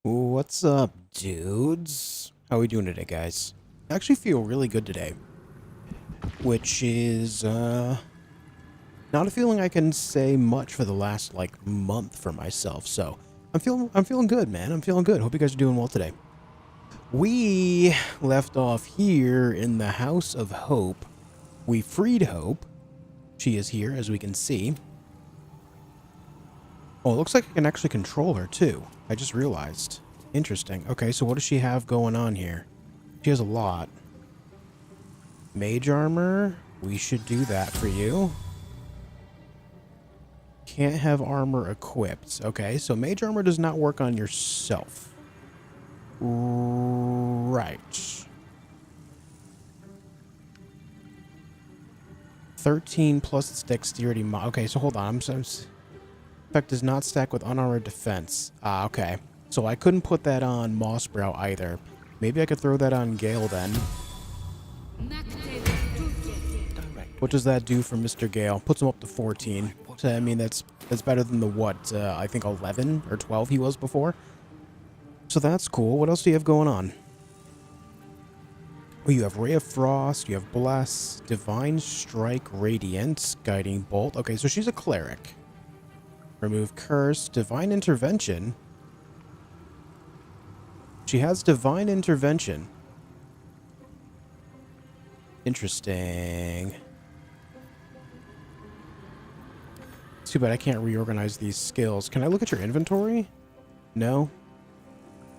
What's up, dudes? How are we doing today, guys? I actually feel really good today, which is not a feeling I can say much for the last like month for myself. So I'm feeling good, man. I'm feeling good. Hope you guys are doing well today. We left off here in the House of Hope. We freed Hope. She is here, as we can see. Oh, it looks like I can actually control her, too. I just realized. Interesting. Okay, so what does she have going on here? She has a lot. Mage armor. We should do that for you. Can't have armor equipped. Okay, so mage armor does not work on yourself. Right. 13 plus its dexterity. Okay, so hold on. Effect does not stack with unarmored defense. Ah, okay. So I couldn't put that on Mossbrow either. Maybe I could throw that on Gale then. What does that do for Mr. Gale? Puts him up to 14. So, I mean, that's better than the what? I think 11 or 12 he was before. So that's cool. What else do you have going on? Oh, you have Ray of Frost. You have Bless, Divine Strike, Radiance, Guiding Bolt. Okay, so she's a cleric. Remove Curse, Divine Intervention. She has Divine Intervention. Interesting. Too bad I can't reorganize these skills. Can I look at your inventory? No?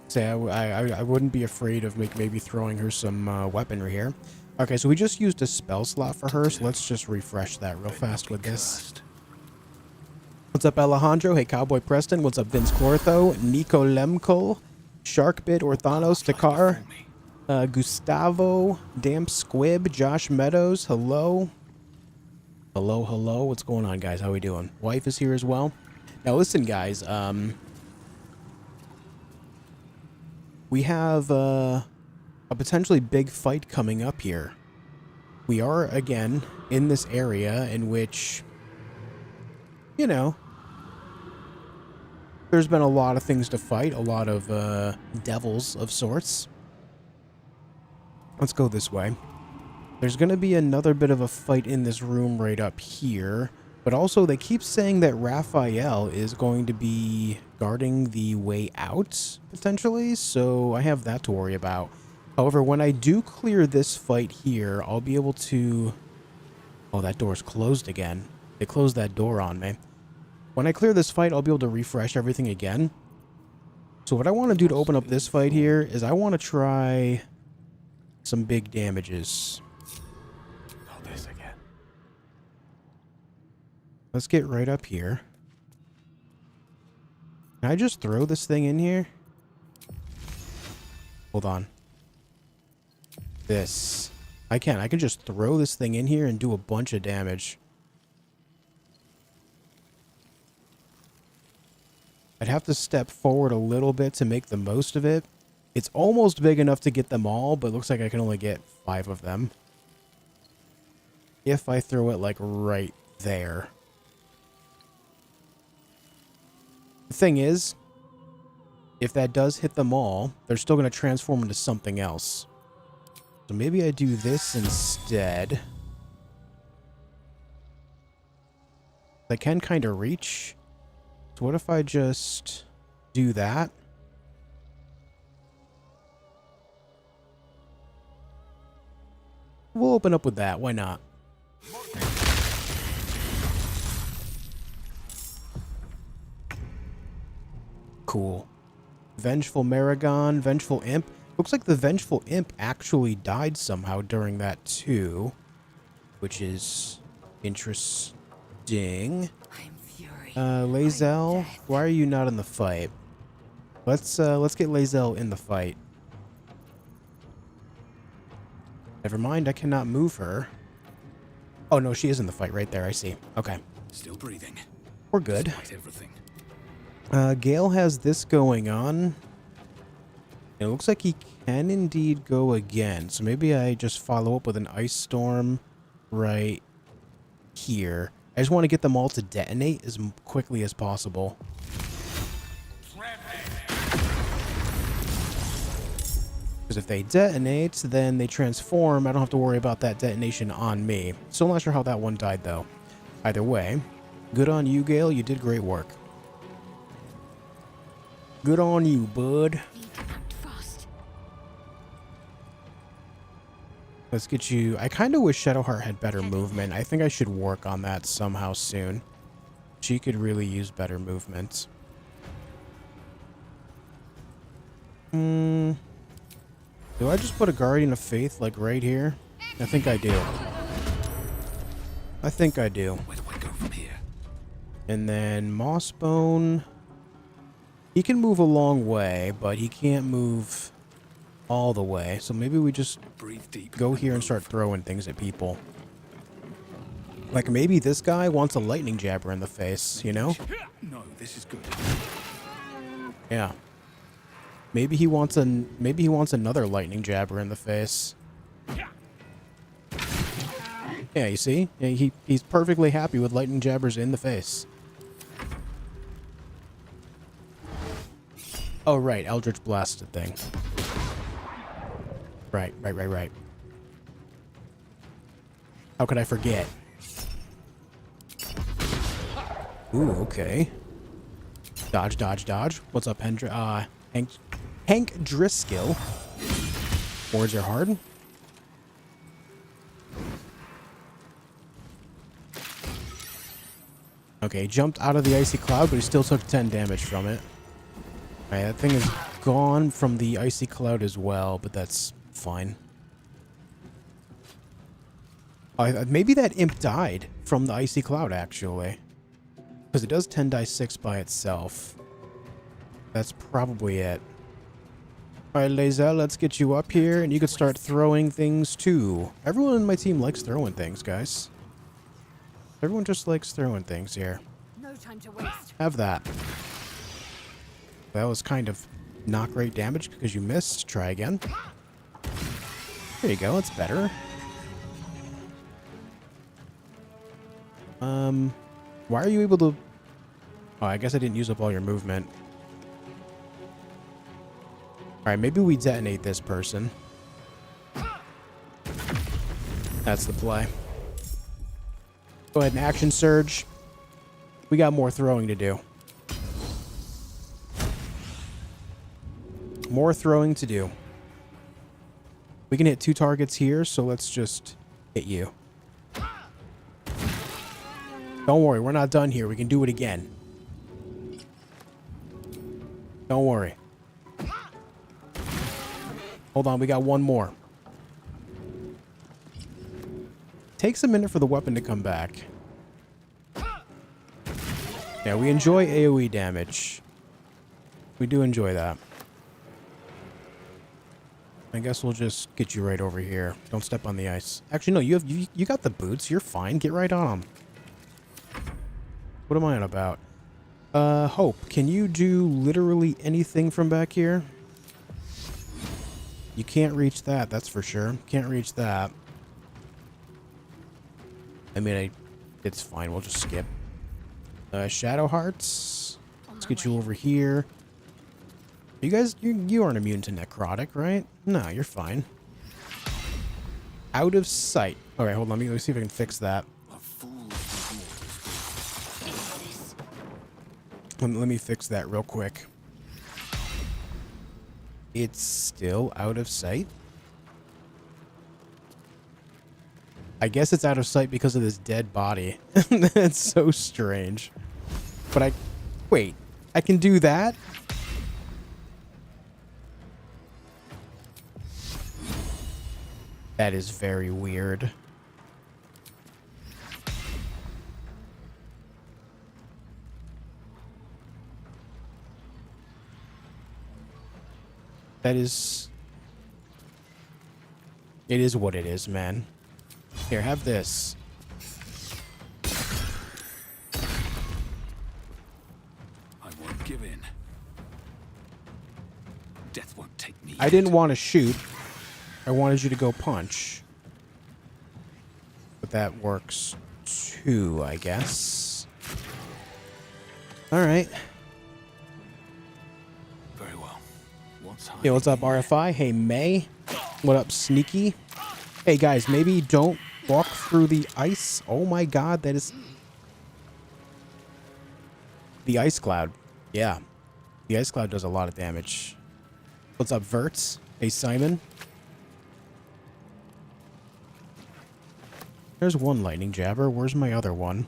Say, I wouldn't be afraid of maybe throwing her some weaponry here. Okay, so we just used a spell slot for her, so let's just refresh that real fast with this. What's up, Alejandro? Hey, Cowboy Preston. What's up, Vince Clortho? Nico Lemko, Sharkbit, Orthanos, Takar, Gustavo, Damp Squib, Josh Meadows. Hello. Hello, hello. What's going on, guys? How we doing? Wife is here as well. Now, listen, guys. We have a potentially big fight coming up here. We are, again, in this area in which, you know, there's been a lot of things to fight, a lot of devils of sorts. Let's go this way. There's going to be another bit of a fight in this room right up here, but also they keep saying that Raphael is going to be guarding the way out, potentially, so I have that to worry about. However, when I do clear this fight here, I'll be able to... Oh, that door's closed again. They closed that door on me. When I clear this fight, I'll be able to refresh everything again. So what I want to do to open up this fight here is I want to try some big damages. Oh, this again. Let's get right up here. Can I just throw this thing in here? Hold on. This. I can just throw this thing in here and do a bunch of damage. I'd have to step forward a little bit to make the most of it. It's almost big enough to get them all, but it looks like I can only get 5 of them. If I throw it, like, right there. The thing is, if that does hit them all, they're still going to transform into something else. So maybe I do this instead. I can kind of reach. So what if I just do that? We'll open up with that. Why not? Cool. Vengeful Maragon, Vengeful Imp. Looks like the Vengeful Imp actually died somehow during that too, which is interesting. Lae'zel, why are you not in the fight? Let's get Lae'zel in the fight. Never mind, I cannot move her. Oh no, she is in the fight right there, I see. Okay. Still breathing. We're good. Despite everything. Gale has this going on. It looks like he can indeed go again. So maybe I just follow up with an Ice Storm right here. I just want to get them all to detonate as quickly as possible. Because if they detonate, then they transform. I don't have to worry about that detonation on me. Still not sure how that one died, though. Either way, good on you, Gale. You did great work. Good on you, bud. Let's get you... I kind of wish Shadowheart had better movement. I think I should work on that somehow soon. She could really use better movement. Do I just put a Guardian of Faith, like, right here? I think I do. I think I do. Where do I go from here? And then Mossbone... He can move a long way, but he can't move all the way. So maybe we just Breathe deep. go here and start throwing things at people. Like, maybe this guy wants a lightning jabber in the face, you know? No, this is good. Yeah. Maybe he wants another lightning jabber in the face. Yeah, you see? Yeah, he's perfectly happy with lightning jabbers in the face. Oh, right. Eldritch Blasted thing. Right. How could I forget? Ooh, okay. Dodge. What's up, Hank Driscoll? Words are hard. Okay, jumped out of the icy cloud, but he still took 10 damage from it. Alright, that thing is gone from the icy cloud as well, but that's fine. Maybe that imp died from the icy cloud, actually. Because it does 10 die 6 by itself. That's probably it. Alright, Lae'zel, let's get you up here, and you can start throwing things too. Everyone in my team likes throwing things, guys. Everyone just likes throwing things here. No time to waste. Have that. That was kind of not great damage because you missed. Try again. There you go, it's better. Why are you able to... Oh, I guess I didn't use up all your movement. Alright, maybe we detonate this person. That's the play. Go ahead and action surge. We got more throwing to do. More throwing to do. We can hit 2 targets here, so let's just hit you. Don't worry, we're not done here. We can do it again. Don't worry. Hold on, we got one more. Takes a minute for the weapon to come back. Yeah, we enjoy AoE damage. We do enjoy that. I guess we'll just get you right over here. Don't step on the ice. Actually, no, you got the boots. You're fine. Get right on them. What am I on about? Hope, can you do literally anything from back here? You can't reach that, that's for sure. Can't reach that. I mean, it's fine. We'll just skip. Shadow Hearts. Let's get you over here. You guys, you aren't immune to necrotic, right? No, you're fine. Out of sight. All right, hold on. Let me see if I can fix that. Let me fix that real quick. It's still out of sight. I guess it's out of sight because of this dead body. That's so strange. But wait, I can do that? That is very weird. That is... It is what it is, man. Here, have this. I won't give in. Death won't take me. I didn't want to shoot. I wanted you to go punch. But that works too, I guess. Alright. Very well. Hey, what's up, RFI? Hey, May. What up, Sneaky? Hey, guys, maybe don't walk through the ice. Oh, my God, that is... The ice cloud. Yeah. The ice cloud does a lot of damage. What's up, Verts? Hey, Simon. There's one lightning jabber. Where's my other one?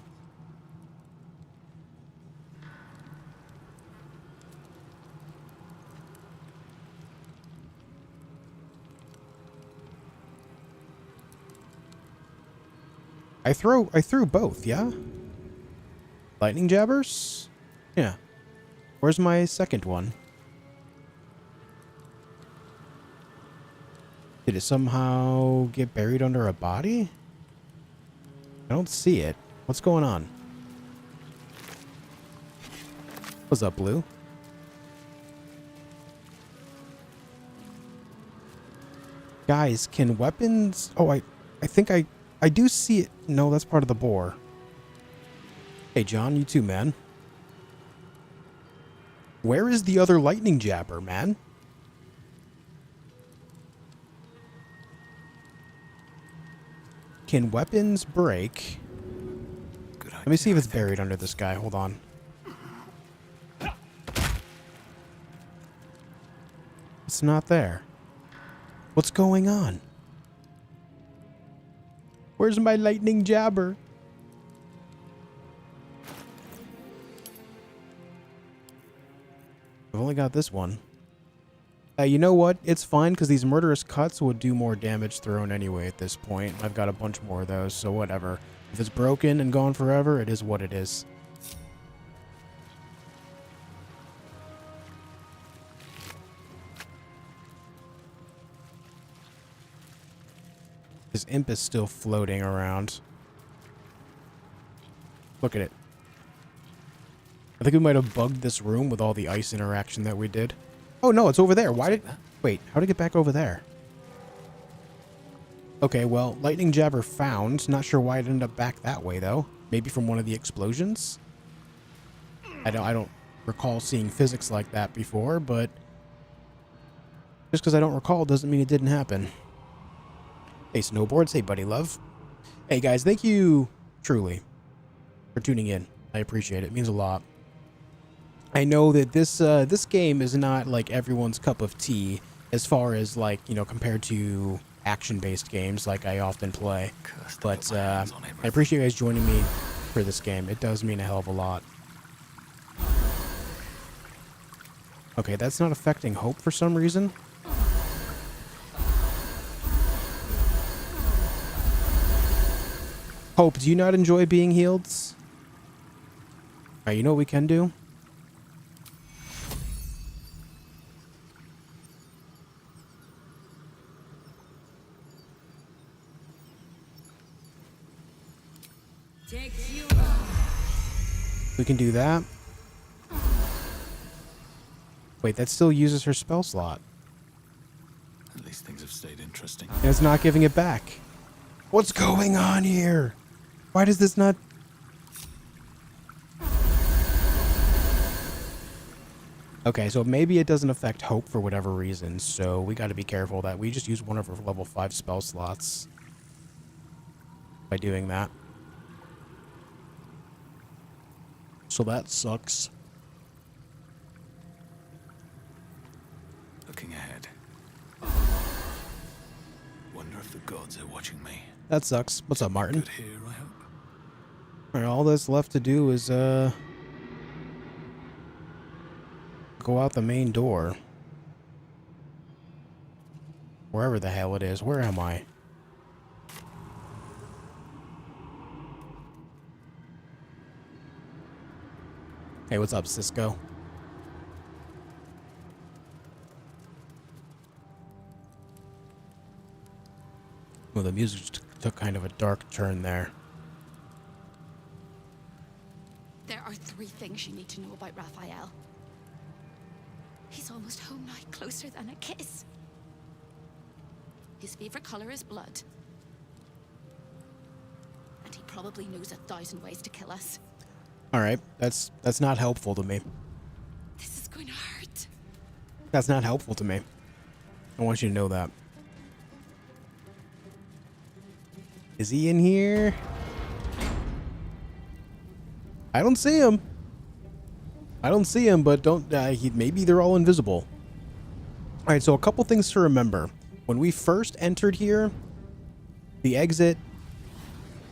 I threw both, yeah? Lightning jabbers? Yeah. Where's my second one? Did it somehow get buried under a body? I don't see it. What's going on? What's up, Blue? Guys, can weapons... Oh, I think I do see it. No, that's part of the boar. Hey, John, you too, man. Where is the other lightning jabber, man? Can weapons break? Let me see if it's buried under this guy. Hold on. It's not there. What's going on? Where's my lightning jabber? I've only got this one. You know what? It's fine because these murderous cuts would do more damage thrown anyway at this point. I've got a bunch more of those, so whatever. If it's broken and gone forever, it is what it is. This imp is still floating around. Look at it. I think we might have bugged this room with all the ice interaction that we did. Oh, no, it's over there. Why did... Wait, how did it get back over there? Okay, well, lightning jabber found. Not sure why it ended up back that way, though. Maybe from one of the explosions? I don't recall seeing physics like that before, but... Just because I don't recall doesn't mean it didn't happen. Hey, Snowboards. Hey, Buddy Love. Hey, guys, thank you, truly, for tuning in. I appreciate it. It means a lot. I know that this game is not like everyone's cup of tea as far as like, you know, compared to action-based games like I often play. But I appreciate you guys joining me for this game. It does mean a hell of a lot. Okay, that's not affecting Hope for some reason. Hope, do you not enjoy being healed? Alright, you know what we can do? We can do that. Wait, that still uses her spell slot. At least things have stayed interesting. And it's not giving it back. What's going on here? Why does this not... Okay, so maybe it doesn't affect Hope for whatever reason, so we gotta be careful that we just use one of her level 5 spell slots by doing that. So that sucks. Looking ahead. Wonder if the gods are watching me. That sucks. What's up, Martin? Good here, I hope. Alright, all that's left to do is, go out the main door. Wherever the hell it is. Where am I? Hey, what's up, Cisco? Well, the music took kind of a dark turn there. There are 3 things you need to know about Raphael. He's almost home now, closer than a kiss. His favorite color is blood. And he probably knows 1,000 ways to kill us. Alright, that's not helpful to me. This is going to hurt. That's not helpful to me. I want you to know that. Is he in here? I don't see him. I don't see him, but don't. Maybe they're all invisible. All right, so a couple things to remember. When we first entered here, the exit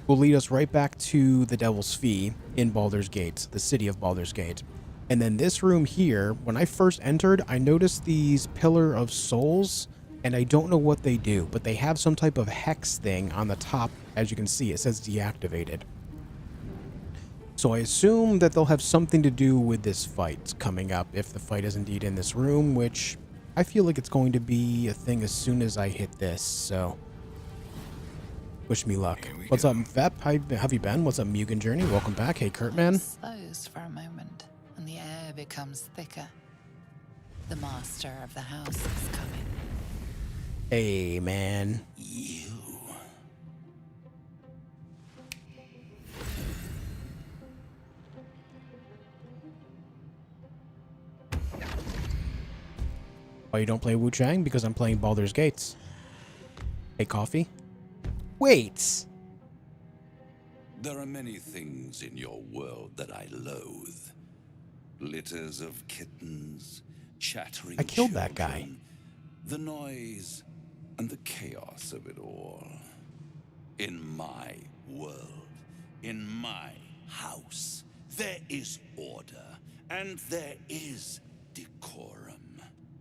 will lead us right back to the Devil's Fee in Baldur's Gate, the city of Baldur's Gate. And then this room here, when I first entered, I noticed these Pillar of Souls, and I don't know what they do, but they have some type of hex thing on the top. As you can see, it says deactivated. So I assume that they'll have something to do with this fight coming up, if the fight is indeed in this room, which I feel like it's going to be a thing as soon as I hit this, so wish me luck. What's up, Vep? How have you been? What's up, Mugen Journey? Welcome back. Hey, Kurtman. Slows for a moment, and the air becomes thicker. The master of the house is coming. Hey, man. You. Why you don't play Wu Chang? Because I'm playing Baldur's Gates. Hey, coffee? Wait! There are many things in your world that I loathe. Litters of kittens, chattering I killed that guy. children, the noise and the chaos of it all. In my world, in my house, there is order and there is decorum.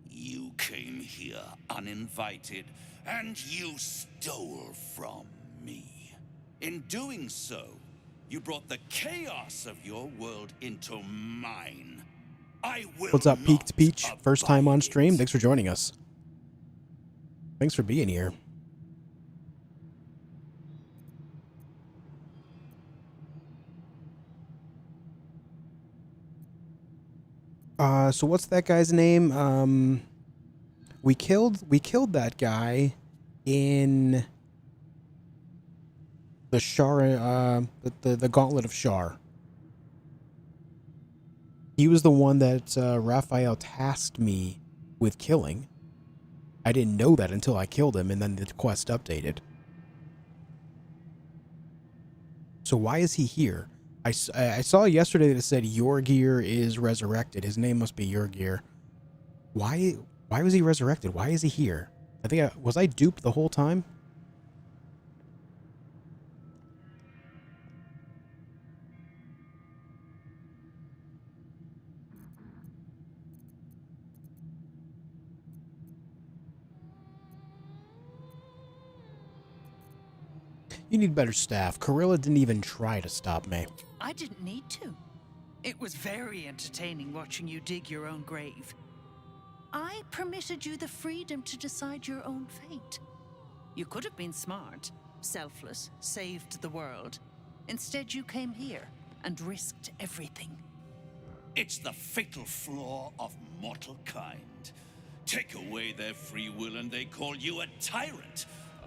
You came here uninvited and you stole from me. In doing so, you brought the chaos of your world into mine. I will. What's up, Peaked Peach? First time on abide stream. it. Thanks for joining us. Thanks for being here. So what's that guy's name? We killed that guy in the Shar, the Gauntlet of Shar. He was the one that Raphael tasked me with killing. I didn't know that until I killed him, and then the quest updated. So why is he here? I saw yesterday that it said Yorgir is resurrected. His name must be Yorgir. Why was he resurrected? Why is he here? Was I duped the whole time? You need better staff. Corilla didn't even try to stop me. I didn't need to. It was very entertaining watching you dig your own grave. I permitted you the freedom to decide your own fate. You could have been smart, selfless, saved the world. Instead, you came here and risked everything. It's the fatal flaw of mortal kind. Take away their free will and they call you a tyrant.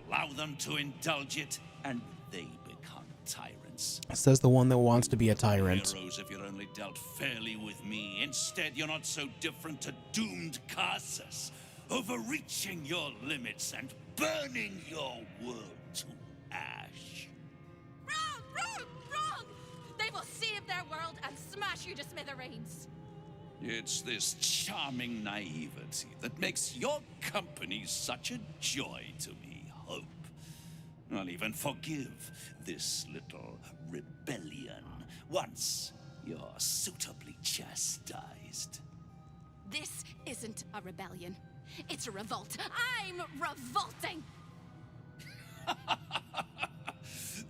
Allow them to indulge it and they become tyrants. Says the one that wants to be a tyrant. Heroes if you're only dealt fairly with me. Instead, you're not so different to doomed Carsus, overreaching your limits and burning your world to ash. Wrong! They will save their world and smash you to smithereens. It's this charming naivety that makes your company such a joy to me, Hope. I'll even forgive this little rebellion once you're suitably chastised. This isn't a rebellion. It's a revolt. I'm revolting!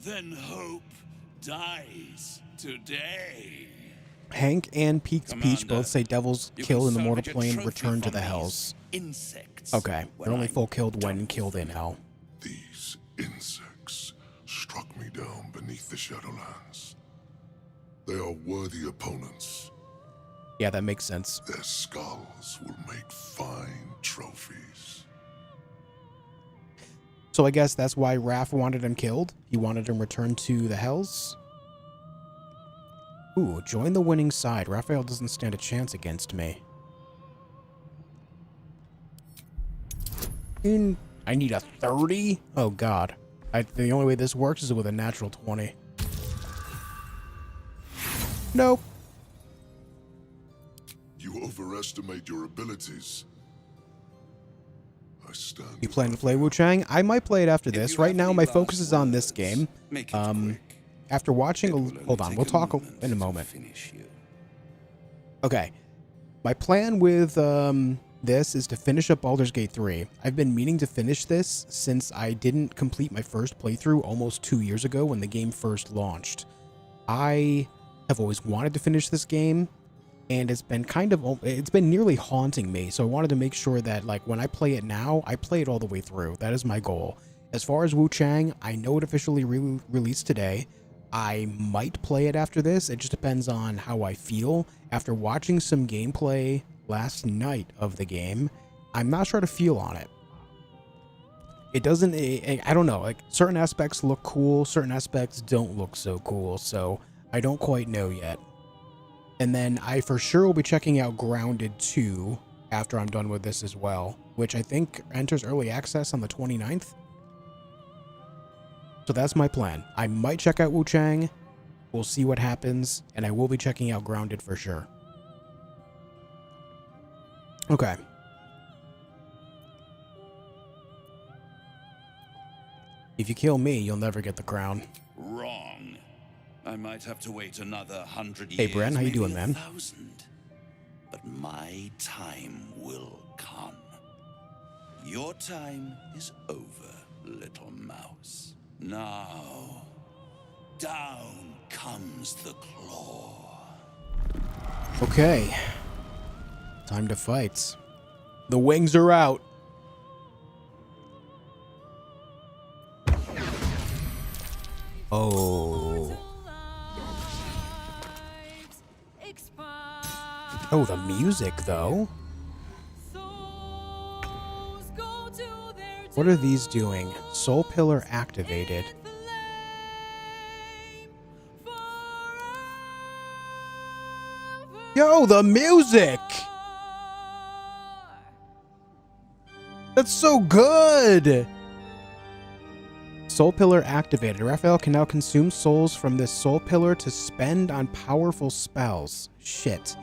Then Hope dies today. Hank and Peaked Peach Commander, both say devils you killed can in the mortal salvage a plane trophy return to from the these hells. Insects. Okay, when they're only I'm full killed when done killed in with hell. These insects struck me down beneath the Shadowlands. They are worthy opponents. Yeah, that makes sense. Their skulls will make fine trophies. So I guess that's why Raph wanted him killed. He wanted him returned to the hells. Ooh, join the winning side. Raphael doesn't stand a chance against me. I need a 30? Oh god. The only way this works is with a natural 20. Nope. You overestimate your abilities. I stand. You plan to play Wu Chang? I might play it after this. Right now, my focus is on this game. Make it quick. After watching, It will only hold on, take we'll talk moment in a to moment. finish you. Okay, my plan with this is to finish up Baldur's Gate 3. I've been meaning to finish this since I didn't complete my first playthrough almost 2 years ago when the game first launched. I have always wanted to finish this game, and it's been nearly haunting me, so I wanted to make sure that, like, when I play it now, I play it all the way through. That is my goal. As far as Wu Chang, I know it officially released today. I might play it after this. It just depends on how I feel. After watching some gameplay last night of the game, I'm not sure how to feel on it. It doesn't, I don't know, like, certain aspects look cool, certain aspects don't look so cool, so I don't quite know yet. And then I for sure will be checking out Grounded 2 after I'm done with this as well, which I think enters early access on the 29th. So that's my plan. I might check out Wu Chang, we'll see what happens, and I will be checking out Grounded for sure. Okay. If you kill me, you'll never get the crown. Wrong. I might have to wait another 100 years. Hey, Bren, how you maybe doing, man? 1,000. But my time will come. Your time is over, little mouse. Now, down comes the claw. Okay. Time to fight. The wings are out. Oh. Oh, the music, though. What are these doing? Soul Pillar activated. Yo, the music! That's so good! Soul Pillar activated. Raphael can now consume souls from this Soul Pillar to spend on powerful spells. Shit.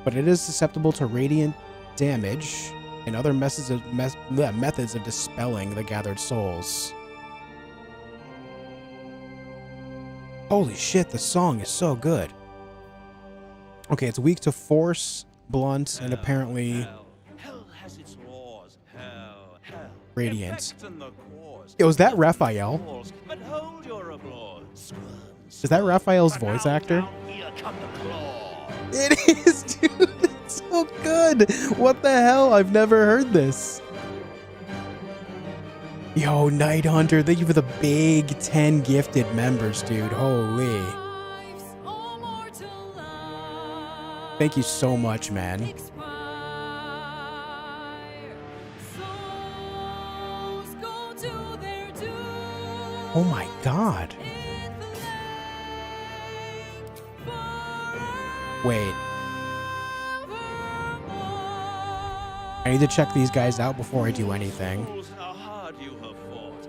But it is susceptible to radiant damage and other methods of dispelling the gathered souls. Holy shit, the song is so good. Okay, it's weak to force, blunt, and apparently Hell has its laws. Hell. radiant. Effect and the cause. Yo, is that Raphael? But hold your applause. Is that Raphael's voice actor? Down here come the claw. It is, dude. It's so good. What the hell? I've never heard this. Yo, Night Hunter, thank you for the big 10 gifted members, dude. Holy. Thank you so much, man. Oh my god. Wait. I need to check these guys out before I do anything. How hard you have fought.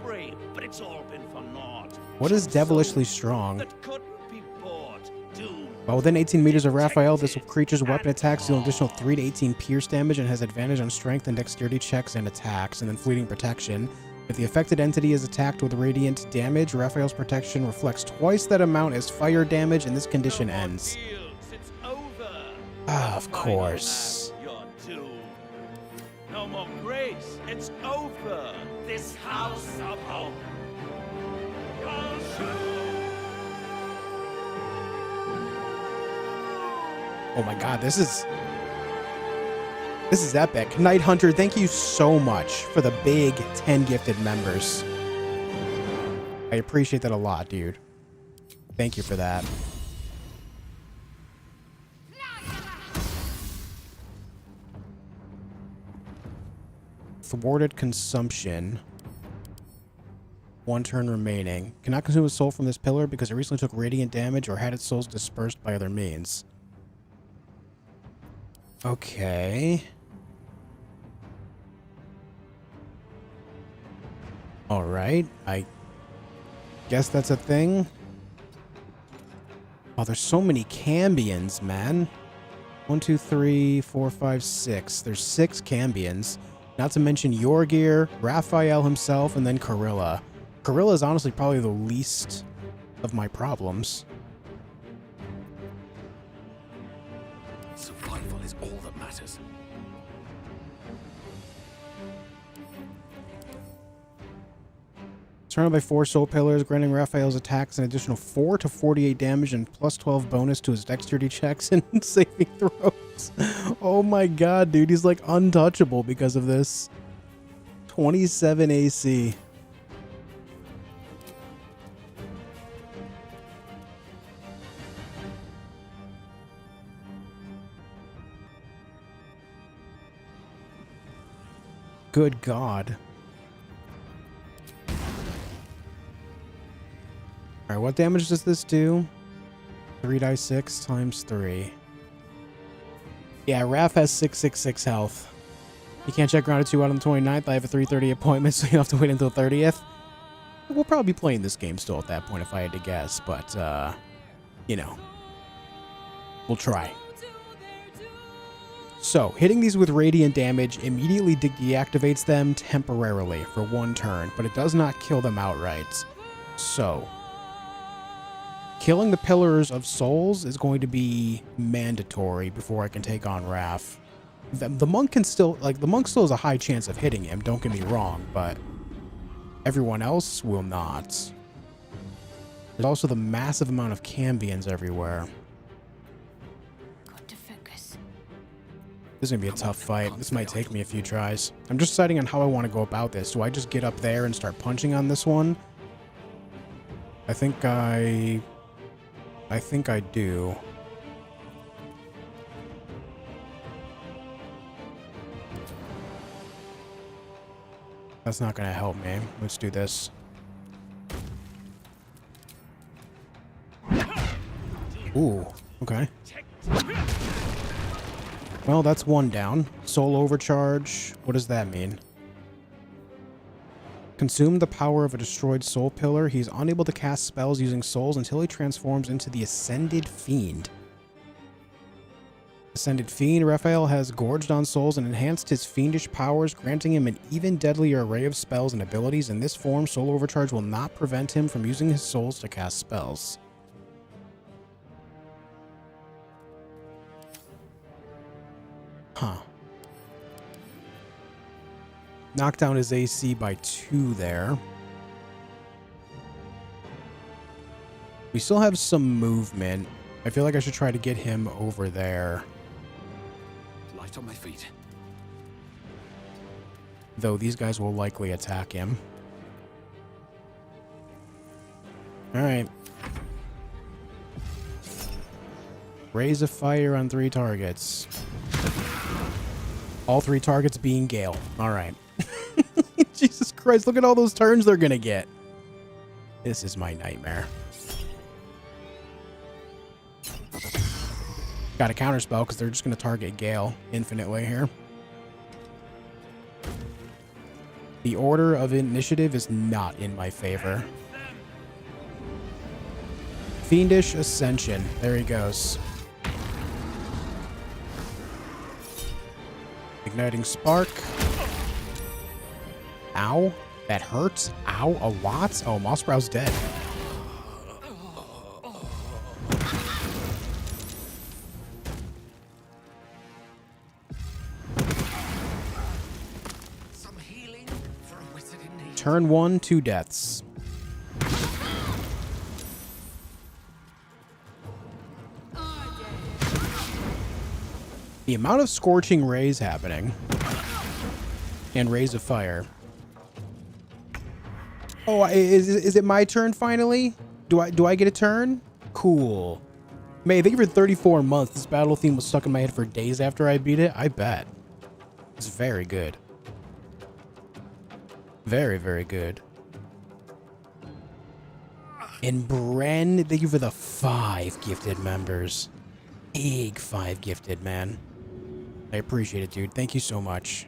Brave, but it's all been for naught. What is devilishly strong? That couldn't be bought. Doomed. While within 18 meters of Raphael, this creature's weapon attacks deal an additional 3 to 18 pierce damage and has advantage on strength and dexterity checks and attacks, and then fleeting protection. If the affected entity is attacked with radiant damage, Raphael's protection reflects twice that amount as fire damage, and this condition ends. Fields, it's over. Ah, of course. You're doomed. No more grace. It's over. This house of hope. Oh my god, this is epic. Night Hunter, thank you so much for the big 10 gifted members. I appreciate that a lot, dude. Thank you for that. Thwarted consumption. 1 turn remaining. Cannot consume a soul from this pillar because it recently took radiant damage or had its souls dispersed by other means. Okay. Oh, Alright, I guess that's a thing. Oh, there's so many Cambions, man. 1, 2, 3, 4, 5, 6. There's 6 Cambions. Not to mention Yorgir, Raphael himself, and then Karilla. Karilla is honestly probably the least of my problems. Survival is all that matters. Surrounded by 4 soul pillars, granting Raphael's attacks an additional 4 to 48 damage and plus 12 bonus to his dexterity checks and saving throws. Oh my god, dude, he's like untouchable because of this. 27 AC. Good god. Alright, what damage does this do? 3d6 times 3. Yeah, Raph has 666 health. You can't check round 2 out on the 29th. I have a 3:30 appointment, so you have to wait until 30th. We'll probably be playing this game still at that point if I had to guess, but, you know. We'll try. So, hitting these with radiant damage immediately deactivates them temporarily for 1 turn, but it does not kill them outright. So, killing the Pillars of Souls is going to be mandatory before I can take on Raph. The monk can still, like, the monk still has a high chance of hitting him, don't get me wrong, but everyone else will not. There's also the massive amount of Cambions everywhere. Got to focus. This is going to be a tough fight. This might take me a few tries. I'm just deciding on how I want to go about this. Do I just get up there and start punching on this one? I think I do. That's not going to help me. Let's do this. Ooh, okay. Well, that's 1 down. Soul overcharge. What does that mean? Consume the power of a destroyed soul pillar. He's unable to cast spells using souls until he transforms into the Ascended Fiend. Ascended Fiend, Raphael has gorged on souls and enhanced his fiendish powers, granting him an even deadlier array of spells and abilities. In this form, Soul Overcharge will not prevent him from using his souls to cast spells. Huh. Knock down his AC by 2 there. We still have some movement. I feel like I should try to get him over there. Light on my feet. Though these guys will likely attack him. Alright. Raise a fire on 3 targets. All 3 targets being Gale. Alright. Jesus Christ, look at all those turns they're gonna get. This is my nightmare. Got a counterspell because they're just gonna target Gale infinitely here. The order of initiative is not in my favor. Fiendish Ascension. There he goes. Igniting Spark. Ow. That hurts. Ow. A lot. Oh, Mossbrow's dead. Some healing for a wizard in need. Turn 1, 2 deaths. The amount of scorching rays happening and rays of fire. Oh, is it my turn finally? Do I get a turn? Cool. May, thank you for 34 months. This battle theme was stuck in my head for days after I beat it. I bet. It's very good. Very, very good. And Bren, thank you for the 5 gifted members. Big 5 gifted, man. I appreciate it, dude. Thank you so much.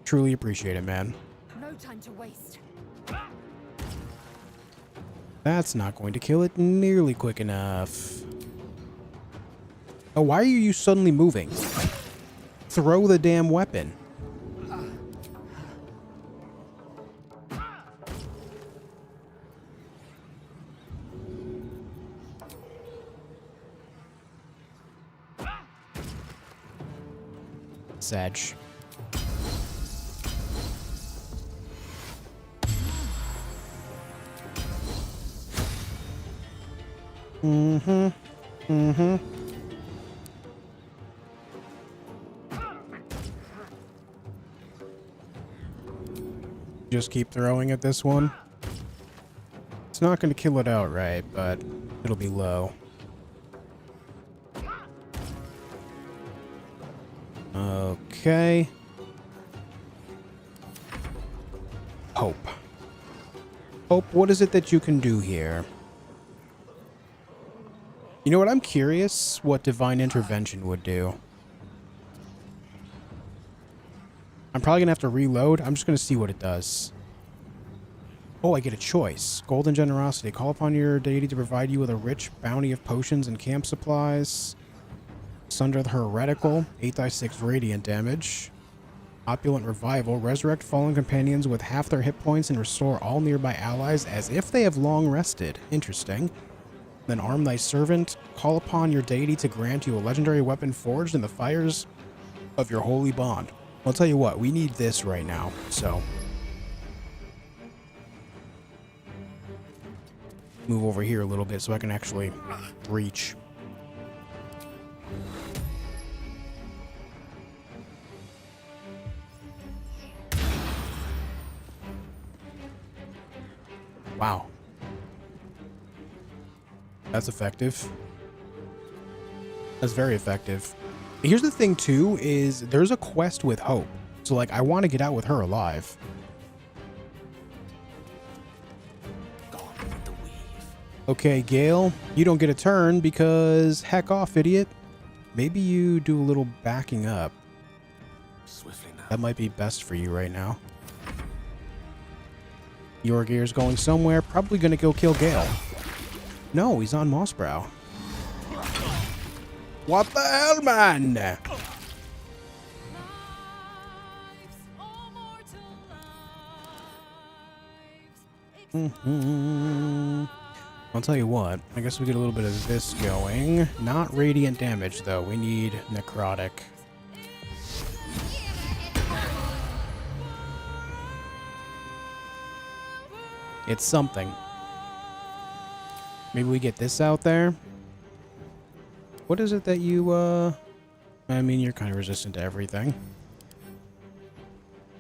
Truly appreciate it, man. time to waste. That's not going to kill it nearly quick enough. Oh, why are you suddenly moving? Throw the damn weapon. Sedge. Mm-hmm. Mm-hmm. Just keep throwing at this one. It's not going to kill it outright, but it'll be low. Okay. Hope. Hope, what is it that you can do here? You know what? I'm curious what Divine Intervention would do. I'm probably going to have to reload. I'm just going to see what it does. Oh, I get a choice. Golden Generosity. Call upon your deity to provide you with a rich bounty of potions and camp supplies. Sunder the Heretical. 8/6 radiant damage. Opulent Revival. Resurrect fallen companions with half their hit points and restore all nearby allies as if they have long rested. Interesting. Then arm thy servant. Call upon your deity to grant you a legendary weapon forged in the fires of your holy bond. I'll tell you what, we need this right now, so. Move over here a little bit so I can actually reach. Wow. That's effective. That's very effective. Here's the thing, too, is there's a quest with Hope. So, like, I want to get out with her alive. Okay, Gale, you don't get a turn because heck off, idiot. Maybe you do a little backing up. Swiftly now. That might be best for you right now. Your gear's going somewhere. Probably going to go kill Gale. No, he's on Mossbrow. What the hell, man? I'll tell you what. I guess we get a little bit of this going. Not radiant damage, though. We need necrotic. It's something. Maybe we get this out there. What is it that you, I mean, you're kind of resistant to everything.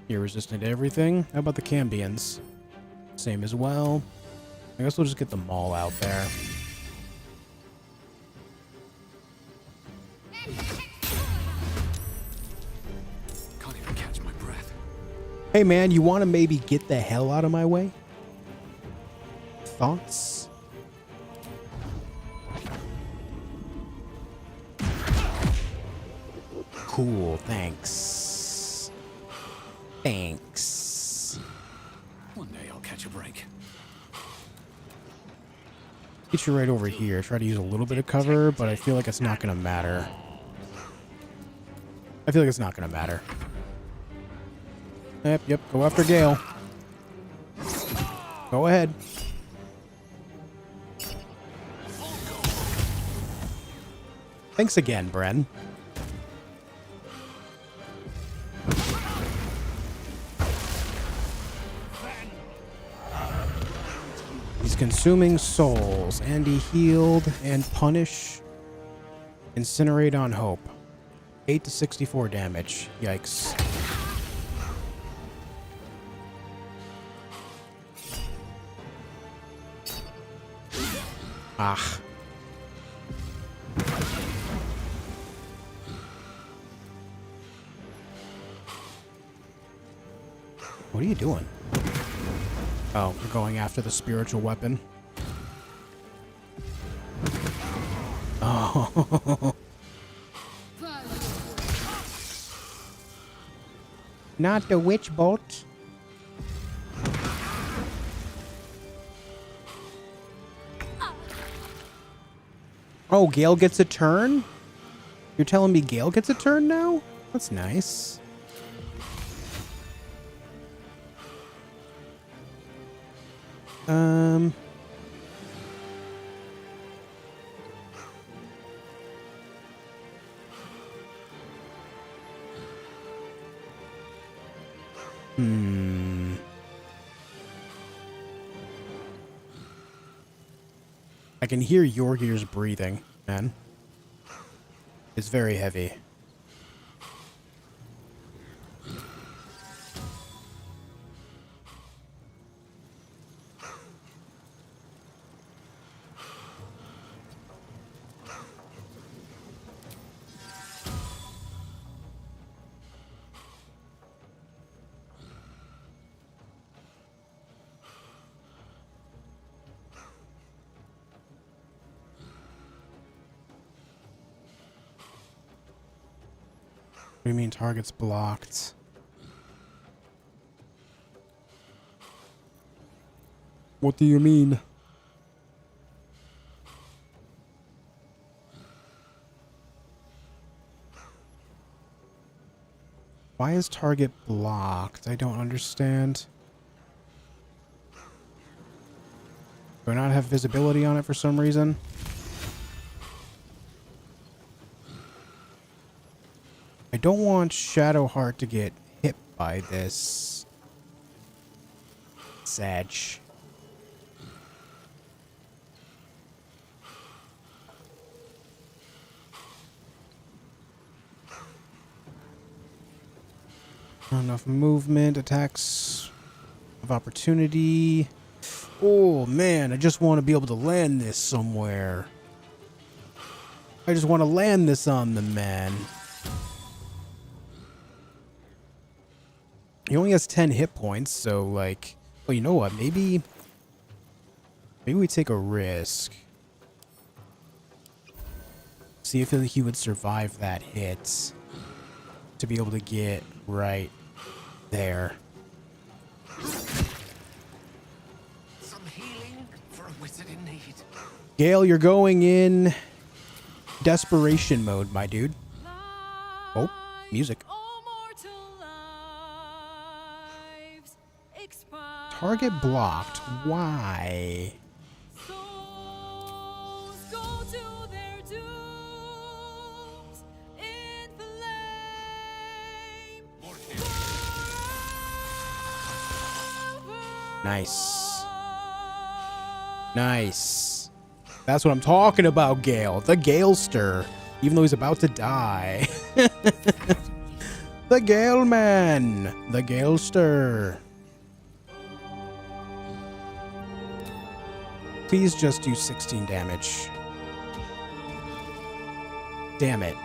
You're resistant to everything. How about the Cambions? Same as well. I guess we'll just get them all out there. Can't even catch my breath. Hey, man, you want to maybe get the hell out of my way? Thoughts? Cool, thanks. Thanks. One day I'll catch a break. Get you right over here. Try to use a little bit of cover, but I feel like it's not going to matter. I feel like it's not going to matter. Yep, go after Gale. Go ahead. Thanks again, Bren. He's consuming souls, and he healed and punish. Incinerate on Hope. 8 to 64 damage. Yikes. Ah. What are you doing? Oh, we're going after the spiritual weapon. Oh. Not the witch bolt. Oh, Gale gets a turn? You're telling me Gale gets a turn now? That's nice. I can hear Yorgir's breathing, man. It's very heavy. What do you mean target's blocked? What do you mean? Why is target blocked? I don't understand. Do I not have visibility on it for some reason? I don't want Shadowheart to get hit by this. Sedge. Not enough movement, attacks of opportunity. Oh man, I just want to be able to land this somewhere. I just want to land this on the man. He only has 10 hit points, so like, well, you know what? Maybe we take a risk. See if he would survive that hit to be able to get right there. Some healing for a wizard in need. Gale, you're going in desperation mode, my dude. Oh, music. Target blocked. Why? Nice. Nice. That's what I'm talking about, Gale. The Galester. Even though he's about to die. The Gale Man. The Galester. Please just do 16 damage. Damn it.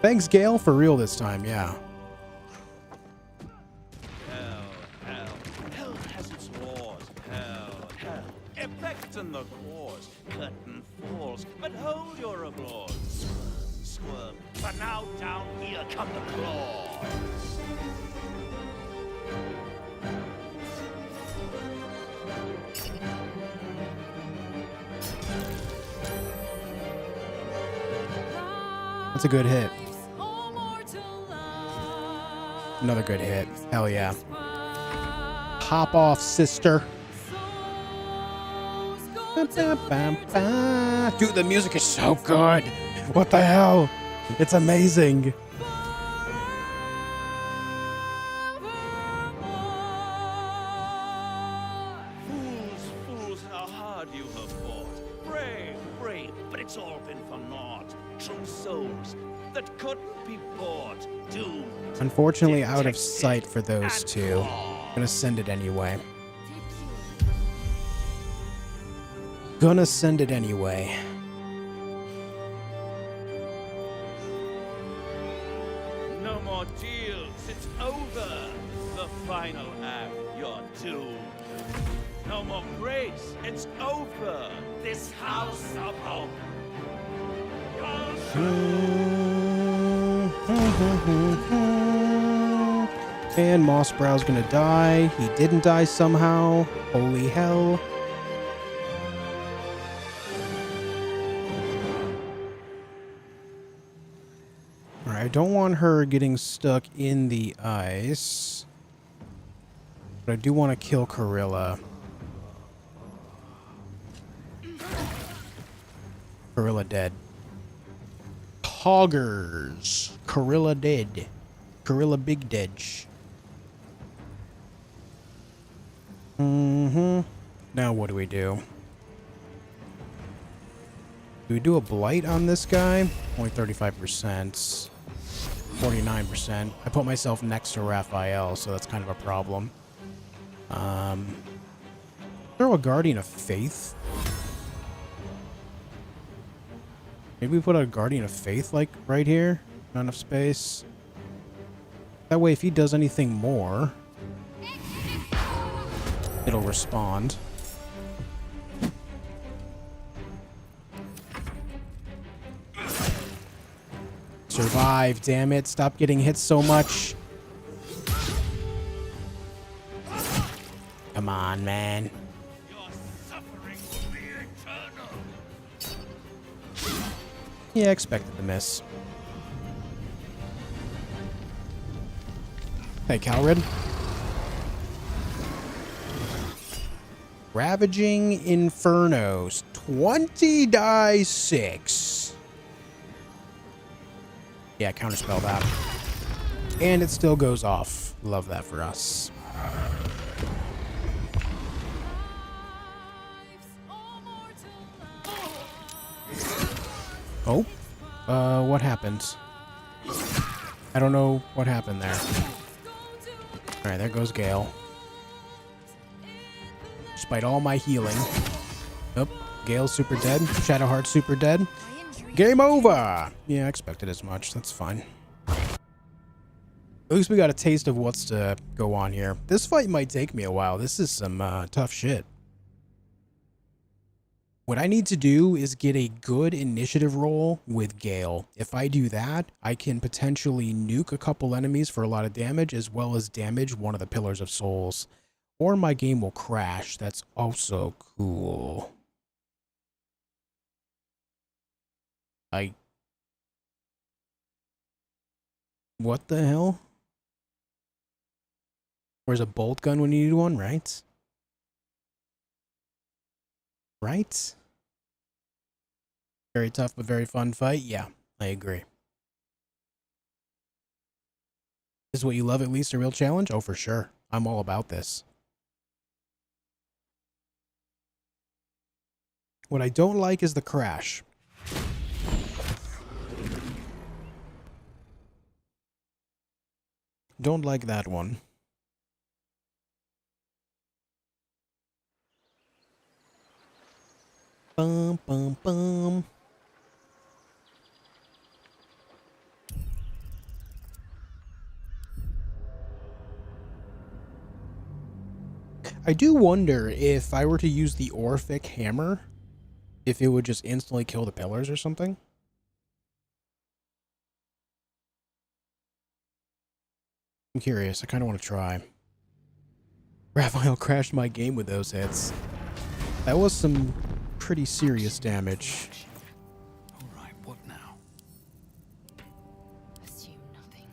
Thanks, Gale, for real this time, yeah. Hell has its laws. Hell. Effect in the cause. Curtain falls, but hold your applause. Squirm, but now down here come the claws. That's a good hit. Another good hit. Hell yeah. Hop off, sister. Dude, the music is so good. What the hell? It's amazing. Fools, how hard you have fought. Brave, but it's all been for naught. True souls that couldn't be bought. Doomed. Unfortunately, out of sight for those two. I'm gonna send it anyway. Gonna send it anyway. No more deals, it's over. The final act, you're doomed. No more grace, it's over. This house of hope. And Mossbrow's gonna die. He didn't die somehow. Holy hell. Alright, I don't want her getting stuck in the ice. But I do want to kill Corilla. Corilla dead. Hoggers. Corilla dead. Corilla big dead. Now what do we do? Do we do a blight on this guy? Only 35%. 49%. I put myself next to Raphael, so that's kind of a problem. Throw a Guardian of Faith. Maybe we put a Guardian of Faith, like, right here. Not enough space. That way, if he does anything more, it'll respond. Survive, damn it. Stop getting hit so much. Come on, man. Your suffering will be eternal. Yeah, expected to miss. Hey, Calrid. Ravaging Infernos. 20 die 6. Yeah, counterspell that. And it still goes off. Love that for us. Oh? What happened? I don't know what happened there. Alright, there goes Gale. Despite all my healing. Oh, Gale's super dead. Shadowheart's super dead. Game over! Yeah, I expected as much. That's fine. At least we got a taste of what's to go on here. This fight might take me a while. This is some tough shit. What I need to do is get a good initiative roll with Gale. If I do that, I can potentially nuke a couple enemies for a lot of damage, as well as damage one of the Pillars of Souls. Or my game will crash. That's also cool. What the hell? Where's a bolt gun when you need one, right? Right? Very tough but very fun fight. Yeah, I agree. Is what you love at least a real challenge? Oh, for sure. I'm all about this. What I don't like is the crash. Don't like that one. Bum, bum, bum. I do wonder if I were to use the Orphic hammer, if it would just instantly kill the pillars or something. I'm curious. I kind of want to try. Raphael crashed my game with those hits. That was some pretty serious damage. All right, what now? Assume nothing.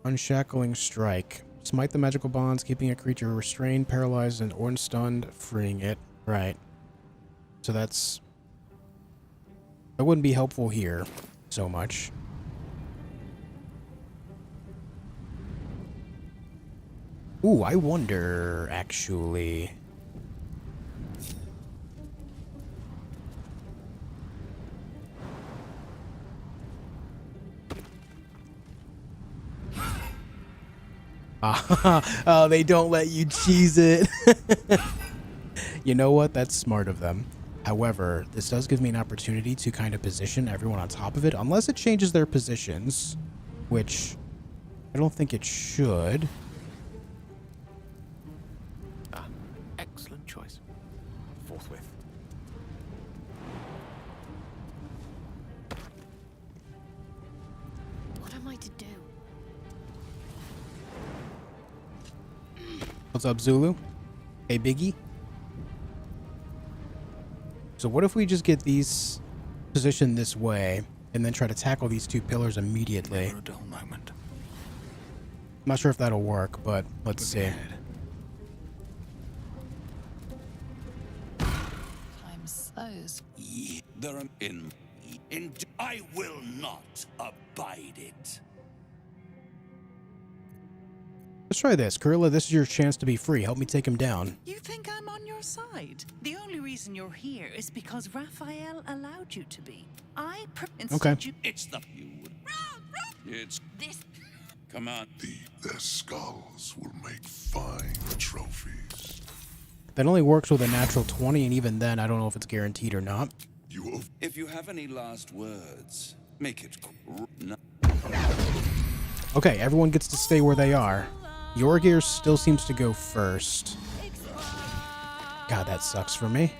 Unshackling Strike. Smite the magical bonds, keeping a creature restrained, paralyzed, and or stunned, freeing it. Right. So that's... That wouldn't be helpful here so much. Ooh, I wonder, actually. Oh, they don't let you cheese it. You know what? That's smart of them. However, this does give me an opportunity to kind of position everyone on top of it, unless it changes their positions, which I don't think it should. Ah, excellent choice. Forthwith. What am I to do? What's up, Zulu? Hey, Biggie? So what if we just get these positioned this way and then try to tackle these two pillars immediately? Never a dull moment. I'm not sure if that'll work, but let's see. Time slows. There are I will not abide it. Let's try this. Kurilla, this is your chance to be free. Help me take him down. You think I'm on your side? The only reason you're here is because Raphael allowed you to be. Okay. It's the feud. It's This. come on. Their skulls will make fine trophies. That only works with a natural 20, and even then, I don't know if it's guaranteed or not. If you have any last words, make it. Okay, everyone gets to stay where they are. Duergar still seems to go first. God, that sucks for me.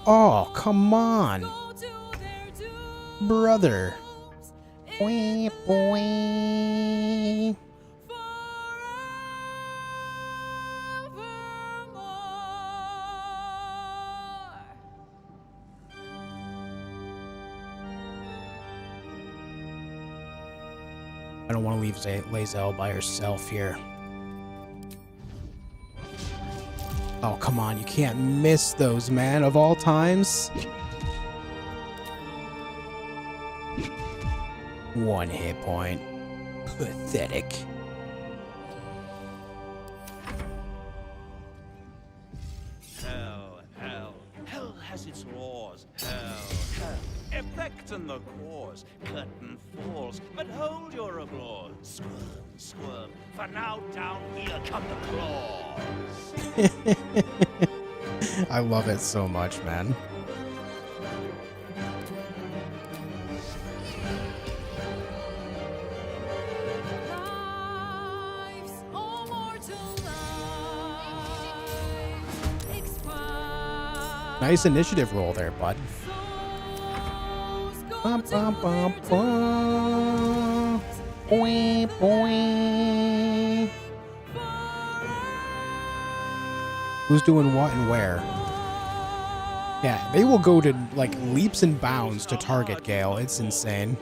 Oh, come on. Brother. Boing, boing. I don't want to leave Lae'zel by herself here. Oh, come on. You can't miss those, man. Of all times. One hit point. Pathetic. Hell has its laws. Hell. Effect and the cause. Curtain falls, but hold your applause. Squirm. For now down here come the claws. I love it so much, man. Nice initiative roll there, bud. Bum, bum, bum, bum. Boing, boing. Who's doing what and where? Yeah, they will go to, like, leaps and bounds to target Gale. It's insane.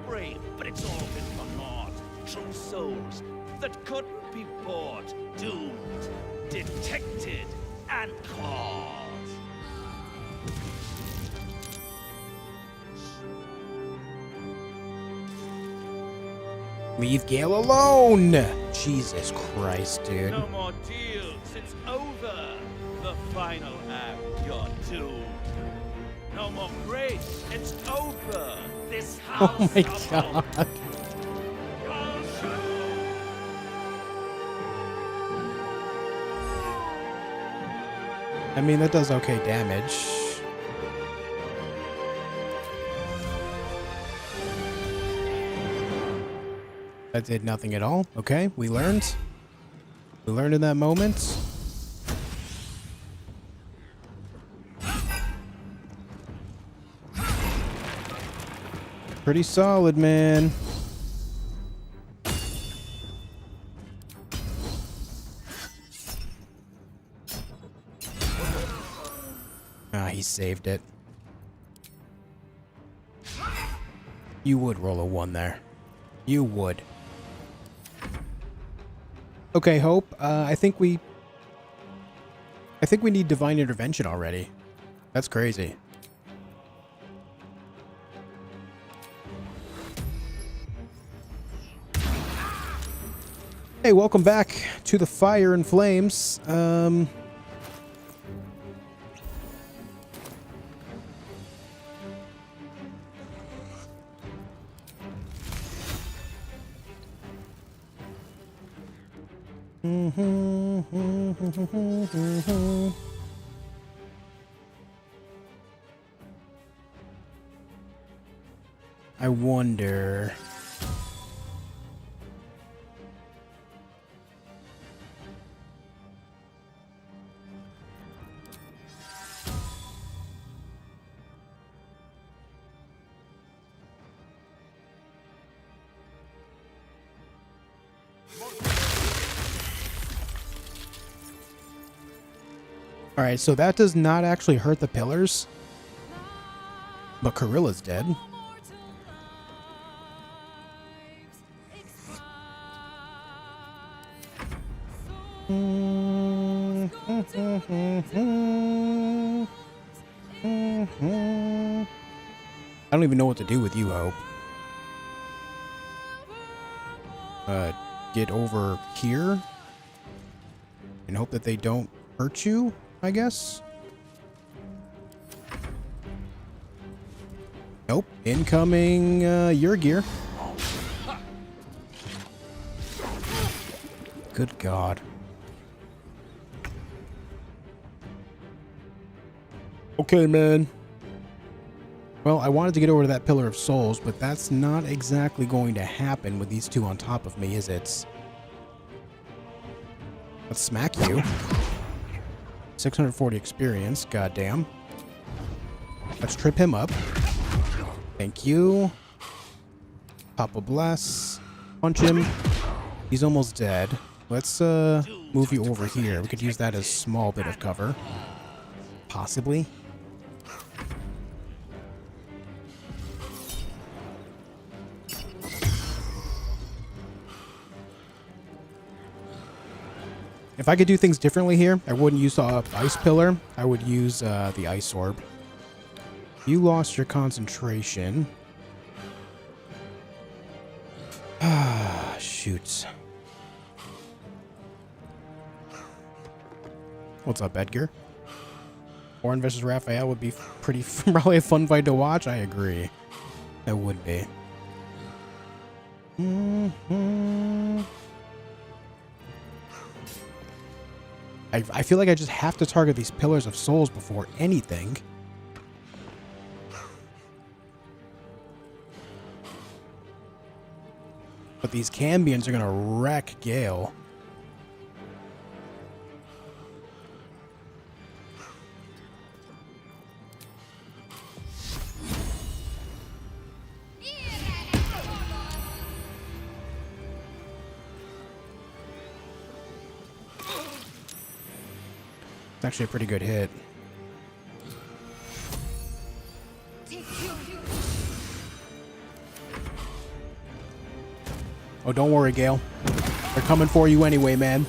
Brave, but it's all been for naught. True souls that couldn't be bought. Doomed, detected, and caught. Leave Gale alone! Jesus Christ, dude. No more deals, it's over. The final act, you're doomed. No more grace, it's over. This house Oh my of god. I mean, that does okay damage. That did nothing at all. Okay, we learned. We learned in that moment. Pretty solid, man. Ah, he saved it. You would roll a 1 there. You would. Okay, Hope. I think we need divine intervention already. That's crazy. Hey, welcome back to the Fire and Flames. I wonder. Alright, so that does not actually hurt the pillars. But Carilla's dead. I don't even know what to do with you, Hope. Get over here and hope that they don't hurt you, I guess. Nope. Incoming, your gear. Good God. Okay, man. Well, I wanted to get over to that Pillar of Souls, but that's not exactly going to happen with these two on top of me, is it? Let's smack you. 640 experience, goddamn. Let's trip him up. Thank you. Papa bless. Punch him. He's almost dead. Let's move you over here. We could use that as a small bit of cover. Possibly. If I could do things differently here, I wouldn't use the ice pillar. I would use the ice orb. You lost your concentration. Ah, shoot. What's up, Edgar? Orin versus Raphael would be probably a fun fight to watch. I agree. It would be. I feel like I just have to target these Pillars of Souls before anything. But these Cambions are gonna wreck Gale. It's actually a pretty good hit. Oh, don't worry, Gale. They're coming for you anyway, man.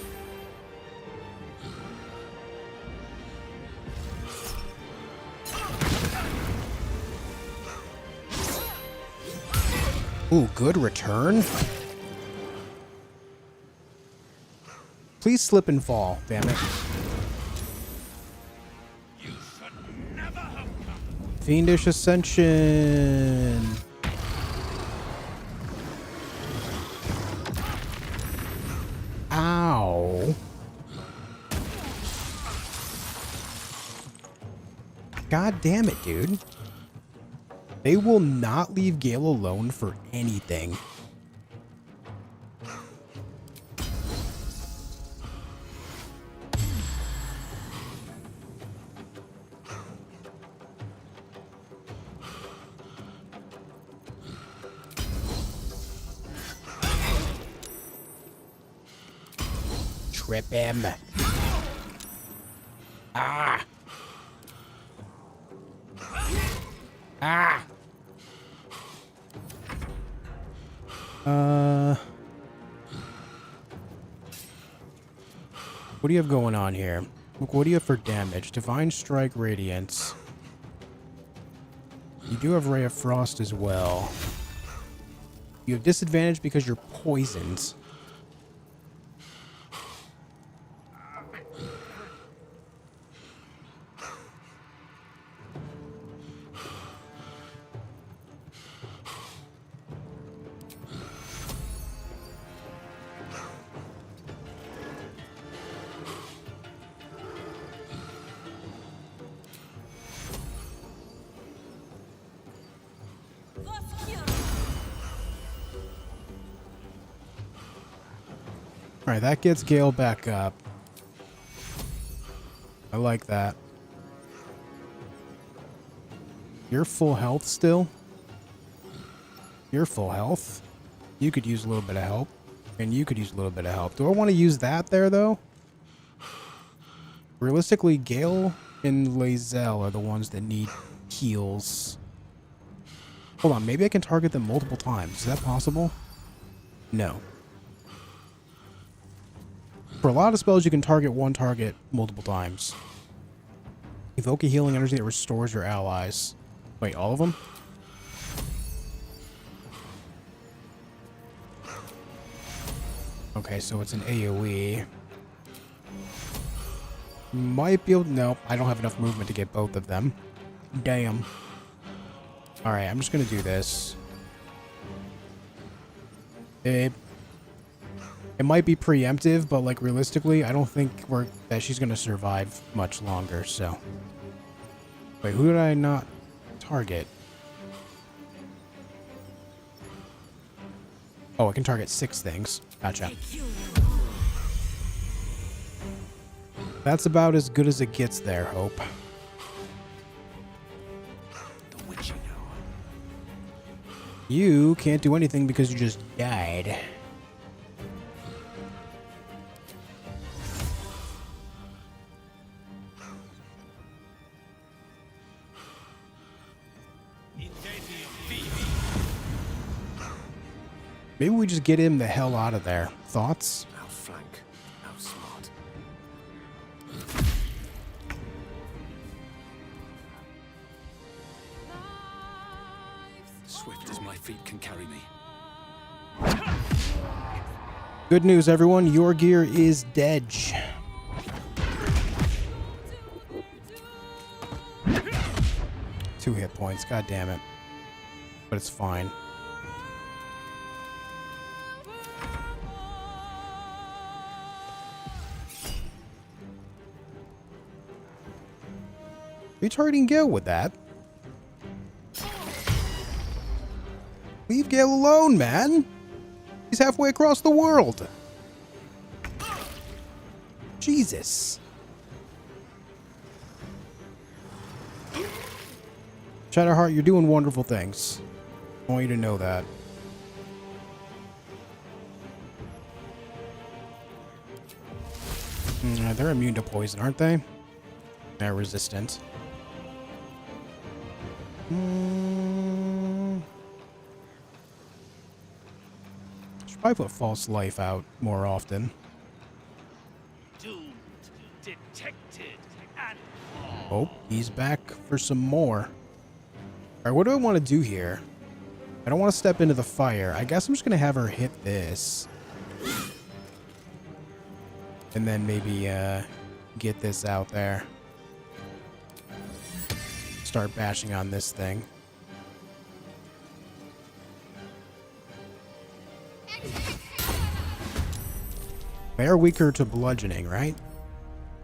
Ooh, good return. Please slip and fall, damn it. Fiendish Ascension. Ow. God damn it, dude. They will not leave Gale alone for anything. Trip him. Ah. Ah. What do you have going on here? Look, what do you have for damage? Divine Strike, Radiance. You do have Ray of Frost as well. You have disadvantage because you're poisoned. Alright, that gets Gale back up. I like that. You're full health still? You're full health. You could use a little bit of help. And you could use a little bit of help. Do I want to use that there, though? Realistically, Gale and Lae'zel are the ones that need heals. Hold on, maybe I can target them multiple times. Is that possible? No. For a lot of spells, you can target one target multiple times. Evoke a healing energy that restores your allies. Wait, all of them? Okay, so it's an AoE. Might be able to... No, I don't have enough movement to get both of them. Damn. Alright, I'm just gonna do this. It might be preemptive, but like realistically, I don't think that she's gonna survive much longer, so. Wait, who did I not target? Oh, I can target 6 things. Gotcha. That's about as good as it gets there, Hope. The witching hour. You can't do anything because you just died. Maybe we just get him the hell out of there. Thoughts? Outflank. Outsmart. Swift as my feet can carry me. Good news, everyone. Your gear is dead. 2 hit points. God damn it. But it's fine. Are you targeting Gale with that? Leave Gale alone, man. He's halfway across the world. Jesus. Shadowheart, you're doing wonderful things. I want you to know that. They're immune to poison, aren't they? They're resistant. Should probably put false life out more often. Doomed, detected, and Oh, he's back for some more. Alright, what do I want to do here? I don't want to step into the fire. I guess I'm just going to have her hit this. And then maybe get this out there. Start bashing on this thing. They are weaker to bludgeoning, right?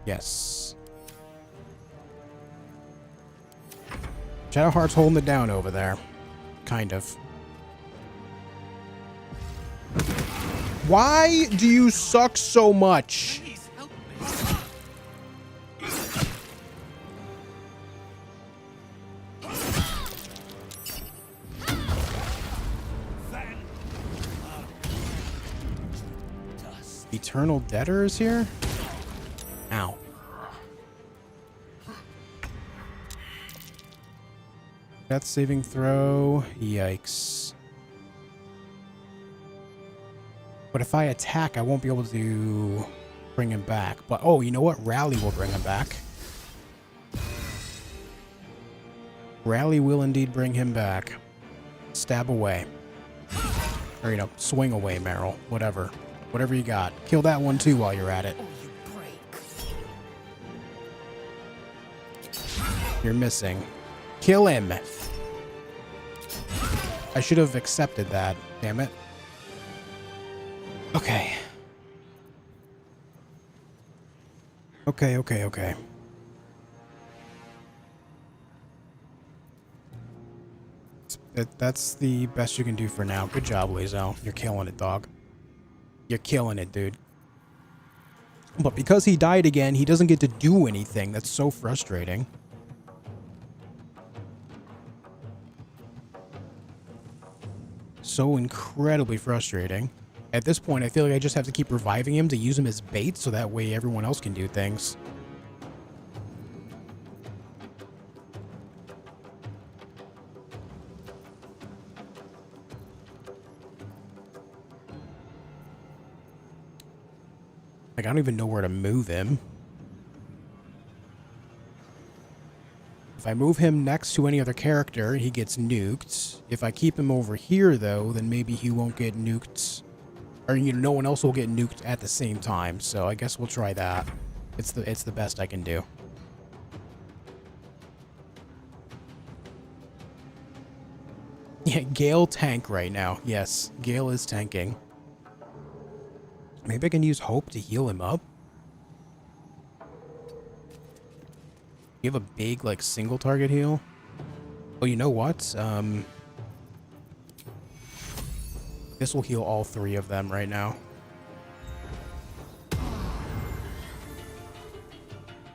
Yes. Shadowheart's holding it down over there. Kind of. Why do you suck so much? Please help Eternal Debtor is here? Ow. Death saving throw. Yikes. But if I attack, I won't be able to bring him back. But, oh, you know what? Rally will bring him back. Rally will indeed bring him back. Stab away. Or, you know, swing away, Meryl. Whatever. Whatever you got. Kill that one, too, while you're at it. You're missing. Kill him! I should have accepted that. Damn it. Okay. Okay. That's the best you can do for now. Good job, Lae'zel. You're killing it, dog. You're killing it, dude. But because he died again, he doesn't get to do anything. That's so frustrating. So incredibly frustrating. At this point, I feel like I just have to keep reviving him to use him as bait so that way everyone else can do things. Like, I don't even know where to move him. If I move him next to any other character, he gets nuked. If I keep him over here, though, then maybe he won't get nuked. Or, you know, no one else will get nuked at the same time. So I guess we'll try that. It's the best I can do. Yeah, Gale tank right now. Yes, Gale is tanking. Maybe I can use Hope to heal him up. You have a big, like, single target heal? Oh, you know what? This will heal all three of them right now.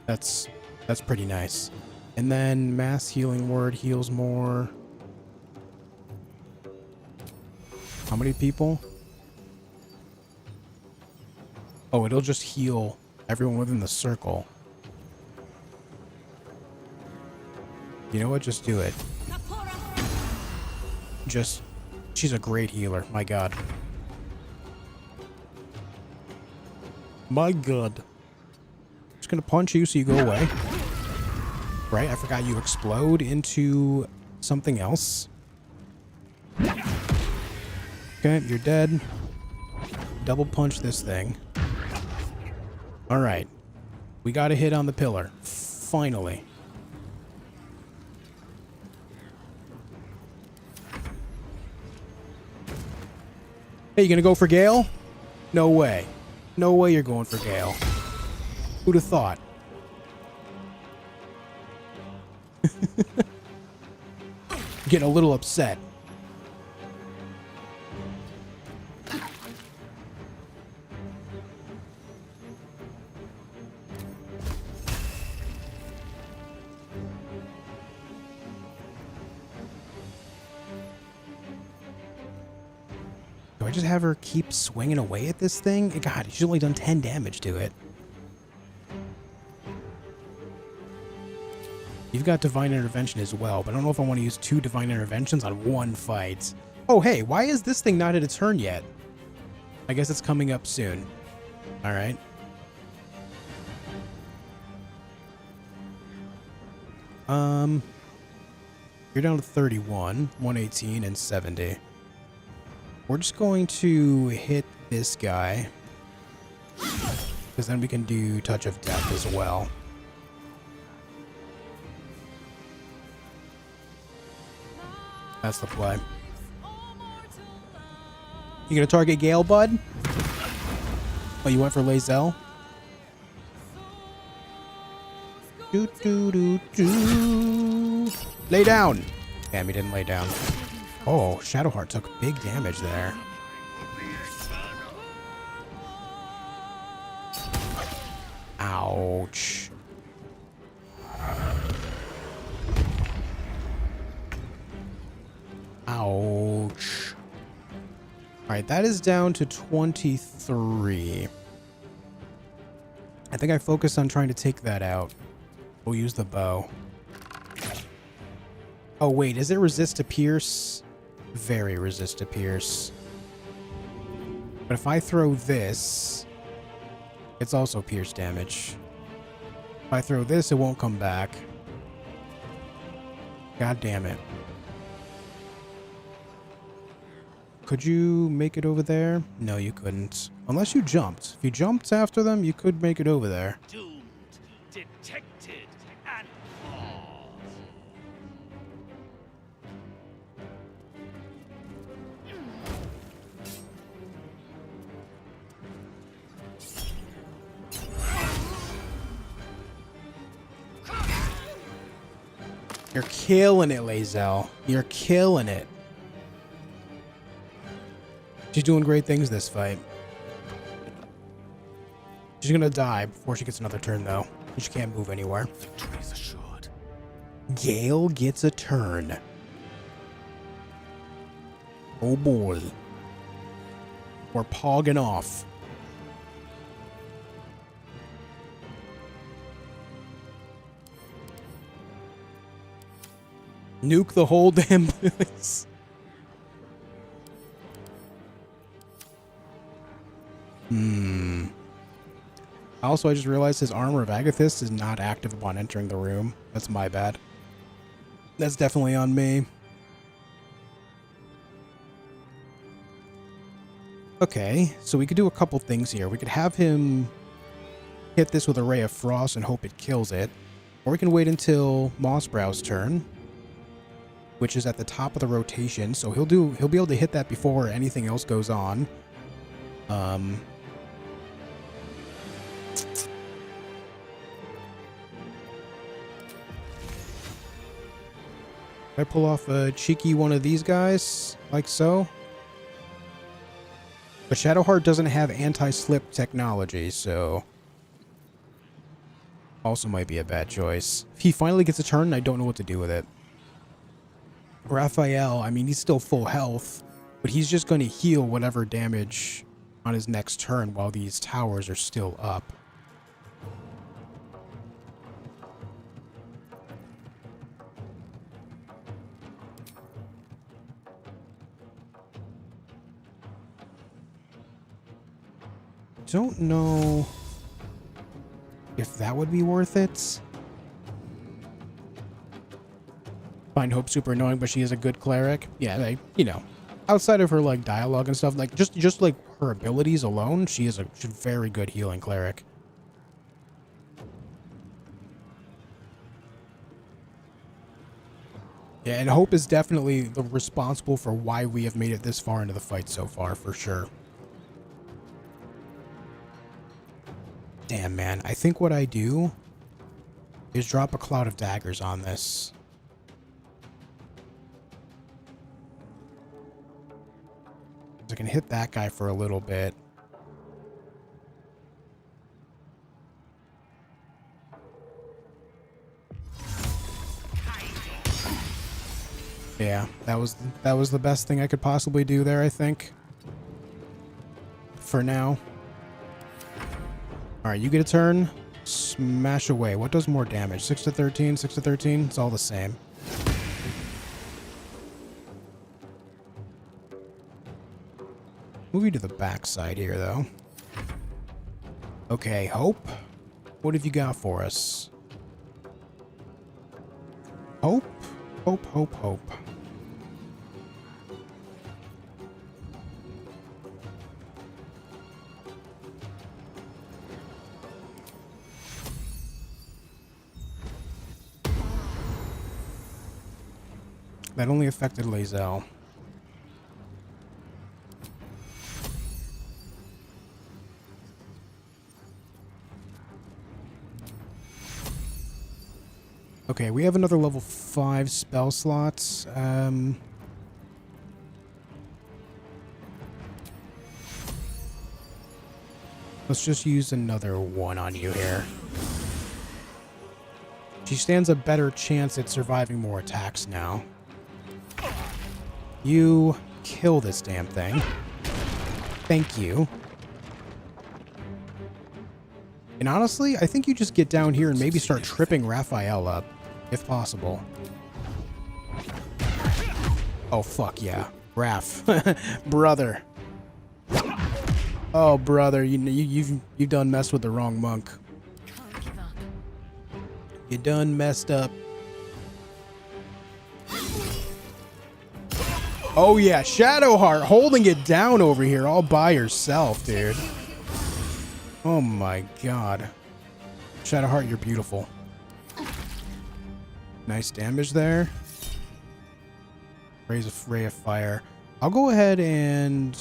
That's pretty nice. And then Mass Healing Word heals more. How many people? Oh, it'll just heal everyone within the circle. You know what? Just do it. She's a great healer. My God. My God. Just gonna punch you so you go away. Right? I forgot you explode into something else. Okay, you're dead. Double punch this thing. Alright. We got a hit on the pillar. Finally. Hey, you gonna go for Gale? No way. No way you're going for Gale. Who'd have thought? Getting a little upset. Do I just have her keep swinging away at this thing? God, she's only done 10 damage to it. You've got Divine Intervention as well, but I don't know if I want to use 2 Divine Interventions on one fight. Oh, hey, why is this thing not at its turn yet? I guess it's coming up soon. Alright. You're down to 31, 118, and 70. We're just going to hit this guy, because then we can do Touch of Death as well. That's the play. You gonna target Gale, bud? Oh, you went for Lae'zel? Do do do do. Lay down. Damn, he didn't lay down. Oh, Shadowheart took big damage there. Ouch. Ouch. Alright, that is down to 23. I think I focused on trying to take that out. We'll use the bow. Oh, wait, is it resist to pierce? Very resist to pierce. But if I throw this, it's also pierce damage. If I throw this, it won't come back. God damn it. Could you make it over there? No, you couldn't. Unless you jumped. If you jumped after them, you could make it over there. Doomed, detected, and paused. You're killing it, Lae'zel. You're killing it. She's doing great things this fight. She's gonna die before she gets another turn, though. She can't move anywhere. Victory's assured. Gale gets a turn. Oh boy. We're pogging off. Nuke the whole damn place. Also, I just realized his Armor of Agathis is not active upon entering the room. That's my bad. That's definitely on me. Okay, so we could do a couple things here. We could have him hit this with a Ray of Frost and hope it kills it. Or we can wait until Mossbrow's turn, which is at the top of the rotation. So he'll be able to hit that before anything else goes on. I pull off a cheeky one of these guys, like so. But Shadowheart doesn't have anti-slip technology, so also might be a bad choice. If he finally gets a turn, I don't know what to do with it. Raphael, I mean, he's still full health, but he's just going to heal whatever damage on his next turn while these towers are still up. Don't know if that would be worth it. Find Hope super annoying, but she is a good cleric. Yeah, like, you know, outside of her like dialogue and stuff, like just like her abilities alone, she's a very good healing cleric. Yeah, and Hope is definitely the responsible for why we have made it this far into the fight so far, for sure. Damn, man. I think what I do is drop a cloud of daggers on this. I can hit that guy for a little bit. Yeah, that was the best thing I could possibly do there, I think. For now. Alright, you get a turn. Smash away. What does more damage? 6 to 13, 6 to 13? It's all the same. Move you to the back side here, though. Okay, Hope. What have you got for us? Hope? Hope, hope, hope. That only affected Lae'zel. Okay, we have another level 5 spell slots. Let's just use another one on you here. She stands a better chance at surviving more attacks now. You kill this damn thing. Thank you. And honestly, I think you just get down here and maybe start tripping Raphael up, if possible. Oh, fuck yeah. Raph. Brother. Oh, brother, you've done messed with the wrong monk. You done messed up. Oh yeah, Shadowheart holding it down over here all by herself, dude. Oh my god. Shadowheart, you're beautiful. Nice damage there. Ray of fire. I'll go ahead and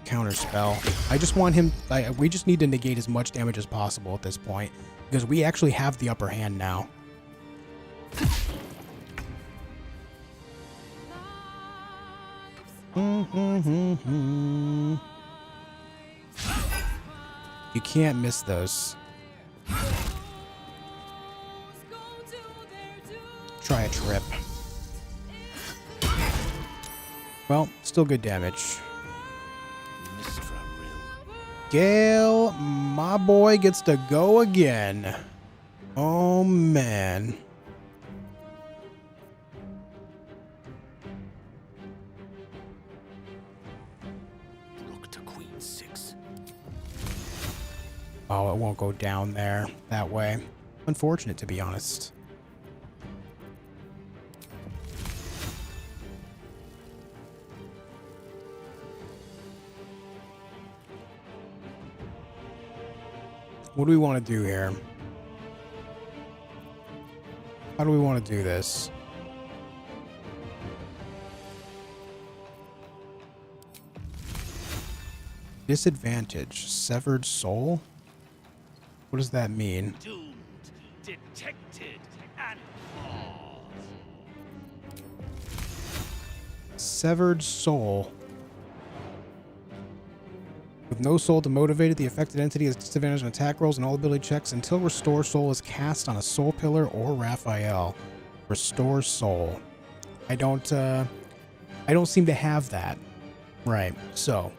counterspell. I just want him. We just need to negate as much damage as possible at this point, because we actually have the upper hand now. You can't miss those. Try a trip. Well, still good damage. Mistra Gale, my boy gets to go again. Oh, man. Rook to Queen 6. Oh, it won't go down there that way. Unfortunate, to be honest. What do we want to do here? How do we want to do this? Disadvantage. Severed soul? What does that mean? Doomed, detected, and paused. Severed soul. With no soul to motivate it, the affected entity has disadvantage on attack rolls and all ability checks until Restore Soul is cast on a soul pillar or Raphael. Restore Soul. I don't seem to have that. Right, so.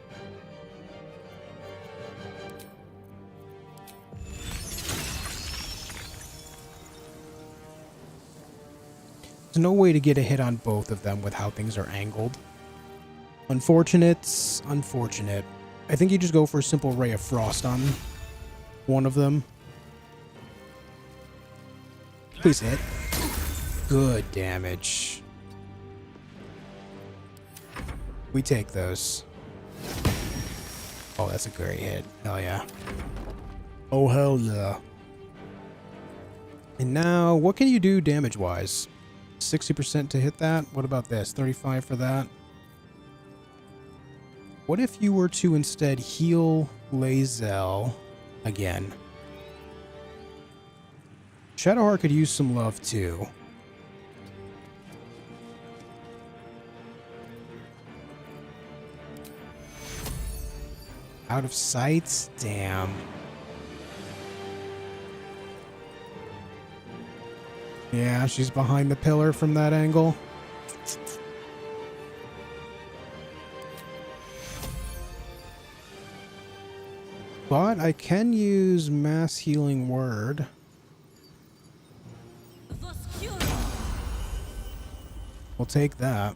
There's no way to get a hit on both of them with how things are angled. Unfortunate. Unfortunate. I think you just go for a simple Ray of Frost on one of them. Please hit. Good damage. We take those. Oh, that's a great hit. Hell yeah. Oh, hell yeah. And now, what can you do damage-wise? 60% to hit that? What about this? 35 for that? What if you were to instead heal Lae'zel again? Shadowheart could use some love too. Out of sight? Damn. Yeah, she's behind the pillar from that angle. But I can use Mass Healing Word. We'll take that.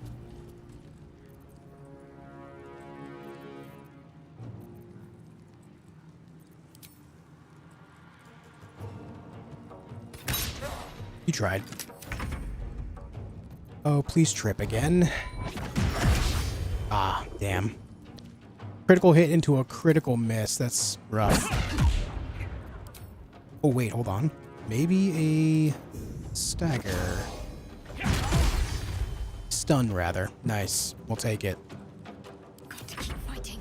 You tried. Oh, please trip again. Ah, damn. Critical hit into a critical miss. That's rough. Oh, wait, hold on. Maybe a stagger. Stun, rather. Nice. We'll take it. Got to keep fighting.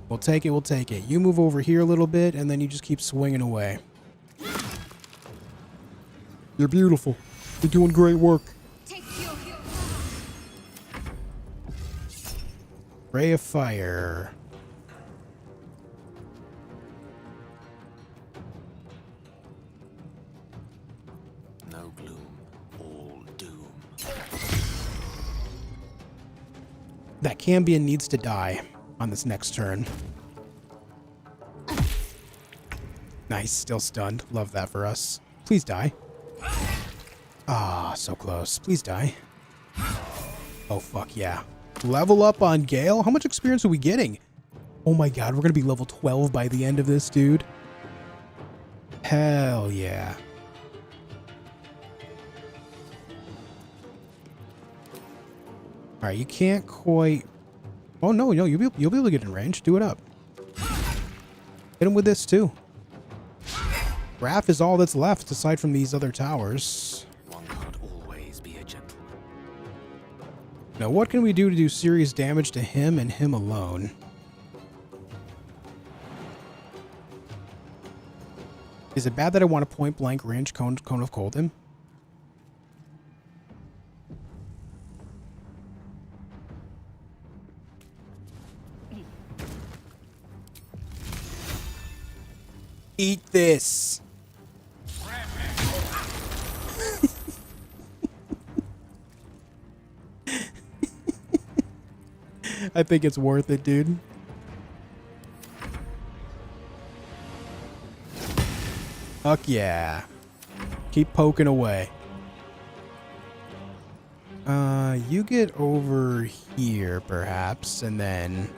We'll take it, we'll take it. You move over here a little bit, and then you just keep swinging away. You're beautiful. You're doing great work. Take your Ray of Fire. No gloom, all doom. That Cambion needs to die on this next turn. Nice, still stunned. Love that for us. Please die. Ah, so close. Please die. Oh, fuck yeah. Level up on Gale? How much experience are we getting? Oh my god, we're gonna be level 12 by the end of this, dude. Hell yeah. Alright, you can't quite... Oh, no, you'll be able to get in range. Do it up. Hit him with this, too. Raph is all that's left, aside from these other towers. One can't always be a gentleman. Now, what can we do to do serious damage to him and him alone? Is it bad that I want to point-blank range Cone of Cold him? Eat this! I think it's worth it, dude. Fuck yeah. Keep poking away. You get over here, perhaps, and then...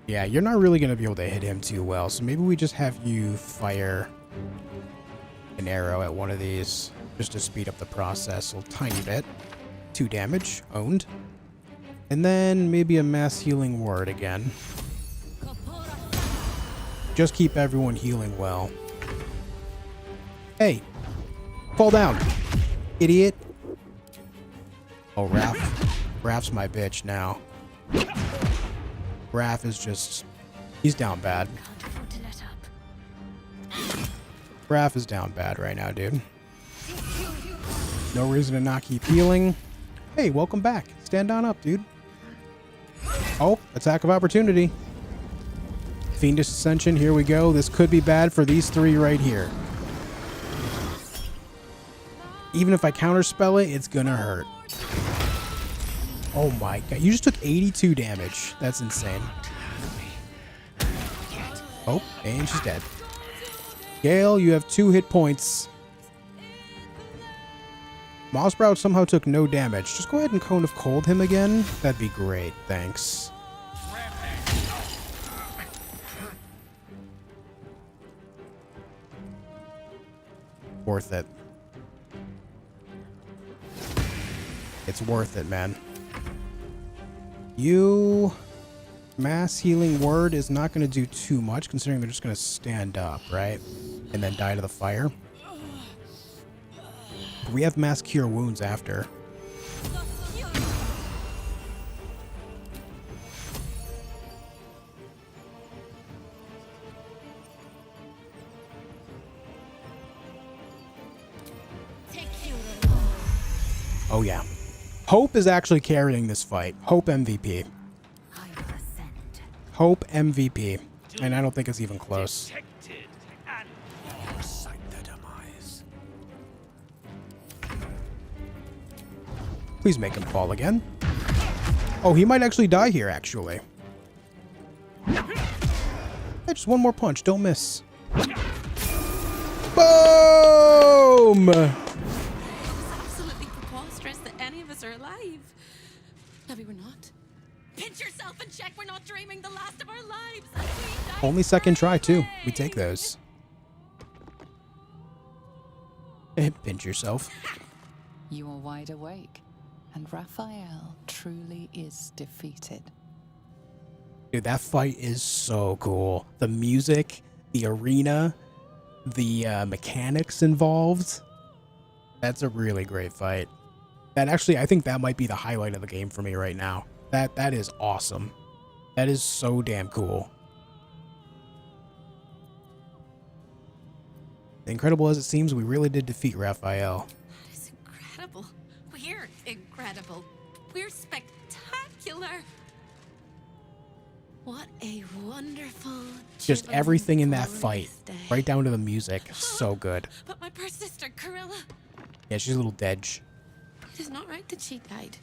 Yeah, you're not really going to be able to hit him too well, so maybe we just have you fire an arrow at one of these just to speed up the process a little tiny bit. 2 damage, owned. And then maybe a mass healing word again. Just keep everyone healing well. Hey, fall down, idiot. Oh, Raph's my bitch now. Raph is just, he's down bad. Raph is down bad right now, dude. No reason to not keep healing. Hey, welcome back. Stand on up, dude. Oh, attack of opportunity. Fiendish Ascension, here we go. This could be bad for these 3 right here. Even if I counterspell it, it's gonna hurt. Oh my god, you just took 82 damage. That's insane. Oh, and she's dead. Gale, you have 2 hit points. Mossprout somehow took no damage. Just go ahead and Cone of Cold him again. That'd be great, thanks. Worth it. It's worth it, man. You... Mass Healing Word is not going to do too much, considering they're just going to stand up, right? And then die to the fire. But we have Mass Cure Wounds after. Oh yeah. Hope is actually carrying this fight. Hope MVP. Hope MVP. And I don't think it's even close. Please make him fall again. Oh, he might actually die here, actually. Hey, just one more punch. Don't miss. Boom! Are alive. Maybe we're not. Pinch yourself and check we're not dreaming the last of our lives. Only second try, too. We take those. Pinch yourself. You are wide awake, and Raphael truly is defeated. Dude, that fight is so cool. The music, the arena, the mechanics involved. That's a really great fight. That actually, I think that might be the highlight of the game for me right now. That is awesome. That is so damn cool. Incredible as it seems, we really did defeat Raphael. That is incredible. We're incredible. We're spectacular. What a wonderful... Just everything in that fight, right down to the music, so good. But my poor sister, Corilla. Yeah, she's a little dead. It is not right that she died.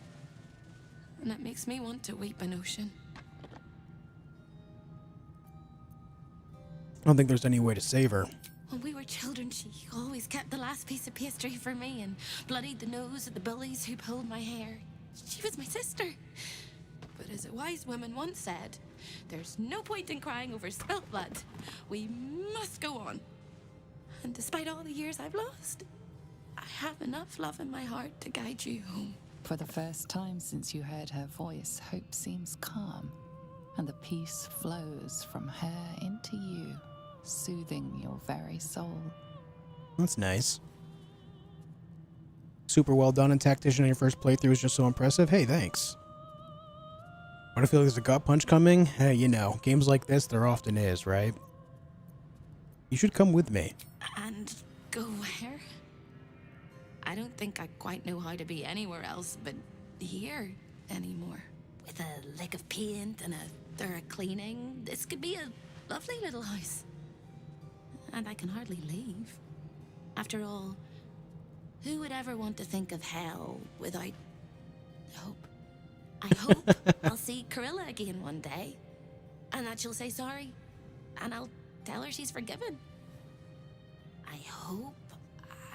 And that makes me want to weep an ocean. I don't think there's any way to save her. When we were children, she always kept the last piece of pastry for me and bloodied the nose of the bullies who pulled my hair. She was my sister. But as a wise woman once said, there's no point in crying over spilt blood. We must go on. And despite all the years I've lost, I have enough love in my heart to guide you home. For the first time since you heard her voice, hope seems calm, and the peace flows from her into you, soothing your very soul. That's nice. Super well done, and Tactician on your first playthrough was just so impressive. Hey, thanks. Why do I feel like there's a gut punch coming? Hey, you know, games like this, there often is, right? You should come with me. And go where? I don't think I quite know how to be anywhere else but here anymore. With a lick of paint and a thorough cleaning, this could be a lovely little house. And I can hardly leave. After all, who would ever want to think of hell without hope? I hope I'll see Corilla again one day, and that she'll say sorry, and I'll tell her she's forgiven. I hope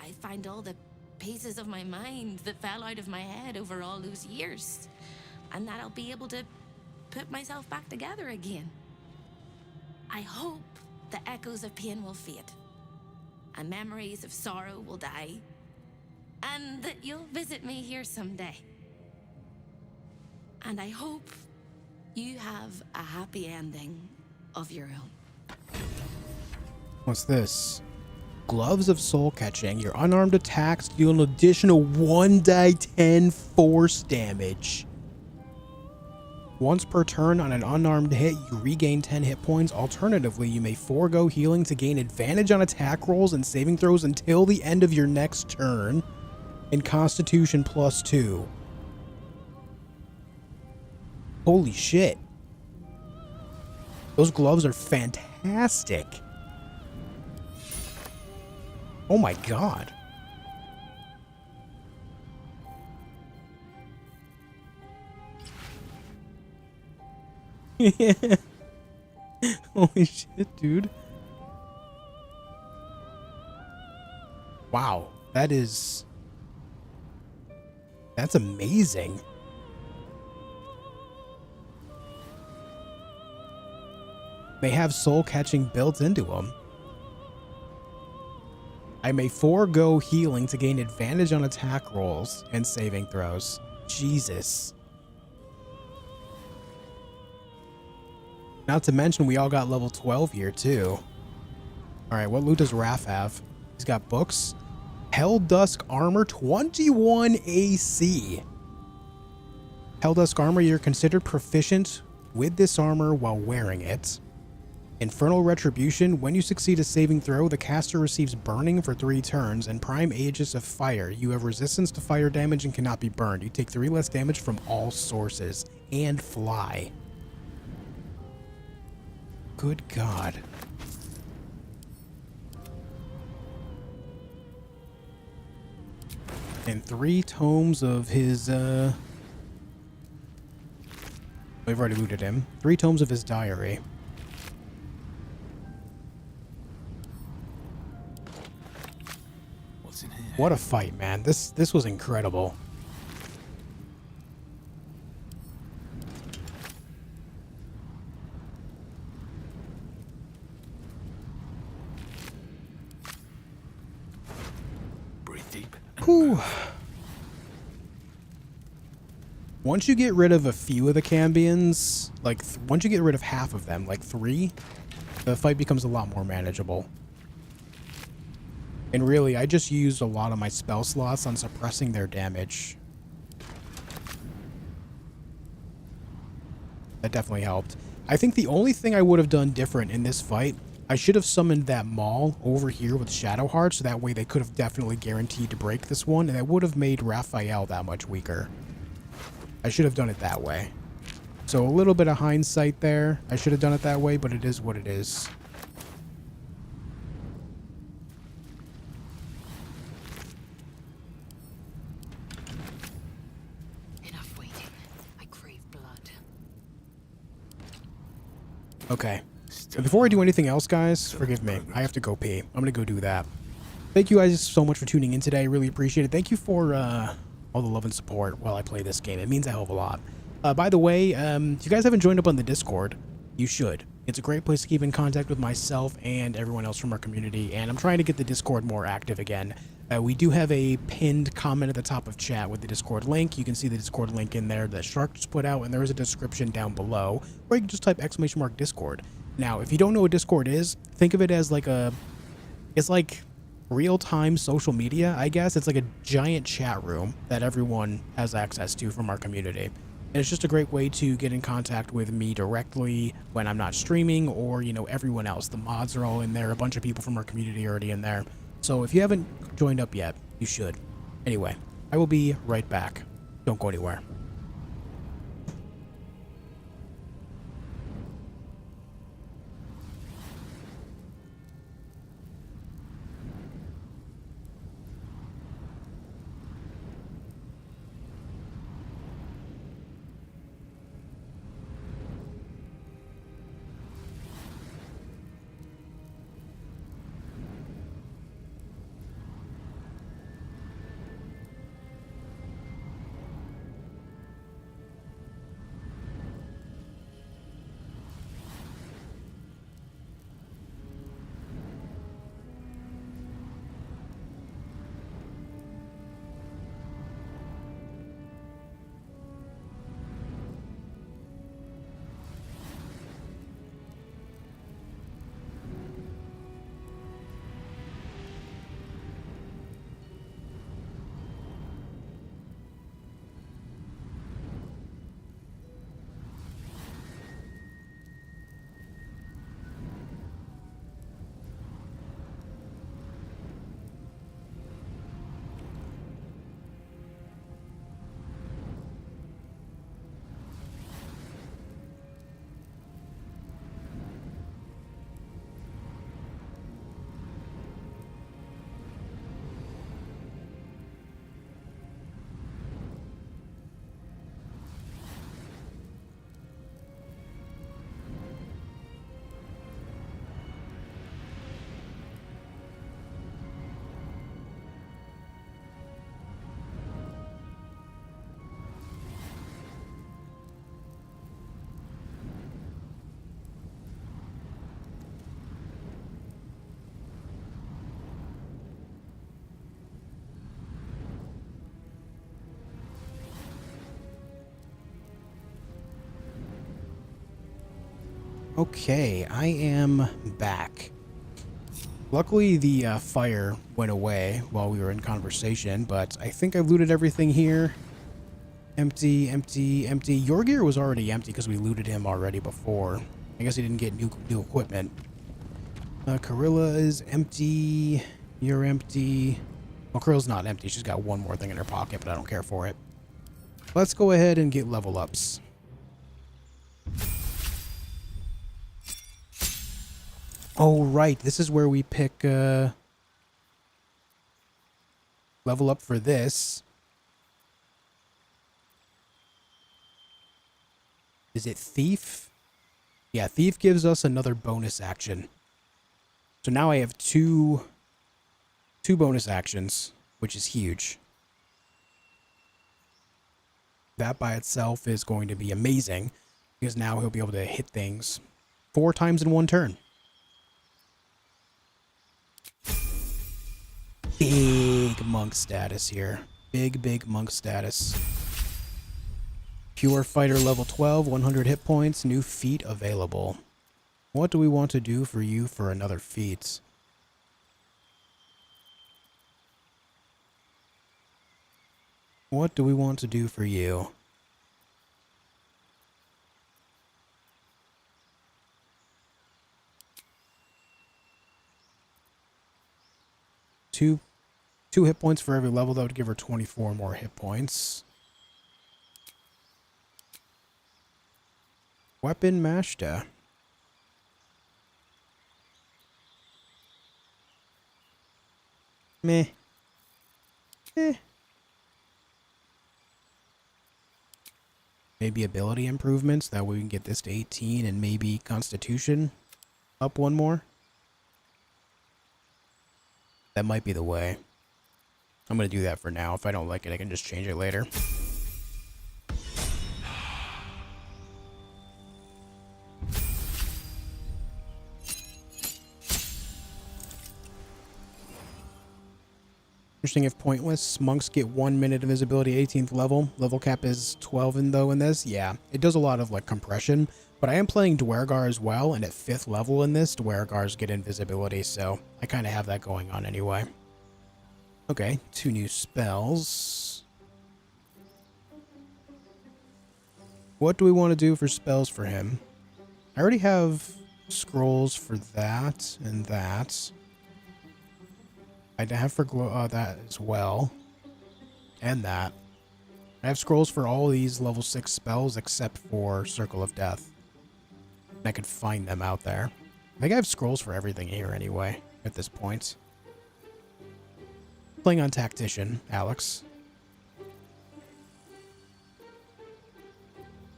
I find all the pieces of my mind that fell out of my head over all those years, and that I'll be able to put myself back together again. I hope the echoes of pain will fade, and memories of sorrow will die, and that you'll visit me here someday. And I hope you have a happy ending of your own. What's this? Gloves of Soul Catching. Your unarmed attacks deal an additional 1d10 force damage. Once per turn on an unarmed hit, you regain 10 hit points. Alternatively, you may forego healing to gain advantage on attack rolls and saving throws until the end of your next turn. And Constitution +2. Holy shit. Those gloves are fantastic. Oh my god. Yeah. Holy shit, dude. Wow. That's amazing. They have soul catching built into them. I may forego healing to gain advantage on attack rolls and saving throws. Jesus. Not to mention we all got level 12 here too. Alright, what loot does Raph have? He's got books. Helldusk Armor 21 AC. Helldusk Armor, you're considered proficient with this armor while wearing it. Infernal Retribution, when you succeed a saving throw, the caster receives burning for 3 turns, and Prime Aegis of Fire. You have resistance to fire damage and cannot be burned. You take 3 less damage from all sources, and fly. Good God. And 3 tomes of his, we've already looted him. 3 tomes of his diary. What a fight, man. This was incredible. Breathe deep. Whew. Once you get rid of a few of the Cambions, like once you get rid of half of them, like 3, the fight becomes a lot more manageable. And really, I just used a lot of my spell slots on suppressing their damage. That definitely helped. I think the only thing I would have done different in this fight, I should have summoned that Maul over here with Shadowheart, so that way they could have definitely guaranteed to break this one, and that would have made Raphael that much weaker. I should have done it that way. So a little bit of hindsight there. I should have done it that way, but it is what it is. Okay. So before I do anything else, guys, forgive me. I have to go pee. I'm going to go do that. Thank you guys so much for tuning in today. I really appreciate it. Thank you for all the love and support while I play this game. It means a hell of a lot. By the way, if you guys haven't joined up on the Discord, you should. It's a great place to keep in contact with myself and everyone else from our community, and I'm trying to get the Discord more active again. We do have a pinned comment at the top of chat with the Discord link. You can see the Discord link in there that Shark just put out, and there is a description down below, or you can just type !Discord. Now, if you don't know what Discord is, think of it as like it's like real-time social media, I guess. It's like a giant chat room that everyone has access to from our community. And it's just a great way to get in contact with me directly when I'm not streaming, or, you know, everyone else. The mods are all in there. A bunch of people from our community are already in there. So if you haven't joined up yet, you should. Anyway, I will be right back. Don't go anywhere. Okay, I am back. Luckily, the fire went away while we were in conversation, but I think I looted everything here. Empty, empty, empty. Your gear was already empty because we looted him already before. I guess he didn't get new equipment. Carilla is empty. You're empty. Well, Krilla's not empty. She's got one more thing in her pocket, but I don't care for it. Let's go ahead and get level ups. Oh, right. This is where we pick level up for this. Is it Thief? Yeah, Thief gives us another bonus action. So now I have two bonus actions, which is huge. That by itself is going to be amazing, because now he'll be able to hit things 4 times in one turn. Big monk status here. Big monk status. Pure Fighter level 12, 100 hit points, new feat available. What do we want to do for you for another feat? What do we want to do for you? Two hit points for every level. That would give her 24 more hit points. Weapon Mistra. Meh. Maybe ability improvements. That way we can get this to 18 and maybe Constitution up 1 more. That might be the way. I'm going to do that for now. If I don't like it, I can just change it later. Interesting if pointless. Monks get 1 minute invisibility, 18th level. Level cap is 12 in this. Yeah, it does a lot of like compression. But I am playing duergar as well, and at 5th level in this, duergars get invisibility, so I kind of have that going on anyway. Okay, 2 new spells. What do we want to do for spells for him? I already have scrolls for that and that. I have for that as well. And that. I have scrolls for all these level 6 spells except for Circle of Death. I could find them out there. I think I have scrolls for everything here anyway, at this point. Playing on Tactician, Alex.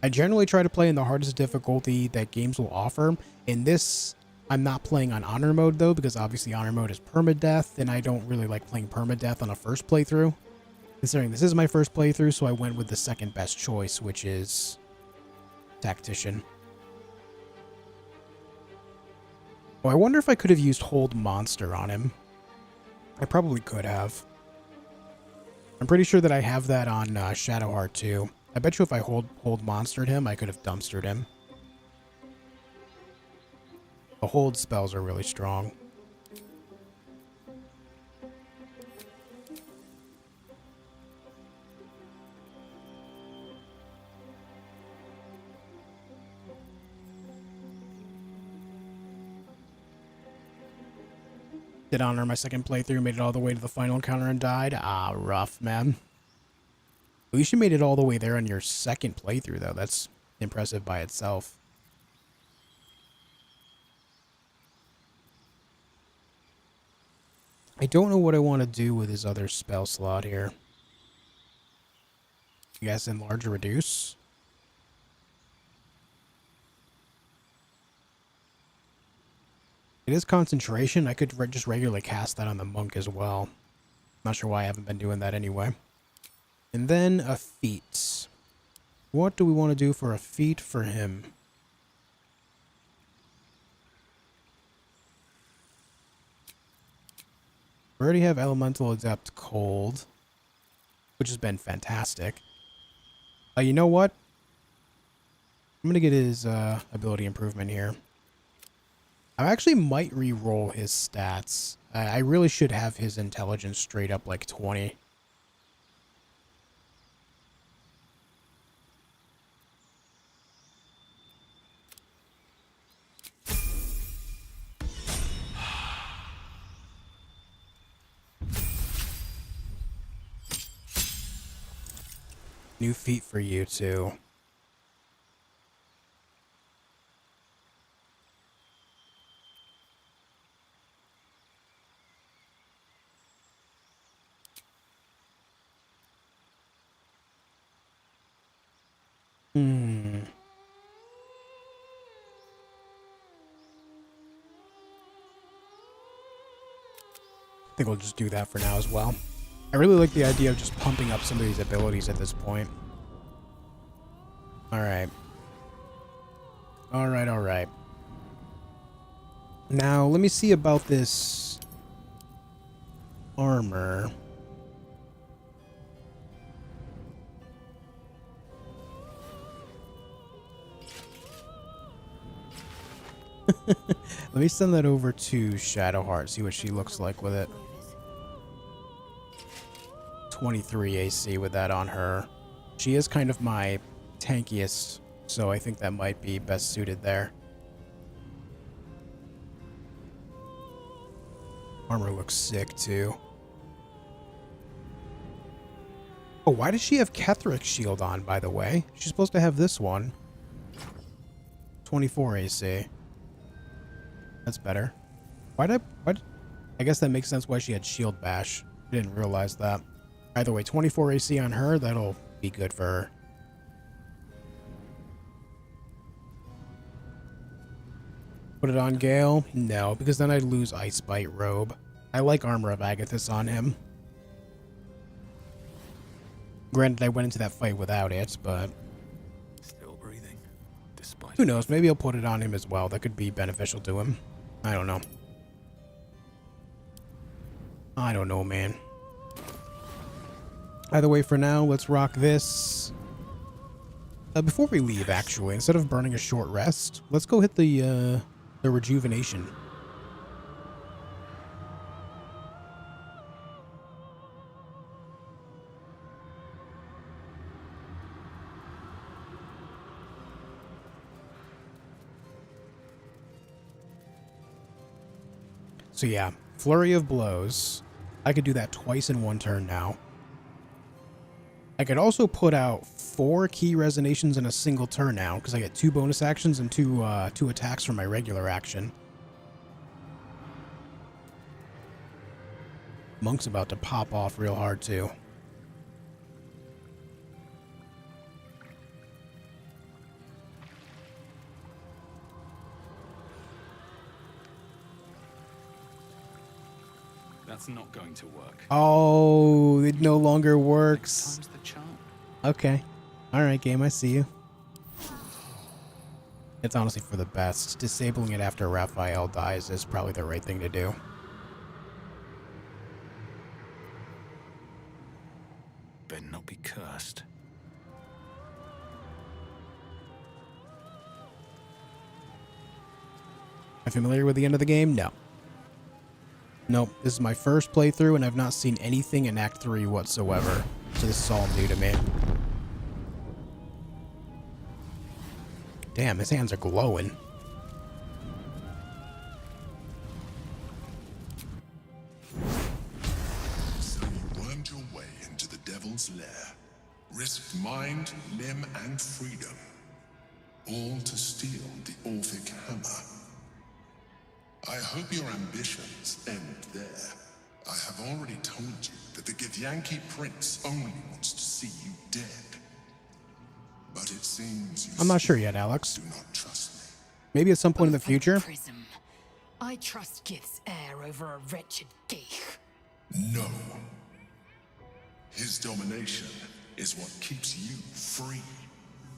I generally try to play in the hardest difficulty that games will offer. In this, I'm not playing on Honor Mode though, because obviously Honor Mode is permadeath, and I don't really like playing permadeath on a first playthrough. Considering this is my first playthrough, so I went with the second best choice, which is Tactician. Oh, I wonder if I could have used Hold Monster on him. I probably could have. I'm pretty sure that I have that on Shadowheart too. I bet you if I hold monstered him, I could have dumpstered him. The hold spells are really strong. Did honor my second playthrough, made it all the way to the final encounter and died. Ah, rough, man. At least you made it all the way there on your second playthrough, though. That's impressive by itself. I don't know what I want to do with his other spell slot here. You guys enlarge or reduce? It is concentration. I could just regularly cast that on the monk as well. Not sure why I haven't been doing that anyway. And then a feat. What do we want to do for a feat for him? We already have Elemental Adept Cold, which has been fantastic. You know what? I'm gonna get his ability improvement here. I actually might re-roll his stats. I really should have his intelligence straight up like 20. New feat for you too. I think we'll just do that for now as well. I really like the idea of just pumping up some of these abilities at this point. Alright. Alright. Now, let me see about this armor. Let me send that over to Shadowheart, see what she looks like with it. 23 AC with that on her. She is kind of my tankiest, so I think that might be best suited there. Armor looks sick too. Oh, why does she have Kethric's shield on, by the way? She's supposed to have this one. 24 AC. That's better. What? I guess that makes sense why she had shield bash. I didn't realize that. Either way, 24 AC on her, that'll be good for her. Put it on Gale? No, because then I'd lose Ice Bite Robe. I like Armor of Agathis on him. Granted, I went into that fight without it, but... Still breathing, despite... Who knows, maybe I'll put it on him as well. That could be beneficial to him. I don't know. I don't know, man. Either way, for now, let's rock this. Before we leave, actually, instead of burning a short rest, let's go hit the rejuvenation. So yeah, Flurry of Blows. I could do that twice in one turn now. I could also put out 4 key resonations in a single turn now, because I get 2 bonus actions and 2 attacks from my regular action. Monk's about to pop off real hard too. That's not going to work. Oh, it no longer works. Time's the charm. Okay. Alright, game, I see you. It's honestly for the best. Disabling it after Raphael dies is probably the right thing to do. Better not be cursed. Am I familiar with the end of the game? No. Nope, this is my first playthrough and I've not seen anything in Act 3 whatsoever. So this is all new to me. Damn, his hands are glowing. So you wormed your way into the Devil's Lair, risked mind, limb, and freedom, all to steal the Orphic Hammer. I hope your ambitions end there. I have already told you that the Githyanki Prince only wants to see you dead. But it seems you I'm not sure yet, Alex. do not trust me. Maybe at some point in the future. Prism. I trust Gith's heir over a wretched geek. No. His domination is what keeps you free.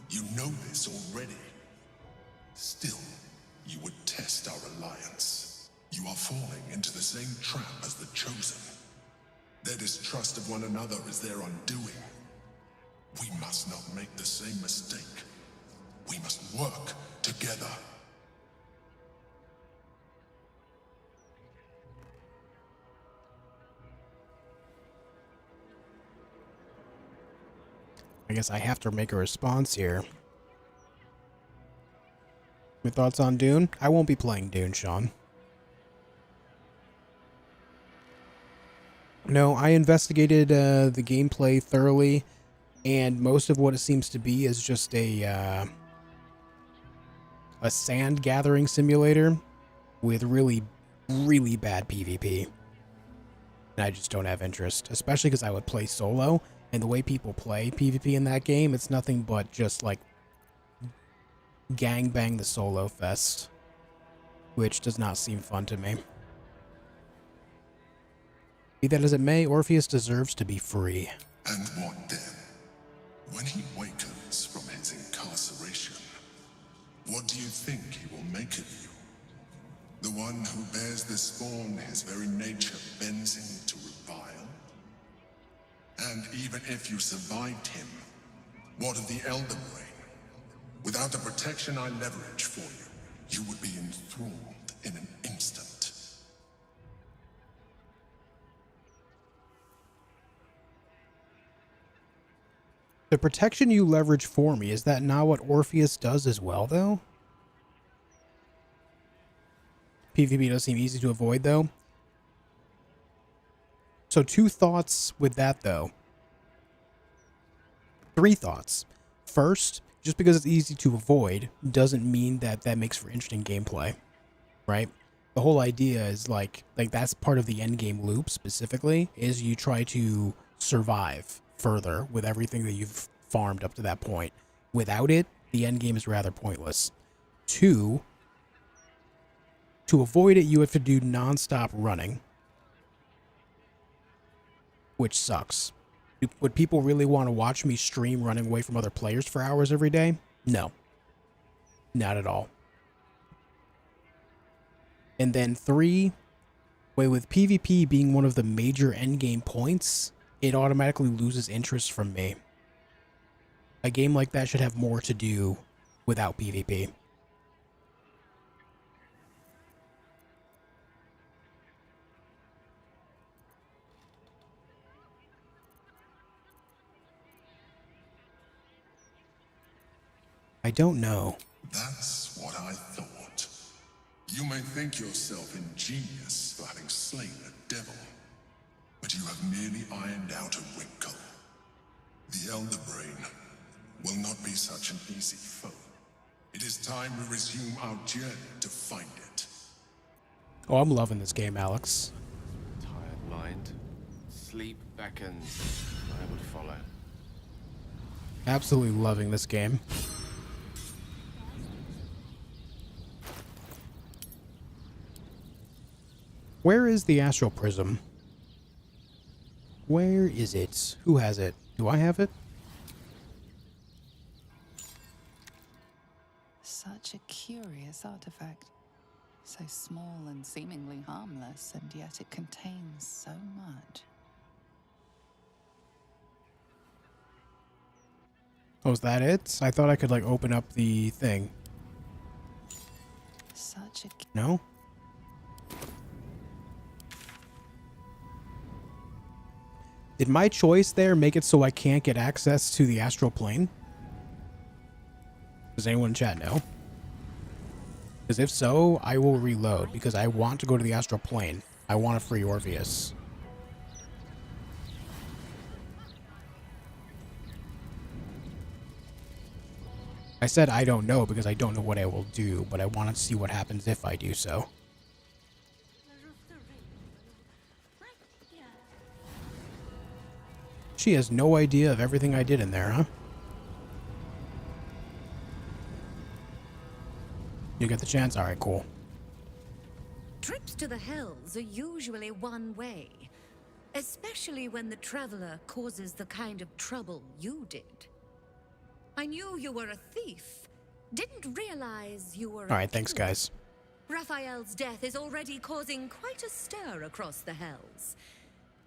You know this already. Still, you would test our alliance. You are falling into the same trap as the Chosen. Their distrust of one another is their undoing. We must not make the same mistake. We must work together. I guess I have to make a response here. Your thoughts on Dune? I won't be playing Dune, Sean. No, I investigated the gameplay thoroughly, and most of what it seems to be is just a sand gathering simulator with really, really bad PvP. And I just don't have interest, especially because I would play solo, and the way people play PvP in that game, it's nothing but just like gangbang the solo fest, which does not seem fun to me. Be that as it may, Orpheus deserves to be free. And what then? When he wakens from his incarceration, what do you think he will make of you? The one who bears the spawn his very nature bends him to revile? And even if you survived him, what of the Elder Brain? Without the protection I leverage for you, you would be enthralled in an instant. The protection you leverage for me, is that not what Orpheus does as well, though? PvP does seem easy to avoid, though. So 2 thoughts with that, though. 3 thoughts. First, just because it's easy to avoid doesn't mean that that makes for interesting gameplay, right? The whole idea is like that's part of the endgame loop specifically, is you try to survive further with everything that you've farmed up to that point. Without it, the endgame is rather pointless. 2, to avoid it, you have to do non-stop running, which sucks. Would people really want to watch me stream running away from other players for hours every day? No. Not at all. And then 3, with PvP being one of the major endgame points, it automatically loses interest from me. A game like that should have more to do without PvP. I don't know. That's what I thought. You may think yourself ingenious for having slain a devil, but you have merely ironed out a wrinkle. The Elder Brain will not be such an easy foe. It is time we resume our journey to find it. Oh, I'm loving this game, Alex. Tired mind. Sleep beckons. I would follow. Absolutely loving this game. Where is the Astral Prism? Where is it? Who has it? Do I have it? Such a curious artifact. So small and seemingly harmless, and yet it contains so much. Oh, is that it? I thought I could, like, open up the thing. Such a... No? Did my choice there make it so I can't get access to the astral plane? Does anyone in chat know? Because if so, I will reload, because I want to go to the astral plane. I want to free Orpheus. I said I don't know because I don't know what I will do, but I want to see what happens if I do so. She has no idea of everything I did in there, huh? You get the chance? Alright, cool. Trips to the Hells are usually one way, especially when the traveler causes the kind of trouble you did. I knew you were a thief, didn't realize you were Alright, thanks guys. Raphael's death is already causing quite a stir across the Hells.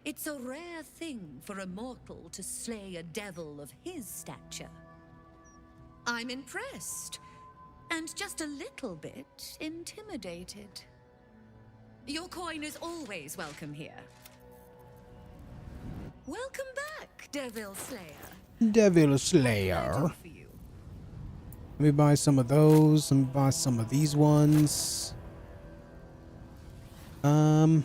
It's a rare thing for a mortal to slay a devil of his stature. I'm impressed. And just a little bit intimidated. Your coin is always welcome here. Welcome back, Devil Slayer. Devil Slayer. Let me buy some of those. Let me buy some of these ones. Don't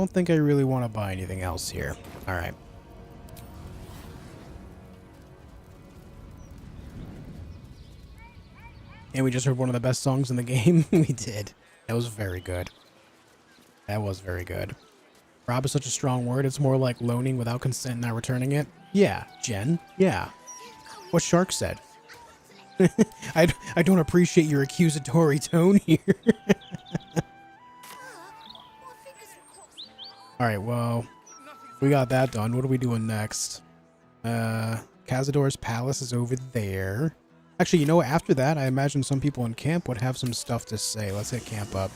think I really want to buy anything else here. All right. And we just heard one of the best songs in the game. We did. That was very good. That was very good. Rob is such a strong word. It's more like loaning without consent and not returning it. Yeah, Jen. Yeah. What Shark said. I don't appreciate your accusatory tone here. Alright, well, we got that done. What are we doing next? Cazador's Palace is over there. Actually, you know what? After that, I imagine some people in camp would have some stuff to say. Let's hit camp up.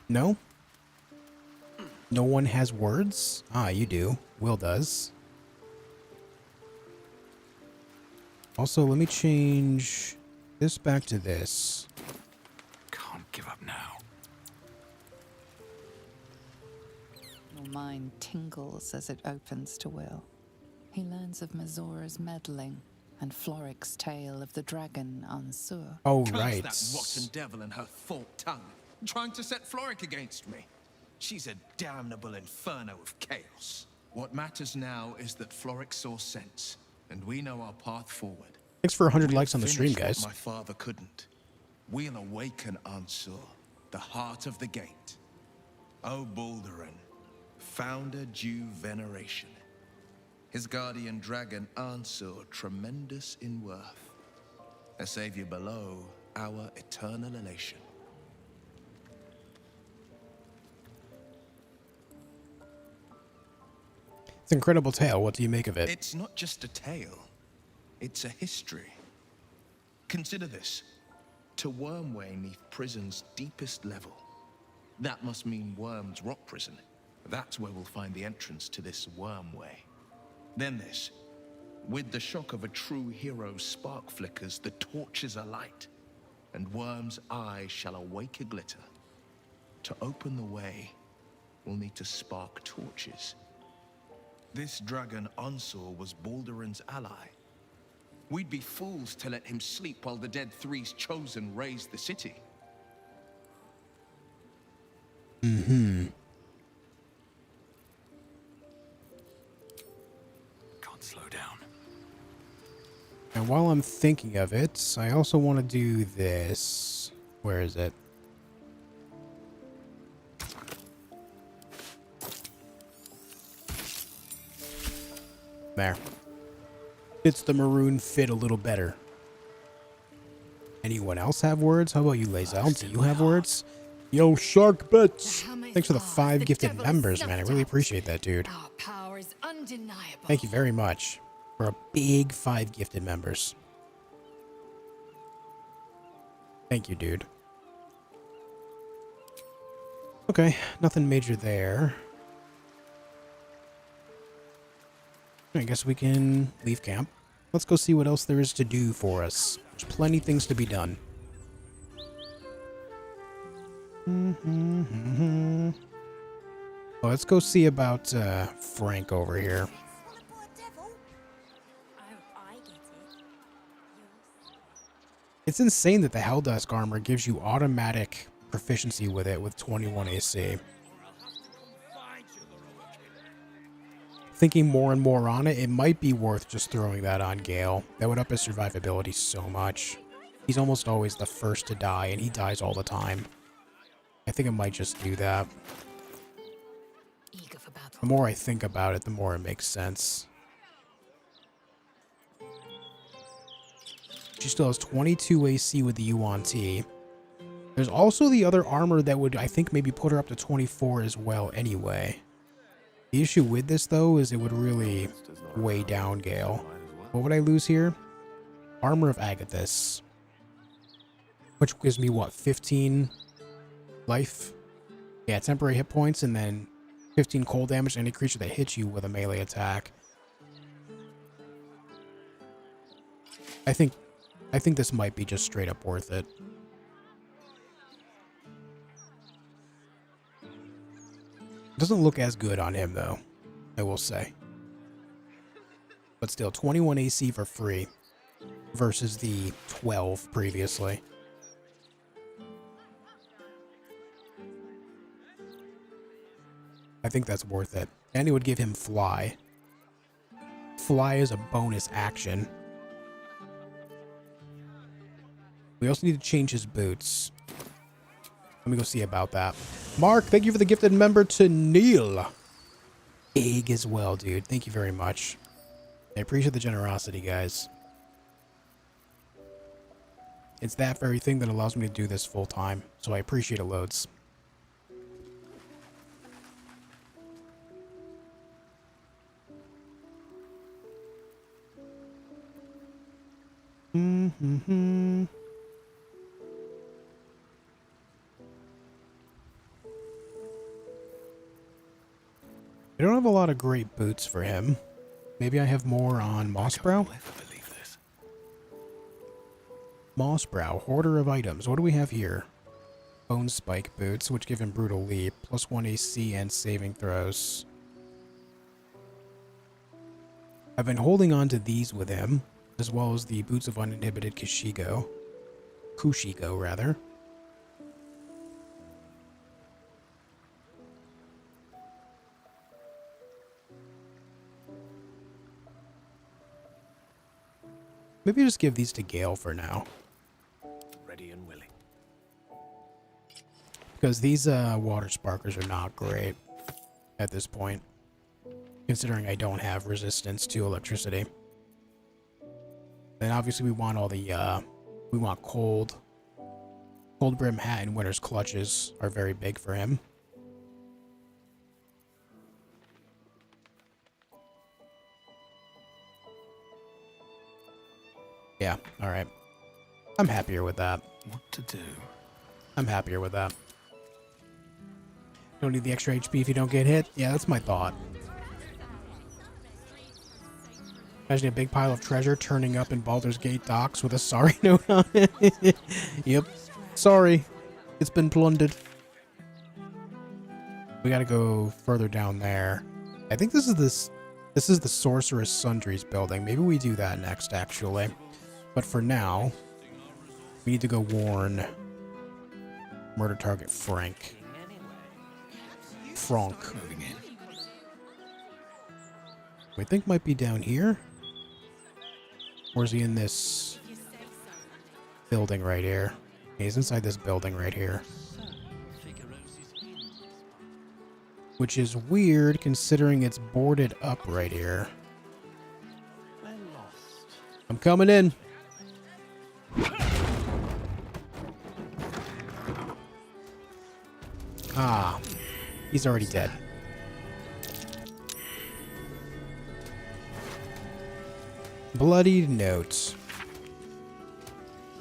No? No one has words? Ah, you do. Will does. Also, let me change this back to this. Can't give up now. Your mind tingles as it opens to Will. He learns of Mazora's meddling and Floric's tale of the dragon Ansur. Oh, Curse right. that rotten devil and her forked tongue, trying to set Floric against me. She's a damnable inferno of chaos. What matters now is that Floric saw sense, and we know our path forward. Thanks for 100 likes on the stream, Finish what guys. my father couldn't. We'll awaken Ansur, the heart of the gate. O Baldurin, founder due veneration. His guardian dragon Ansur, tremendous in worth. A savior below, our eternal elation. It's an incredible tale. What do you make of it? It's not just a tale. It's a history. Consider this. To Wormway neath prison's deepest level. That must mean Worm's rock prison. That's where we'll find the entrance to this Wormway. Then this. With the shock of a true hero's spark flickers, the torches alight, and Worm's eyes shall awake a glitter. To open the way, we'll need to spark torches. This dragon Ansur was Baldurin's ally. We'd be fools to let him sleep while the Dead Three's chosen raised the city. Can't slow down. And while I'm thinking of it, I also want to do this. Where is it? There. Fits the maroon fit a little better. Anyone else have words? How about you, Lazel? Do you have words? Yo, Shark Bits! Thanks for the 5 gifted members, man. I really appreciate that, dude. Our power is undeniable. Thank you very much for a big 5 gifted members. Thank you, dude. Okay, nothing major there. I guess we can leave camp. Let's go see what else there is to do for us. There's plenty of things to be done. Well, let's go see about Frank over here. It's insane that the Helldusk armor gives you automatic proficiency with it with 21 AC. Thinking more and more on it, it might be worth just throwing that on Gale. That would up his survivability so much. He's almost always the first to die, and he dies all the time. I think I might just do that. The more I think about it, the more it makes sense. She still has 22 AC with the Yuan-Ti. There's also the other armor that would, I think, maybe put her up to 24 as well anyway. The issue with this, though, is it would really weigh down Gale. What would I lose here? Armor of Agathis. Which gives me, what, 15 life? Yeah, temporary hit points, and then 15 cold damage to any creature that hits you with a melee attack. I think this might be just straight up worth it. Doesn't look as good on him, though, I will say. But still, 21 AC for free versus the 12 previously. I think that's worth it. And it would give him Fly. Fly is a bonus action. We also need to change his boots. Let me go see about that. Mark, thank you for the gifted member to Neil. Egg as well, dude. Thank you very much. I appreciate the generosity, guys. It's that very thing that allows me to do this full time, so I appreciate it loads. Mm-hmm. I don't have a lot of great boots for him. Maybe I have more on Mossbrow? Mossbrow, hoarder of items. What do we have here? Bone Spike boots, which give him Brutal Leap, plus 1 AC and saving throws. I've been holding on to these with him, as well as the Boots of Uninhibited Kushigo, rather. Maybe just give these to Gale for now. Ready and willing. Because these water sparkers are not great at this point, considering I don't have resistance to electricity. Then obviously we want all the, we want Cold Brim Hat and Winter's Clutches are very big for him. Yeah, alright. I'm happier with that. What to do? I'm happier with that. Don't need the extra HP if you don't get hit? Yeah, that's my thought. Imagine a big pile of treasure turning up in Baldur's Gate docks with a sorry note on it. Yep. Sorry. It's been plundered. We gotta go further down there. I think this is the Sorceress Sundries building. Maybe we do that next, actually. But for now, we need to go warn murder target Frank. We think might be down here. Or is he in this building right here? He's inside this building right here. Which is weird considering it's boarded up right here. I'm coming in. Ah, he's already dead. Bloodied notes.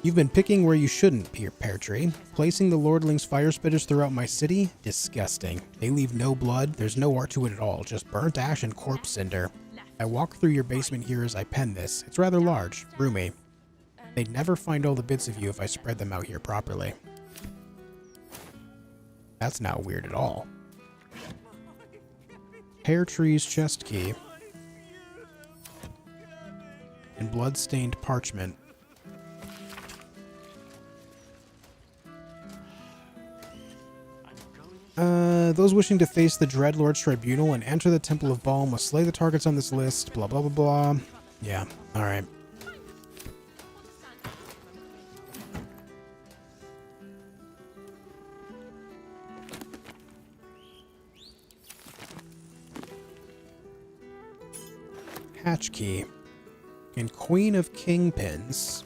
You've been picking where you shouldn't, Pear Tree. Placing the Lordling's fire spitters throughout my city? Disgusting. They leave no blood, there's no art to it at all, just burnt ash and corpse cinder. I walk through your basement here as I pen this. It's rather large, roomy. They'd never find all the bits of you if I spread them out here properly. That's not weird at all. Pear Tree's chest key. And blood-stained parchment. Those wishing to face the Dreadlord's tribunal and enter the Temple of Baal must slay the targets on this list, blah blah blah blah. Yeah, alright. Hatch key. And Queen of Kingpins.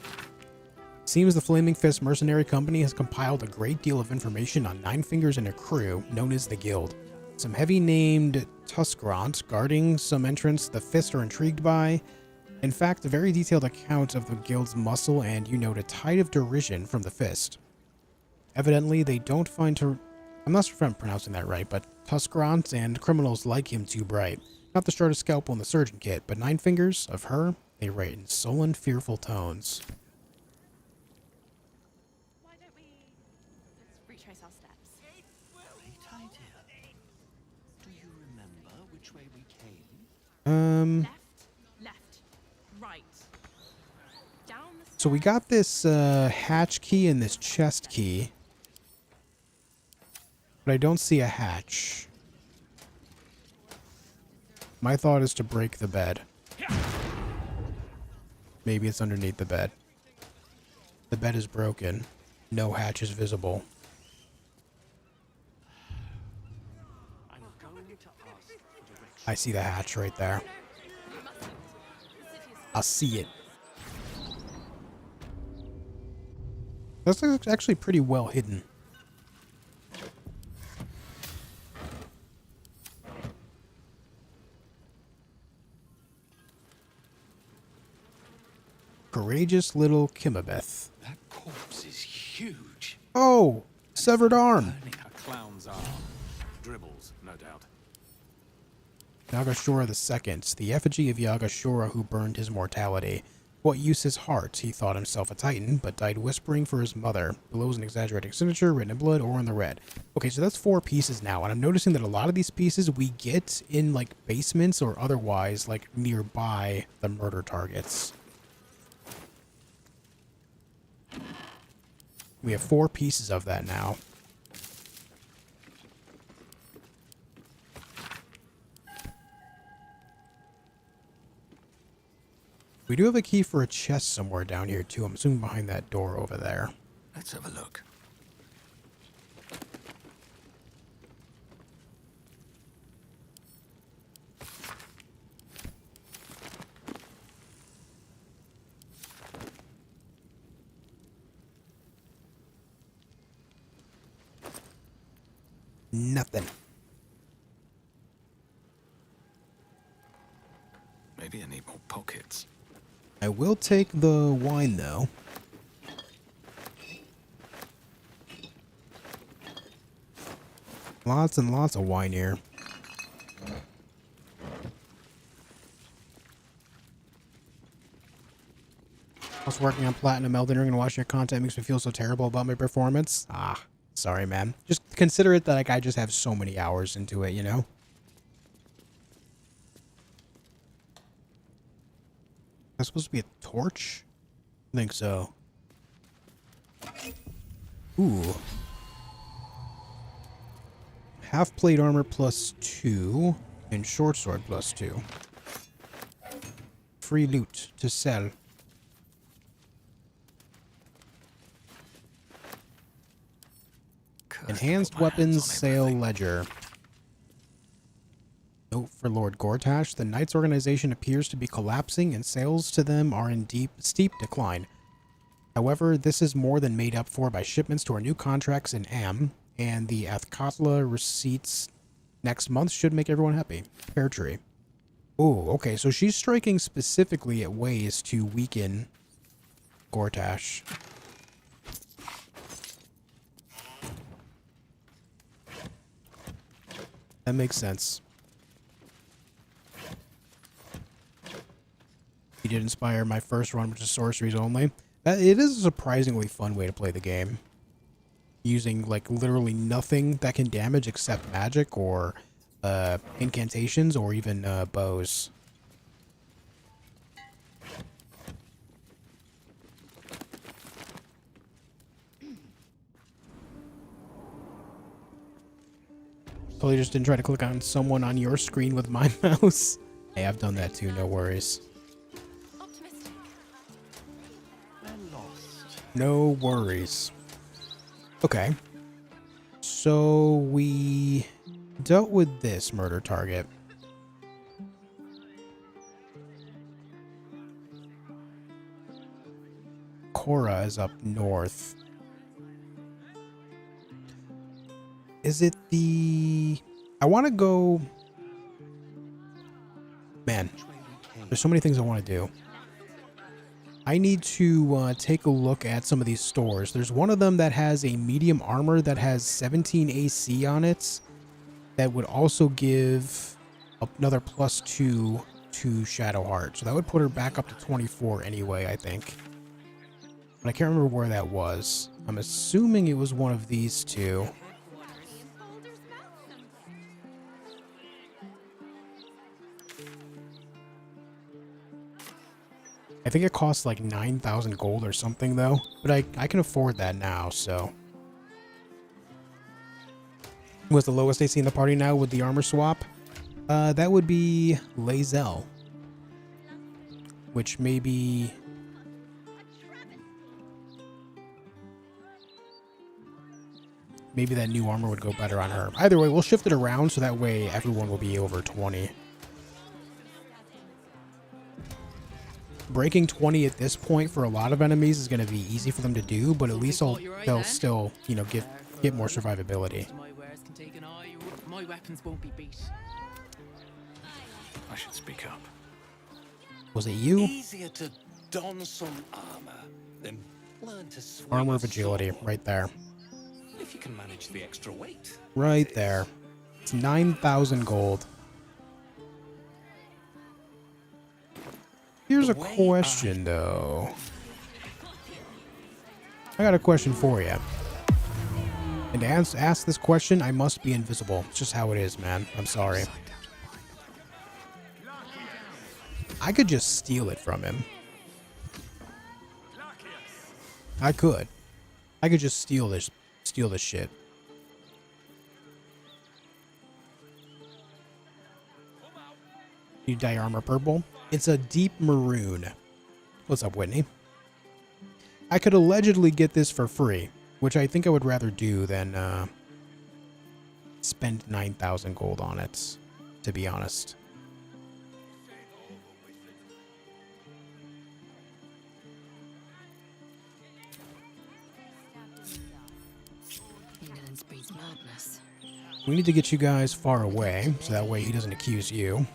Seems the Flaming Fist Mercenary Company has compiled a great deal of information on Nine Fingers and a crew known as the Guild. Some heavy named Tuskrant guarding some entrance the Fist are intrigued by, In fact, a very detailed account of the guild's muscle and, you note, a tide of derision from the fist. Evidently, they don't find her... I'm not sure if I'm pronouncing that right, but Tuscarons and criminals like him too bright. Not the shortest scalpel in the surgeon kit, but 9 fingers of her, they write in sullen, fearful tones. Why don't we let's retrace our steps? Great idea. Do you remember which way we came? Left, right. Down the So we got this hatch key and this chest key. But I don't see a hatch. My thought is to break the bed. Maybe it's underneath the bed. The bed is broken. No hatch is visible. I'm going to ask for directions. I see the hatch right there. I see it. That's actually pretty well hidden. Courageous little Kimabeth. That corpse is huge. Oh! Severed arm! A clown's arm. Dribbles, no doubt. Yagashora II, the effigy of Yagashora who burned his mortality. What use his heart? He thought himself a titan, but died whispering for his mother. Below is an exaggerating signature, written in blood or in the red. Okay, so that's 4 pieces now, and I'm noticing that a lot of these pieces we get in, like, basements or otherwise, like, nearby the murder targets. We have 4 pieces of that now. We do have a key for a chest somewhere down here, too. I'm assuming behind that door over there. Let's have a look. Nothing. Maybe I need more pockets. I will take the wine, though. Lots and lots of wine here. I was working on Platinum Elden Ring and watching your content makes me feel so terrible about my performance. Ah, sorry, man. Just consider it that, like, I just have so many hours into it, you know? That's supposed to be a torch? I think so. Ooh. Half plate armor +2 and short sword +2. Free loot to sell. Enhanced weapons sale ledger. Note for Lord Gortash, the Knights organization appears to be collapsing and sales to them are in steep decline. However, this is more than made up for by shipments to our new contracts in Am, and the Athkatla receipts next month should make everyone happy. Pear tree. Oh, okay, so she's striking specifically at ways to weaken Gortash. That makes sense. He did inspire my first run, which is sorceries only. It is a surprisingly fun way to play the game. Using, like, literally nothing that can damage except magic or incantations or even bows. Totally just didn't try to click on someone on your screen with my mouse. Hey, I've done that too, no worries. No worries. Okay. So we dealt with this murder target. Cora is up north. Is it the... I want to go... Man, there's so many things I want to do. I need to take a look at some of these stores. There's one of them that has a medium armor that has 17 AC on it. That would also give another +2 to Shadow Heart. So that would put her back up to 24 anyway, I think. But I can't remember where that was. I'm assuming it was one of these two. I think it costs like 9,000 gold or something though, but I can afford that now, so. What's the lowest AC in the party now with the armor swap? That would be Lae'zel. Which maybe... maybe that new armor would go better on her. Either way, we'll shift it around so that way everyone will be over 20. Breaking 20 at this point for a lot of enemies is going to be easy for them to do, but at least they'll still, you know, get more survivability. My weapons won't be beat. I should speak up. Was it you? Easier to don some armor than learn to swing Armor a of agility, sword. right there. If you can manage the extra weight. Right there. It's 9,000 gold. Here's a question, though. I got a question for you. And to ask this question, I must be invisible. It's just how it is, man. I'm sorry. I could just steal it from him. I could. I could just steal this shit. You dye armor purple? It's a deep maroon. What's up, Whitney? I could allegedly get this for free, which I think I would rather do than spend 9,000 gold on it, to be honest. We need to get you guys far away, so that way he doesn't accuse you.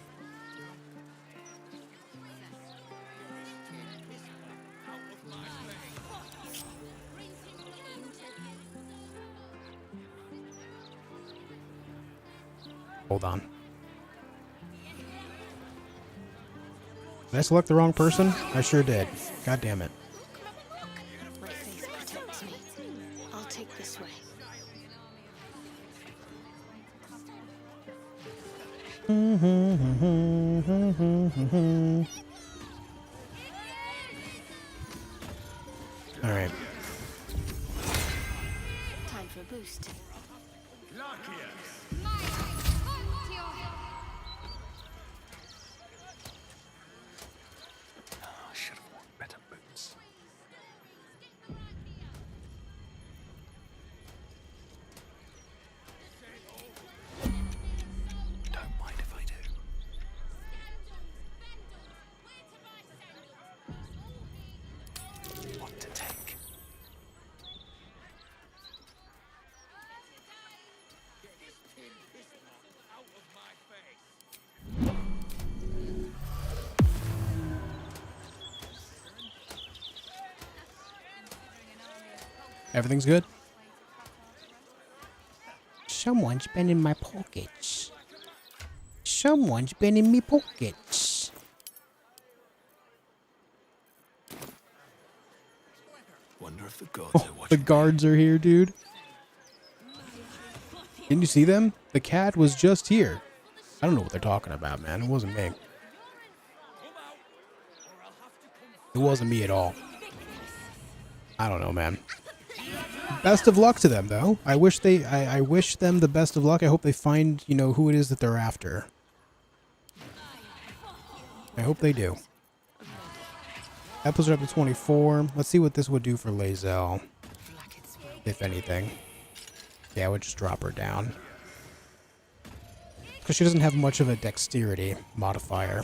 Hold on. Did I select the wrong person? I sure did. God damn it. My face protects me. I'll take this way. All right. Time for a boost. I should have worn better boots. Don't mind if I do. What to take? Everything's good? Someone's been in my pockets. Someone's been in me pockets. Wonder if the gods Oh, are watching. the guards are here, dude. Didn't you see them? The cat was just here. I don't know what they're talking about, man. It wasn't me. It wasn't me at all. I don't know, man. Best of luck to them, though. I wish them the best of luck. I hope they find, you know, who it is that they're after. I hope they do. That puts her up to 24. Let's see what this would do for Lae'zel, if anything. Yeah, I would just drop her down. Because she doesn't have much of a dexterity modifier.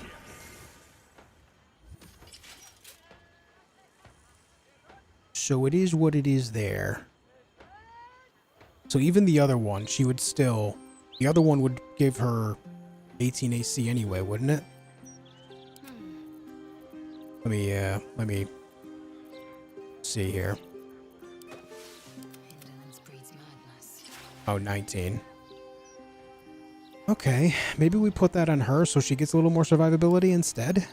So it is what it is there. So even the other one, she would still... The other one would give her 18 AC anyway, wouldn't it? Let me see here. Oh, 19. Okay, maybe we put that on her so she gets a little more survivability instead.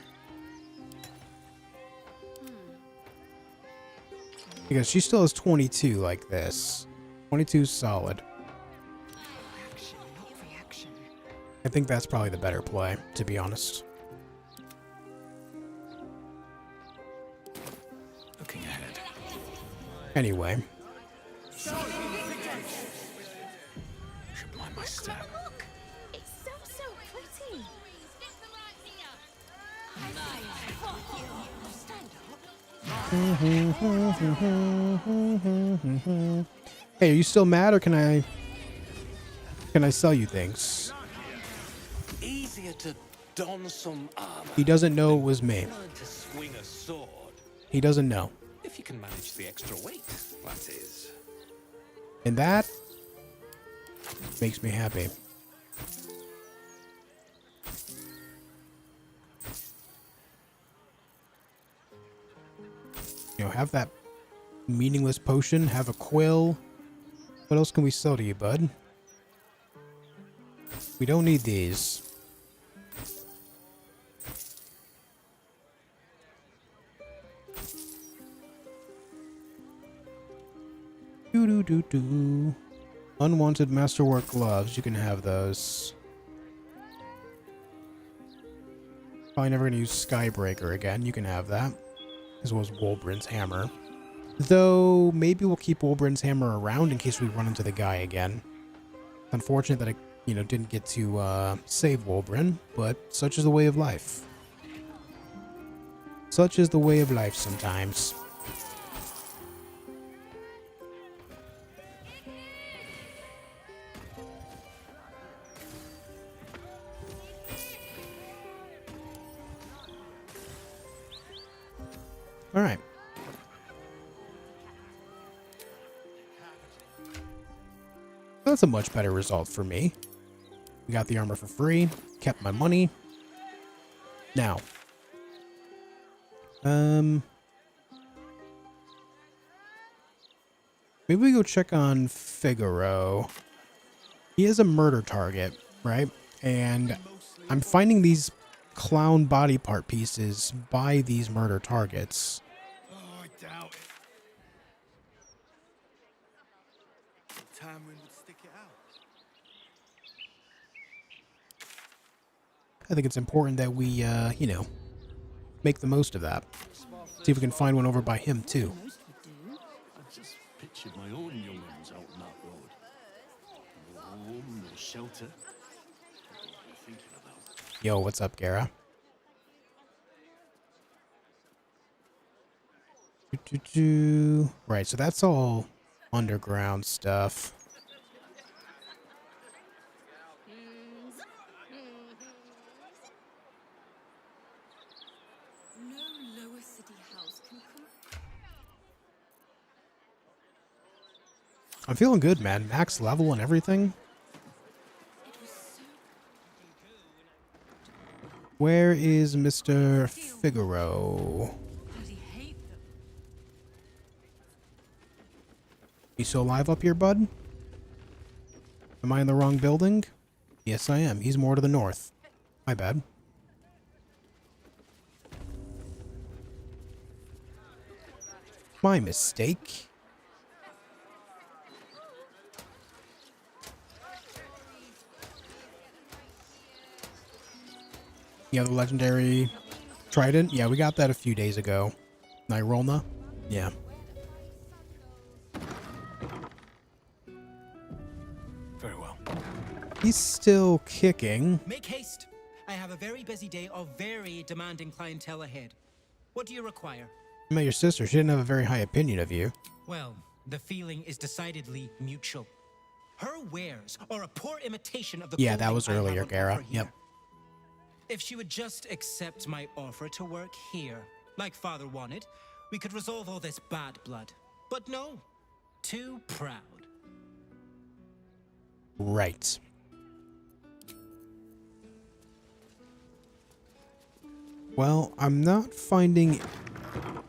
Because she still has 22 like this. 22 solid. I think that's probably the better play, to be honest. Looking ahead. Anyway. Should mind my step. Look! It's so pretty! Hey, are you still mad, or can I sell you things? Easier to don some armor. He doesn't know it was me. Learn to swing a sword. He doesn't know. If you can manage the extra weight, that is. And that makes me happy. You know, have that meaningless potion, have a quill. What else can we sell to you, bud? We don't need these. Do. Unwanted masterwork gloves. You can have those. Probably never going to use Skybreaker again. You can have that. As well as Wolbrin's hammer. Though, maybe we'll keep Wolbrin's hammer around in case we run into the guy again. Unfortunate that I, didn't get to save Wolbrin, but such is the way of life. Such is the way of life sometimes. All right. That's a much better result for me. We got the armor for free, kept my money. Now, maybe we go check on Figaro. He is a murder target, right? And I'm finding these clown body part pieces by these murder targets. Oh, I doubt it. Time when we'd stick it out. I think it's important that we, make the most of that. See if we can find one over by him, too. I just pictured my own young ones out on that road. No home, no shelter. What are you thinking about? Yo, what's up, Gara? Right, so that's all underground stuff. No lower city house can I'm feeling good, man. Max level and everything. Where is Mr. Figaro? You still alive up here, bud? Am I in the wrong building? Yes, I am. He's more to the north. My bad. My mistake. Yeah, the legendary trident. Yeah, we got that a few days ago. Nyrolna. Yeah. Very well. He's still kicking. Make haste. I have a very busy day of very demanding clientele ahead. What do you require? I met your sister. She didn't have a very high opinion of you. Well, the feeling is decidedly mutual. Her wares are a poor imitation of the Yeah, that clothing was I have earlier, on Gara. offer here. Yep. If she would just accept my offer to work here, like Father wanted, we could resolve all this bad blood. But no, too proud. Right. Well, I'm not finding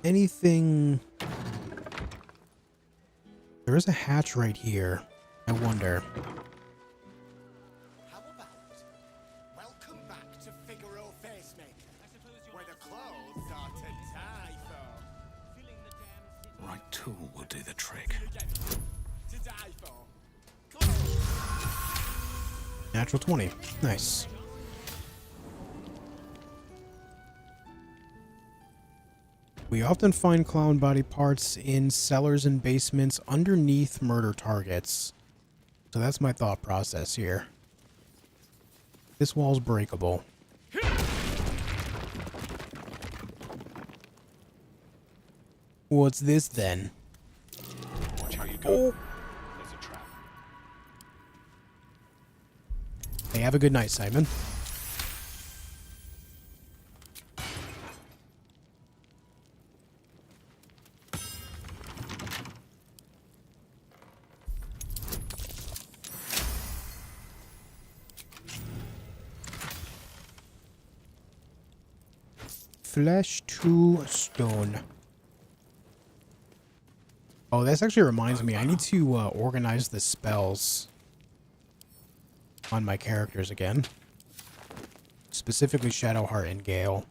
anything There is a hatch right here. I wonder. How about welcome back to Figaro Facemaker, where the clothes are to die for. Right tool will do the trick. To die for. Natural 20. Nice. We often find clown body parts in cellars and basements underneath murder targets. So that's my thought process here. This wall's breakable. What's this then? Watch how you go. Oh. There's a trap. Hey, have a good night, Simon. Flesh to stone. Oh, this actually reminds me. I need to organize the spells on my characters again. Specifically Shadowheart and Gale.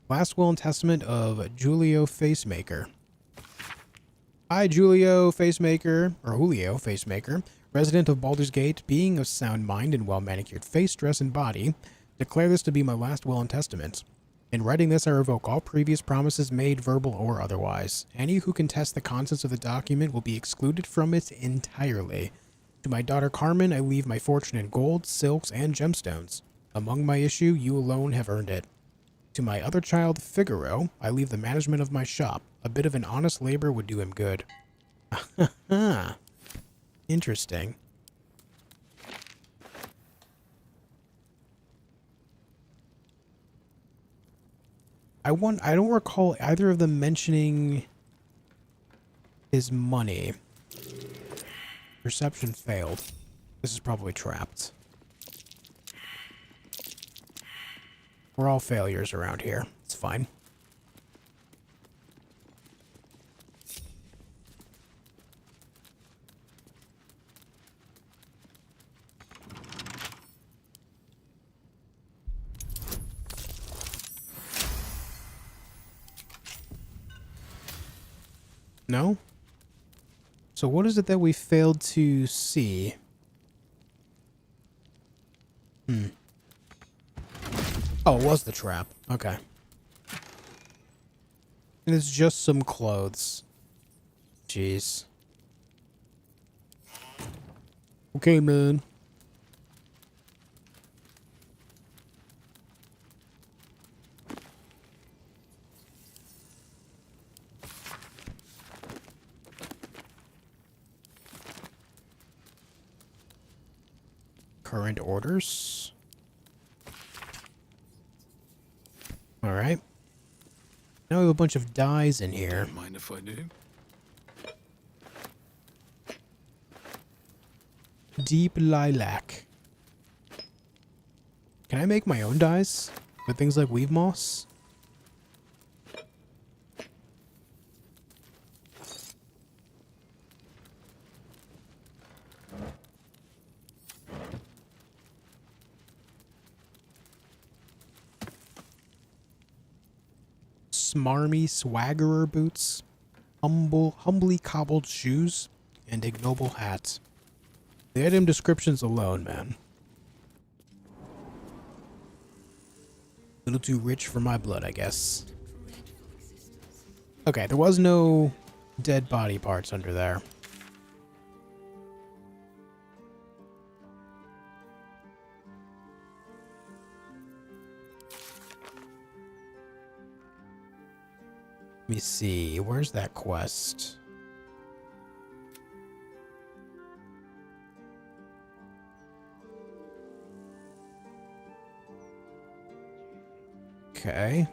Last Will and Testament of Julio Facemaker. I, Julio Facemaker, or Julio Facemaker, resident of Baldur's Gate, being of sound mind and well-manicured face, dress, and body, declare this to be my last will and testament. In writing this, I revoke all previous promises made, verbal or otherwise. Any who contest the contents of the document will be excluded from it entirely. To my daughter Carmen, I leave my fortune in gold, silks, and gemstones. Among my issue, you alone have earned it. To my other child, Figaro, I leave the management of my shop. A bit of an honest labor would do him good. Interesting. I don't recall either of them mentioning his money. Perception failed. This is probably trapped. We're all failures around here. It's fine. No? So what is it that we failed to see? Oh, it was the trap. Okay. And it's just some clothes. Jeez. Okay, man. Current orders. All right. Now we have a bunch of dyes in here. Don't mind if I do. Deep lilac. Can I make my own dyes with things like weave moss? Smarmy swaggerer boots, humbly cobbled shoes, and ignoble hat. The item descriptions alone, man. A little too rich for my blood, I guess. Okay, there was no dead body parts under there. Let me see, where's that quest? Okay.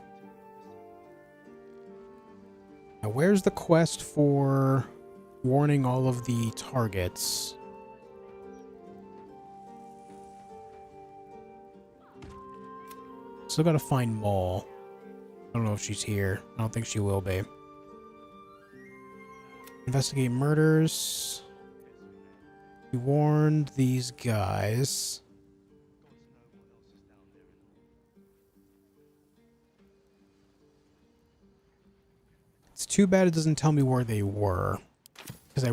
Now where's the quest for warning all of the targets? Still gotta find Maul. I don't know if she's here. I don't think she will be. Investigate murders. We warned these guys. It's too bad it doesn't tell me where they were. Because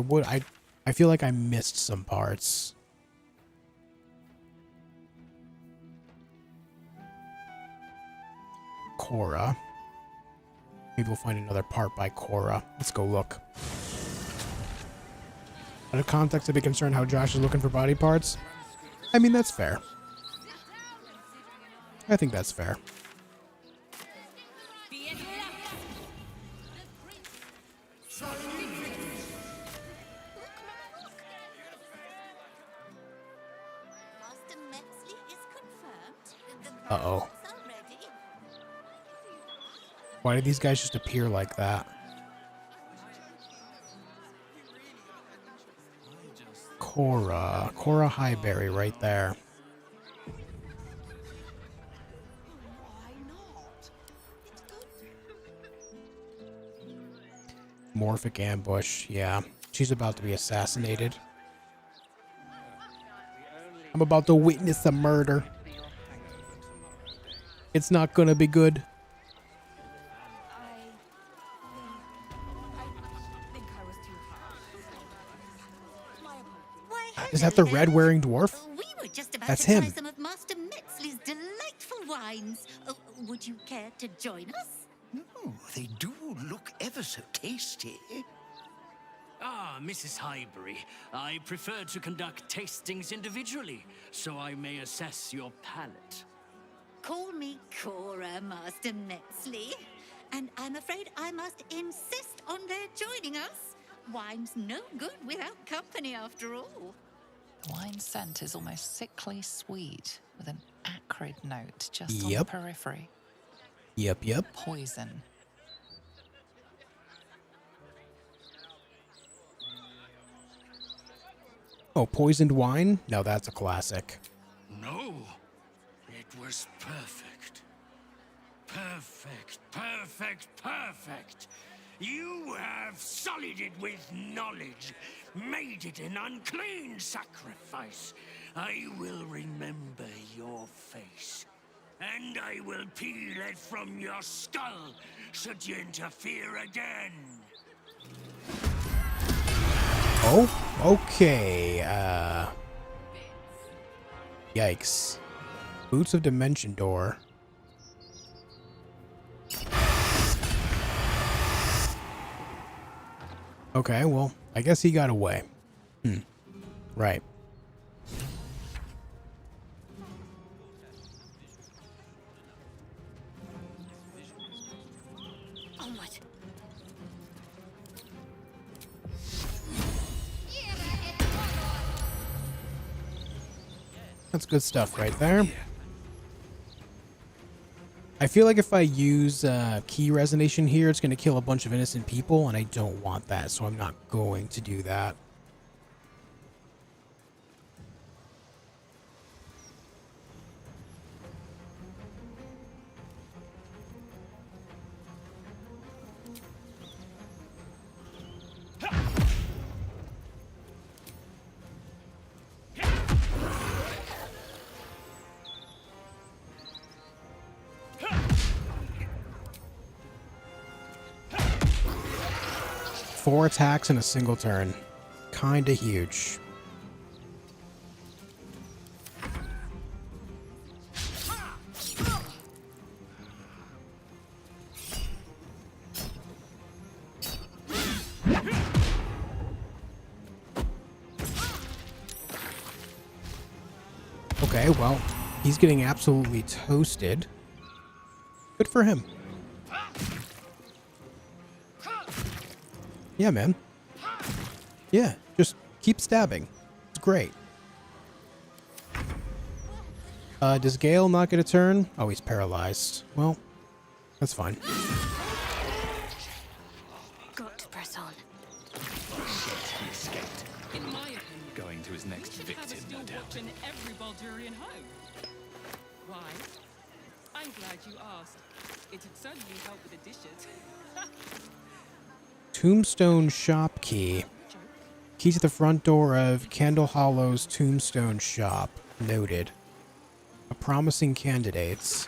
I feel like I missed some parts. Cora. Maybe we'll find another part by Cora. Let's go look. Out of context, I'd be concerned how Josh is looking for body parts. I mean, that's fair. I think that's fair. Uh-oh. Why did these guys just appear like that? Cora Highberry right there. Morphic ambush, yeah. She's about to be assassinated. I'm about to witness a murder. It's not gonna be good. Is that the red-wearing dwarf? We were just about That's to try him. some of Master Metzley's delightful wines. Would you care to join us? Oh, they do look ever so tasty. Ah, Mrs. Highbury, I prefer to conduct tastings individually, so I may assess your palate. Call me Cora, Master Metzley. And I'm afraid I must insist on their joining us. Wine's no good without company, after all. The wine scent is almost sickly sweet, with an acrid note just Yep. on the periphery. Yep. Poison. Oh, poisoned wine? Now that's a classic. No, it was perfect. Perfect. You have sullied it with knowledge, made it an unclean sacrifice. I will remember your face, and I will peel it from your skull should you interfere again. Oh, okay. Yikes. Boots of Dimension Door. Okay, well, I guess he got away. Right. Onward. That's good stuff right there. I feel like if I use key resonation here, it's going to kill a bunch of innocent people, and I don't want that, so I'm not going to do that. Four attacks in a single turn. Kinda huge. Okay, well, he's getting absolutely toasted. Good for him. Yeah, man. Yeah, just keep stabbing. It's great. Does Gale not get a turn? Oh, he's paralyzed. Well, that's fine. Got to press on. He escaped. In my opinion, Going to his next we should have a victim, no steel doubt. watch in every Baldurian home. Why? I'm glad you asked. It'd certainly help with the dishes. Tombstone shop key. Key to the front door of Candle Hollow's Tombstone shop. Noted. A promising candidates.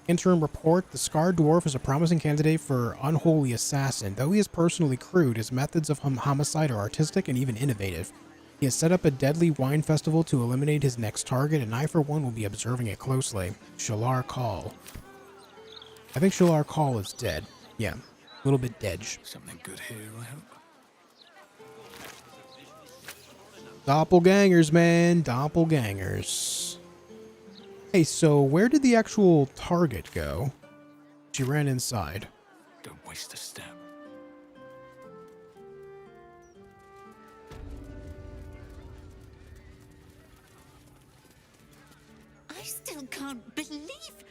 Interim report. The Scarred Dwarf is a promising candidate for unholy assassin. Though he is personally crude, his methods of homicide are artistic and even innovative. He has set up a deadly wine festival to eliminate his next target, and I, for one, will be observing it closely. Shalar Call. I think Shalar Call is dead. Yeah, a little bit dead. Something good here, I hope. Doppelgangers, man. Doppelgangers. Hey, so where did the actual target go? She ran inside. Don't waste a step. I still can't believe.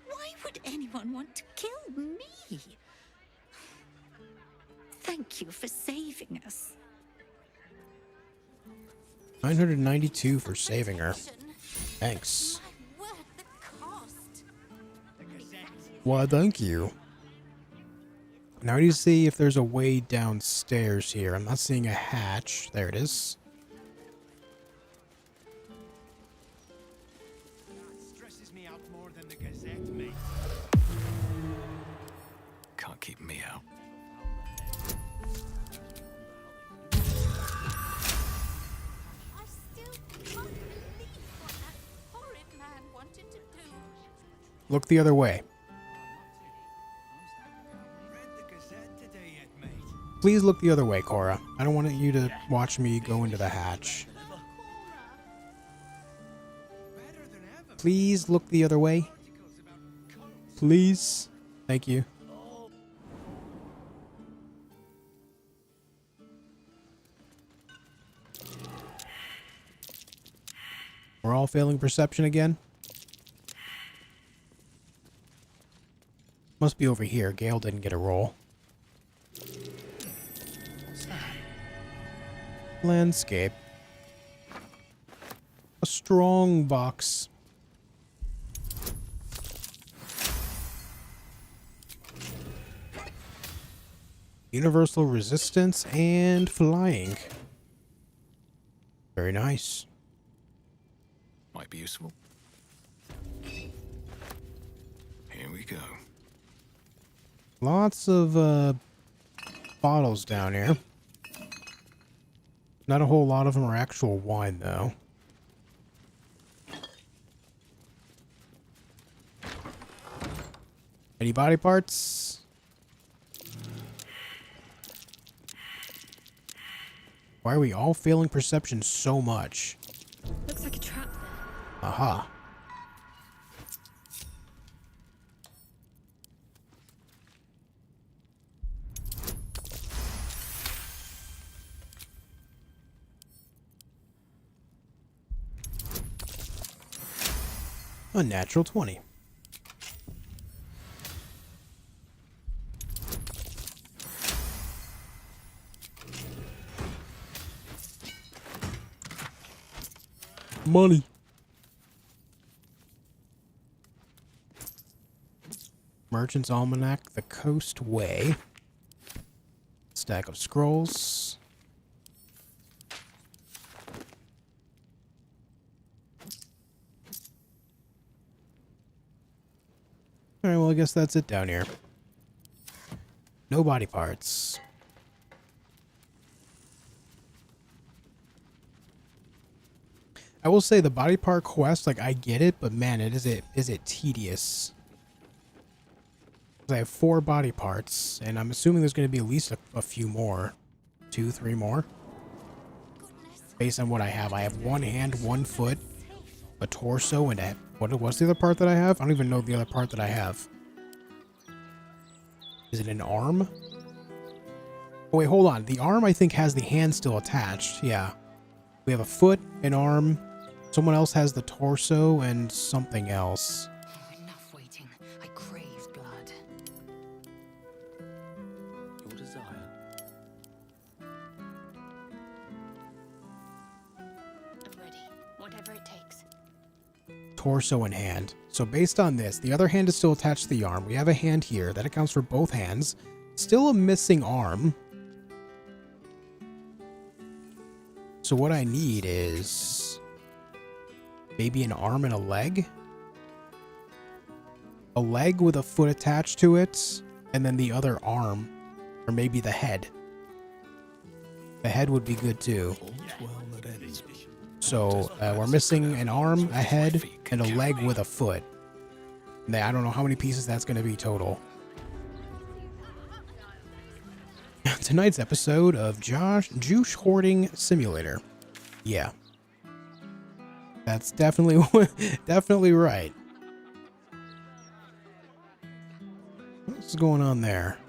Why would anyone want to kill me? Thank you for saving us. 992 for saving her. Thanks. Why, thank you. Now I need to see if there's a way downstairs here. I'm not seeing a hatch. There it is. Stresses me out more than the Gazette, mate. Can't keep me out. I still can't believe what that horrid man wanted to do. Look the other way. Please look the other way, Cora. I don't want you to watch me go into the hatch. Please look the other way. Please. Thank you. We're all failing perception again? Must be over here. Gale didn't get a roll. Landscape. A strong box. Universal resistance and flying. Very nice. Might be useful. Here we go. Lots of bottles down here. Not a whole lot of them are actual wine, though. Any body parts? Why are we all failing perception so much? Looks like a trap there. Aha. A natural 20. Money. Merchant's Almanac, The Coast Way. Stack of scrolls. Alright, well, I guess that's it down here. No body parts. I will say the body part quest, like, I get it, but man, is it tedious. I have 4 body parts, and I'm assuming there's going to be at least a few more. 2, 3 more. Based on what I have. I have 1 hand, 1 foot, a torso, and a... What's the other part that I have? I don't even know the other part that I have. Is it an arm? Oh, wait, hold on. The arm, I think, has the hand still attached. Yeah. We have a foot, an arm. Someone else has the torso and something else. Enough waiting. I crave blood. Your desire. I'm ready. Whatever it takes. Torso and hand. So based on this, the other hand is still attached to the arm. We have a hand here. That accounts for both hands. Still a missing arm. So what I need is maybe an arm and a leg. A leg with a foot attached to it. And then the other arm. Or maybe the head. The head would be good too. So we're missing an arm, a head, and a leg with a foot. And I don't know how many pieces that's going to be total. Tonight's episode of Juice Hoarding Simulator. Yeah. That's definitely definitely right. What's going on there?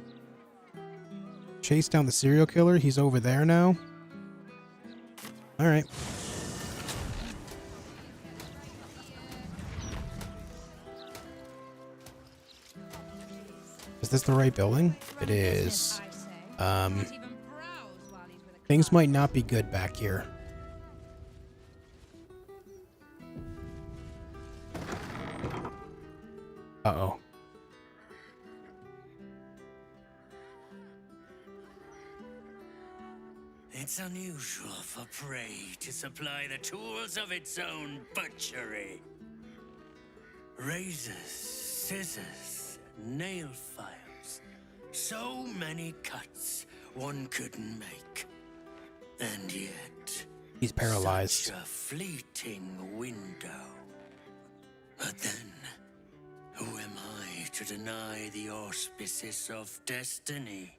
Chase down the serial killer. He's over there now. All right. Is this the right building? It is. Things might not be good back here. Uh-oh. It's unusual for prey to supply the tools of its own butchery. Razors, scissors, nail files. So many cuts one couldn't make. And yet... He's paralyzed. Such a fleeting window. But then, who am I to deny the auspices of destiny?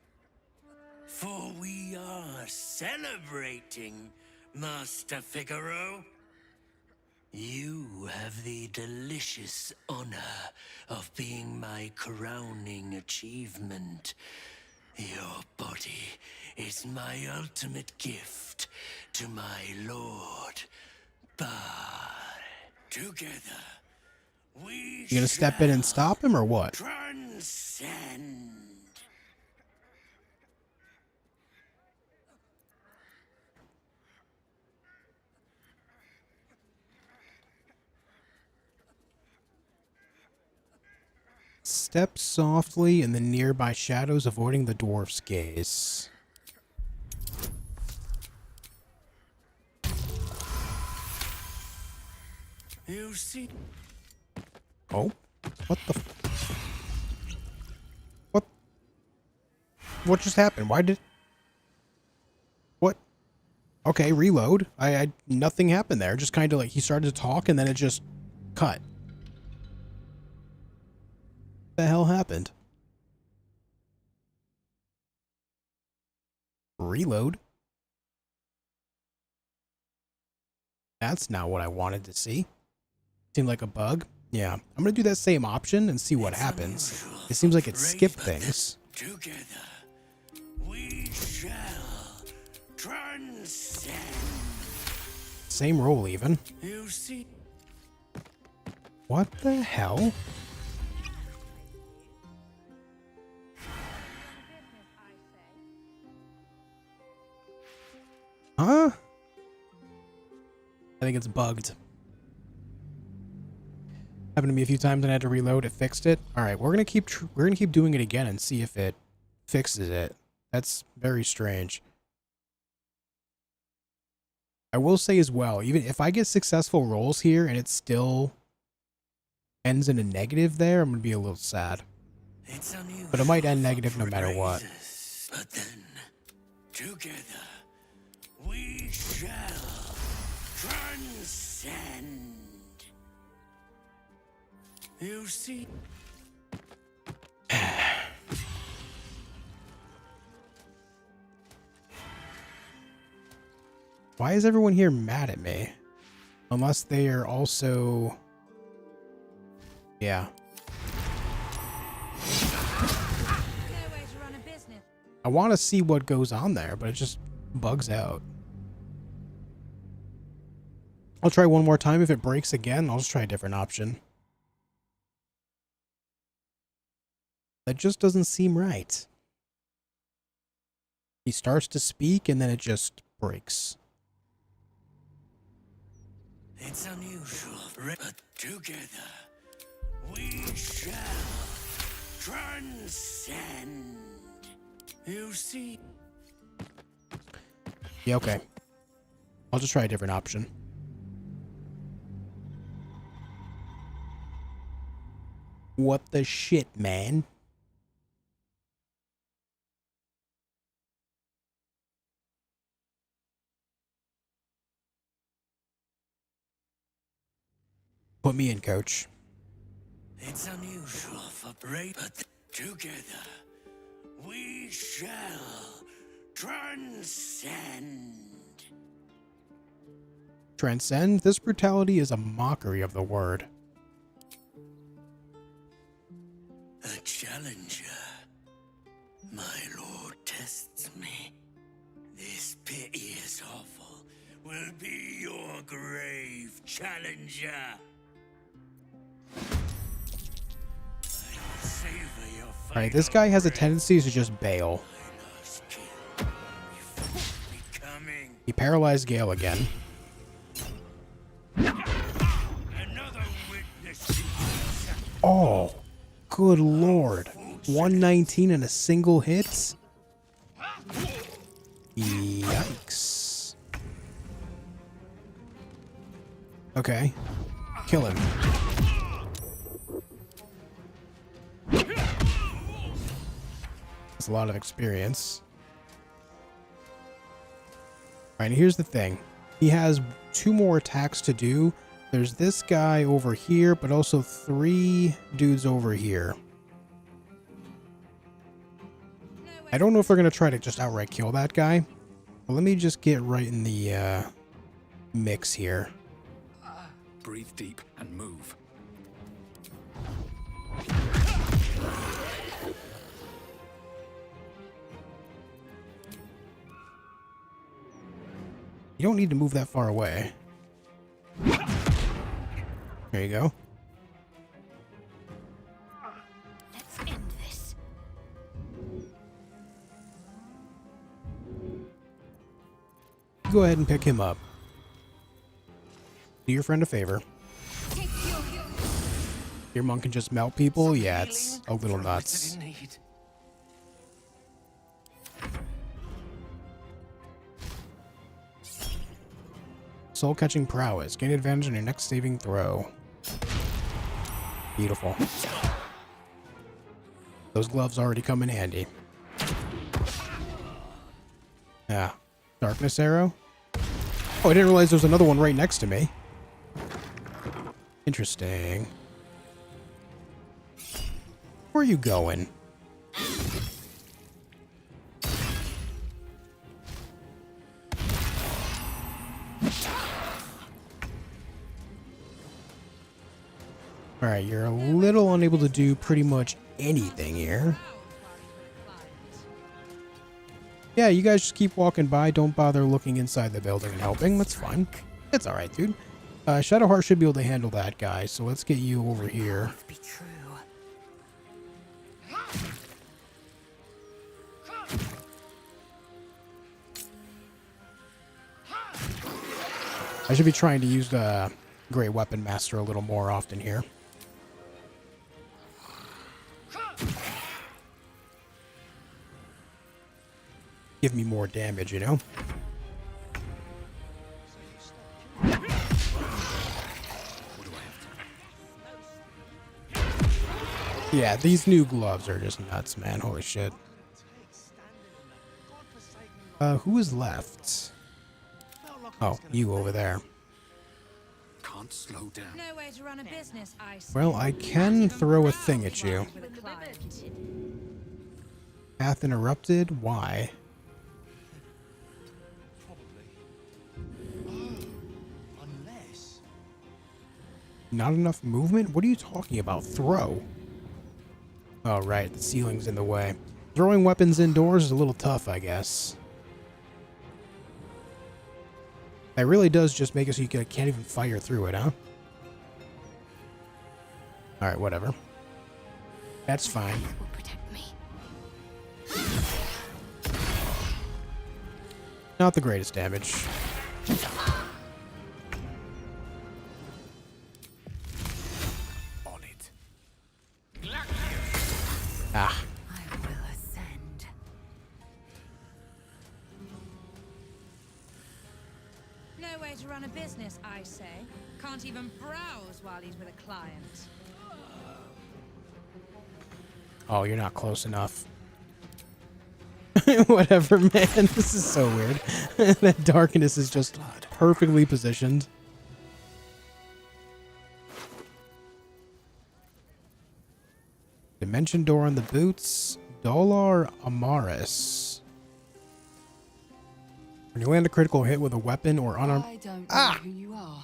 For we are celebrating, Master Figaro. You have the delicious honor of being my crowning achievement. Your body is my ultimate gift to my lord. But together, we You gonna step in and stop him or what? transcend. Step softly in the nearby shadows, avoiding the dwarf's gaze. You see? Oh, what the? What? What just happened? Why did? What? Okay, reload. I nothing happened there. Just kind of like he started to talk and then it just cut. What the hell happened? Reload. That's not what I wanted to see. Seemed like a bug. Yeah, I'm gonna do that same option and see what happens. It seems like it skipped things. Together, we shall transcend. Same roll even. You see? What the hell? Huh? I think it's bugged. Happened to me a few times and I had to reload. It fixed it. All right, we're gonna keep doing it again and see if it fixes it. That's very strange. I will say as well, even if I get successful rolls here and it still ends in a negative there, I'm gonna be a little sad. But it might end negative no matter what. But then, together, we shall transcend. You see? Why is everyone here mad at me? Unless they are also... Yeah. I want to see what goes on there, but it just bugs out. I'll try one more time. If it breaks again, I'll just try a different option. That just doesn't seem right. He starts to speak and then it just breaks. It's unusual, but together We shall transcend. You see? Yeah, okay. I'll just try a different option. What the shit, man? Put me in, coach. It's unusual for brave, but together we shall transcend. Transcend? This brutality is a mockery of the word. A challenger. My lord tests me. This pit is awful. Will be your grave, challenger. Alright, this guy has a tendency to just bail. He paralyzed Gale again. Oh, good lord. 119 in a single hit? Yikes. Okay. Kill him. That's a lot of experience. Alright, here's the thing. He has 2 more attacks to do. There's this guy over here, but also 3 dudes over here. I don't know if they're going to try to just outright kill that guy. But let me just get right in the mix here. Breathe deep and move. You don't need to move that far away. There you go. Let's end this. Go ahead and pick him up. Do your friend a favor. Your monk can just melt people? Yeah, it's a little nuts. Soul catching prowess. Gain advantage on your next saving throw. Beautiful. Those gloves already come in handy. Yeah. Darkness arrow? Oh, I didn't realize there was another one right next to me. Interesting. Where are you going? Alright, you're a little unable to do pretty much anything here. Yeah, you guys just keep walking by. Don't bother looking inside the building and helping. That's fine. It's alright, dude. Shadowheart should be able to handle that guy, so let's get you over here. I should be trying to use the Great Weapon Master a little more often here. Give me more damage, you know? Yeah, these new gloves are just nuts, man. Holy shit. Who is left? Oh, you over there. Can't slow down. No way to run a business, I see. Well, I can throw a thing at you. Path interrupted? Why? Not enough movement? What are you talking about? Throw. Oh, right. The ceiling's in the way. Throwing weapons indoors is a little tough, I guess. That really does just make it so you can't even fire through it, huh? Alright, whatever. That's fine. Will protect me. Not the greatest damage. On it. Ah. I will ascend. No way to run a business, I say. Can't even browse while he's with a client. Oh, you're not close enough. Whatever, man. This is so weird. That darkness is just perfectly positioned. Dimension door on the boots. Dolar Amaris. When you land a critical hit with a weapon or unarmed... I don't know who you are,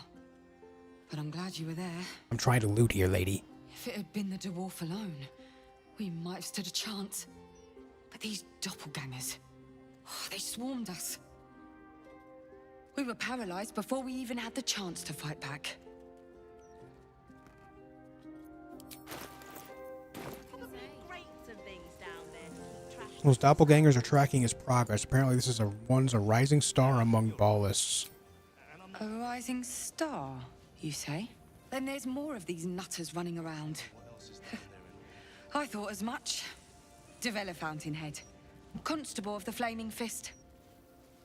but I'm glad you were there. I'm trying to loot here, lady. If it had been the dwarf alone, we might have stood a chance. But these doppelgangers, they swarmed us. We were paralyzed before we even had the chance to fight back. Those doppelgangers are tracking his progress. Apparently this is one's a rising star among ballists. A rising star, you say? Then there's more of these nutters running around. I thought as much. Devella Fountainhead, Constable of the Flaming Fist.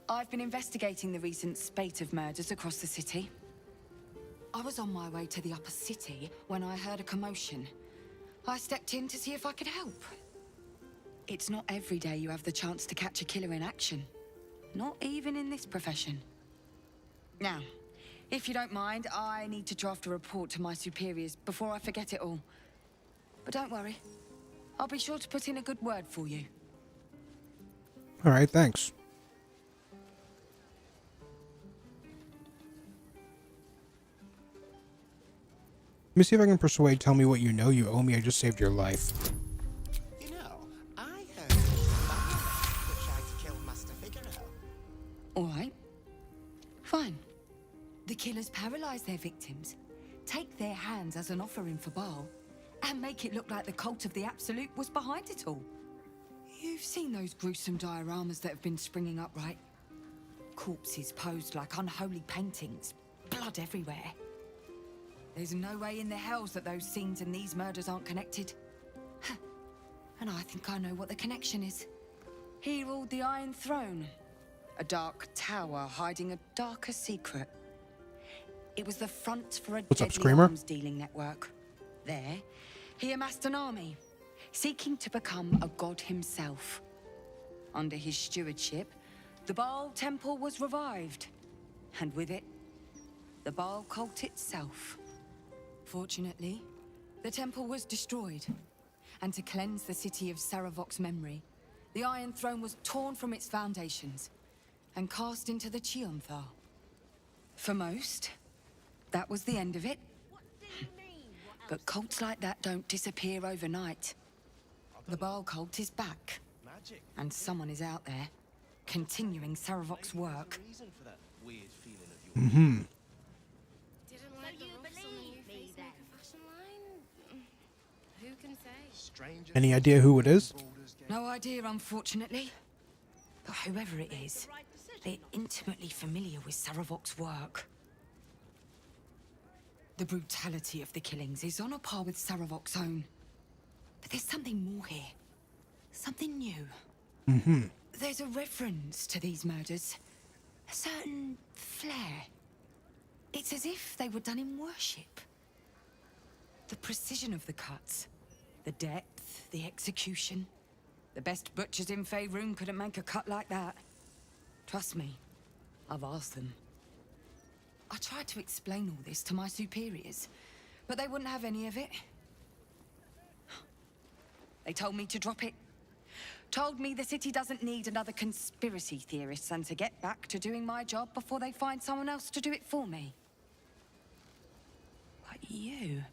I've been investigating the recent spate of murders across the city. I was on my way to the upper city when I heard a commotion. I stepped in to see if I could help. It's not every day you have the chance to catch a killer in action. Not even in this profession. Now, if you don't mind, I need to draft a report to my superiors before I forget it all. But don't worry. I'll be sure to put in a good word for you. Alright, thanks. Let me see if I can persuade. Tell me what you know. You owe me. I just saved your life. You know, I heard that tried to kill Master Figaro. Alright. Fine. The killers paralyze their victims, take their hands as an offering for Baal, and make it look like the cult of the Absolute was behind it all. You've seen those gruesome dioramas that have been springing up, right? Corpses posed like unholy paintings, blood everywhere. There's no way in the hells that those scenes and these murders aren't connected. And I think I know what the connection is. He ruled the Iron Throne, a dark tower hiding a darker secret. It was the front for a deadly arms dealing network. There, he amassed an army, seeking to become a god himself. Under his stewardship, the Baal Temple was revived, and with it, the Baal cult itself. Fortunately, the temple was destroyed, and to cleanse the city of Saravok's memory, the Iron Throne was torn from its foundations and cast into the Triumphant. For most, that was the end of it. But cults like that don't disappear overnight. The Baal cult is back, and someone is out there, continuing Saravok's work. Mm-hmm. Who can say? Any idea who it is? No idea, unfortunately. But whoever it is, they're intimately familiar with Saravok's work. The brutality of the killings is on a par with Saravok's own. But there's something more here. Something new. Mm-hmm. There's a reference to these murders. A certain flair. It's as if they were done in worship. The precision of the cuts. The depth, the execution. The best butchers in Faerun couldn't make a cut like that. Trust me, I've asked them. I tried to explain all this to my superiors, but they wouldn't have any of it. They told me to drop it. Told me the city doesn't need another conspiracy theorist and to get back to doing my job before they find someone else to do it for me. But you're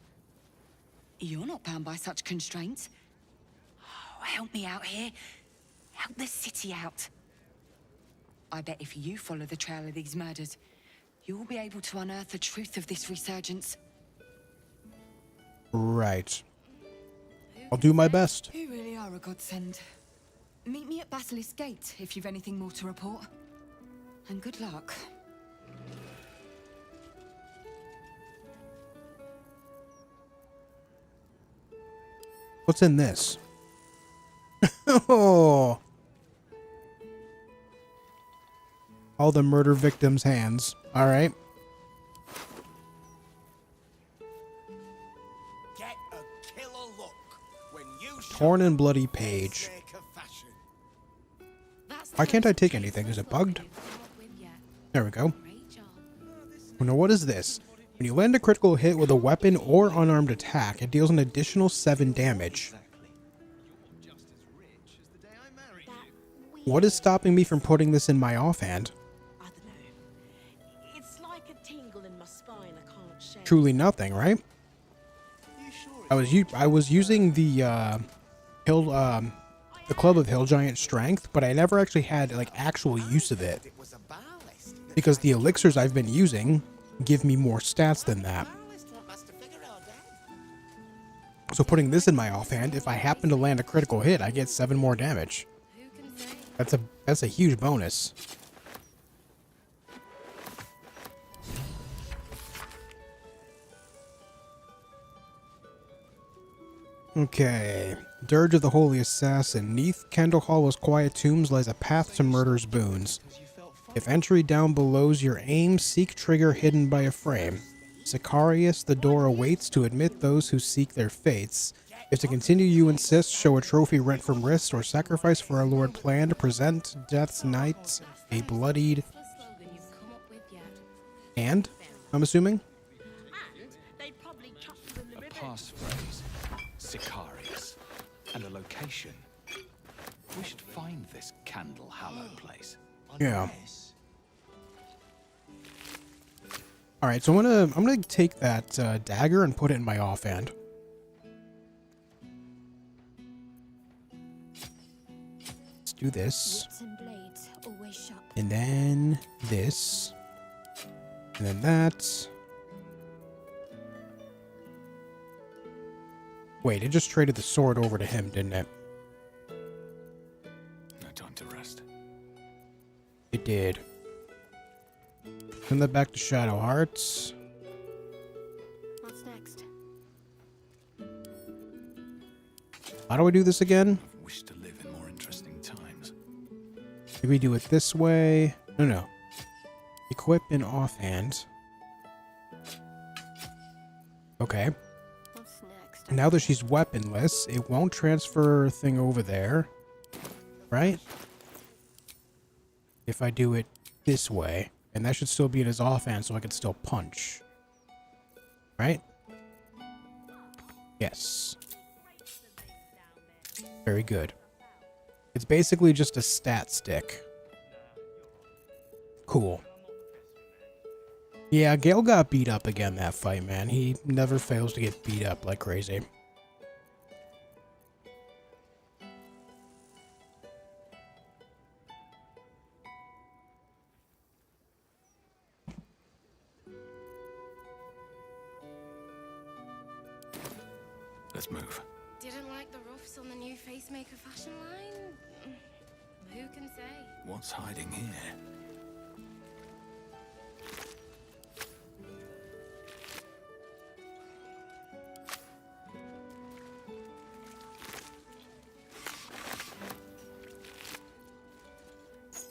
not bound by such constraints. Oh, help me out here. Help the city out. I bet if you follow the trail of these murders, you'll be able to unearth the truth of this resurgence. Right. I'll do my best. You really are a godsend. Meet me at Basilisk Gate if you've anything more to report. And good luck. What's in this? Oh. All the murder victims' hands. All right. Get a killer look when you Torn and bloody page. Why can't I take anything? Is it bugged? There we go. Oh, now what is this? When you land a critical hit with a weapon or unarmed attack, it deals an additional 7 damage. What is stopping me from putting this in my offhand? It's like a tingle in my spine. I can't shake. Truly nothing, right? I was using the Club of Hill Giant Strength, but I never actually had like actual use of it because the elixirs I've been using give me more stats than that. So putting this in my offhand, if I happen to land a critical hit, I get 7 more damage. That's a huge bonus. Okay. Dirge of the Holy Assassin. Neath Kendall Hollow's quiet tombs lies a path to murder's boons. If entry down below's your aim, seek trigger hidden by a frame. Sicarius, the door awaits to admit those who seek their fates. If to continue you insist, show a trophy rent from wrist, or sacrifice for our Lord plan to present Death's Knight a bloodied hand, I'm assuming? A passphrase, Sicarius, and a location. We should find this Candle Hallow place. Yeah. Alright, so I'm gonna take that dagger and put it in my offhand. Let's do this. And then this. And then that. Wait, it just traded the sword over to him, didn't it? No time to rest. It did. Send that back to Shadow Hearts. What's next? How do I do this again? I wish to live in more interesting times. Maybe we do it this way. No. Equip in offhand. Okay. What's next? Now that she's weaponless, it won't transfer her thing over there. Right? If I do it this way. And that should still be in his offhand so I can still punch. Right? Yes. Very good. It's basically just a stat stick. Cool. Yeah, Gale got beat up again that fight, man. He never fails to get beat up like crazy. Let's move. Didn't like the roughs on the new facemaker fashion line? Who can say? What's hiding here?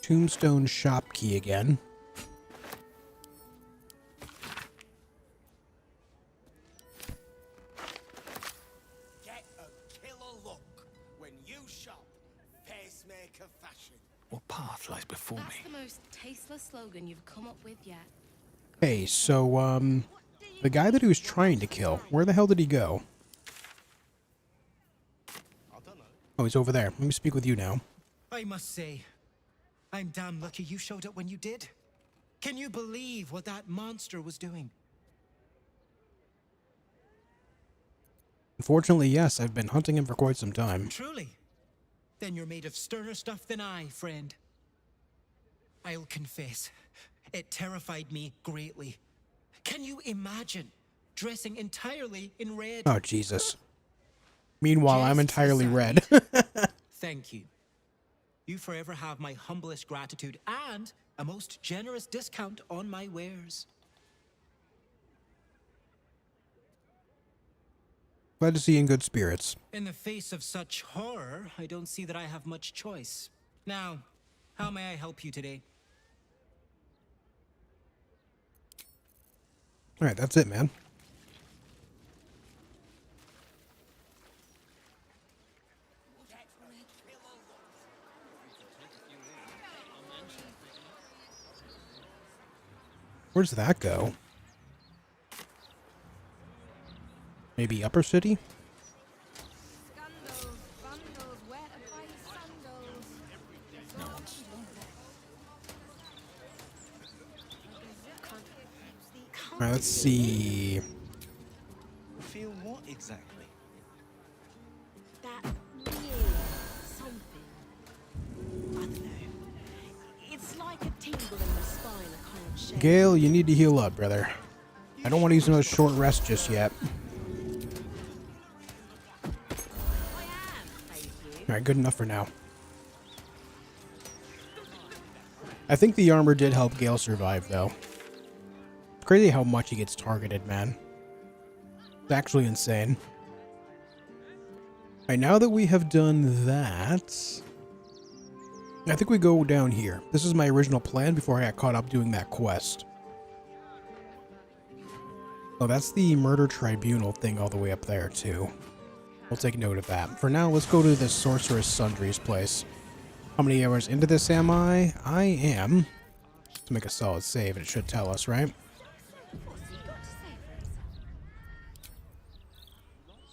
Tombstone shop key again. Get a killer look when you shop pacemaker fashion. What path lies before me? That's the most tasteless slogan you've come up with yet. Hey, so, the guy that he was trying to kill, where the hell did he go? Oh, he's over there. Let me speak with you now. I must say, I'm damn lucky you showed up when you did. Can you believe what that monster was doing? Unfortunately, yes, I've been hunting him for quite some time. Truly? Then you're made of sterner stuff than I, friend. I'll confess, it terrified me greatly. Can you imagine dressing entirely in red? Oh, Jesus. Meanwhile, I'm Jest entirely red. Thank you. You forever have my humblest gratitude and a most generous discount on my wares. Glad to see you in good spirits. In the face of such horror, I don't see that I have much choice. Now, how may I help you today? Alright, that's it, man. Where's that go? Maybe Upper City? Alright, let's see. Feel what exactly? That weird something. I don't know. It's like a tingle in my spine I can't shake. Gale, you need to heal up, brother. I don't want to use another short rest just yet. Alright, good enough for now. I think the armor did help Gale survive, though. It's crazy how much he gets targeted, man. It's actually insane. Alright, now that we have done that, I think we go down here. This is my original plan before I got caught up doing that quest. Oh, that's the murder tribunal thing all the way up there, too. We'll take note of that. For now, let's go to the Sorceress Sundry's place. How many hours into this am I? I am. Let's make a solid save, and it should tell us, right?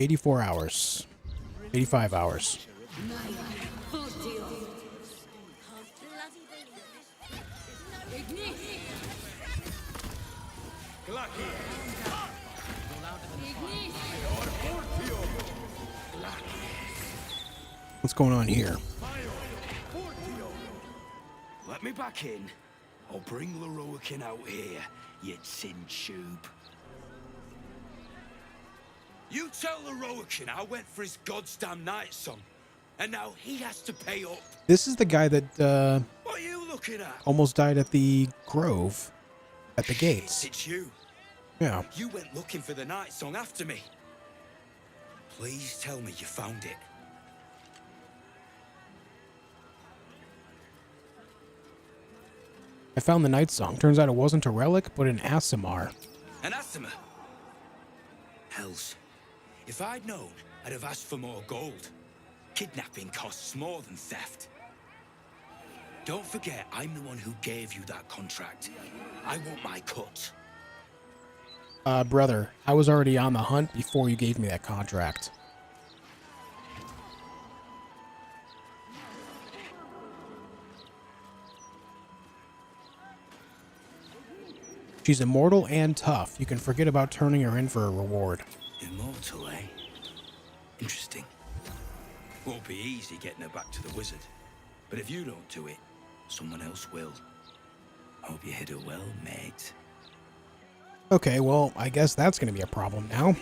84 hours. 85 hours. What's going on here? Let me back in. I'll bring Leroican out here, you tin tube. You tell Leroican I went for his goddamn night song, and now he has to pay up. This is the guy that What are you looking at? almost died at the Grove. At the gates. It's you. Yeah. You went looking for the night song after me. Please tell me you found it. I found the night song. Turns out it wasn't a relic, but an Asimar. An Asima? Hells. If I'd known, I'd have asked for more gold. Kidnapping costs more than theft. Don't forget, I'm the one who gave you that contract. I want my cut. Brother, I was already on the hunt before you gave me that contract. She's immortal and tough. You can forget about turning her in for a reward. Immortal, eh? Interesting. Won't be easy getting her back to the wizard. But if you don't do it, someone else will. Hope you hit her well, mate. Okay, well, I guess that's going to be a problem now.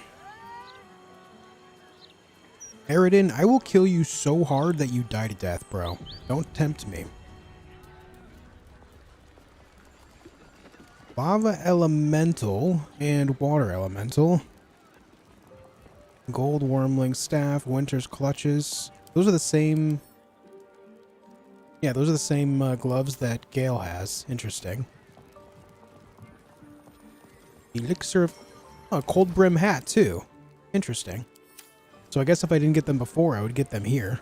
Aridin, I will kill you so hard that you die to death, bro. Don't tempt me. Lava Elemental and Water Elemental. Gold Wormling Staff, Winter's Clutches. Those are the same... Yeah, those are the same gloves that Gale has. Interesting. Elixir of... Oh, Cold Brim Hat, too. Interesting. So I guess if I didn't get them before, I would get them here.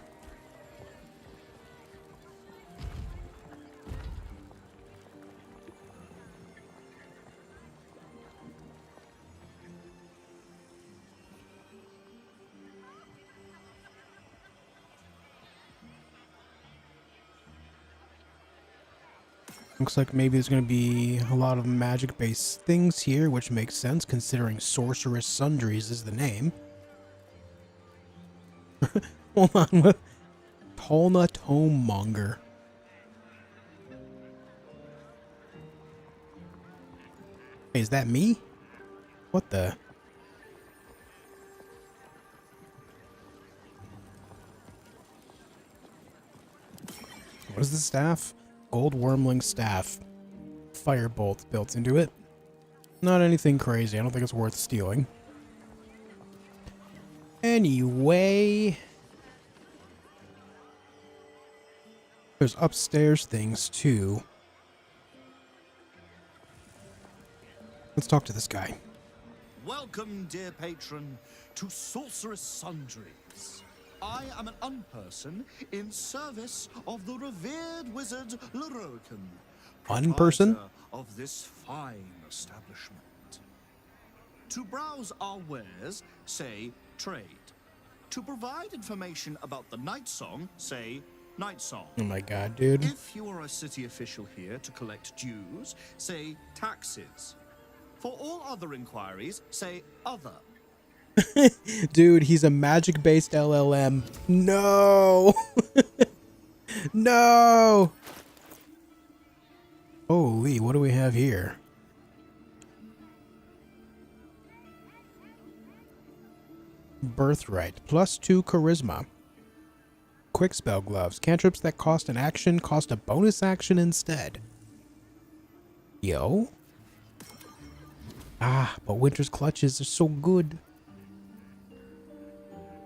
Looks like maybe there's going to be a lot of magic-based things here, which makes sense considering Sorceress Sundries is the name. Hold on, what? Tolna Tomemonger. Hey, is that me? What the? What is the staff? Gold Wormling Staff. Firebolt built into it. Not anything crazy. I don't think it's worth stealing. Anyway, there's upstairs things too. Let's talk to this guy. Welcome, dear patron, to Sorceress Sundries. I am an unperson in service of the revered wizard Leroican, Unperson? proprietor of this fine establishment. To browse our wares, say trade. To provide information about the Night Song, say Night Song. Oh my god, dude. If you are a city official here to collect dues, say taxes. For all other inquiries, say other. Dude, he's a magic-based LLM. No! No! Holy, what do we have here? Birthright. +2 charisma. Quick spell gloves. Cantrips that cost an action cost a bonus action instead. Yo. Ah, but Winter's Clutches are so good.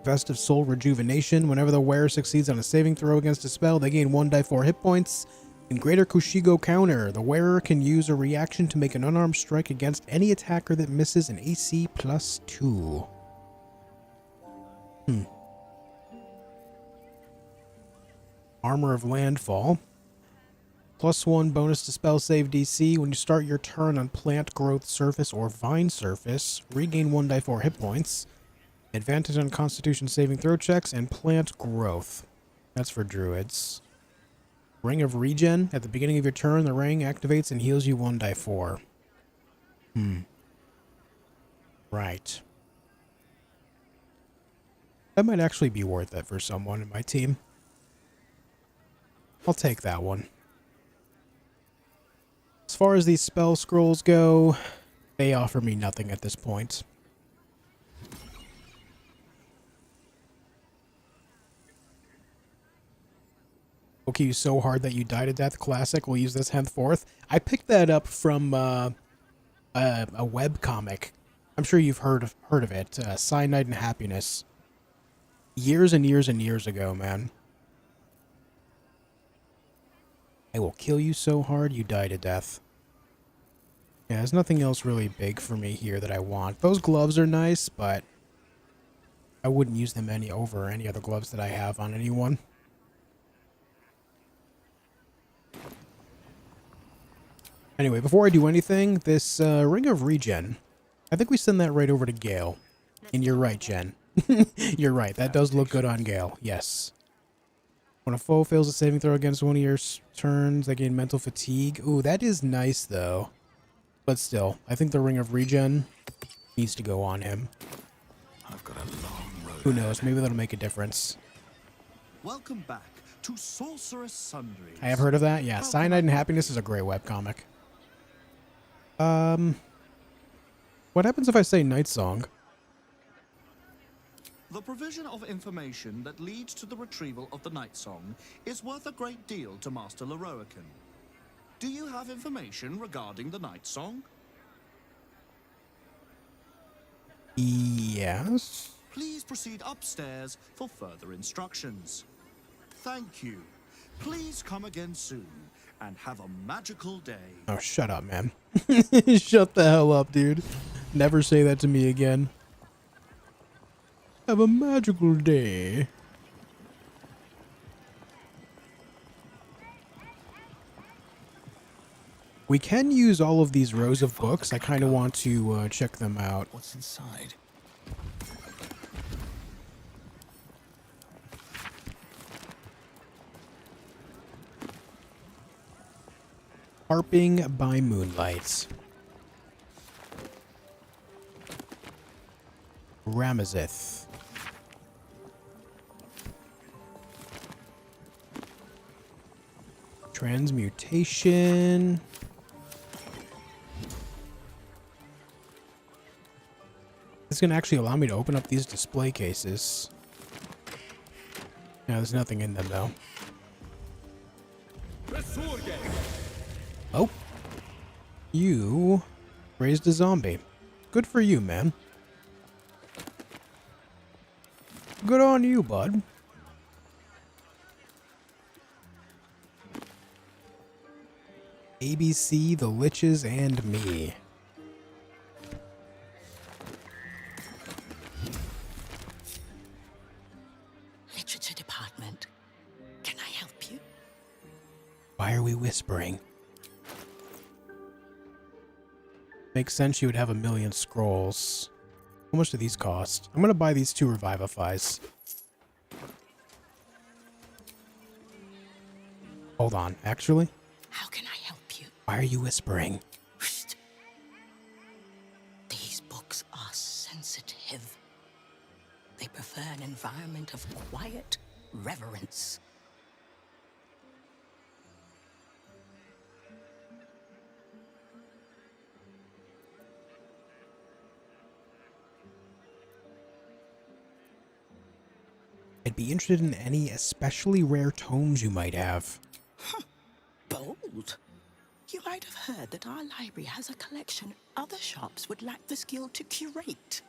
Vest of Soul Rejuvenation. Whenever the wearer succeeds on a saving throw against a spell, they gain 1d4 hit points. In Greater Kushigo Counter, the wearer can use a reaction to make an unarmed strike against any attacker that misses an AC +2. Armor of Landfall. +1 bonus to spell save DC. When you start your turn on plant growth surface or vine surface, regain 1d4 hit points. Advantage on Constitution saving throw checks and plant growth. That's for druids. Ring of Regen. At the beginning of your turn, the ring activates and heals you 1d4. Right. That might actually be worth it for someone in my team. I'll take that one. As far as these spell scrolls go, they offer me nothing at this point. Poke you so hard that you die to death classic. We'll use this henceforth. I picked that up from a web comic. I'm sure you've heard of it. Cyanide and Happiness. Years and years and years ago, man. I will kill you so hard you die to death. Yeah, there's nothing else really big for me here that I want. Those gloves are nice, but I wouldn't use them over any other gloves that I have on anyone. Anyway, before I do anything, this Ring of Regen, I think we send that right over to Gale. And you're right, Jen. You're right, that does look good on Gale, yes. When a foe fails a saving throw against one of your turns, they gain mental fatigue. Ooh, that is nice, though. But still, I think the Ring of Regen needs to go on him. I've got a long road. Who knows, maybe that'll make a difference. Welcome back to Sorceress Sundries. I have heard of that, yeah. Cyanide and Happiness is a great webcomic. What happens if I say Night Song? The provision of information that leads to the retrieval of the Night Song is worth a great deal to Master Leroican. Do you have information regarding the Night Song? Yes. Please proceed upstairs for further instructions. Thank you. Please come again soon and have a magical day. Oh, shut up, man. Shut the hell up, dude. Never say that to me again. Have a magical day. We can use all of these rows of books. I kind of want to check them out. What's inside? Harping by Moonlight. Ramazith. Transmutation. This is going to actually allow me to open up these display cases. Yeah, there's nothing in them, though. Oh. You raised a zombie. Good for you, man. Good on you, bud. ABC, the Liches, and me. Literature department. Can I help you? Why are we whispering? Makes sense you would have 1,000,000 scrolls. How much do these cost? I'm gonna buy these 2 Revivifies. Hold on, actually? How can I help you? Why are you whispering? These books are sensitive. They prefer an environment of quiet reverence. I'd be interested in any especially rare tomes you might have. Bold. You might have heard that our library has a collection other shops would lack the skill to curate.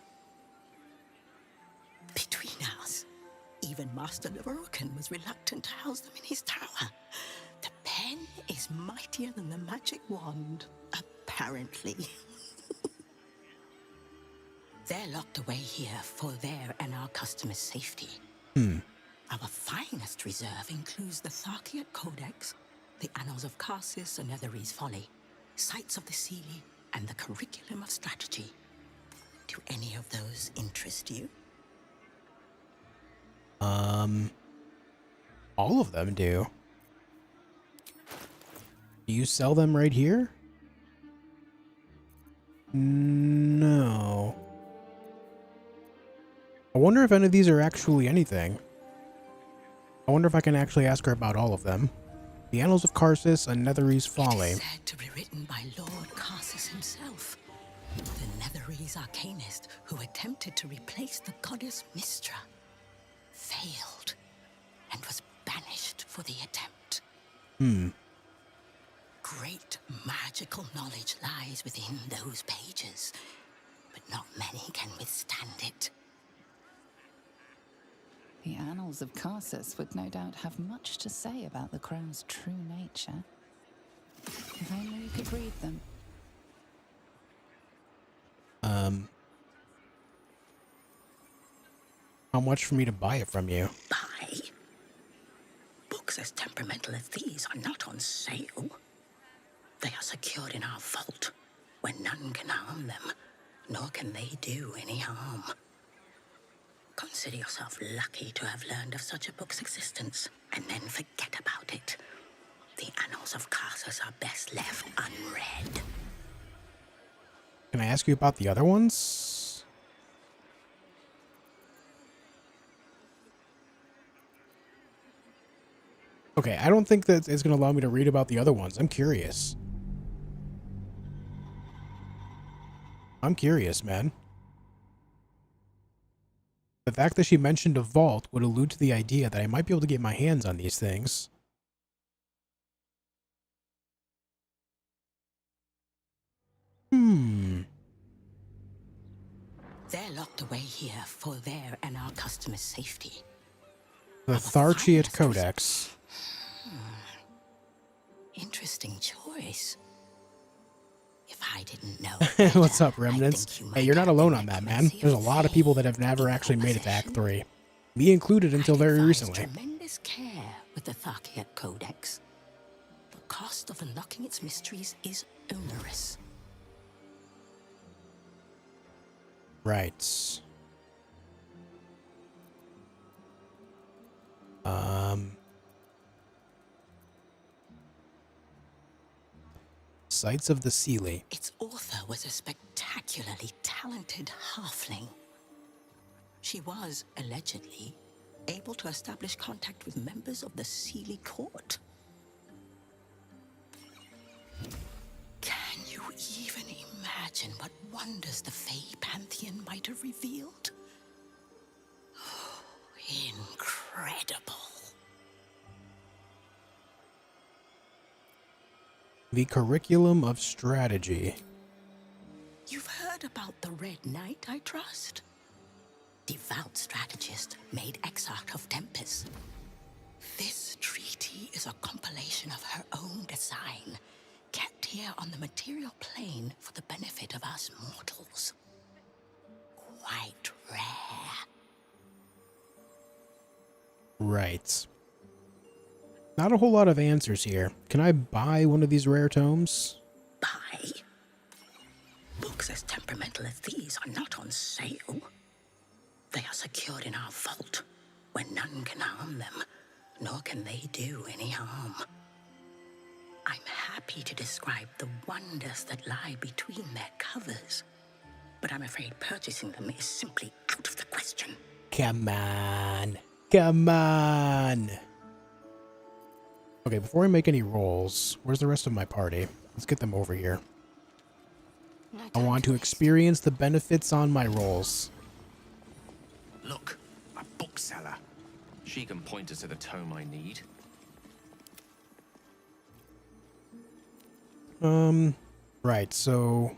Between us, even Master Leverokin was reluctant to house them in his tower. The pen is mightier than the magic wand, apparently. They're locked away here for their and our customers' safety. Our finest reserve includes the Tharkiat Codex, the Annals of Karsus and Netherese Folly, Sites of the Seelie, and the Curriculum of Strategy. Do any of those interest you? All of them do. Do you sell them right here? No. I wonder if any of these are actually anything. I wonder if I can actually ask her about all of them. The Annals of Karsus and Netherese Folly. It is said to be written by Lord Karsus himself, the Netherese arcanist who attempted to replace the goddess Mistra, failed, and was banished for the attempt. Great magical knowledge lies within those pages, but not many can withstand it. The Annals of Karsus would no doubt have much to say about the crown's true nature. If only you could read them. How much for me to buy it from you? Buy? Books as temperamental as these are not on sale. They are secured in our vault, where none can harm them, nor can they do any harm. Consider yourself lucky to have learned of such a book's existence, and then forget about it. The Annals of Karsus are best left unread. Can I ask you about the other ones? Okay, I don't think that it's going to allow me to read about the other ones. I'm curious. I'm curious, man. The fact that she mentioned a vault would allude to the idea that I might be able to get my hands on these things. They're locked away here for their and our customers' safety. The Tharkiat Codex. Interesting choice. If I didn't know. What's up, Remnants? Hey, you're not alone on that, man. There's a lot of people that have never actually made it to Act 3. Me included until very recently. Tremendous care with the Tharkiat Codex. The cost of unlocking its mysteries is onerous. Right. Sites of the Seelie. Its author was a spectacularly talented halfling. She was, allegedly, able to establish contact with members of the Seelie court. Can you even imagine what wonders the Fey Pantheon might have revealed? Oh, incredible. The Curriculum of Strategy. You've heard about the Red Knight, I trust? devout strategist made exarch of Tempest. This treaty is a compilation of her own design, kept here on the material plane for the benefit of us mortals. Quite rare. Right. Not a whole lot of answers here. Can I buy one of these rare tomes? Buy? Books as temperamental as these are not on sale. They are secured in our vault, where none can harm them, nor can they do any harm. I'm happy to describe the wonders that lie between their covers, but I'm afraid purchasing them is simply out of the question. Come on. Come on. Okay, before I make any rolls, where's the rest of my party? Let's get them over here. I want to experience the benefits on my rolls. Look, a bookseller. She can point us to the tome I need. Right, so...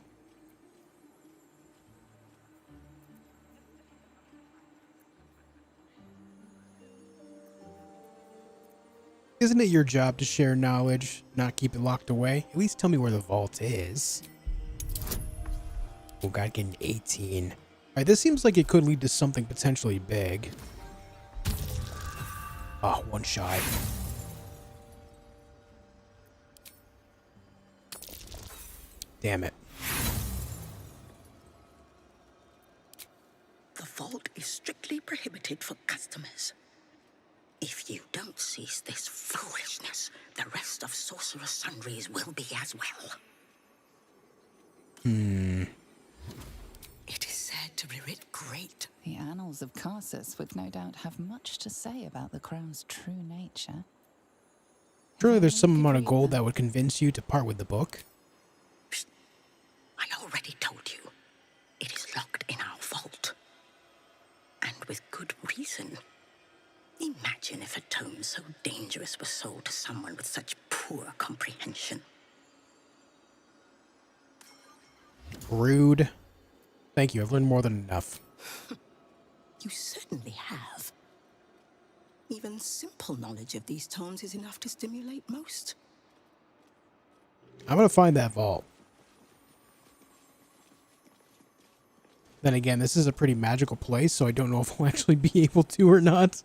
Isn't it your job to share knowledge, not keep it locked away? At least tell me where the vault is. Oh god, getting 18. Alright, this seems like it could lead to something potentially big. Ah, one shy. Damn it. The vault is strictly prohibited for customers. If you don't cease this foolishness, the rest of Sorcerer's Sundries will be as well. It is said to be writ great. The annals of Karsus would no doubt have much to say about the crown's true nature. Surely there's some amount of gold that would convince you to part with the book. I already told you. It is locked in our vault. And with good reason. Imagine if a tome so dangerous was sold to someone with such poor comprehension. Rude. Thank you, I've learned more than enough. You certainly have. Even simple knowledge of these tomes is enough to stimulate most. I'm gonna find that vault. Then again, this is a pretty magical place, so I don't know if we'll actually be able to or not.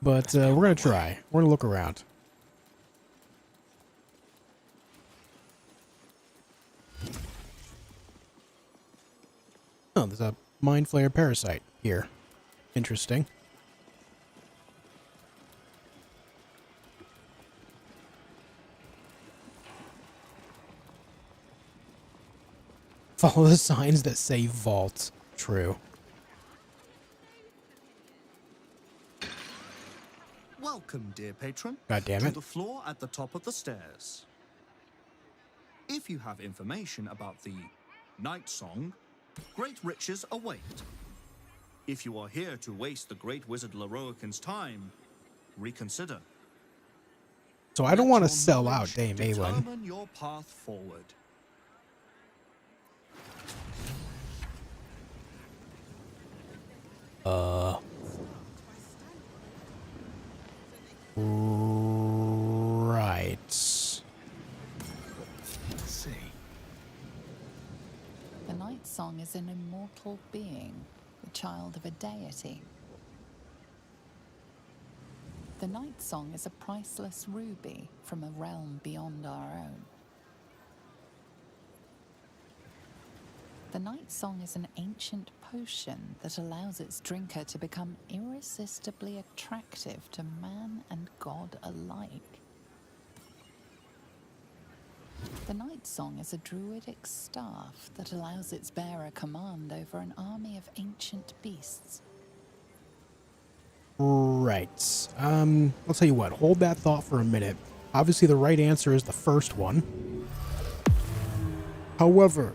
But we're gonna try. We're gonna look around. Oh, there's a Mind Flayer parasite here. Interesting. Follow the signs that say vault. True. Welcome, dear patron. God damn To it. the floor at the top of the stairs. If you have information about the Night Song, great riches await. If you are here to waste the great wizard Leroican's time, reconsider. So I don't want to sell out Dame Aelin. Determine your path forward. Right. Let's see. The Night Song is an immortal being, the child of a deity. The Night Song is a priceless ruby from a realm beyond our own. The Night Song is an ancient potion that allows its drinker to become irresistibly attractive to man and god alike. The Night Song is a druidic staff that allows its bearer command over an army of ancient beasts. Right. I'll tell you what, hold that thought for a minute. Obviously the right answer is the first one. However,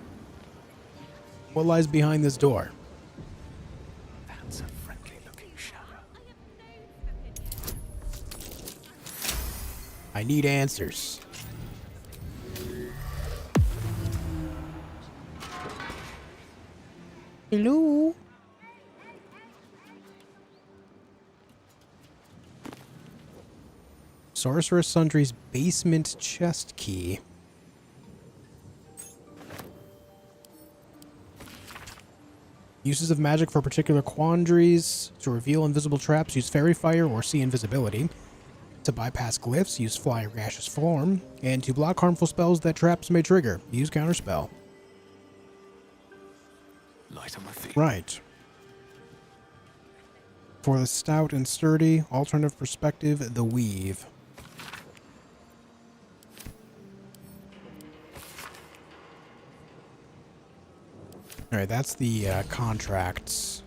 what lies behind this door? That's a friendly looking shadow. I need answers. Hello? Sorceress Sundry's basement chest key. Uses of magic for particular quandaries. To reveal invisible traps, use fairy fire or see invisibility. To bypass glyphs, use fly or gaseous form. And to block harmful spells that traps may trigger, use counterspell. Light on my feet. Right. For the stout and sturdy, alternative perspective, the weave. Alright, that's the contracts.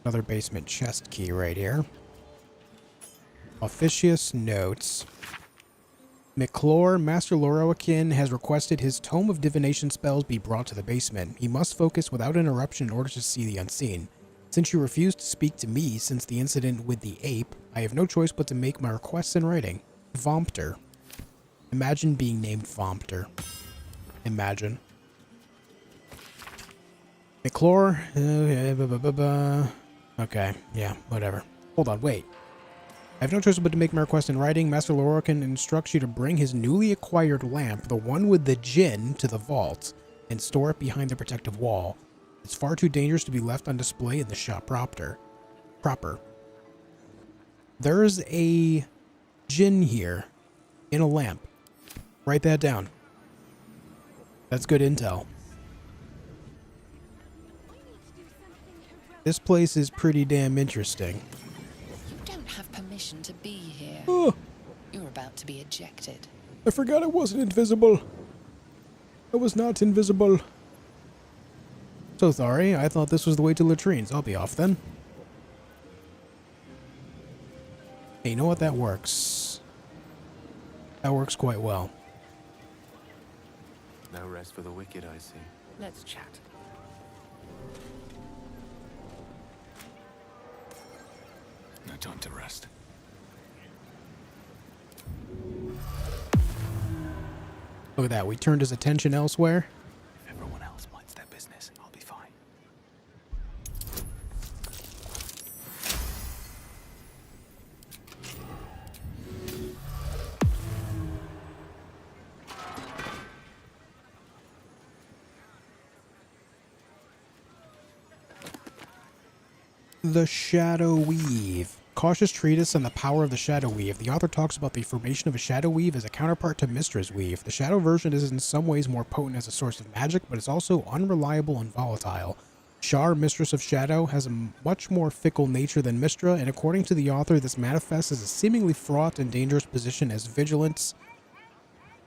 Another basement chest key right here. Officious notes. McClure, Master Loroakin, has requested his Tome of Divination spells be brought to the basement. He must focus without interruption in order to see the unseen. Since you refused to speak to me since the incident with the ape, I have no choice but to make my requests in writing. Vompter. Imagine being named Vompter. Imagine. McClure. Okay, yeah, whatever. Hold on, wait. I have no choice but to make my request in writing. Master Loroakin instructs you to bring his newly acquired lamp, the one with the djinn, to the vault, and store it behind the protective wall. It's far too dangerous to be left on display in the shop proper. There's a djinn here, in a lamp. Write that down. That's good intel. This place is pretty damn interesting. You don't have permission to be here. Oh, You're about to be ejected. I forgot I wasn't invisible. I was not invisible. So sorry, I thought this was the way to latrines. I'll be off then. Hey, you know what? That works. That works quite well. No rest for the wicked, I see. Let's chat. No time to rest. Look at that. We turned his attention elsewhere. If everyone else minds their business, I'll be fine. The Shadow Weave. Cautious treatise on the power of the Shadow Weave. The author talks about the formation of a Shadow Weave as a counterpart to Mistra's Weave. The Shadow version is in some ways more potent as a source of magic, but it's also unreliable and volatile. Shar, Mistress of Shadow, has a much more fickle nature than Mistra, and according to the author, this manifests as a seemingly fraught and dangerous position as vigilance.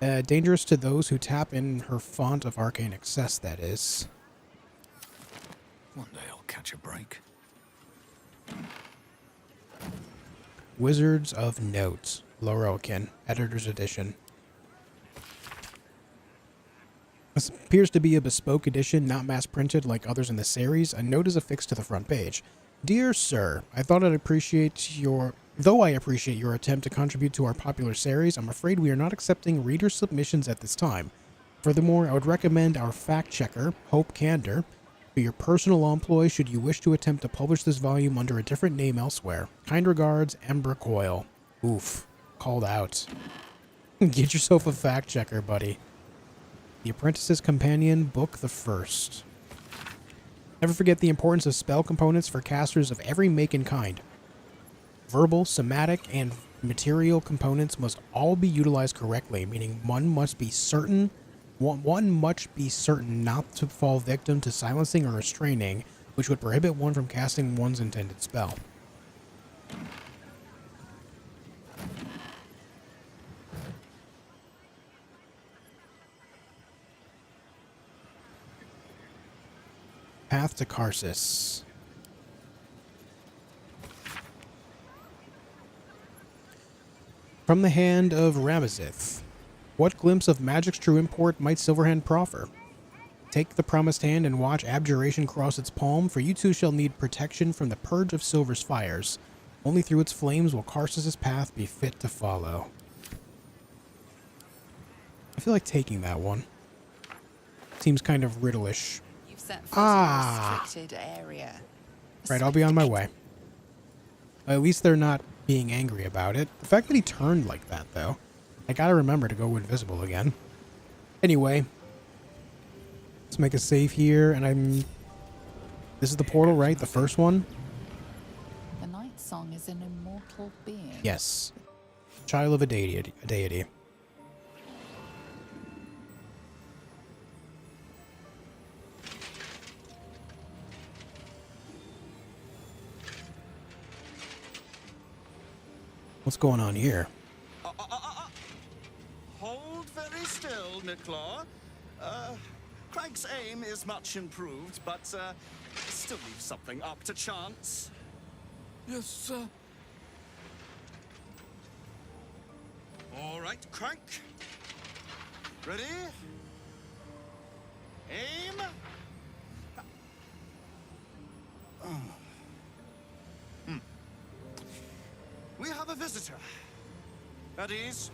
Dangerous to those who tap in her font of arcane excess, that is. One day I'll catch a break. Wizards of Notes. Loroakin, Editor's Edition. This appears to be a bespoke edition, not mass-printed like others in the series. A note is affixed to the front page. Dear Sir, I thought I'd appreciate your... Though I appreciate your attempt to contribute to our popular series, I'm afraid we are not accepting reader submissions at this time. Furthermore, I would recommend our fact-checker, Hope Candor, for your personal employ should you wish to attempt to publish this volume under a different name elsewhere. Kind regards, Ember Coil. Oof. Called out. Get yourself a fact-checker, buddy. The Apprentice's Companion, Book the First. Never forget the importance of spell components for casters of every make and kind. Verbal, somatic, and material components must all be utilized correctly, meaning one must be certain not to fall victim to silencing or restraining, which would prohibit one from casting one's intended spell. Path to Karsus. From the hand of Ramazith. What glimpse of magic's true import might Silverhand proffer? Take the promised hand and watch abjuration cross its palm, for you too shall need protection from the purge of Silver's fires. Only through its flames will Karsus' path be fit to follow. I feel like taking that one. Seems kind of riddle-ish. You've set foot in a restricted area. Right, I'll be on my way. At least they're not, being angry about it. The fact that he turned like that, though. I gotta remember to go invisible again. Anyway. Let's make a save here, and this is the portal, right? The first one? The night song is an immortal being. Yes. Child of a deity. What's going on here? Hold very still, Nicklaw. Craig's aim is much improved, but still leaves something up to chance. Yes, sir. All right, Crank. Ready? Aim. We have a visitor. At ease.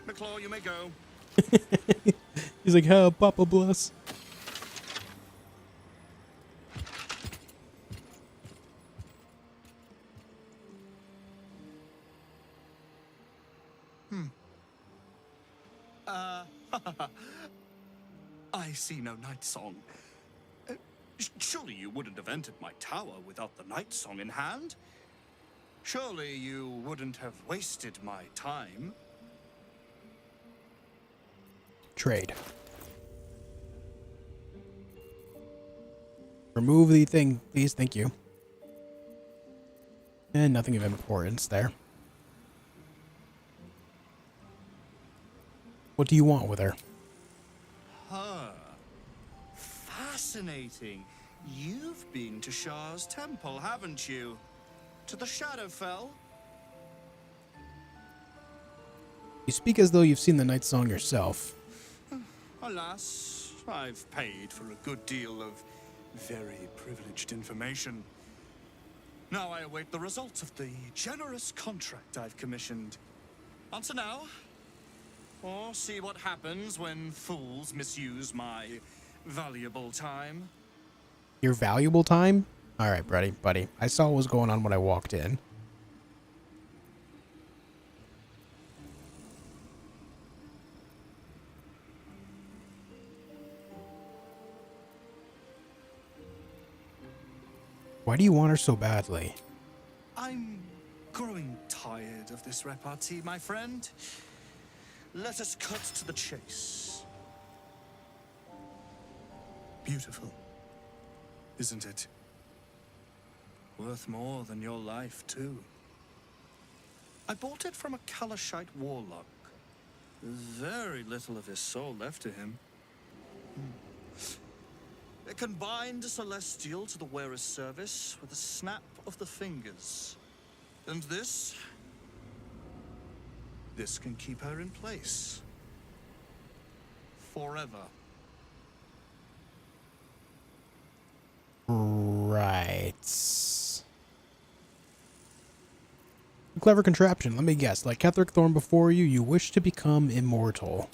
McClaw, you may go. He's like, oh, Papa bless. I see no night song. Surely you wouldn't have entered my tower without the night song in hand? Surely you wouldn't have wasted my time? Trade. Remove the thing, please. Thank you. And nothing of importance there. What do you want with her? Huh. Fascinating. You've been to Shah's temple, haven't you? To the Shadowfell? You speak as though you've seen the night song yourself. Alas, I've paid for a good deal of very privileged information. Now I await the results of the generous contract I've commissioned. Answer now, or see what happens when fools misuse my valuable time. Your valuable time? Alright, buddy. I saw what was going on when I walked in. Why do you want her so badly? I'm growing tired of this repartee, my friend. Let us cut to the chase. Beautiful, isn't it? Worth more than your life, too. I bought it from a Kalashite warlock. Very little of his soul left to him. It can bind a celestial to the wearer's service with a snap of the fingers. And this can keep her in place. Forever. Right. Clever contraption. Let me guess. Like Ketheric Thorn before you, you wish to become immortal.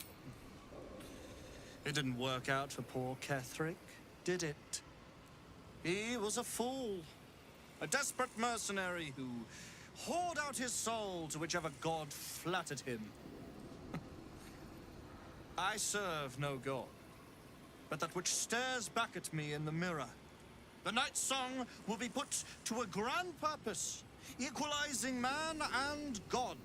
It didn't work out for poor Ketheric, did it? He was a fool. A desperate mercenary who hoard out his soul to whichever god flattered him. I serve no god, but that which stares back at me in the mirror. The night song will be put to a grand purpose, equalizing man and god.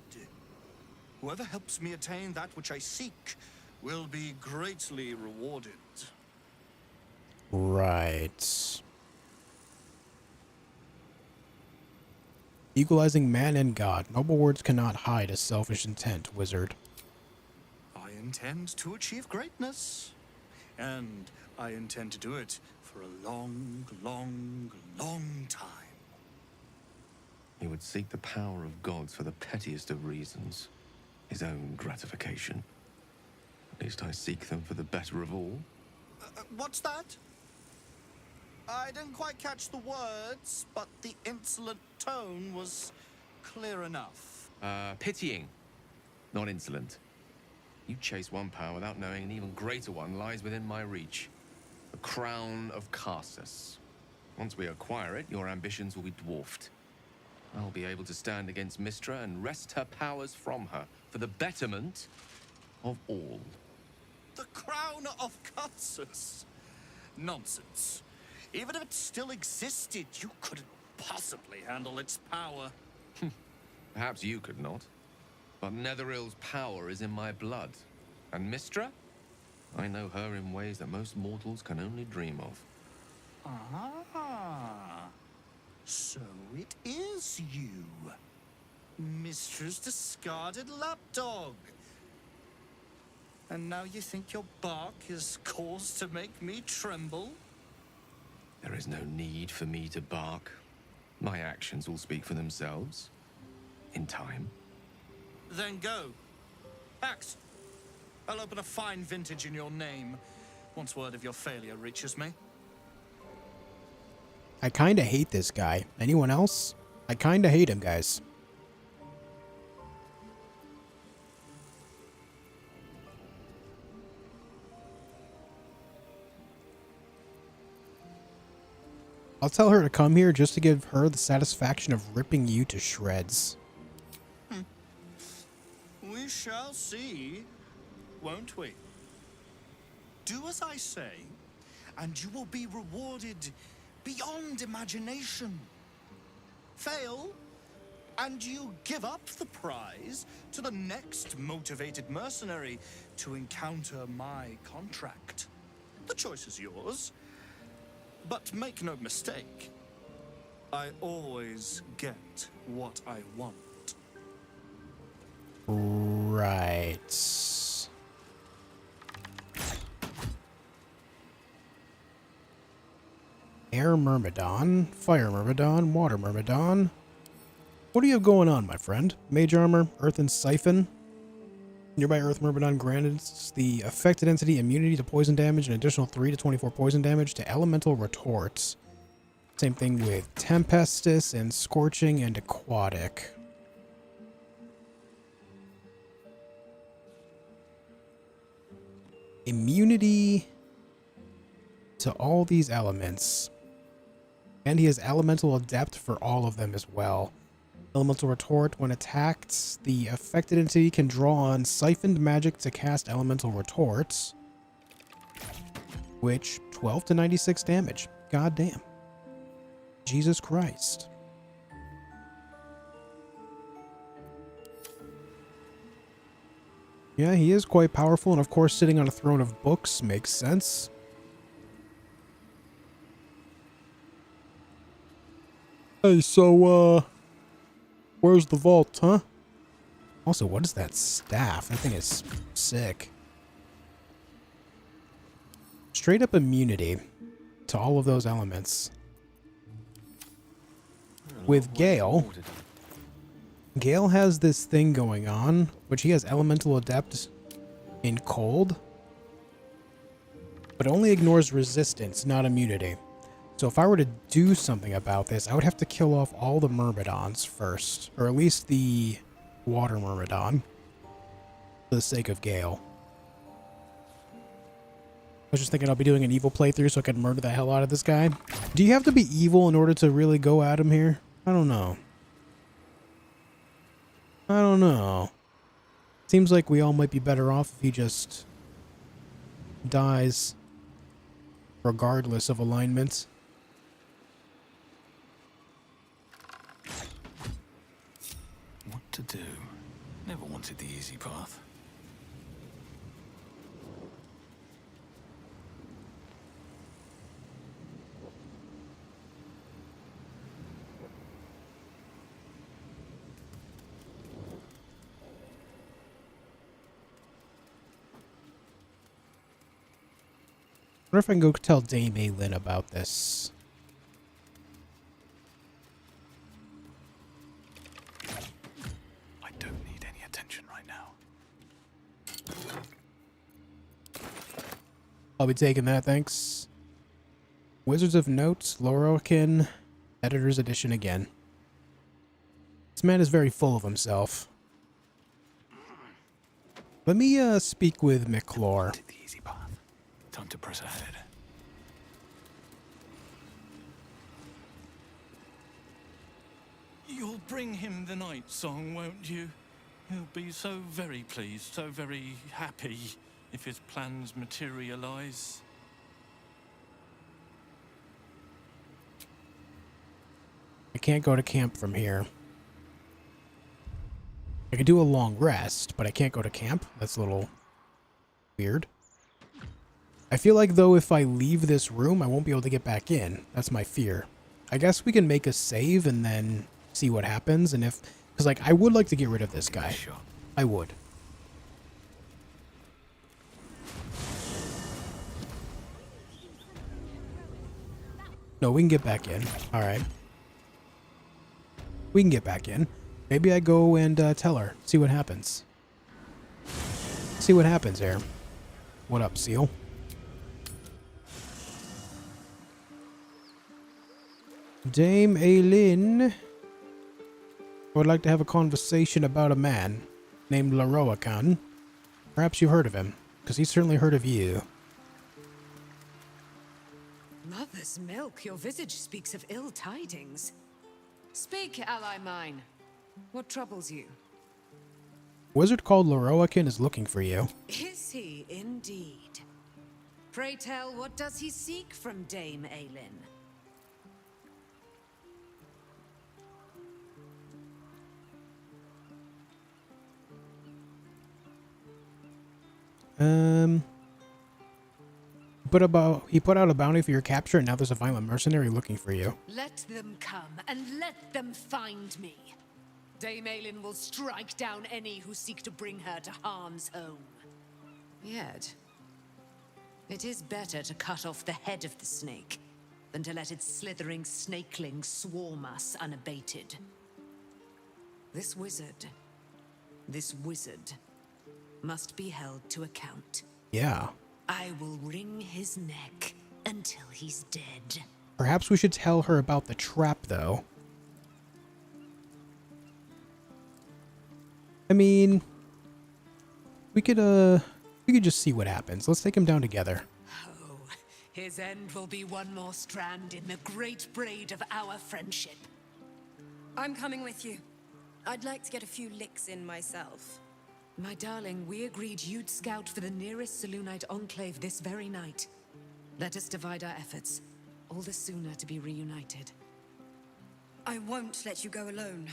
Whoever helps me attain that which I seek will be greatly rewarded. Right. Equalizing man and god. Noble words cannot hide a selfish intent, wizard. I intend to achieve greatness. And I intend to do it for a long, long, long time. He would seek the power of gods for the pettiest of reasons. His own gratification. At least I seek them for the better of all. What's that? I didn't quite catch the words, but the insolent tone was clear enough. Pitying, not insolent. You chase one power without knowing an even greater one lies within my reach. The crown of Carsus. Once we acquire it, your ambitions will be dwarfed. I'll be able to stand against Mistra and wrest her powers from her for the betterment of all. The crown of Cutsus? Nonsense. Even if it still existed, you couldn't possibly handle its power. Perhaps you could not. But Netherill's power is in my blood. And Mistra? I know her in ways that most mortals can only dream of. Ah. So it is you. Mistra's discarded lapdog. And now you think your bark is cause to make me tremble? There is no need for me to bark. My actions will speak for themselves. In time. Then go. Act. I'll open a fine vintage in your name once word of your failure reaches me. I kinda hate this guy. Anyone else? I kinda hate him, guys. I'll tell her to come here just to give her the satisfaction of ripping you to shreds. We shall see, won't we? Do as I say, and you will be rewarded beyond imagination. Fail, and you give up the prize to the next motivated mercenary to encounter my contract. The choice is yours. But make no mistake, I always get what I want. Right. Air Myrmidon, Fire Myrmidon, Water Myrmidon. What do you have going on, my friend? Mage Armor, Earthen Siphon. Nearby Earth Myrmidon grants the affected entity immunity to poison damage and additional 3 to 24 poison damage to elemental retorts. Same thing with Tempestus and Scorching and Aquatic. Immunity to all these elements. And he has Elemental Adept for all of them as well. Elemental Retort. When attacked, the affected entity can draw on siphoned magic to cast Elemental Retorts. Which, 12 to 96 damage. God damn. Jesus Christ. Yeah, he is quite powerful, and of course sitting on a throne of books makes sense. Hey, so, where's the vault, huh? Also, what is that staff? That thing is sick. Straight up immunity to all of those elements. With Gale, Gale has this thing going on, which he has Elemental Adept in Cold, but only ignores resistance, not immunity. So if I were to do something about this, I would have to kill off all the Myrmidons first, or at least the Water Myrmidon, for the sake of Gale. I was just thinking I'll be doing an evil playthrough so I can murder the hell out of this guy. Do you have to be evil in order to really go at him here? I don't know. I don't know. Seems like we all might be better off if he just dies regardless of alignment. What to do? Never wanted the easy path. I wonder if I can go tell Dame Aylin about this. I don't need any attention right now. I'll be taking that, thanks. Wizards of Notes, Lorokin, Editor's Edition again. This man is very full of himself. Let me speak with McClure. The easy path. Time to press ahead. You'll bring him the night song, won't you? He'll be so very pleased, so very happy if his plans materialize. I can't go to camp from here. I could do a long rest, but I can't go to camp. That's a little weird. I feel like, though, if I leave this room, I won't be able to get back in. That's my fear. I guess we can make a save and then see what happens. And if... Because, like, I would like to get rid of this guy. Sure. I would. No, we can get back in. All right. We can get back in. Maybe I go and tell her. See what happens. See what happens here. What up, Seal? Dame Aylin. I would like to have a conversation about a man named Laroakan. Perhaps you've heard of him, because he's certainly heard of you. Mother's milk, your visage speaks of ill tidings. Speak, ally mine. What troubles you? Wizard called Laroakan is looking for you. Is he indeed? Pray tell, what does he seek from Dame Aylin? He put out a bounty for your capture, and now there's a violent mercenary looking for you. Let them come, and let them find me. Dame Aylin will strike down any who seek to bring her to harm's home. Yet, it is better to cut off the head of the snake than to let its slithering snakelings swarm us unabated. This wizard must be held to account. Yeah. I will wring his neck until he's dead. Perhaps we should tell her about the trap, though. I mean, we could just see what happens. Let's take him down together. Oh, his end will be one more strand in the great braid of our friendship. I'm coming with you. I'd like to get a few licks in myself. My darling, we agreed you'd scout for the nearest Selûnite enclave this very night. Let us divide our efforts, all the sooner to be reunited. I won't let you go alone.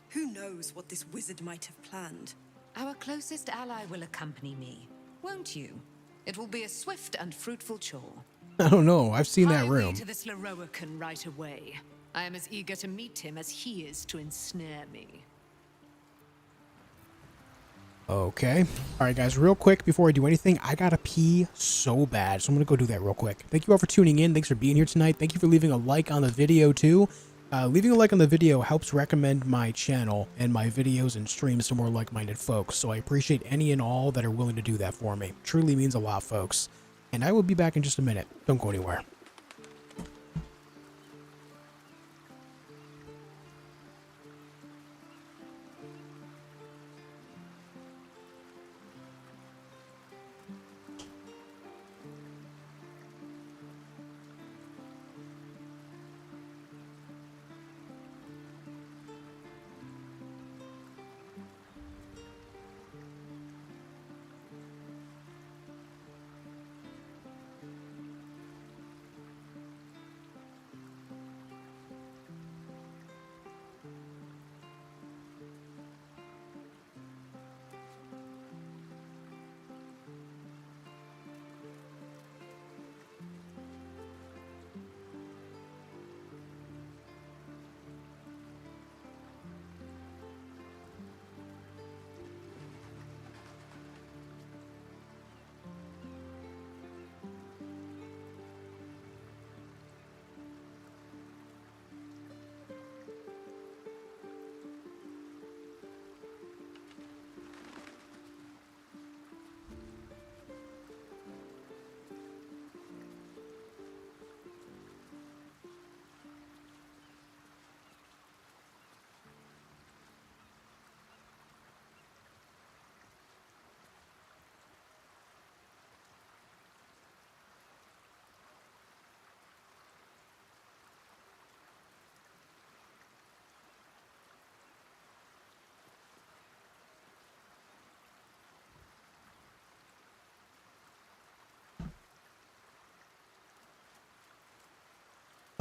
Who knows what this wizard might have planned? Our closest ally will accompany me, won't you? It will be a swift and fruitful chore. I don't know. I've seen that room. To this Laroakan right away. I am as eager to meet him as he is to ensnare me. Okay. All right, guys, real quick before I do anything, I gotta pee so bad, so I'm gonna go do that real quick. Thank you all for tuning in. Thanks for being here tonight. Thank you for leaving a like on the video, too. Leaving a like on the video helps recommend my channel and my videos and streams to more like-minded folks, so I appreciate any and all that are willing to do that for me. Truly means a lot, folks. And I will be back in just a minute. Don't go anywhere.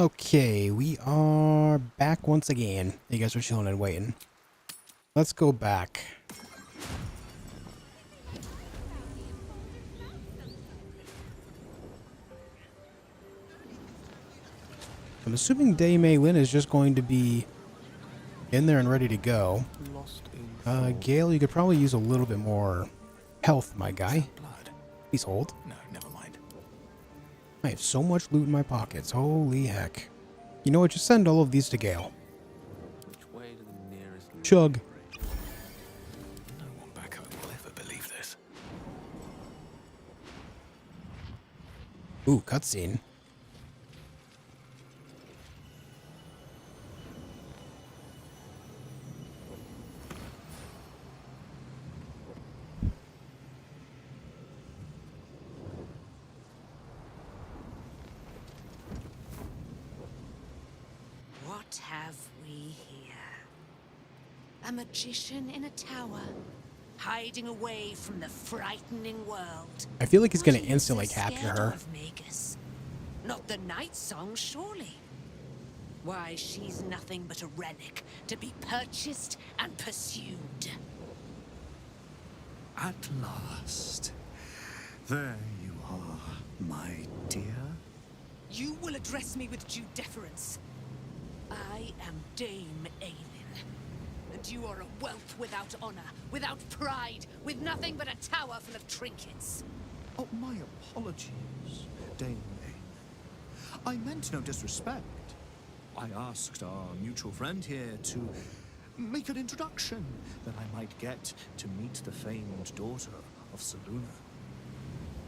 Okay, we are back once again. You guys are chilling and waiting. Let's go back. I'm assuming Dame Aylin is just going to be in there and ready to go. Gale, you could probably use a little bit more health, my guy. Please hold. No, never mind. I have so much loot in my pockets. Holy heck. You know what? Just send all of these to Gale. Chug. No one back home will ever believe this. Ooh, cutscene. What have we here? A magician in a tower, hiding away from the frightening world. I feel like he's gonna What is instantly so capture scared her. of, Magus? Not the night song, surely. Why, she's nothing but a relic to be purchased and pursued. At last. There you are, my dear. You will address me with due deference. I am Dame Aylin, and you are a whelp without honor, without pride, with nothing but a tower full of trinkets. Oh, my apologies, Dame Aylin. I meant no disrespect. I asked our mutual friend here to make an introduction, that I might get to meet the famed daughter of Selûne.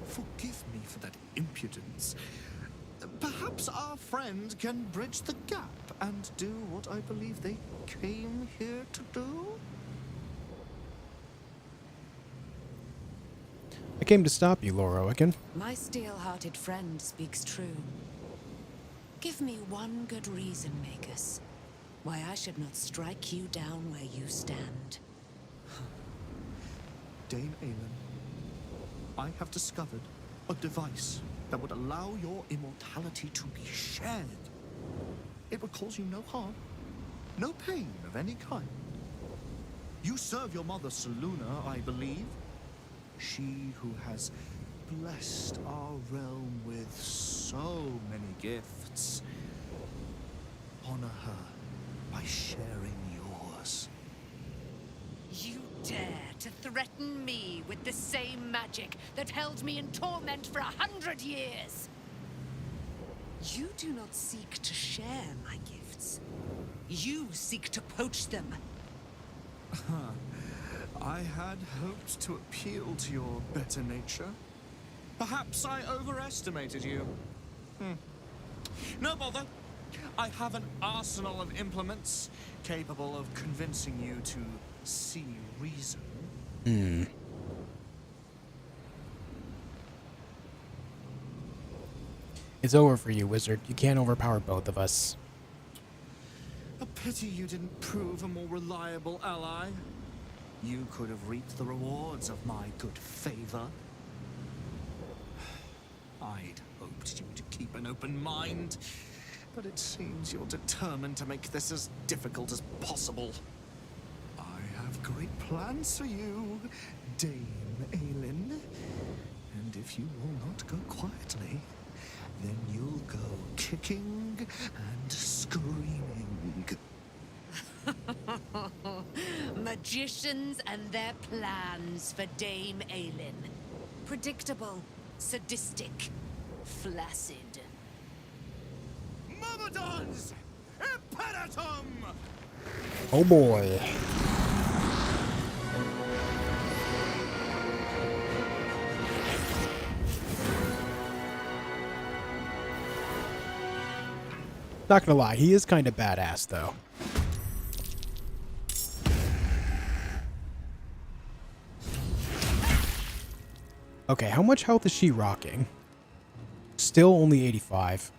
Forgive me for that impudence. Perhaps our friend can bridge the gap and do what I believe they came here to do? I came to stop you, Loroakin. My steel-hearted friend speaks true. Give me one good reason, Magus, why I should not strike you down where you stand. Dame Aylin, I have discovered a device that would allow your immortality to be shared. It would cause you no harm, no pain of any kind. You serve your mother Selûne, I believe. She who has blessed our realm with so many gifts. Honor her by sharing yours. You dare to threaten me with the same magic that held me in torment for 100 years? You do not seek to share my gifts. You seek to poach them. I had hoped to appeal to your better nature. Perhaps I overestimated you. No bother. I have an arsenal of implements capable of convincing you to see reason. It's over for you, wizard. You can't overpower both of us. A pity you didn't prove a more reliable ally. You could have reaped the rewards of my good favor. I'd hoped you to keep an open mind, but it seems you're determined to make this as difficult as possible. I have great plans for you, Dame Aylin. And if you will not go quietly, then you'll go kicking and screaming. Magicians and their plans for Dame Aylin. Predictable, sadistic, flaccid. Myrmidons! Imperatum! Oh boy. Not gonna lie, he is kind of badass though. Okay, how much health is she rocking? Still only 85.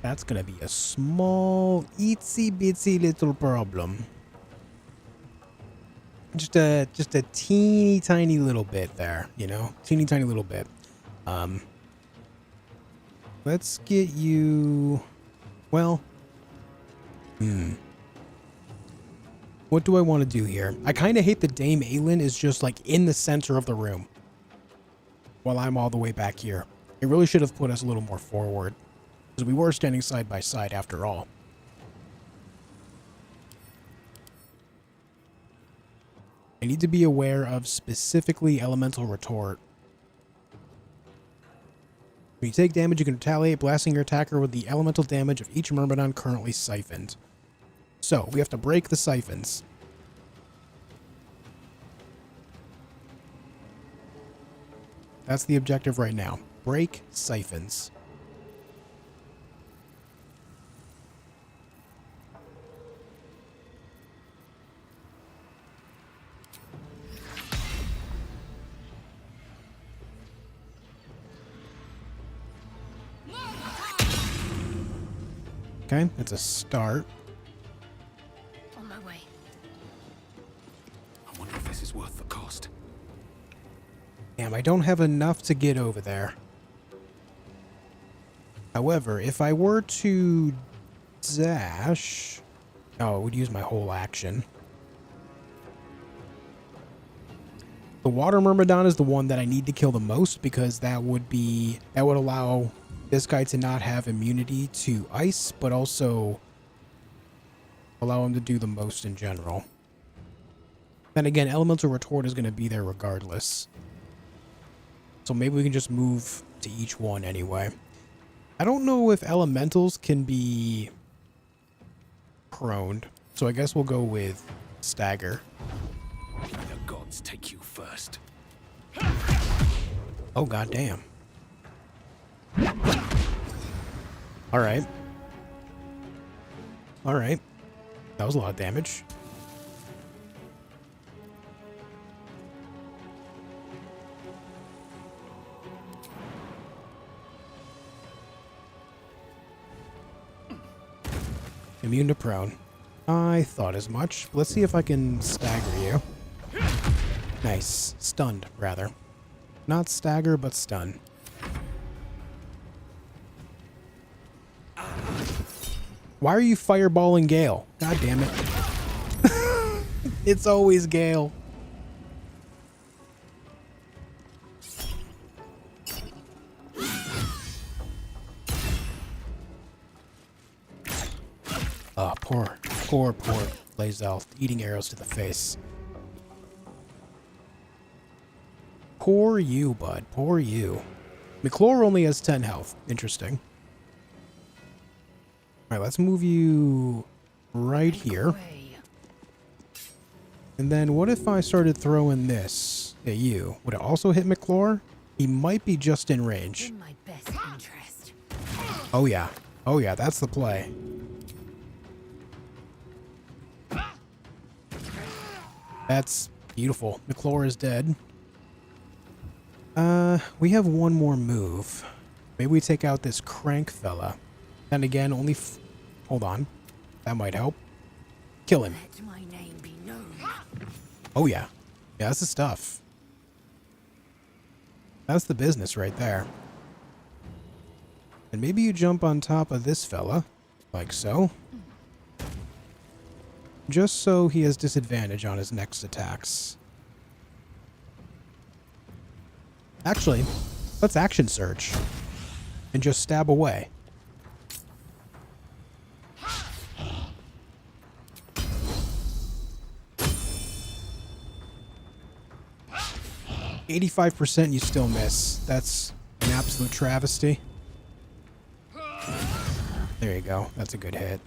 That's gonna be a small, itsy bitsy little problem. Just a teeny tiny little bit there, you know? Teeny tiny little bit. Let's get you Well, what do I want to do here? I kind of hate that Dame Aelin is just like in the center of the room while I'm all the way back here. It really should have put us a little more forward because we were standing side by side after all. I need to be aware of specifically Elemental Retort. When you take damage, you can retaliate, blasting your attacker with the elemental damage of each Myrmidon currently siphoned. So, we have to break the siphons. That's the objective right now. Break siphons. Okay, it's a start. On my way. I wonder if this is worth the cost. Damn, I don't have enough to get over there. However, if I were to dash... Oh, it would use my whole action. The Water Myrmidon is the one that I need to kill the most because that would allow this guy to not have immunity to ice, but also allow him to do the most in general. Then again, Elemental Retort is going to be there regardless. So maybe we can just move to each one anyway. I don't know if elementals can be proned, so I guess we'll go with stagger. The gods take you first. Oh, goddamn. Alright. Alright. That was a lot of damage. Immune to prone. I thought as much. Let's see if I can stagger you. Nice. Stunned, rather. Not stagger, but stun. Why are you fireballing Gale? God damn it. It's always Gale. Oh, poor Lae'zel, eating arrows to the face. Poor you, bud. Poor you. McClure only has 10 health. Interesting. Alright, let's move you right here. And then what if I started throwing this at you? Would it also hit McClure? He might be just in range. In my best interest. Oh yeah. Oh yeah, that's the play. That's beautiful. McClure is dead. We have one more move. Maybe we take out this crank fella. And again, only hold on. That might help. Kill him. Let my name be known. Oh yeah. Yeah, that's the stuff. That's the business right there. And maybe you jump on top of this fella. Like so. Just so he has disadvantage on his next attacks. Actually, let's action search. And just stab away. %, you still miss. That's an absolute travesty. There you go. That's a good hit.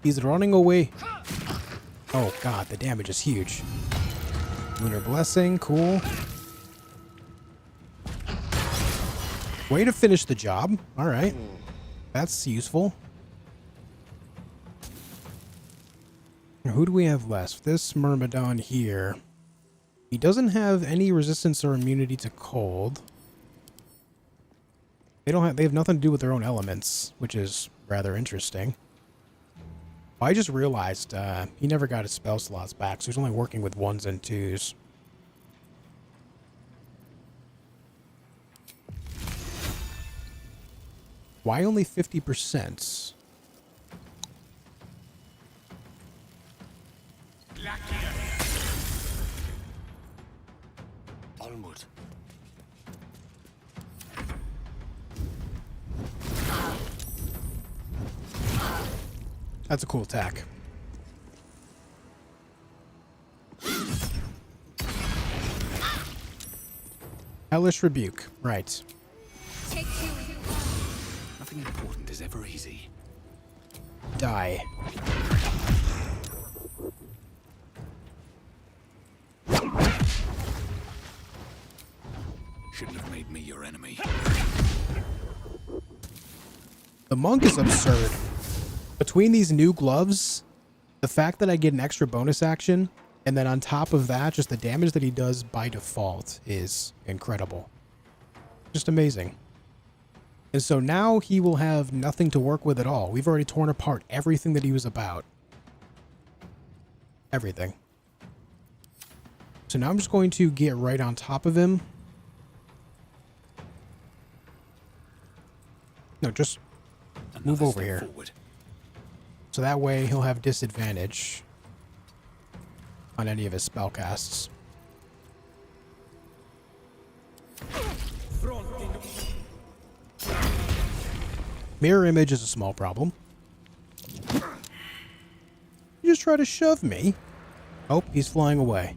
He's running away. Oh god, the damage is huge. Lunar Blessing, cool. Way to finish the job. Alright. That's useful. Who do we have left? This Myrmidon here. He doesn't have any resistance or immunity to cold. They have nothing to do with their own elements, which is rather interesting. I just realized he never got his spell slots back, so he's only working with 1s and 2s. Why only 50%? Onward. That's a cool attack. Hellish Rebuke. Right. Nothing important is ever easy. Die. Shouldn't have made me your enemy. The monk is absurd. Between these new gloves, the fact that I get an extra bonus action, and then on top of that, just the damage that he does by default is incredible. Just amazing. And so now he will have nothing to work with at all. We've already torn apart everything that he was about. Everything. So now I'm just going to get right on top of him. No, just move over here. Forward. So that way he'll have disadvantage on any of his spellcasts. Mirror image is a small problem. You just try to shove me. Oh, he's flying away.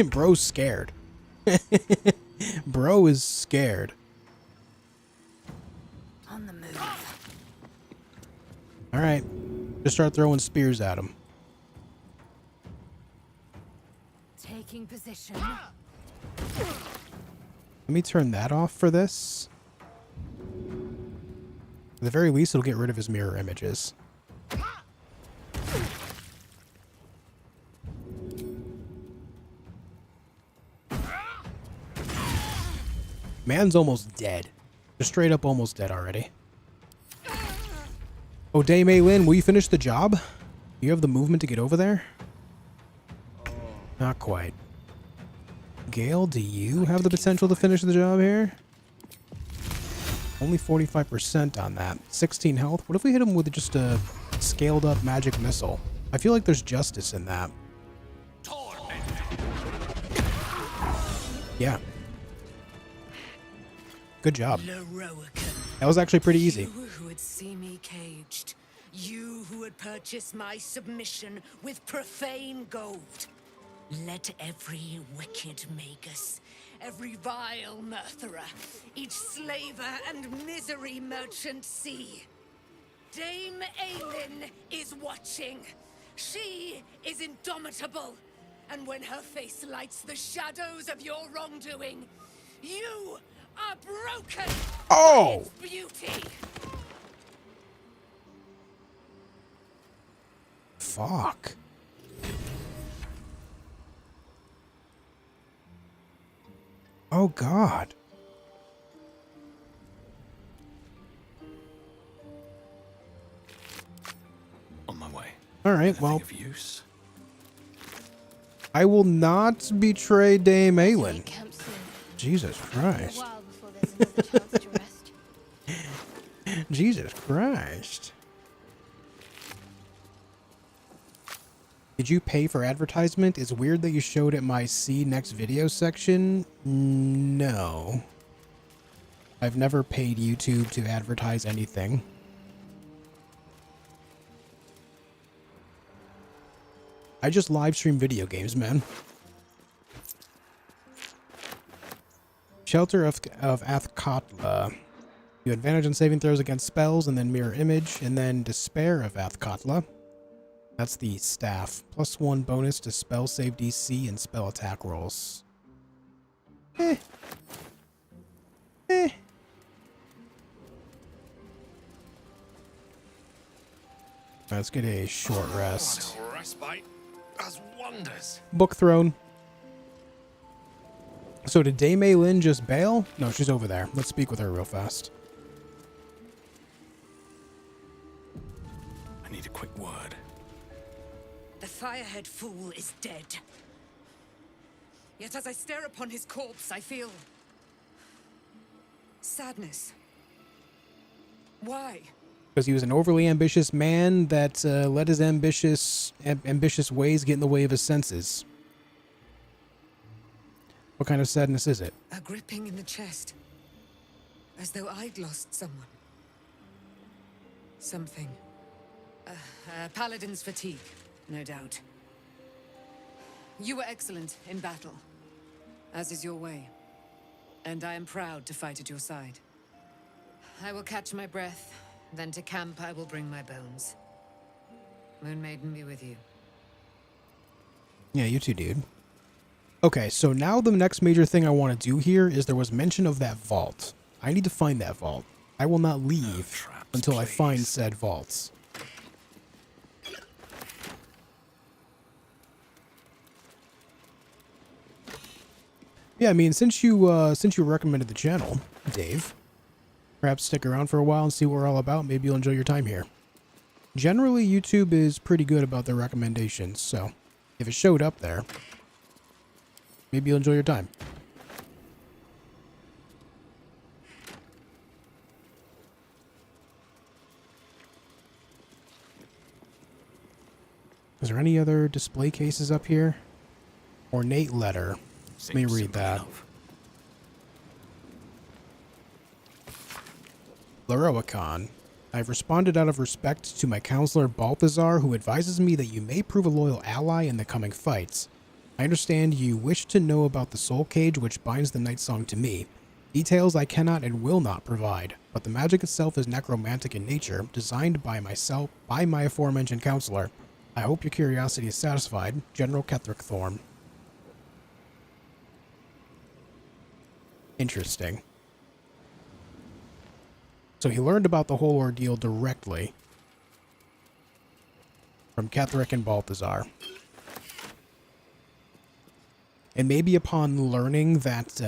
Bro's scared. Bro is scared. On the move. All right, just start throwing spears at him. Taking position. Let me turn that off for this. At the very least, it'll get rid of his mirror images. Man's almost dead. Just straight up almost dead already. Oh, Dame Aylin, will you finish the job? Do you have the movement to get over there? Not quite. Gale, do you have the potential to finish the job here? Only 45% on that. 16 health. What if we hit him with just a scaled up magic missile? I feel like there's justice in that. Yeah. Good job. That was actually pretty easy. You who would see me caged. You who would purchase my submission with profane gold. Let every wicked magus, every vile murtherer, each slaver and misery merchant see. Dame Aylin is watching. She is indomitable. And when her face lights the shadows of your wrongdoing, you are broken by its beauty. Fuck. Oh, God. On my way. All right, well. Of use. I will not betray Dame Aylin. Jesus Christ. Jesus Christ. Did you pay for advertisement? It's weird that you showed it my see next video section. No. I've never paid YouTube to advertise anything. I just live stream video games, man. Shelter of Athkatla. You advantage on saving throws against spells, and then mirror image, and then Despair of Athkatla. That's the staff. +1 bonus to spell save DC and spell attack rolls. Let's get a short rest. Respite has wonders. Book Throne. So did Dame Aylin just bail? No, she's over there. Let's speak with her real fast. I need a quick word. The firehead fool is dead. Yet as I stare upon his corpse, I feel sadness. Why? Because he was an overly ambitious man that let his ambitious ways get in the way of his senses. What kind of sadness is it? A gripping in the chest. As though I'd lost someone. Something. Paladin's fatigue, no doubt. You were excellent in battle, as is your way. And I am proud to fight at your side. I will catch my breath, then to camp I will bring my bones. Moon Maiden be with you. Yeah, you too, dude. Okay, so now the next major thing I want to do here is there was mention of that vault. I need to find that vault. I will not leave until I find said vaults. Yeah, I mean, since you recommended the channel, Dave, perhaps stick around for a while and see what we're all about. Maybe you'll enjoy your time here. Generally, YouTube is pretty good about their recommendations, so if it showed up there, maybe you'll enjoy your time. Is there any other display cases up here? Ornate letter. Let me read that. Laroacon. I've responded out of respect to my counselor Balthazar, who advises me that you may prove a loyal ally in the coming fights. I understand you wish to know about the soul cage which binds the night song to me. Details I cannot and will not provide, but the magic itself is necromantic in nature, designed by my aforementioned counselor. I hope your curiosity is satisfied. General Ketherick Thorn. Interesting. So he learned about the whole ordeal directly from Ketherick and Balthazar. And maybe upon learning that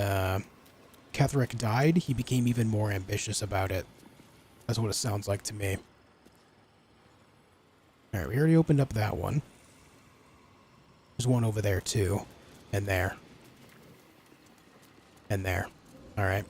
Ketherick died, he became even more ambitious about it. That's what it sounds like to me. Alright, we already opened up that one. There's one over there too. And there. And there. Alright.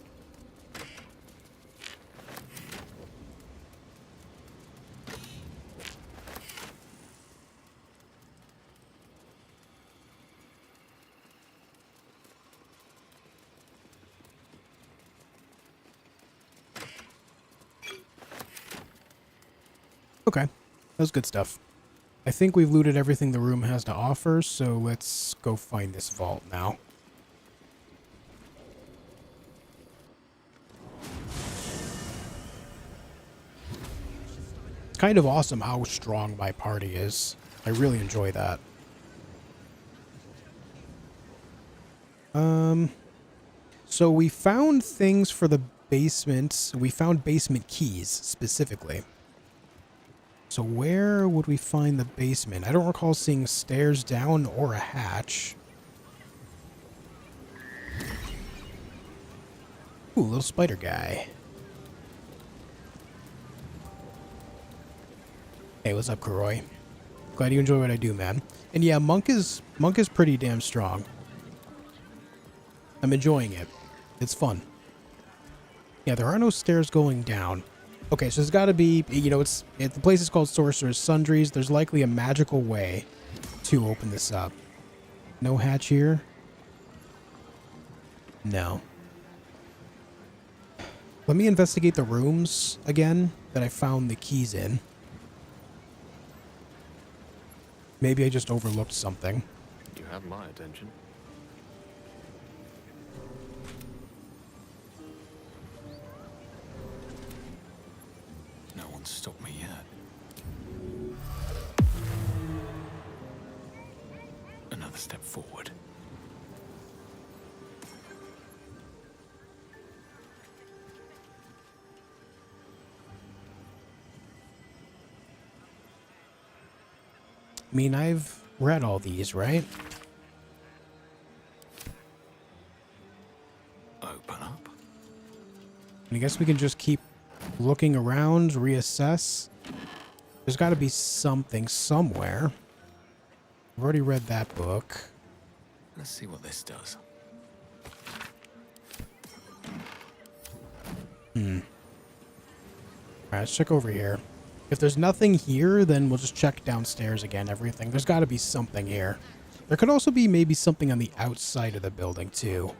Okay, that was good stuff. I think we've looted everything the room has to offer, so let's go find this vault now. It's kind of awesome how strong my party is. I really enjoy that. So we found things for the basement. We found basement keys, specifically. So where would we find the basement? I don't recall seeing stairs down or a hatch. Ooh, little spider guy. Hey, what's up, Kuroi? Glad you enjoy what I do, man. And yeah, Monk is pretty damn strong. I'm enjoying it. It's fun. Yeah, there are no stairs going down. Okay, so there's got to be, you know, the place is called Sorcerer's Sundries. There's likely a magical way to open this up. No hatch here? No. Let me investigate the rooms again that I found the keys in. Maybe I just overlooked something. You have my attention. No one's stopped me yet. Another step forward. I mean, I've read all these, right? Open up. I guess we can just keep looking around, reassess. There's got to be something somewhere. I've already read that book. Let's see what this does. Alright, let's check over here. If there's nothing here, then we'll just check downstairs again, everything. There's got to be something here. There could also be maybe something on the outside of the building, too.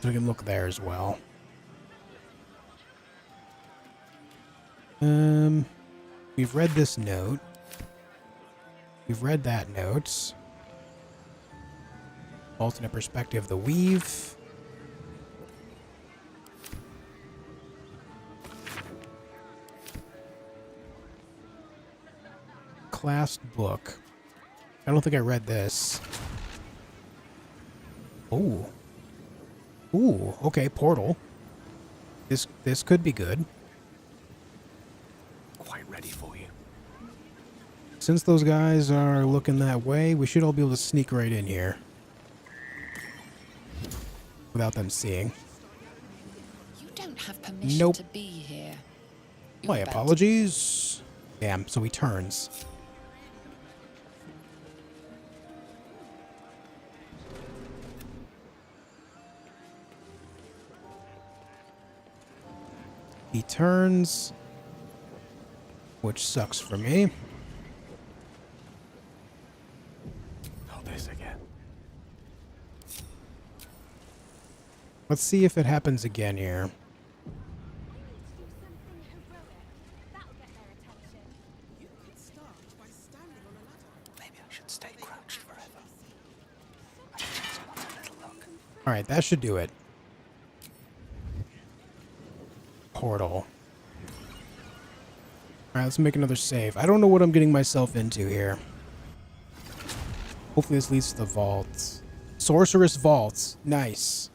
So we can look there as well. We've read this note. We've read that note. Alternate perspective, the weave. Classed book. I don't think I read this. Ooh. Ooh, okay, portal. This could be good. Quite ready for you. Since those guys are looking that way, we should all be able to sneak right in here. Without them seeing. You don't have permission Nope. to be here. My apologies. Damn, so he turns. He turns, which sucks for me. Not this again. Let's see if it happens again here. Maybe I should stay crouched forever. Alright, that should do it. Portal. Alright, let's make another save. I don't know what I'm getting myself into here. Hopefully this leads to the vault. Sorceress Vault. Nice.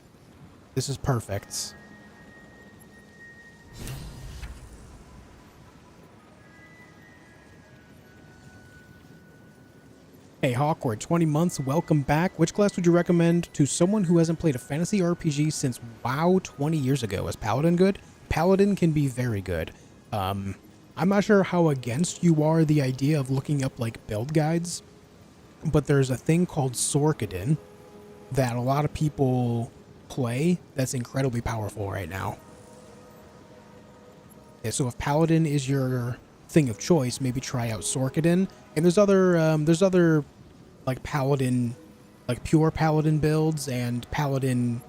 This is perfect. Hey, Hawkward, 20 months, welcome back. Which class would you recommend to someone who hasn't played a fantasy RPG since WoW 20 years ago? Is Paladin good? Paladin can be very good. I'm not sure how against you are the idea of looking up like build guides, but there's a thing called Sorkadin that a lot of people play that's incredibly powerful right now. Yeah, so if Paladin is your thing of choice, maybe try out Sorkadin. And there's other like Paladin, like pure Paladin builds and Paladin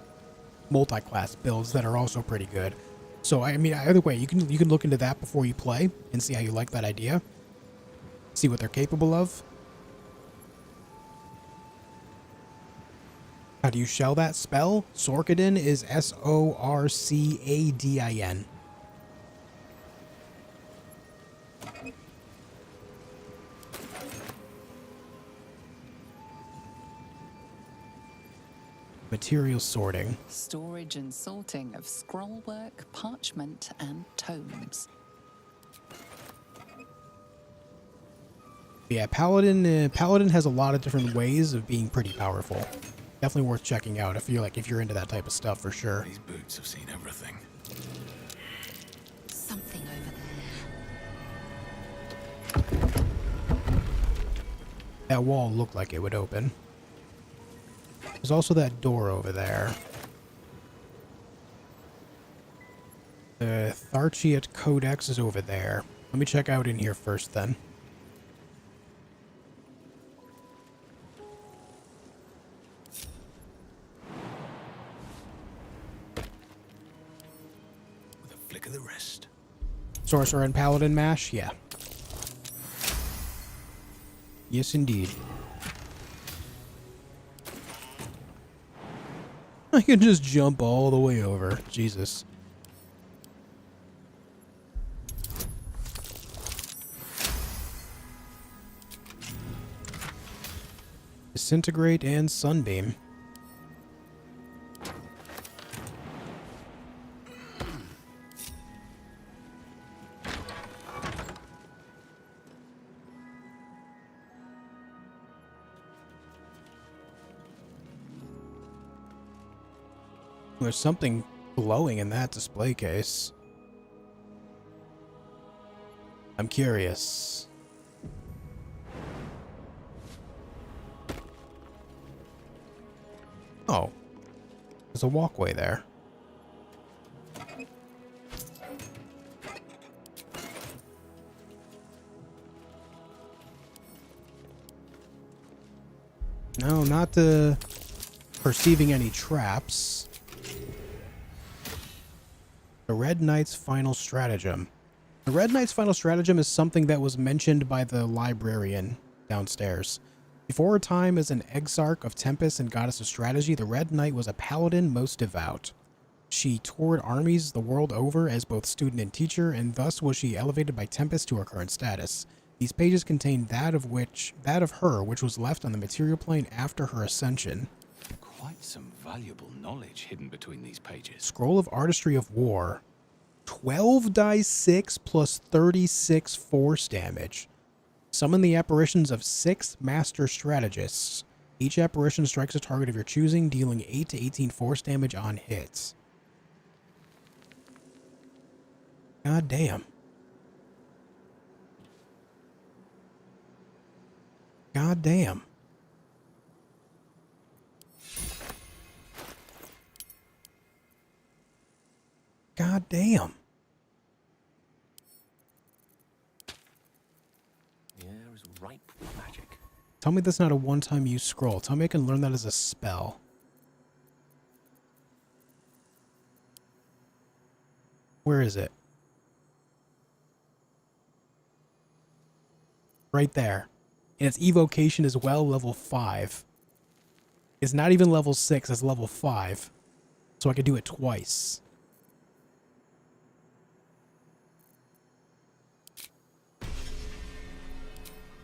multi-class builds that are also pretty good. So I mean, either way, you can look into that before you play and see how you like that idea. See what they're capable of. How do you shell that spell? Sorkadin is Sorcadin. Material sorting. Storage and sorting of scrollwork, parchment, and tomes. Yeah, Paladin has a lot of different ways of being pretty powerful. Definitely worth checking out if you're into that type of stuff for sure. These boots have seen everything. Something over there. That wall looked like it would open. There's also that door over there. The Tharchiat Codex is over there. Let me check out in here first then. With a flick of the wrist. Sorcerer and Paladin mash? Yeah. Yes, indeed. I can just jump all the way over. Jesus. Disintegrate and Sunbeam. There's something glowing in that display case. I'm curious. Oh. There's a walkway there. No, not perceiving any traps. The Red Knight's final stratagem. The Red Knight's final stratagem is something that was mentioned by the librarian downstairs. Before her time as an exarch of Tempest and goddess of strategy, the Red Knight was a paladin most devout. She toured armies the world over as both student and teacher, and thus was she elevated by Tempest to her current status. These pages contain that of her which was left on the material plane after her ascension. Quite some valuable knowledge hidden between these pages. Scroll of Artistry of War. 12 die 6 plus 36 force damage. Summon the apparitions of 6 master strategists. Each apparition strikes a target of your choosing, dealing 8 to 18 force damage on hits. God damn. God damn. God damn. The air is ripe with magic. Tell me that's not a one-time use scroll. Tell me I can learn that as a spell. Where is it? Right there. And its evocation as well, level 5. It's not even level 6, it's level 5. So I could do it twice.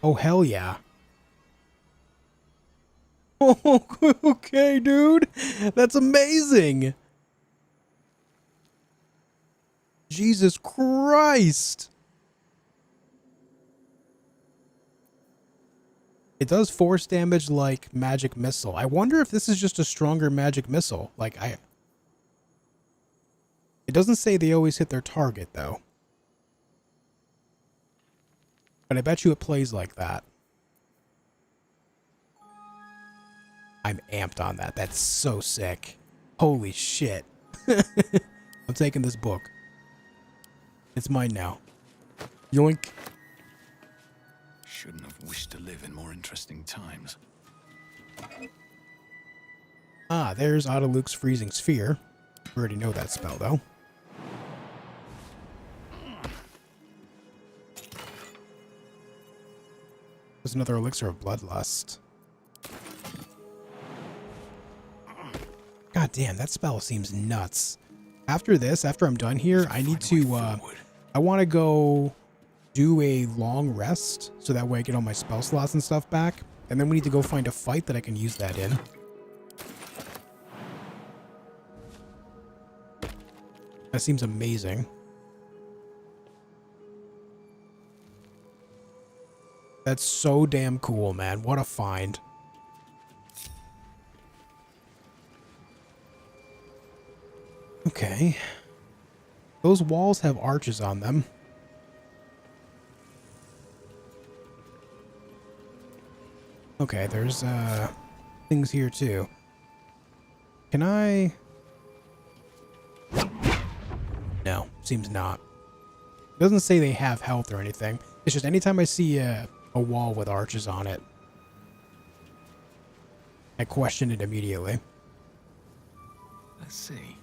Oh, hell yeah. Oh, okay, dude. That's amazing. Jesus Christ. It does force damage like magic missile. I wonder if this is just a stronger magic missile. It doesn't say they always hit their target, though. But I bet you it plays like that. I'm amped on that. That's so sick. Holy shit. I'm taking this book. It's mine now. Yoink. Shouldn't have wished to live in more interesting times. Ah, there's Luke's freezing sphere. We already know that spell, though. There's another elixir of bloodlust. God damn, that spell seems nuts. After this, after I'm done here, I need to, I want to go do a long rest, so that way I get all my spell slots and stuff back. And then we need to go find a fight that I can use that in. That seems amazing. That's so damn cool, man. What a find. Okay. Those walls have arches on them. Okay, there's things here too. Can I? No, seems not. It doesn't say they have health or anything. It's just anytime I see a wall with arches on it, I question it immediately. Let's see.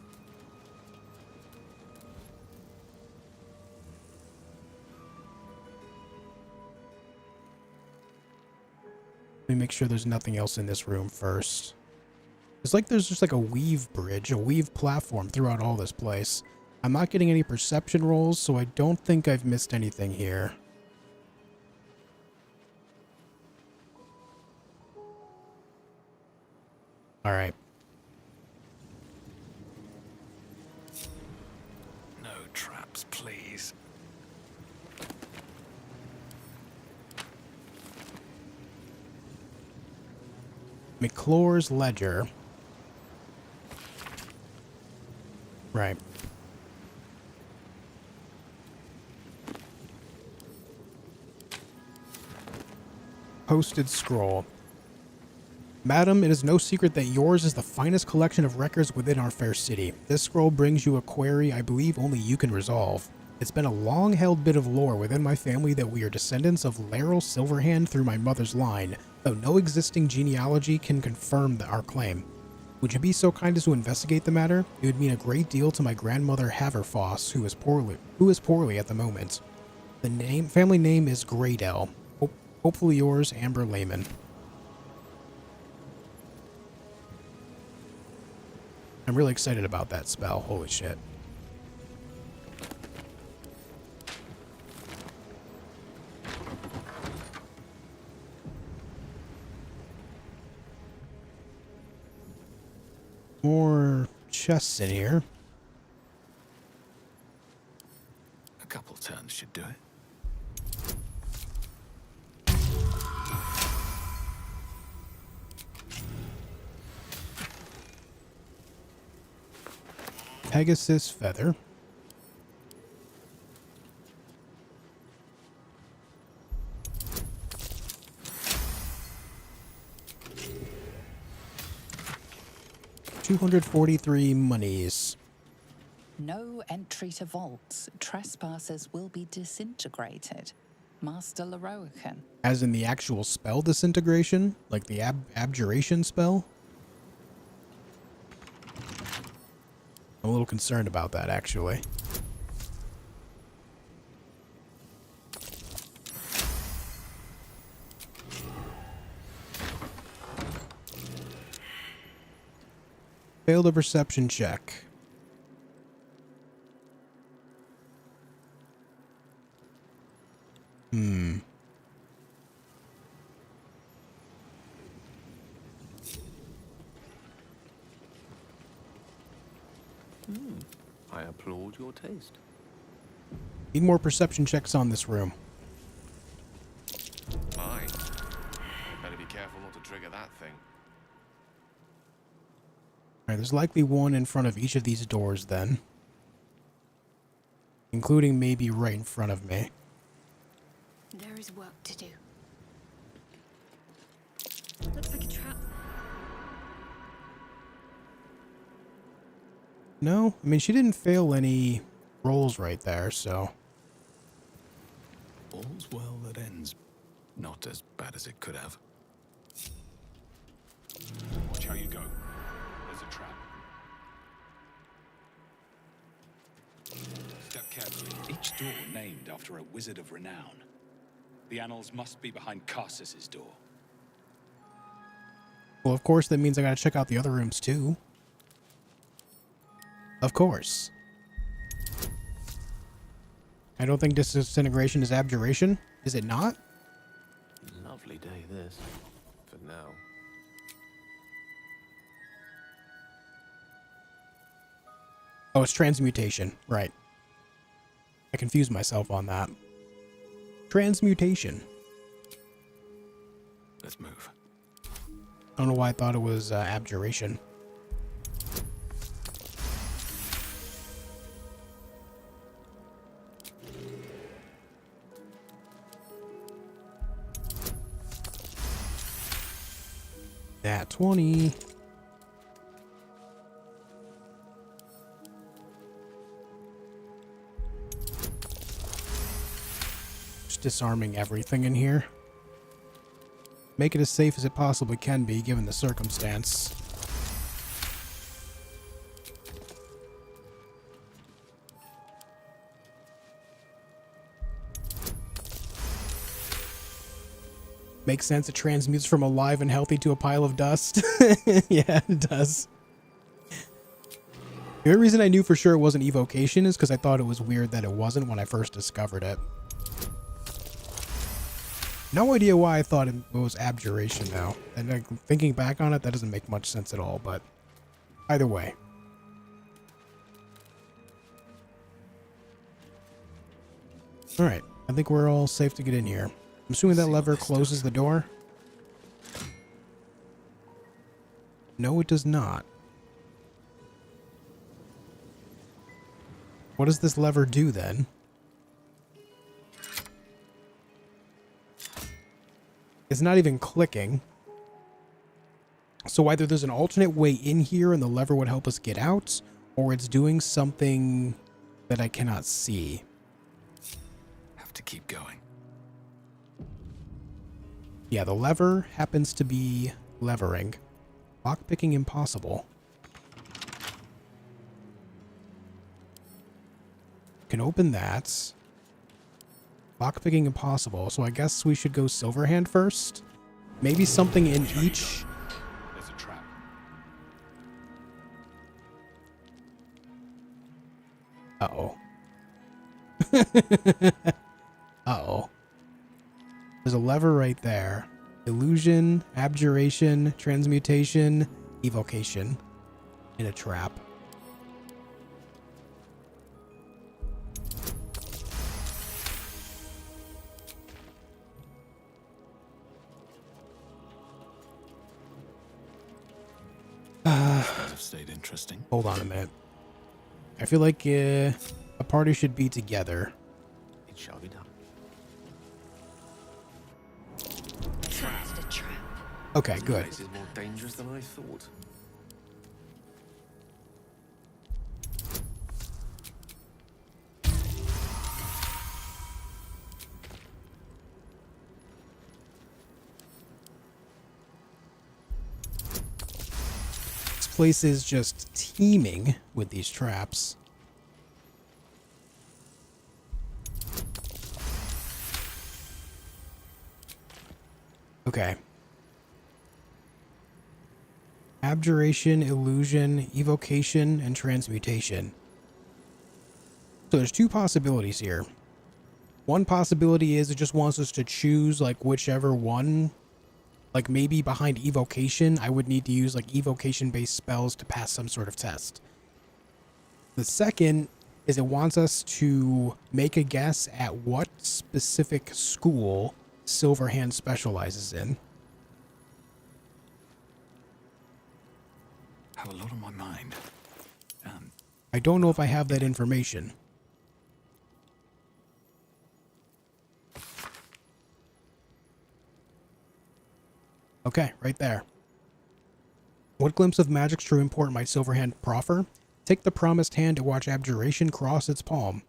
Let me make sure there's nothing else in this room first. It's like there's just like a weave bridge, a weave platform throughout all this place. I'm not getting any perception rolls, so I don't think I've missed anything here. All right. No traps, please. McClure's Ledger. Right. Posted scroll. Madam, it is no secret that yours is the finest collection of records within our fair city. This scroll brings you a query I believe only you can resolve. It's been a long-held bit of lore within my family that we are descendants of Laeral Silverhand through my mother's line, Though no existing genealogy can confirm our claim. Would you be so kind as to investigate the matter? It would mean a great deal to my grandmother Haverfoss, who is poorly at the moment. The family name is Graydell. Hopefully yours, Amber Lehman. I'm really excited about that spell. Holy shit. More chests in here. A couple turns should do it. Pegasus feather. $243 monies. No entry to vaults. Trespassers will be disintegrated. Master Leroican. As in the actual spell disintegration? Like the abjuration spell? I'm a little concerned about that, actually. Failed a perception check. I applaud your taste. Need more perception checks on this room. Aye. Better be careful not to trigger that thing. Alright, there's likely one in front of each of these doors then. Including maybe right in front of me. There is work to do. Looks like a trap. No? I mean, she didn't fail any rolls right there, so... All's well that ends not as bad as it could have. Watch how you go. There's a trap. Step carefully. Each door named after a wizard of renown. The annals must be behind Carsus's door. Well, of course, that means I gotta check out the other rooms, too. Of course. I don't think disintegration is abjuration. Is it not? Lovely day, this. For now. Oh, it's transmutation. Right. I confused myself on that. Transmutation. Let's move. I don't know why I thought it was abjuration. That 20. Just disarming everything in here. Make it as safe as it possibly can be, given the circumstance. Makes sense. It transmutes from alive and healthy to a pile of dust. Yeah, it does. The only reason I knew for sure it wasn't evocation is because I thought it was weird that it wasn't when I first discovered it. No idea why I thought it was abjuration now. And like, thinking back on it, that doesn't make much sense at all, but either way. Alright, I think we're all safe to get in here. I'm assuming that lever closes the door. No, it does not. What does this lever do then? It's not even clicking. So either there's an alternate way in here and the lever would help us get out, or it's doing something that I cannot see. Have to keep going. Yeah, the lever happens to be levering. Lockpicking impossible. Can open that. Lockpicking impossible, so I guess we should go Silverhand first. Maybe something in each. There's a trap. Uh-oh. Uh-oh. There's a lever right there. Illusion, abjuration, transmutation, evocation. In a trap. Have stayed interesting. Hold on a minute. I feel like a party should be together. It shall be done. Trapped a trap. Okay, good. This is more dangerous than I thought. This place is just teeming with these traps. Okay. Abjuration, illusion, evocation, and transmutation. So there's two possibilities here. One possibility is it just wants us to choose like whichever one. Like maybe behind evocation, I would need to use like evocation-based spells to pass some sort of test. The second is it wants us to make a guess at what specific school Silverhand specializes in. Have a lot on my mind. I don't know if I have that information. Okay, right there. What glimpse of magic's true import might Silverhand proffer? Take the promised hand to watch abjuration cross its palm.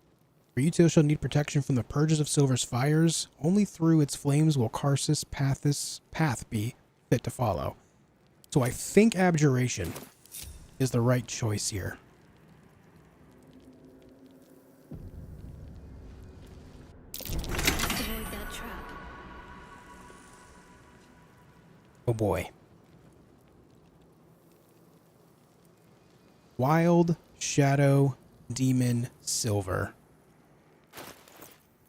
For you two shall need protection from the purges of Silver's fires. Only through its flames will Karsus' path be fit to follow. So I think abjuration is the right choice here. Avoid that trap. Oh boy. Wild, Shadow, Demon, Silver.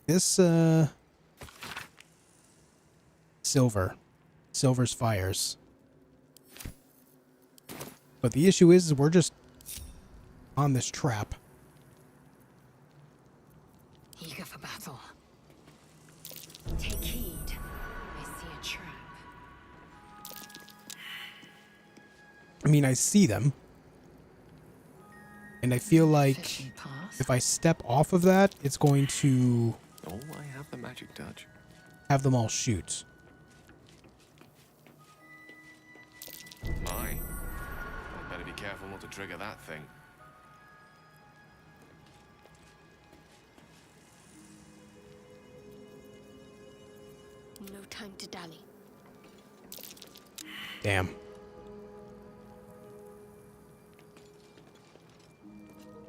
This, Silver's fires. But the issue is we're just on this trap. Eager for battle. Take heed. I see a trap. I mean, I see them. And I feel like if I step off of that, it's going to Oh, I have the magic touch. have them all shoot. My. I better be careful not to trigger that thing. No time to dally. Damn.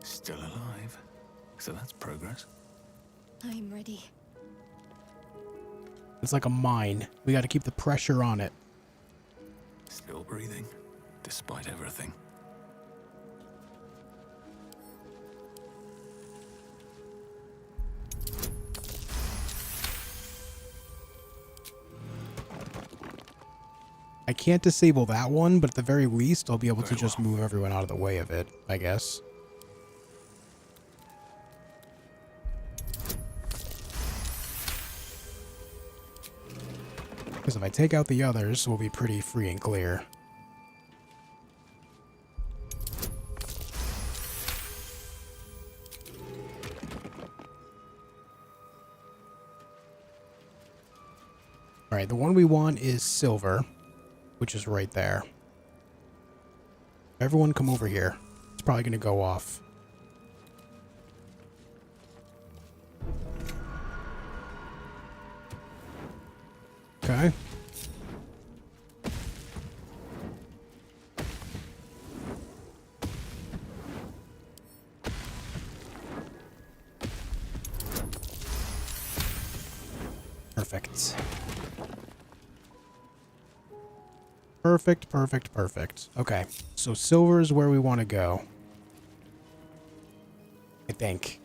Still alive. So that's progress. I'm ready. It's like a mine. We got to keep the pressure on it. Still breathing, despite everything. I can't disable that one, but at the very least, I'll be able to just move everyone out of the way of it, I guess. Because if I take out the others, we'll be pretty free and clear. Alright, the one we want is Silver, which is right there. Everyone come over here. It's probably going to go off. Okay. Perfect. Perfect, perfect, perfect. Okay, so silver is where we want to go. I think.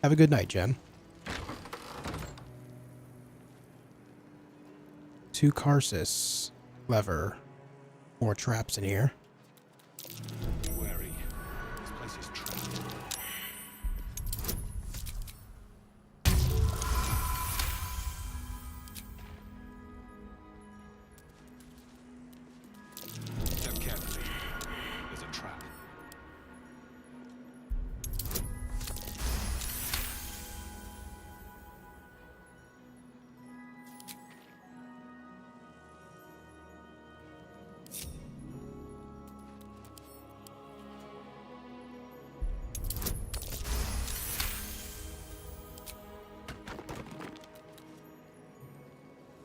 Have a good night, Jen. 2 Karsus. Lever. More traps in here. Be wary. This place is trapped. Step carefully. There's a trap.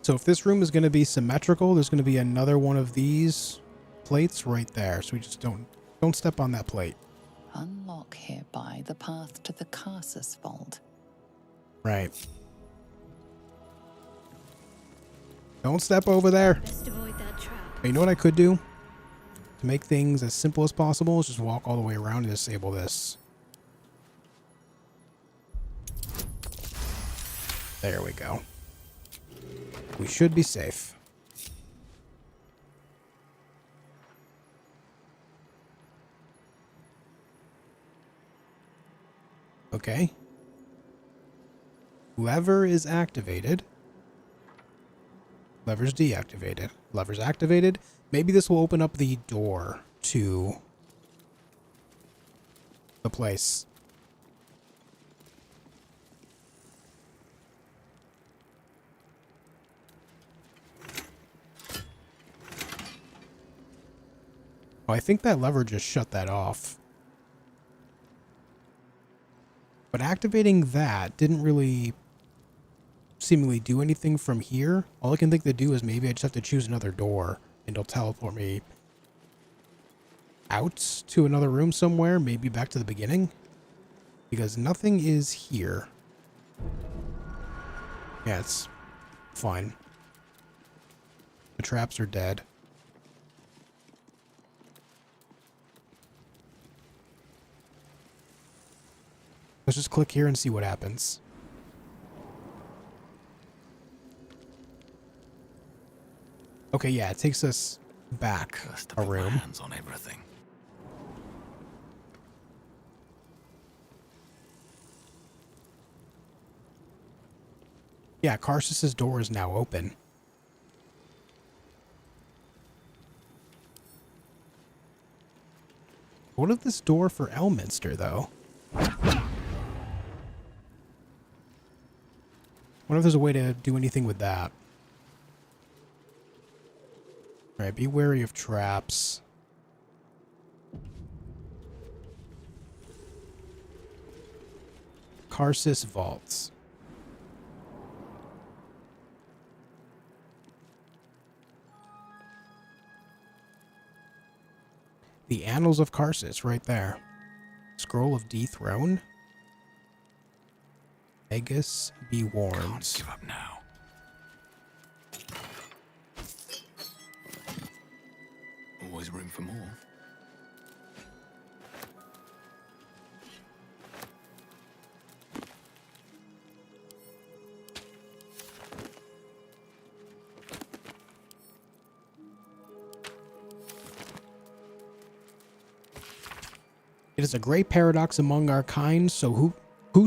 So if this room is going to be symmetrical, there's going to be another one of these plates right there. So we just don't step on that plate. Unlock hereby the path to the Karsus vault. Right. Don't step over there. Best avoid that trap. But you know what I could do? To make things as simple as possible is just walk all the way around and disable this. There we go. We should be safe. Okay. Lever is activated. Lever's deactivated. Lever's activated. Maybe this will open up the door to the place. Oh, I think that lever just shut that off. But activating that didn't really seemingly do anything from here. All I can think to do is maybe I just have to choose another door and it'll teleport me out to another room somewhere, maybe back to the beginning. Because nothing is here. Yeah, it's fine. The traps are dead. Let's just click here and see what happens. Okay, yeah, it takes us back a room. Hands on everything. Yeah, Karsus's door is now open. What of this door for Elminster, though? What if there's a way to do anything with that? Alright, be wary of traps. Karsus vaults. The Annals of Karsus, right there. Scroll of Dethrone. Aegis be warned. Can't give up now. Always room for more. It is a great paradox among our kind, so who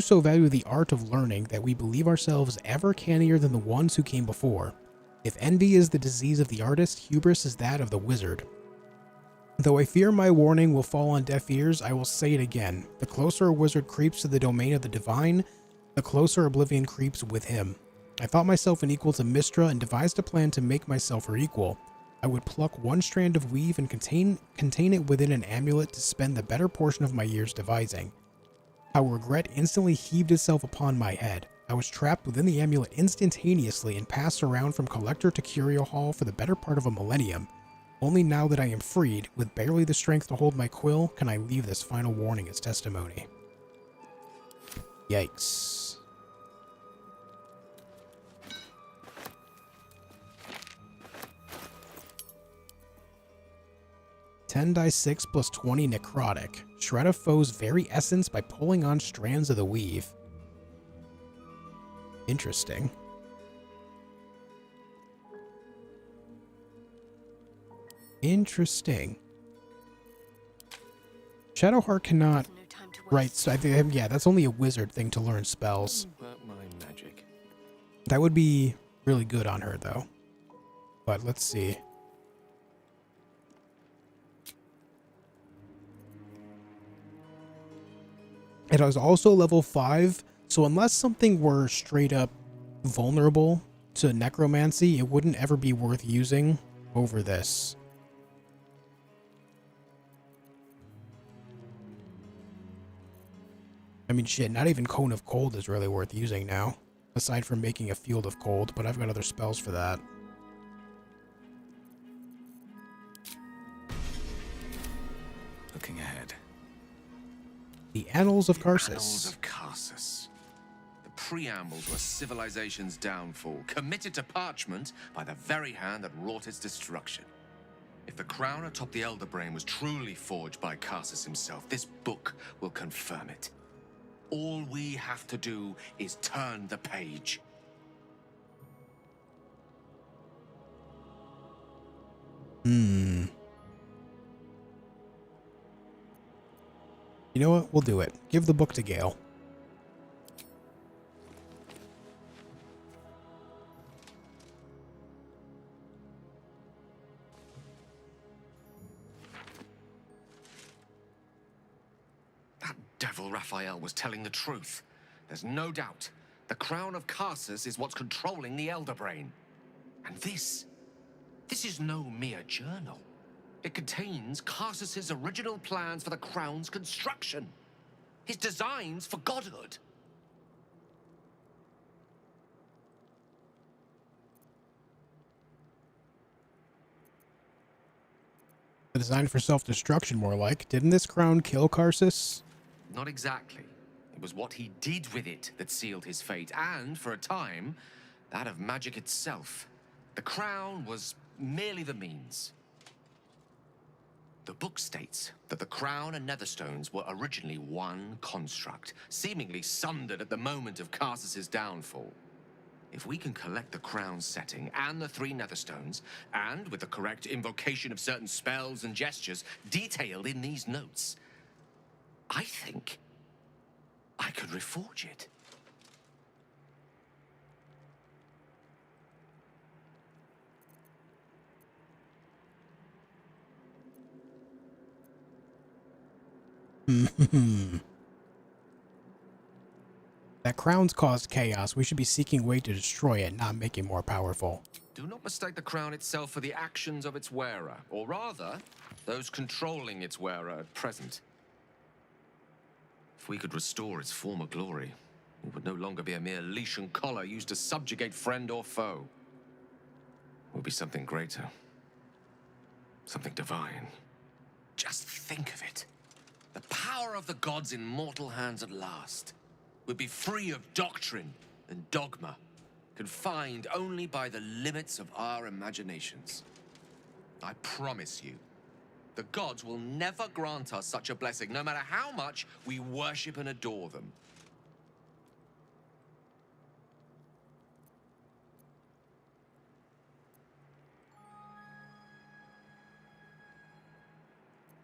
so value the art of learning that we believe ourselves ever cannier than the ones who came before. If envy is the disease of the artist, hubris is that of the wizard. Though I fear my warning will fall on deaf ears, I will say it again. The closer a wizard creeps to the domain of the divine, the closer oblivion creeps with him. I thought myself an equal to Mistra and devised a plan to make myself her equal. I would pluck one strand of weave and contain it within an amulet to spend the better portion of my years devising. How regret instantly heaved itself upon my head. I was trapped within the amulet instantaneously and passed around from collector to curio hall for the better part of a millennium. Only now that I am freed, with barely the strength to hold my quill, can I leave this final warning as testimony. Yikes. 10 die 6 plus 20 necrotic. Shred a foe's very essence by pulling on strands of the weave. Interesting. Interesting. Shadowheart cannot... Right, so I think, yeah, that's only a wizard thing to learn spells. My magic. That would be really good on her, though. But let's see. It was also level 5, so unless something were straight up vulnerable to necromancy, it wouldn't ever be worth using over this. I mean, shit, not even Cone of Cold is really worth using now, aside from making a Field of Cold, but I've got other spells for that. Looking ahead. The Annals of Karsus. Annals of Karsus. The preamble to a civilization's downfall, committed to parchment by the very hand that wrought its destruction. If the crown atop the Elder Brain was truly forged by Karsus himself, this book will confirm it. All we have to do is turn the page. You know what? We'll do it. Give the book to Gale. That devil Raphael was telling the truth. There's no doubt. The crown of Karsus is what's controlling the Elder Brain. And this is no mere journal. It contains Karsus's original plans for the crown's construction. His designs for godhood. The design for self-destruction, more like. Didn't this crown kill Karsus? Not exactly. It was what he did with it that sealed his fate, and, for a time, that of magic itself. The crown was merely the means. The book states that the crown and netherstones were originally one construct, seemingly sundered at the moment of Karsus's downfall. If we can collect the crown's setting and the 3 netherstones, and with the correct invocation of certain spells and gestures detailed in these notes, I think I could reforge it. That crown's caused chaos. We should be seeking way to destroy it, not make it more powerful. Do not mistake the crown itself for the actions of its wearer, or rather, those controlling its wearer at present. If we could restore its former glory, it would no longer be a mere leash and collar used to subjugate friend or foe. It would be something greater. Something divine. Just think of it. The power of the gods in mortal hands at last. Would be free of doctrine and dogma, confined only by the limits of our imaginations. I promise you, the gods will never grant us such a blessing, no matter how much we worship and adore them.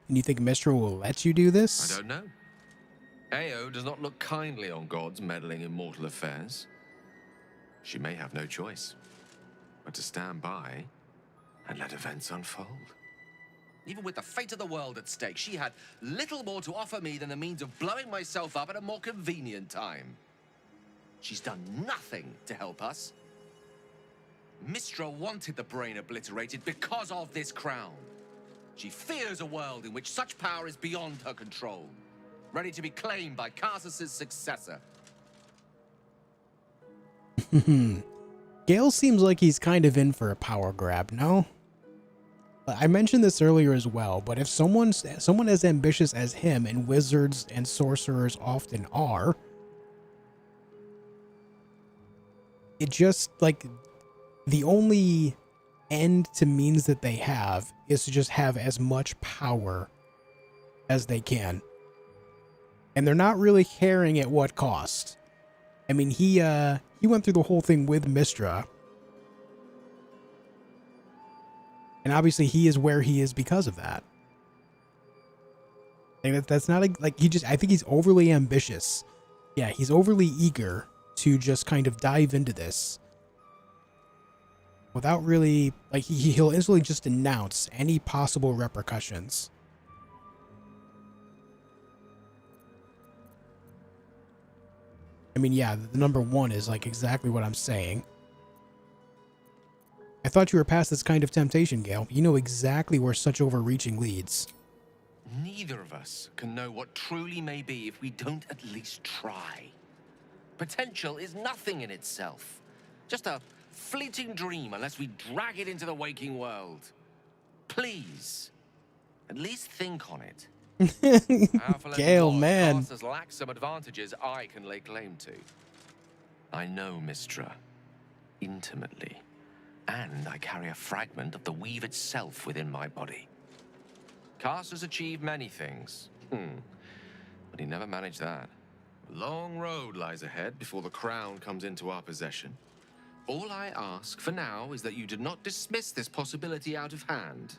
And you think Mistra will let you do this? I don't know. Ao does not look kindly on gods meddling in mortal affairs. She may have no choice but to stand by and let events unfold. Even with the fate of the world at stake, she had little more to offer me than the means of blowing myself up at a more convenient time. She's done nothing to help us. Mistra wanted the brain obliterated because of this crown. She fears a world in which such power is beyond her control, ready to be claimed by Karsus's successor. Gale seems like he's kind of in for a power grab, no? I mentioned this earlier as well, but if someone as ambitious as him, and wizards and sorcerers often are, it just, like, the only end to means that they have is to just have as much power as they can. And they're not really caring at what cost. I mean, he went through the whole thing with Mistra. And obviously he is where he is because of that. And that's not like he just, I think he's overly ambitious. Yeah, he's overly eager to just kind of dive into this without really, like, he'll instantly just announce any possible repercussions. I mean, yeah, the number one is like exactly what I'm saying. I thought you were past this kind of temptation, Gale. You know exactly where such overreaching leads. Neither of us can know what truly may be if we don't at least try. Potential is nothing in itself. Just a fleeting dream unless we drag it into the waking world. Please, at least think on it. Gale, man. Has lacked some advantages I can lay claim to. I know Mistra intimately, and I carry a fragment of the weave itself within my body. Cast has achieved many things, but he never managed that. A long road lies ahead before the crown comes into our possession. All I ask for now is that you do not dismiss this possibility out of hand.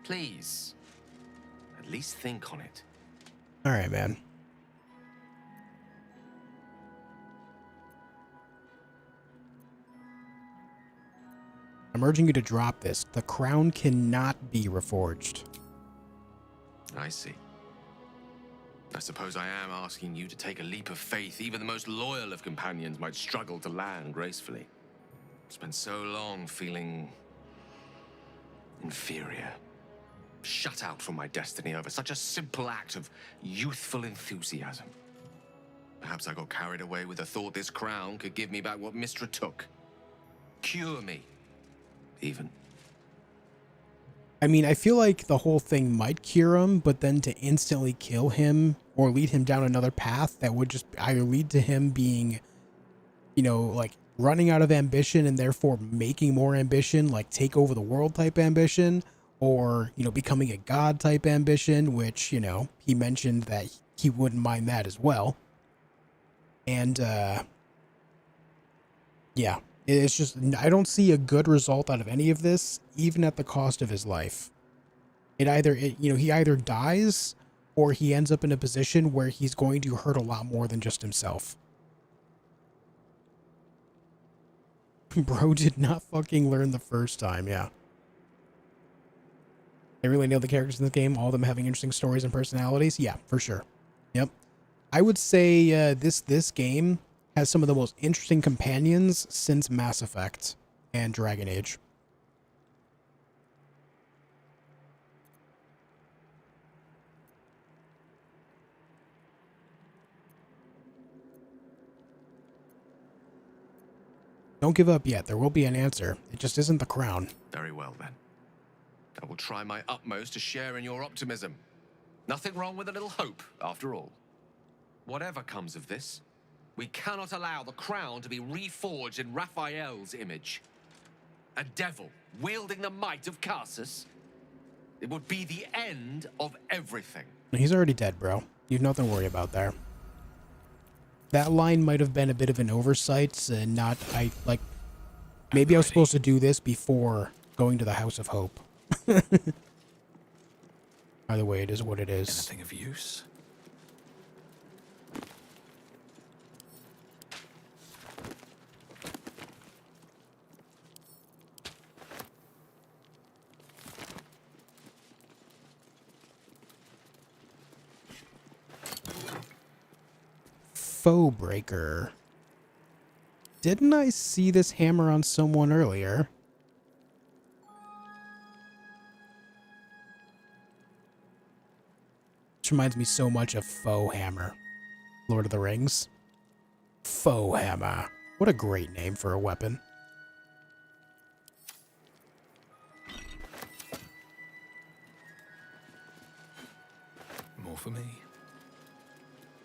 Please, at least think on it. All right, man. I'm urging you to drop this. The crown cannot be reforged. I see. I suppose I am asking you to take a leap of faith even the most loyal of companions might struggle to land gracefully. Spent so long feeling inferior, shut out from my destiny over such a simple act of youthful enthusiasm. Perhaps I got carried away with the thought this crown could give me back what Mistra took. Cure me, even. I mean, I feel like the whole thing might cure him, but then to instantly kill him or lead him down another path that would just either lead to him being, you know, like running out of ambition and therefore making more ambition, like take over the world type ambition, or, you know, becoming a god type ambition, which, you know, he mentioned that he wouldn't mind that as well. And, yeah. It's just, I don't see a good result out of any of this, even at the cost of his life. You know, he either dies or he ends up in a position where he's going to hurt a lot more than just himself. Bro did not fucking learn the first time, yeah. They really nailed the characters in the game, all of them having interesting stories and personalities. Yeah, for sure. Yep. I would say this game has some of the most interesting companions since Mass Effect and Dragon Age. Don't give up yet. There will be an answer. It just isn't the crown. Very well, then. I will try my utmost to share in your optimism. Nothing wrong with a little hope, after all. Whatever comes of this, we cannot allow the crown to be reforged in Raphael's image. A devil wielding the might of Karsus. It would be the end of everything. He's already dead, bro. You've nothing to worry about there. That line might have been a bit of an oversight and not, maybe I was supposed to do this before going to the House of Hope. Either way, it is what it is. Anything of use? Foe breaker. Didn't I see this hammer on someone earlier? Which reminds me so much of Foe Hammer. Lord of the Rings. Foe Hammer. What a great name for a weapon. More for me.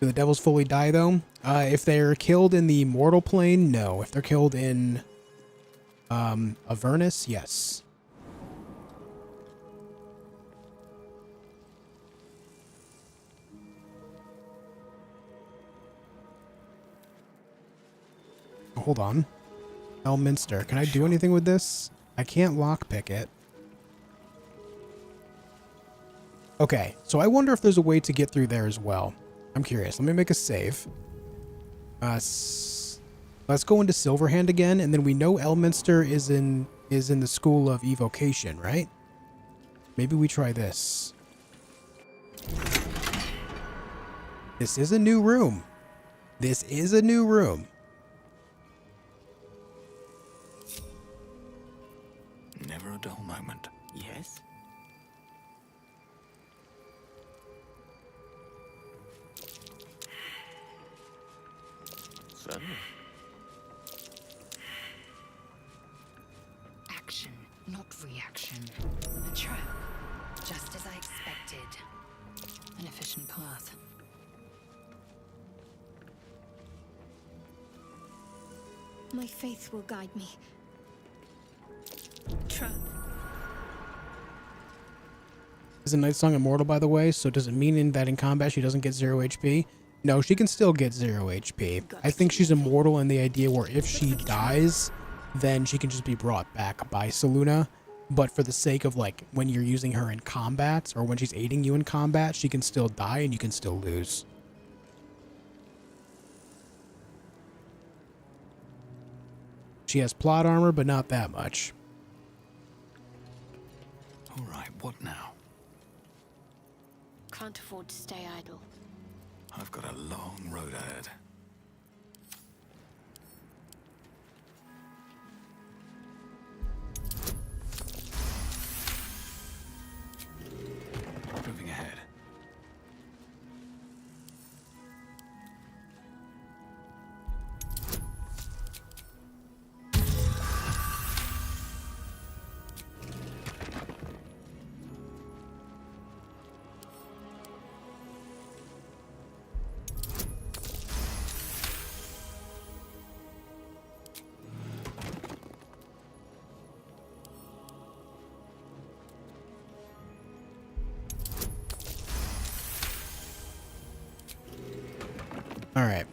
Do the devils fully die, though? If they're killed in the mortal plane, no. If they're killed in Avernus, yes. hold on. Elminster. Can I do anything with this? I can't lockpick it. Okay, so I wonder if there's a way to get through there as well. I'm curious. Let me make a save. Let's go into Silverhand again, and then we know Elminster is in the School of Evocation, right? Maybe we try this. This is a new room. This is a new room. Never a dull moment. Yes? Certainly. Action, not reaction. A trap, just as I expected. An efficient path. My faith will guide me. Trap. Is a Night Song immortal, by the way? So does it mean that in combat she doesn't get 0 HP? No, she can still get 0 HP. I think she's immortal in the idea where if she dies, then she can just be brought back by Selûne. But for the sake of, like, when you're using her in combat, or when she's aiding you in combat, she can still die and you can still lose. She has plot armor, but not that much. All right, what now? Can't afford to stay idle. I've got a long road ahead. Moving ahead. Alright.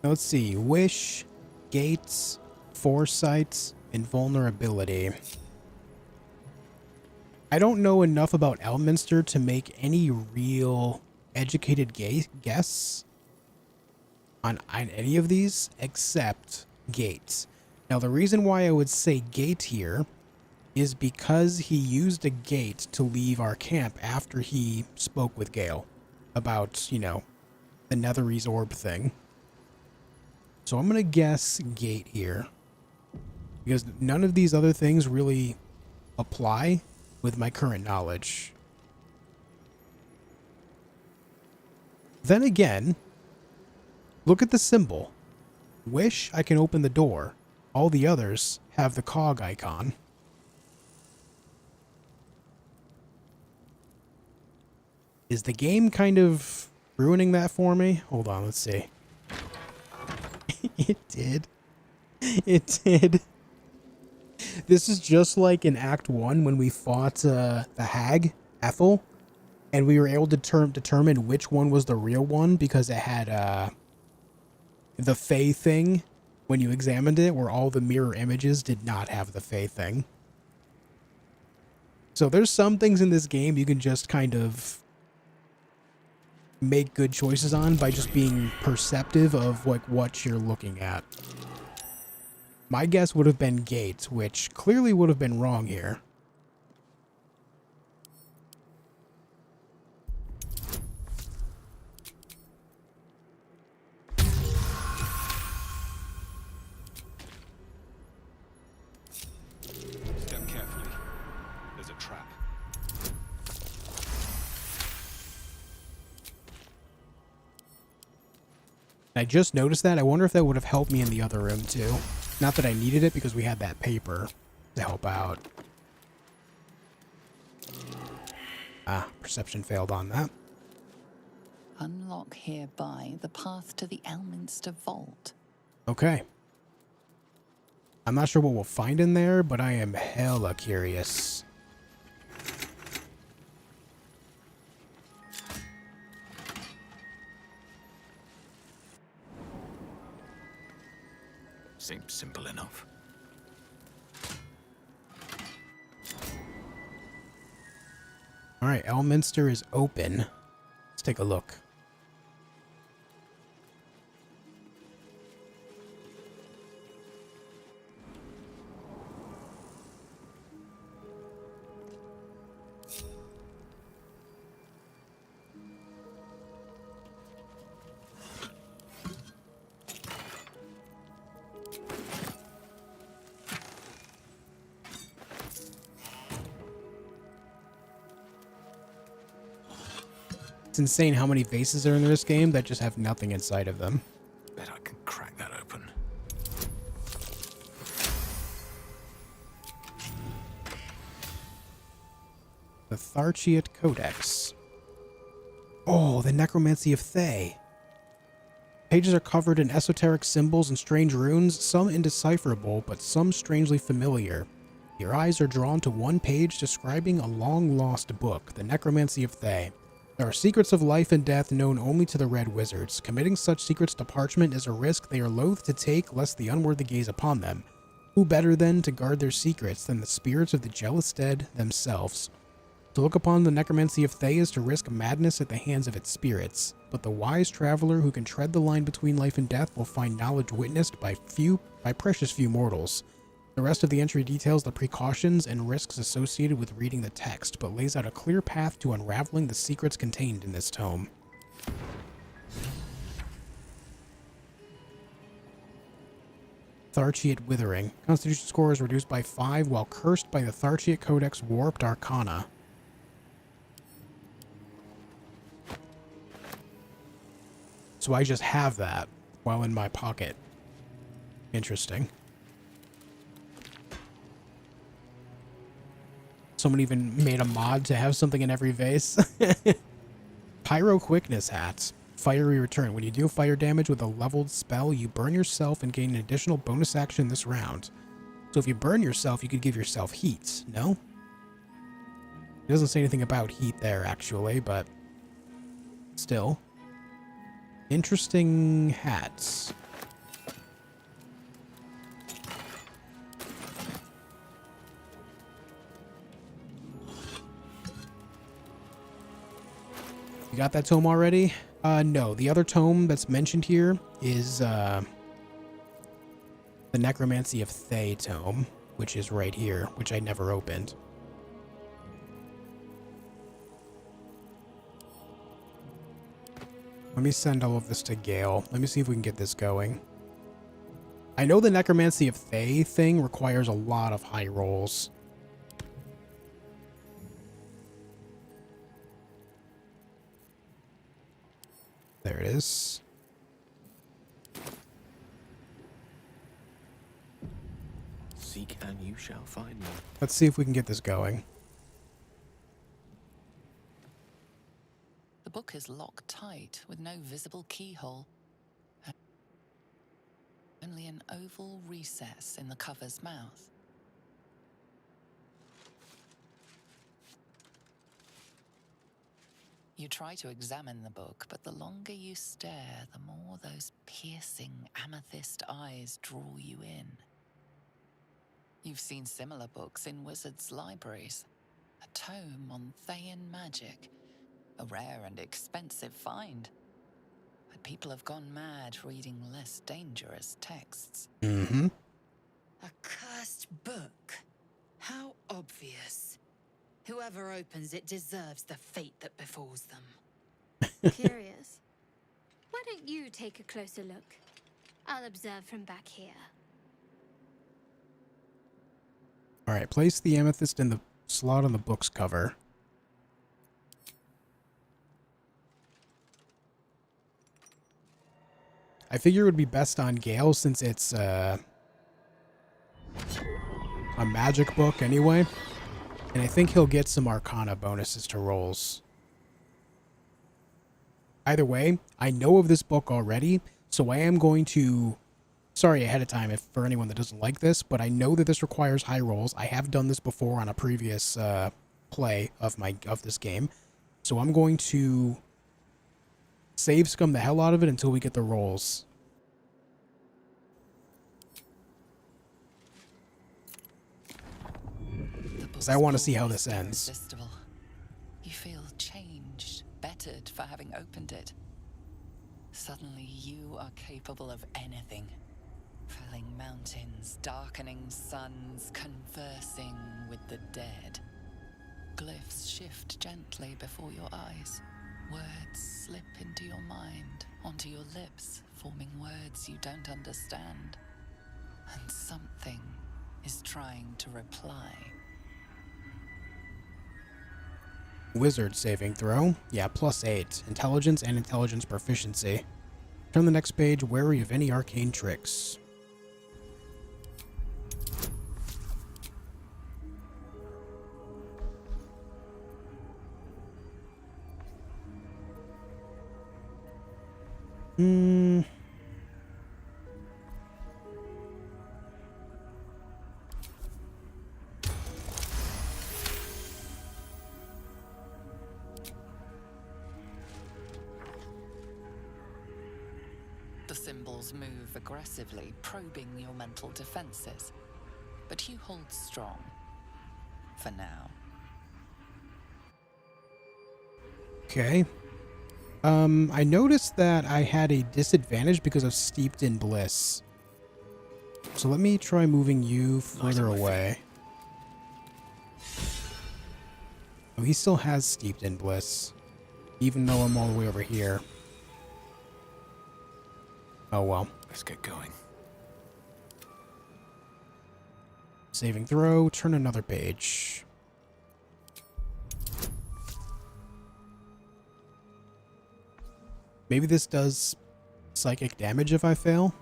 Let's see. Wish, gates, foresight, invulnerability. I don't know enough about Elminster to make any real educated guess on any of these except gates. Now, the reason why I would say gate here is because he used a gate to leave our camp after he spoke with Gale about, you know, the Netherese orb thing. So I'm going to guess gate here, because none of these other things really apply with my current knowledge. Then again, look at the symbol. Wish I can open the door. All the others have the cog icon. Is the game kind of ruining that for me? Hold on, let's see. It did. It did. This is just like in Act 1 when we fought the hag, Ethel, and we were able to determine which one was the real one because it had the Fae thing when you examined it, where all the mirror images did not have the Fae thing. So there's some things in this game you can just kind of make good choices on by just being perceptive of like what you're looking at. My guess would have been gate, which clearly would have been wrong here. Step carefully. There's a trap. I just noticed that. I wonder if that would have helped me in the other room too. Not that I needed it because we had that paper to help out. Ah, perception failed on that. Unlock hereby the path to the Elminster Vault. Okay. I'm not sure what we'll find in there, but I am hella curious. Seems simple enough. Alright, Elminster is open. Let's take a look. It's insane how many vases are in this game that just have nothing inside of them. Bet I can crack that open. The Tharchiate Codex. Oh, the Necromancy of Thay. Pages are covered in esoteric symbols and strange runes, some indecipherable, but some strangely familiar. Your eyes are drawn to one page describing a long-lost book, the Necromancy of Thay. There are secrets of life and death known only to the Red Wizards. Committing such secrets to parchment is a risk they are loath to take lest the unworthy gaze upon them. Who better, then, to guard their secrets than the spirits of the jealous dead themselves? To look upon the Necromancy of Thay is to risk madness at the hands of its spirits, but the wise traveler who can tread the line between life and death will find knowledge witnessed by precious few mortals. The rest of the entry details the precautions and risks associated with reading the text, but lays out a clear path to unraveling the secrets contained in this tome. Tharchiate Withering. Constitution score is reduced by 5 while cursed by the Tharchiate Codex Warped Arcana. So I just have that while in my pocket. Interesting. Someone even made a mod to have something in every vase. Pyro Quickness Hats. Fiery Return. When you deal fire damage with a leveled spell, you burn yourself and gain an additional bonus action this round. So if you burn yourself, you could give yourself heat, no? It doesn't say anything about heat there, actually, but still. Interesting hats. You got that tome already? No. The other tome that's mentioned here is the Necromancy of Thay tome, which is right here, which I never opened. Let me send all of this to Gale. Let me see if we can get this going. I know the Necromancy of Thay thing requires a lot of high rolls. There it is. Seek and you shall find me. Let's see if we can get this going. The book is locked tight with no visible keyhole. Only an oval recess in the cover's mouth. You try to examine the book, but the longer you stare, the more those piercing amethyst eyes draw you in. You've seen similar books in wizards' libraries. A tome on Thayan magic, a rare and expensive find. But people have gone mad reading less dangerous texts. Mm-hmm. A cursed book. How obvious. Whoever opens it deserves the fate that befalls them. Curious. Why don't you take a closer look? I'll observe from back here. Alright, place the amethyst in the slot on the book's cover. I figure it would be best on Gale since it's a magic book anyway. And I think he'll get some Arcana bonuses to rolls. Either way, I know of this book already, so I am going to... Sorry ahead of time if for anyone that doesn't like this, but I know that this requires high rolls. I have done this before on a previous play of this game. So I'm going to save scum the hell out of it until we get the rolls. Because I want to see how this ends. Irresistible. You feel changed, bettered for having opened it. Suddenly you are capable of anything. Felling mountains, darkening suns, conversing with the dead. Glyphs shift gently before your eyes. Words slip into your mind, onto your lips, forming words you don't understand. And something is trying to reply. Wizard saving throw. Yeah, +8. Intelligence and intelligence proficiency. Turn the next page, wary of any arcane tricks. The symbols move aggressively, probing your mental defenses. But you hold strong. For now. Okay. I noticed that I had a disadvantage because of Steeped in Bliss. So let me try moving you further away. Oh, he still has Steeped in Bliss. Even though I'm all the way over here. Oh well. Let's get going. Saving throw, turn another page. Maybe this does psychic damage if I fail.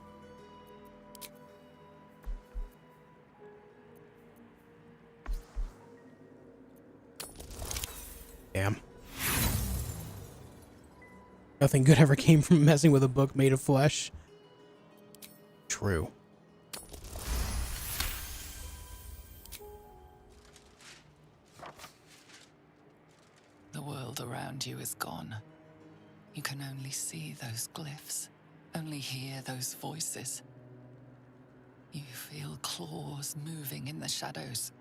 Damn. Nothing good ever came from messing with a book made of flesh. True. The world around you is gone. You can only see those glyphs, only hear those voices. You feel claws moving in the shadows.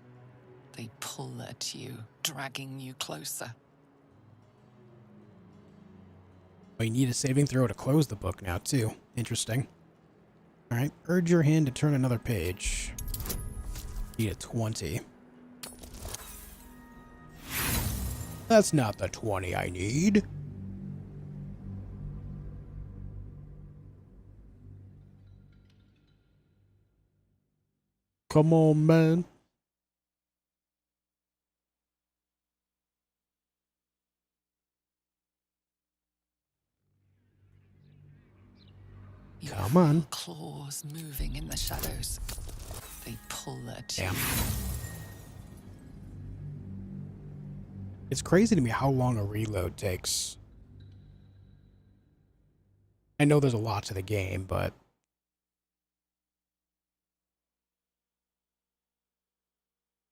They pull at you, dragging you closer. Oh, you need a saving throw to close the book now, too. Interesting. Alright, urge your hand to turn another page. Need a 20. That's not the 20 I need. Come on, man. Come on. Claws moving in the shadows. They pull at you. Damn. It's crazy to me how long a reload takes. I know there's a lot to the game, but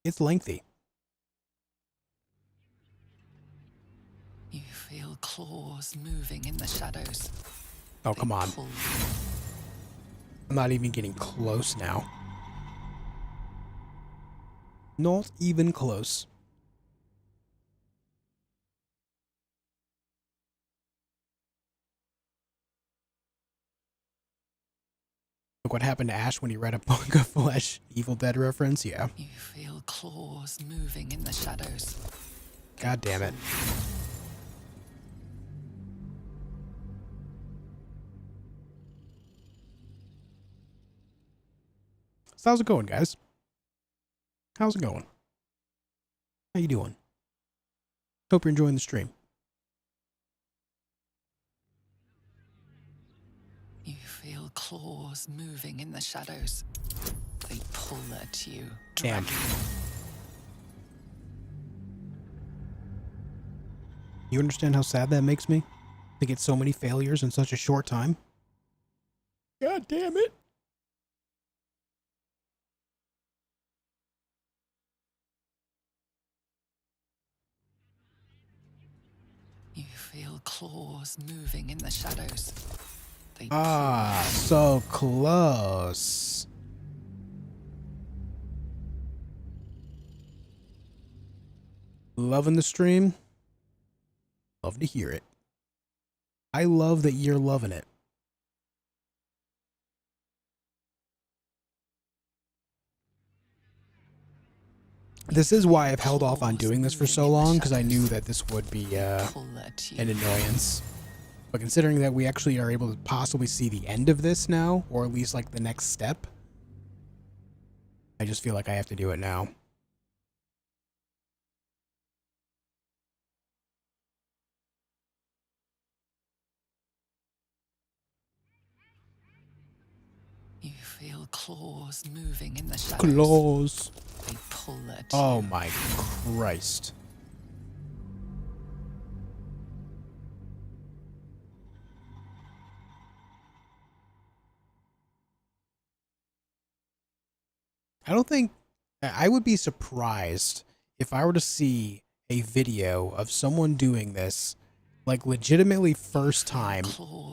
it's lengthy. You feel claws moving in the shadows. Oh, come on. I'm not even getting close now. Not even close. Look what happened to Ash when he read a book of flesh. Evil Dead reference, yeah. You feel claws moving in the shadows. God damn it. So how's it going, guys? How's it going? How you doing? Hope you're enjoying the stream. You feel claws moving in the shadows. They pull at you. Damn. You understand how sad that makes me? To get so many failures in such a short time? God damn it. You feel claws moving in the shadows. They so close. Loving the stream? Love to hear it. I love that you're loving it. This is why I've held off on doing this for so long, because I knew that this would be an annoyance. But considering that we actually are able to possibly see the end of this now, or at least like the next step, I just feel like I have to do it now. You feel claws moving in the shadows. Claws. They pull at Oh you. my Christ. I don't think... I would be surprised if I were to see a video of someone doing this, like legitimately first time,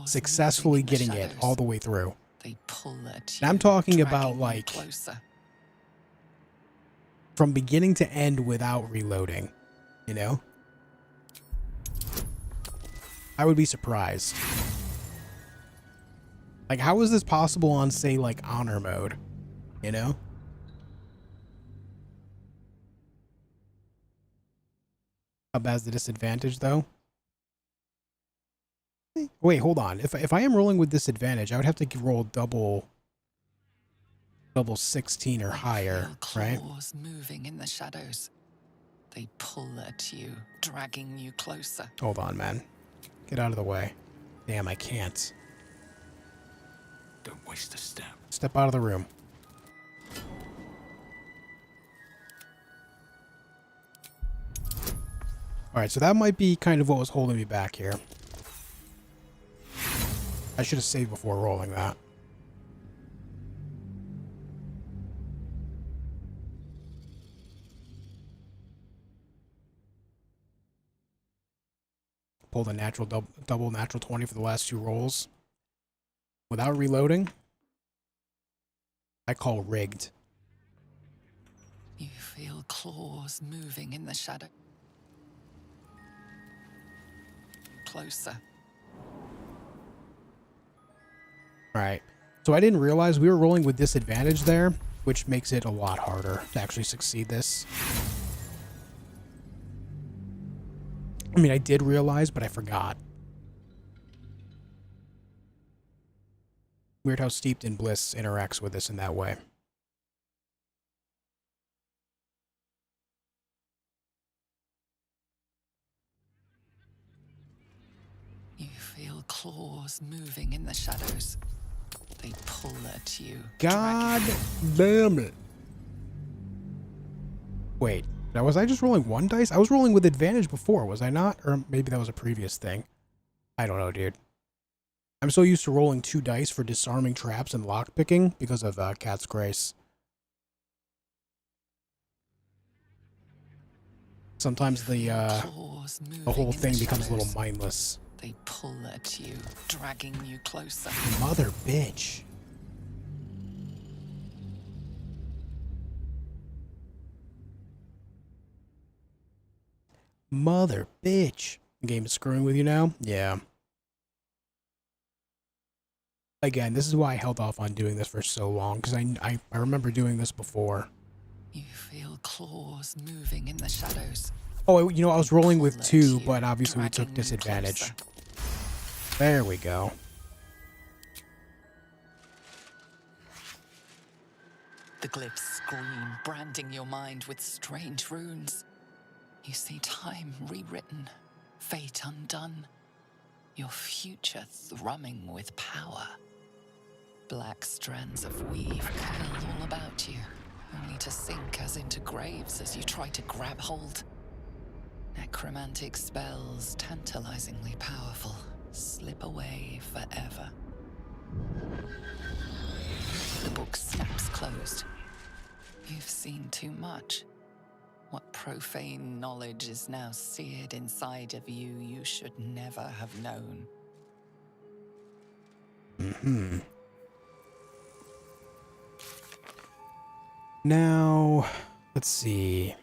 successfully getting it all the way through. They pull at you. And I'm talking about like closer. from beginning to end without reloading, you know? I would be surprised. Like, how is this possible on, say, like, honor mode, you know? How bad's the disadvantage, though? Wait, hold on. If I am rolling with disadvantage, I would have to roll double 16 or higher, right? Claws moving in the shadows. They pull at you, dragging you closer. Hold on, man. Get out of the way. Damn, I can't. Don't waste a step. Step out of the room. Alright, so that might be kind of what was holding me back here. I should have saved before rolling that. Pulled a natural double natural 20 for the last 2 rolls. Without reloading, I call rigged. You feel claws moving in the shadow. Closer. Alright, so I didn't realize we were rolling with disadvantage there, which makes it a lot harder to actually succeed this. I mean, I did realize, but I forgot. Weird how Steeped in Bliss interacts with this in that way. You feel claws moving in the shadows. They pull at you. God damn it. Wait, now was I just rolling 1 dice? I was rolling with advantage before, was I not? Or maybe that was a previous thing. I don't know, dude. I'm so used to rolling 2 dice for disarming traps and lockpicking because of Cat's Grace. Sometimes the whole thing becomes a little mindless. They pull at you, dragging you closer. Mother bitch. Mother bitch. The game is screwing with you now? Yeah. Again, this is why I held off on doing this for so long, because I remember doing this before. You feel claws moving in the shadows. Oh, you know, I was rolling with 2, but obviously we took disadvantage. There we go. The glyphs scream, branding your mind with strange runes. You see time rewritten, fate undone, your future thrumming with power. Black strands of weave curl all about you, only to sink as into graves as you try to grab hold. Necromantic spells, tantalizingly powerful, slip away forever. The book snaps closed. You've seen too much. What profane knowledge is now seared inside of you you should never have known. Mm-hmm. Now, let's see.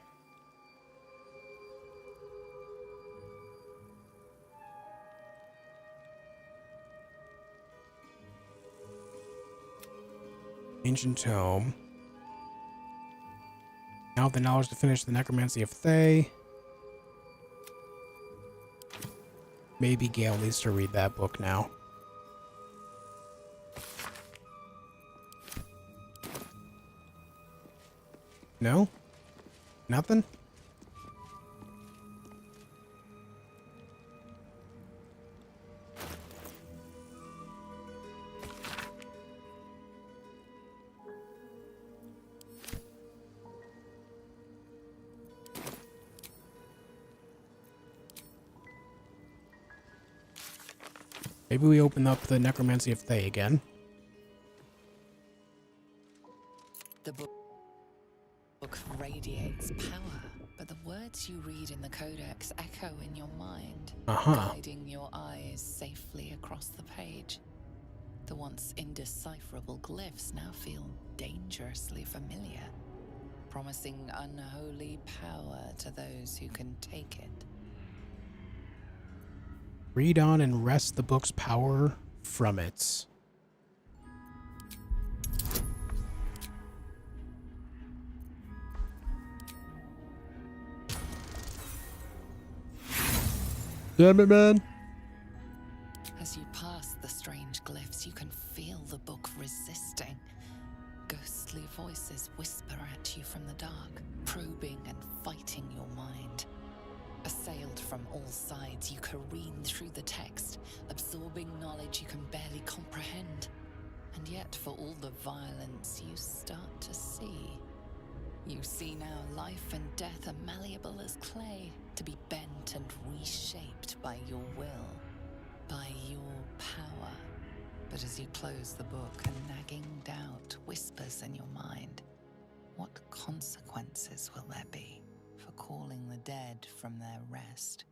Ancient tome. Now with the knowledge to finish the necromancy of Thay. Maybe Gale needs to read that book now. No? Nothing? Maybe we open up the necromancy of Thay again. The book radiates power, but the words you read in the codex echo in your mind, guiding your eyes safely across the page. The once indecipherable glyphs now feel dangerously familiar, promising unholy power to those who can take it. Read on and wrest the book's power from it. Damn it, man. As you pass the strange glyphs, you can feel the book resisting. Ghostly voices whisper at you from the dark, probing and fighting your mind. Assailed from all sides, you careen through the text, absorbing knowledge you can barely comprehend. And yet, for all the violence, you start to see. You see now life and death are malleable as clay, to be bent and reshaped by your will, by your power. But as you close the book, a nagging doubt whispers in your mind. What consequences will there be for calling the dead from their rest?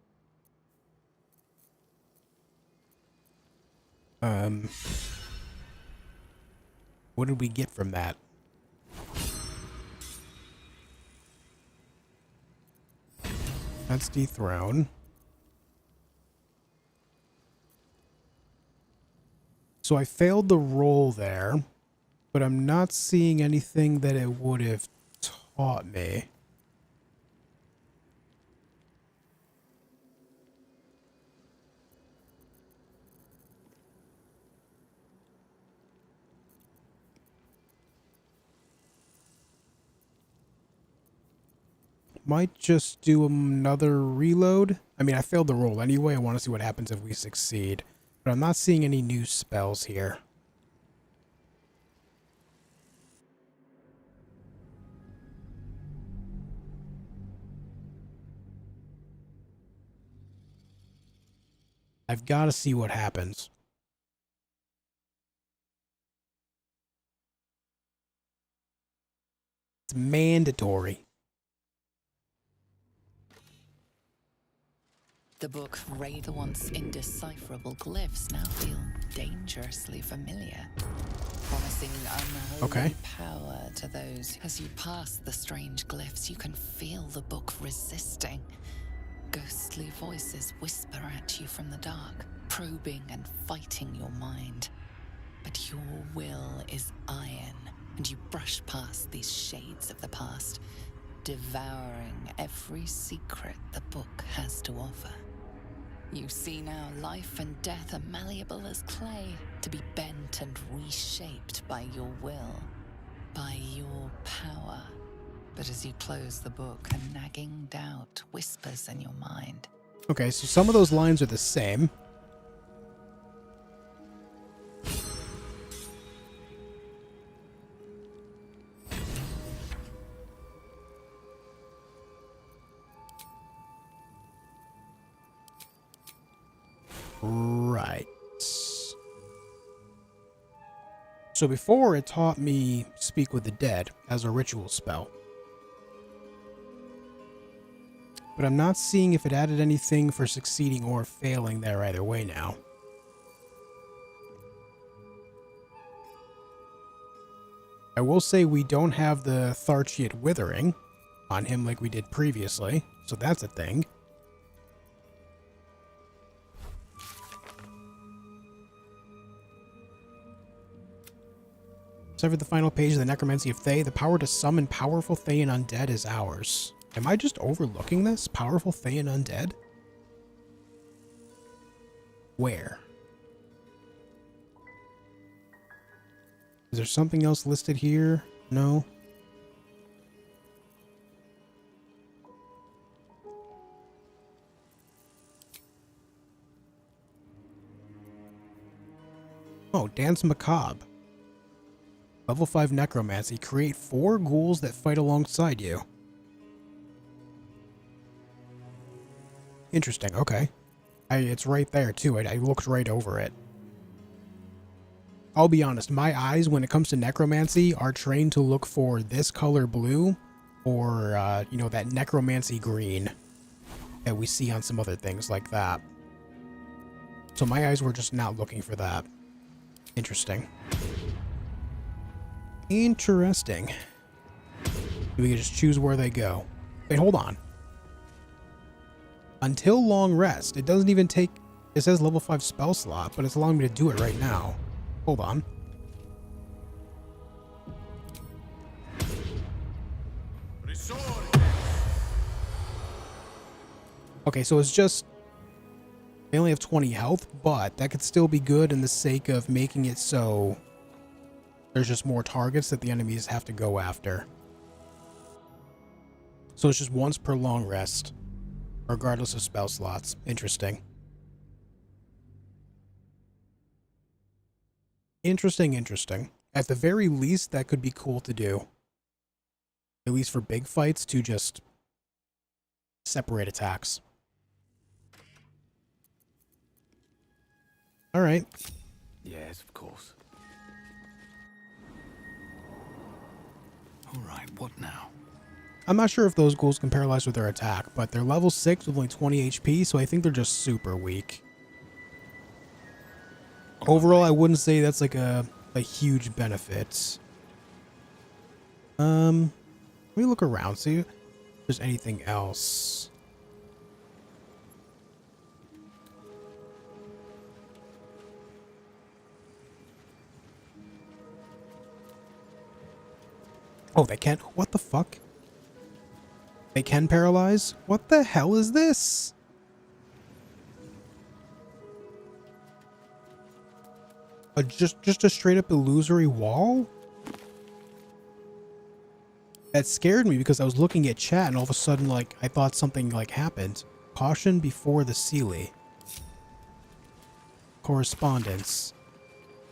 What did we get from that? That's dethrone. So I failed the roll there, but I'm not seeing anything that it would have taught me. Might just do another reload. I mean, I failed the roll anyway. I want to see what happens if we succeed. But I'm not seeing any new spells here. I've got to see what happens. It's mandatory. The book raid the once indecipherable glyphs now feel dangerously familiar, promising unholy power to those. As you pass the strange glyphs, you can feel the book resisting. Ghostly voices whisper at you from the dark, probing and fighting your mind. But your will is iron, and you brush past these shades of the past, devouring every secret the book has to offer. You see now life and death are malleable as clay, to be bent and reshaped by your will, by your power. But as you close the book, a nagging doubt whispers in your mind. Okay, so some of those lines are the same. Right. So before it taught me Speak with the Dead as a ritual spell. But I'm not seeing if it added anything for succeeding or failing there either way now. I will say we don't have the Tharchiate Withering on him like we did previously, so that's a thing. Sever the final page of the Necromancy of Thay. The power to summon powerful Thay and undead is ours. Am I just overlooking this? Powerful Thay and undead? Where? Is there something else listed here? No. Oh, Dance Macabre. Level 5 Necromancy. Create 4 ghouls that fight alongside you. Interesting, okay. It's right there, too. I looked right over it. I'll be honest, my eyes, when it comes to necromancy, are trained to look for this color blue or, you know, that necromancy green that we see on some other things like that. So my eyes were just not looking for that. Interesting. Interesting. We can just choose where they go. Wait, hold on. Until long rest. It doesn't even take... It says level 5 spell slot, but it's allowing me to do it right now. Hold on. Okay, so it's just... They only have 20 health, but that could still be good in the sake of making it so there's just more targets that the enemies have to go after. So it's just once per long rest, regardless of spell slots. Interesting. Interesting. At the very least, that could be cool to do. At least for big fights, to just separate attacks. Alright. Yes, of course. Alright, what now? I'm not sure if those ghouls can paralyze with their attack, but they're level 6 with only 20 HP, so I think they're just super weak. Overall, I wouldn't say that's like a huge benefit. Let me look around, see if there's anything else. Oh, they can't? What the fuck? They can paralyze? What the hell is this? Just a straight up illusory wall? That scared me because I was looking at chat and all of a sudden, like, I thought something, like, happened. Caution before the Seelie. Correspondence.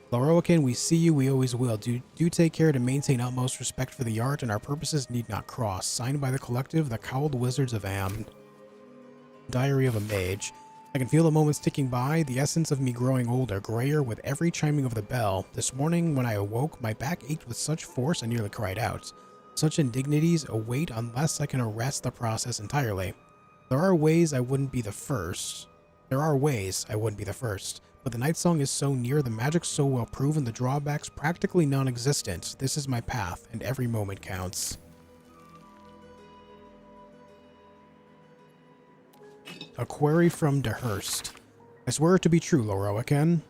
Loroakan, we see you, we always will. Do take care to maintain utmost respect for the art, and our purposes need not cross. Signed by the collective, the Cowled Wizards of Am. Diary of a Mage. I can feel the moments ticking by, the essence of me growing older, grayer with every chiming of the bell. This morning, when I awoke, my back ached with such force I nearly cried out. Such indignities await unless I can arrest the process entirely. There are ways I wouldn't be the first. But the night song is so near, the magic so well proven, the drawbacks practically non-existent. This is my path, and every moment counts. A query from Dehurst. I swear it to be true, Loroakan.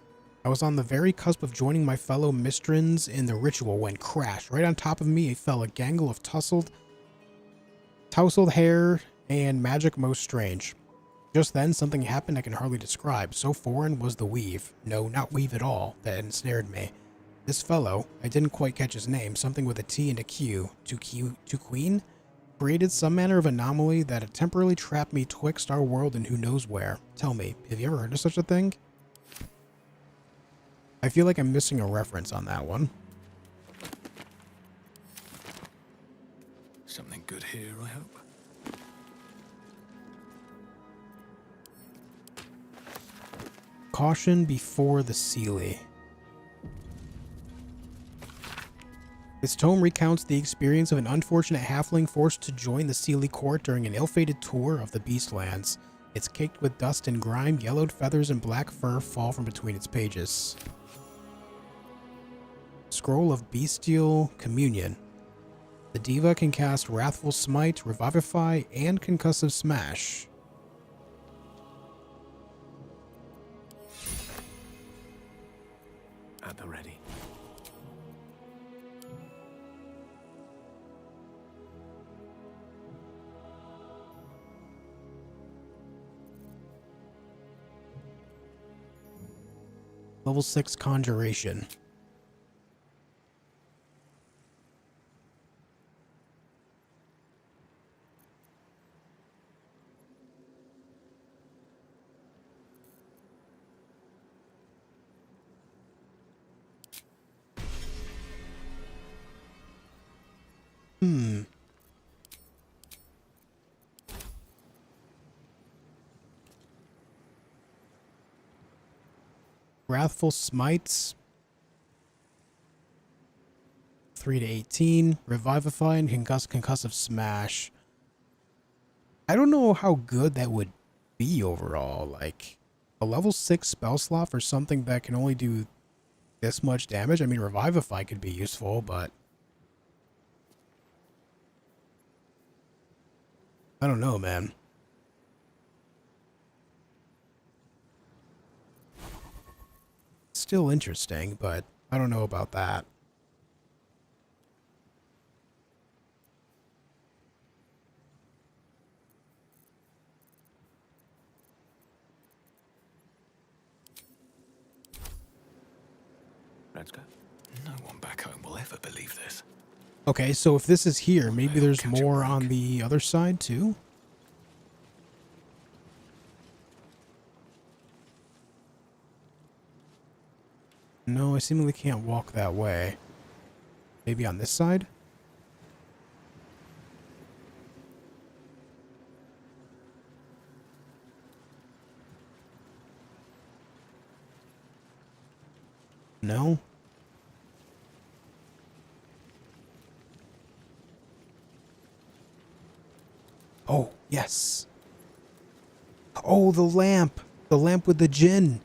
I was on the very cusp of joining my fellow Mistrans in the ritual when crash. Right on top of me fell a gangle of tousled hair and magic most strange. Just then, something happened I can hardly describe. So foreign was the weave. No, not weave at all, that ensnared me. This fellow, I didn't quite catch his name, something with a T and a Q, to Queen, created some manner of anomaly that had temporarily trapped me twixt our world and who knows where. Tell me, have you ever heard of such a thing? I feel like I'm missing a reference on that one. Something good here, I hope. Caution before the Seelie. This tome recounts the experience of an unfortunate halfling forced to join the Seelie court during an ill-fated tour of the Beastlands. It's caked with dust and grime, yellowed feathers and black fur fall from between its pages. Scroll of Bestial Communion. The Diva can cast Wrathful Smite, Revivify, and Concussive Smash. At the ready. Level 6 Conjuration. Wrathful Smites. 3 to 18. Revivify and Concussive Smash. I don't know how good that would be overall. Like, a level 6 spell slot for something that can only do this much damage? I mean, Revivify could be useful, but I don't know, man. Still interesting, but I don't know about that. Let's go. No one back home will ever believe this. Okay, so if this is here, maybe there's more on the other side too? No, I seemingly can't walk that way. Maybe on this side? No? Oh, yes. Oh, the lamp. The lamp with the djinn.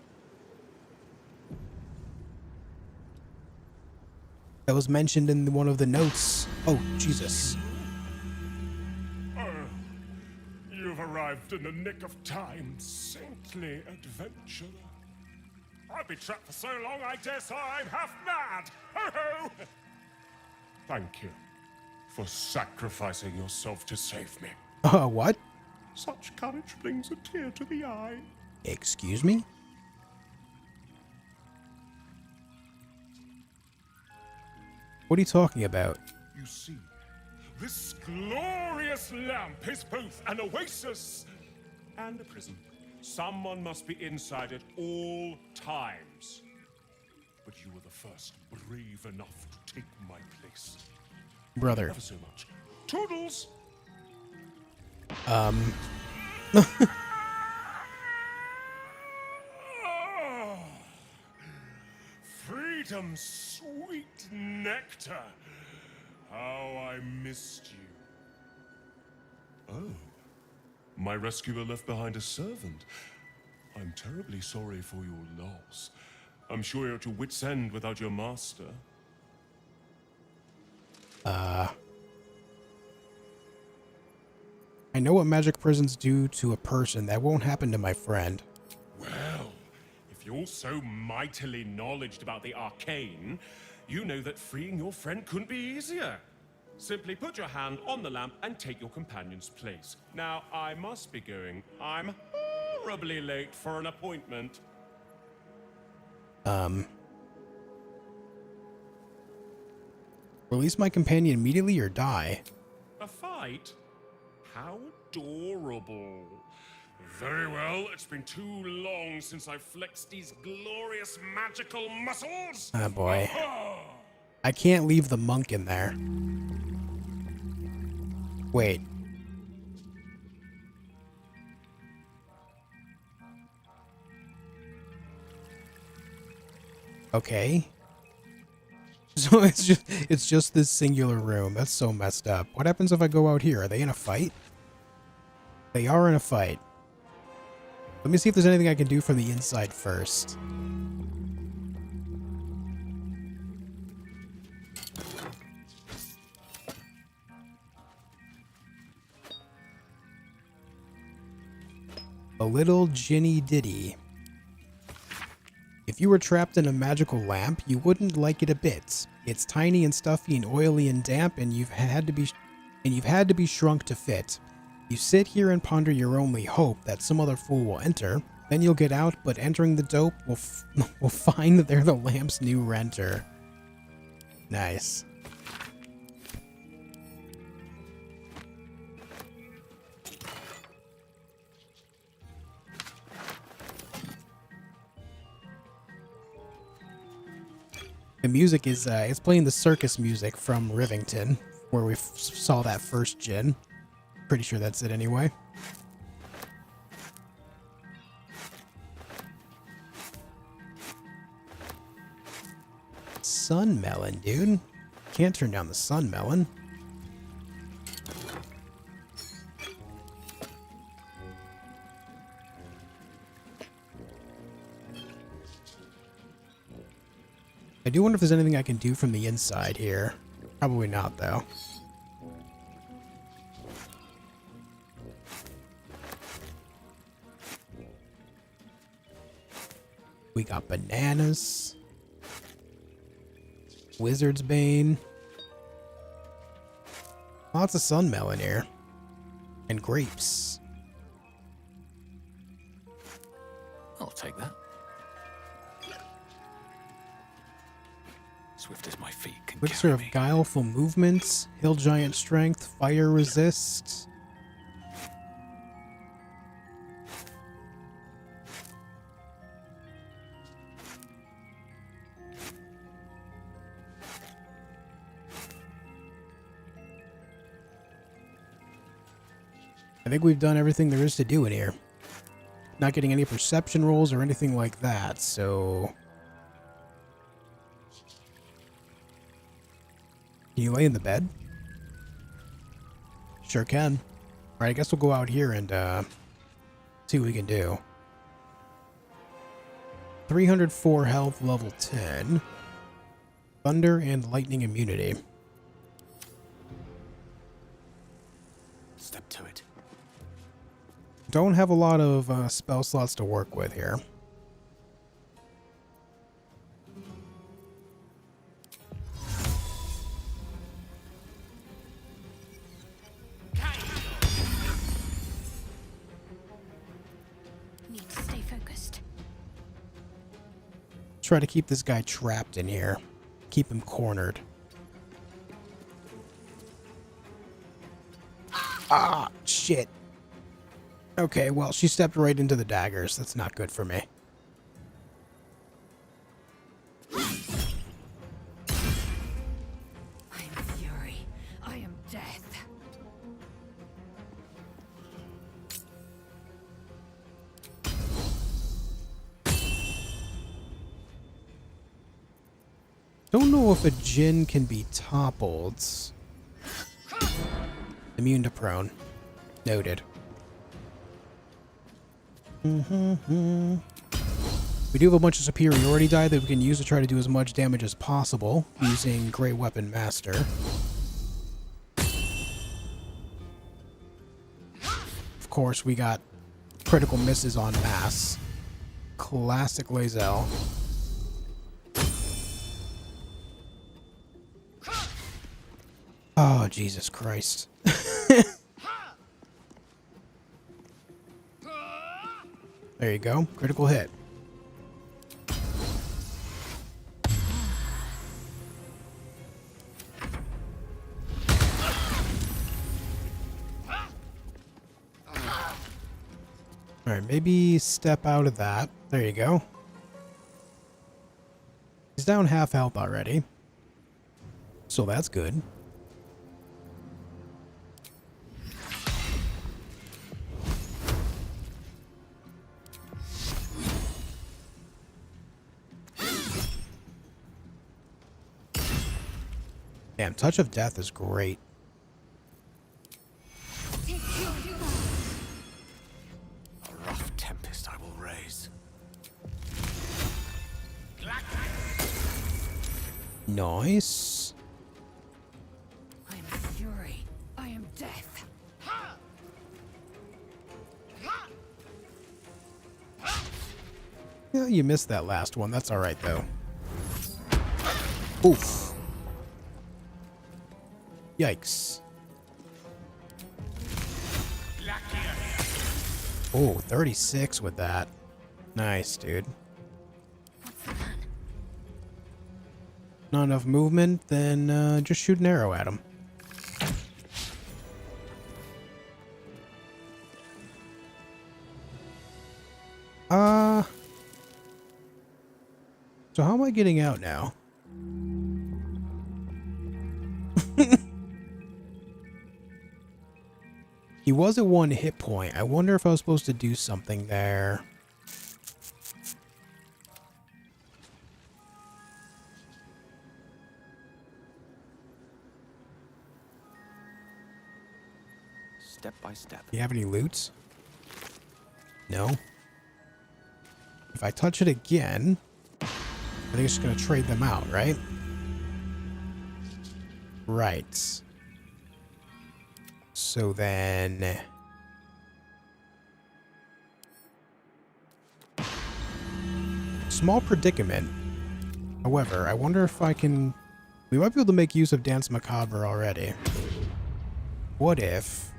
That was mentioned in one of the notes. Oh, Jesus. Oh, you've arrived in the nick of time, saintly adventurer. I've been trapped for so long, I dare say I'm half mad. Ho ho! Thank you for sacrificing yourself to save me. What? Such courage brings a tear to the eye. Excuse me? What are you talking about? You see, this glorious lamp is both an oasis and a prison. Someone must be inside at all times. But you were the first brave enough to take my place. Brother. Ever so much. Toodles! Oh, freedom's sweet nectar. How I missed you. Oh. My rescuer left behind a servant. I'm terribly sorry for your loss. I'm sure you're at your wit's end without your master. I know what magic prisons do to a person. That won't happen to my friend. Well, if you're so mightily knowledgeable about the arcane, you know that freeing your friend couldn't be easier. Simply put your hand on the lamp and take your companion's place. Now, I must be going. I'm horribly late for an appointment. Release my companion immediately or die? A fight? How adorable. Very well, it's been too long since I flexed these glorious magical muscles. Oh boy. I can't leave the monk in there. Wait. Okay. So it's just this singular room. That's so messed up. What happens if I go out here? Are they in a fight? They are in a fight. Let me see if there's anything I can do from the inside first. A little Ginny Ditty. If you were trapped in a magical lamp, you wouldn't like it a bit. It's tiny and stuffy and oily and damp, and you've had to be shrunk to fit. You sit here and ponder your only hope that some other fool will enter, Then you'll get out, but entering the dope will find that they're the lamp's new renter. Nice. The music is, it's playing the circus music from Rivington, where we saw that first gin. Pretty sure that's it anyway. Sun melon, dude. Can't turn down the sun melon. I do wonder if there's anything I can do from the inside here. Probably not, though. We got bananas. Wizard's Bane. Lots of sun melon here. And grapes. I'll take that. Swift as my feet can Elixir of guileful movements, hill giant strength, fire resist. I think we've done everything there is to do in here. Not getting any perception rolls or anything like that, so... Can you lay in the bed? Sure can. Alright, I guess we'll go out here and see what we can do. 304 health, level 10. Thunder and lightning immunity. Step to it. Don't have a lot of spell slots to work with here. Need to stay focused. Try to keep this guy trapped in here. Keep him cornered. Ah, shit. Okay, well, she stepped right into the daggers. That's not good for me. I am fury. I am death. Don't know if a djinn can be toppled. Immune to prone. Noted. We do have a bunch of superiority die that we can use to try to do as much damage as possible using Great Weapon Master. Of course, we got critical misses on mass. Classic Lae'zel. Oh, Jesus Christ. There you go. Critical hit. Alright, maybe step out of that. There you go. He's down half health already. So that's good. Damn, Touch of Death is great. A rough tempest I will raise. Nice. I am fury. I am death. Yeah, you missed that last one. That's alright, though. Oof. Yikes. Oh, 36 with that. Nice, dude. Not enough movement, then just shoot an arrow at him. So how am I getting out now? He was at 1 hit point. I wonder if I was supposed to do something there. Step by step. Do you have any loots? No. If I touch it again, I think it's just gonna trade them out, right? Right. So then... Small predicament. However, I wonder if I can... We might be able to make use of Dance Macabre already. What if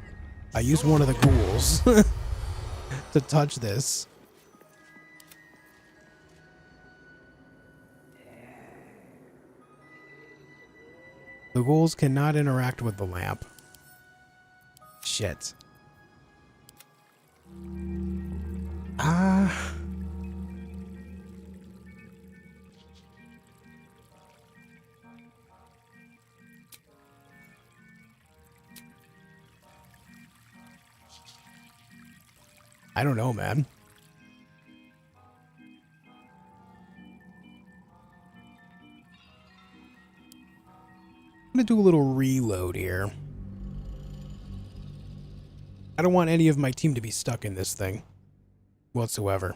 I use one of the ghouls to touch this? The ghouls cannot interact with the lamp. Shit. I don't know, man. I'm gonna do a little reload here. I don't want any of my team to be stuck in this thing whatsoever.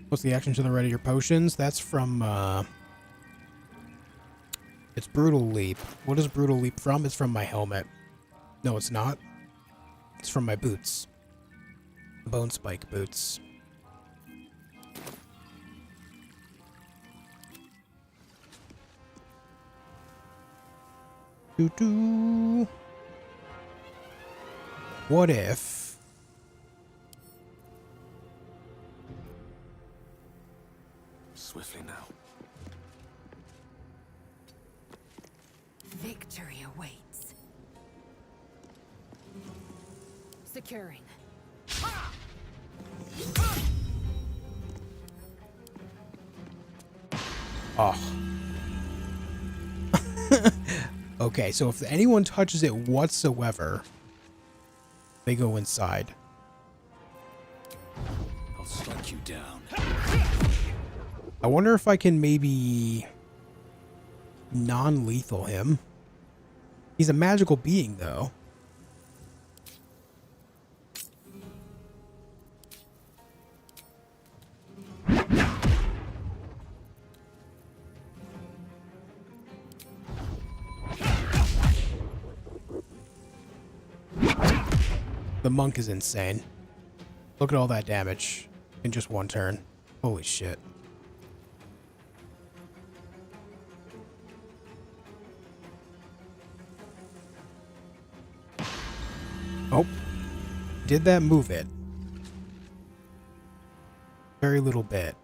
What's the action to the right of your potions? That's from, it's Brutal Leap. What is Brutal Leap from? It's from my helmet. No, it's not. It's from my boots. Bone spike boots. What if... Swiftly now. Victory awaits. Securing. Oh. Okay, so if anyone touches it whatsoever, they go inside. I'll strike you down. I wonder if I can maybe non-lethal him. He's a magical being, though. The monk is insane. Look at all that damage in just one turn. Holy shit. Oh. Did that move it? Very little bit.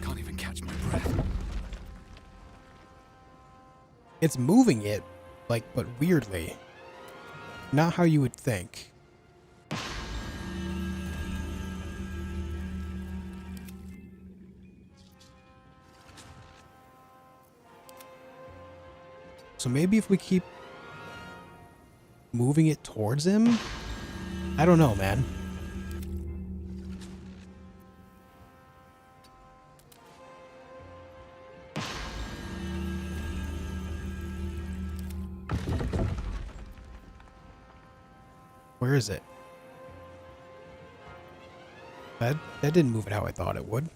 Can't even catch my breath. It's moving it, like, but weirdly. Not how you would think. So maybe if we keep moving it towards him? I don't know, man. Where is it? That didn't move it how I thought it would.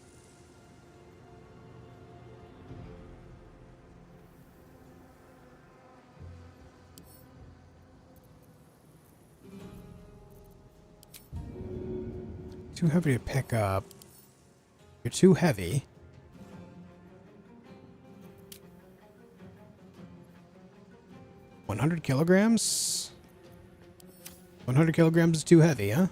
too heavy to pick up. You're too heavy. $100 kilograms? 100 kilograms is too heavy, huh?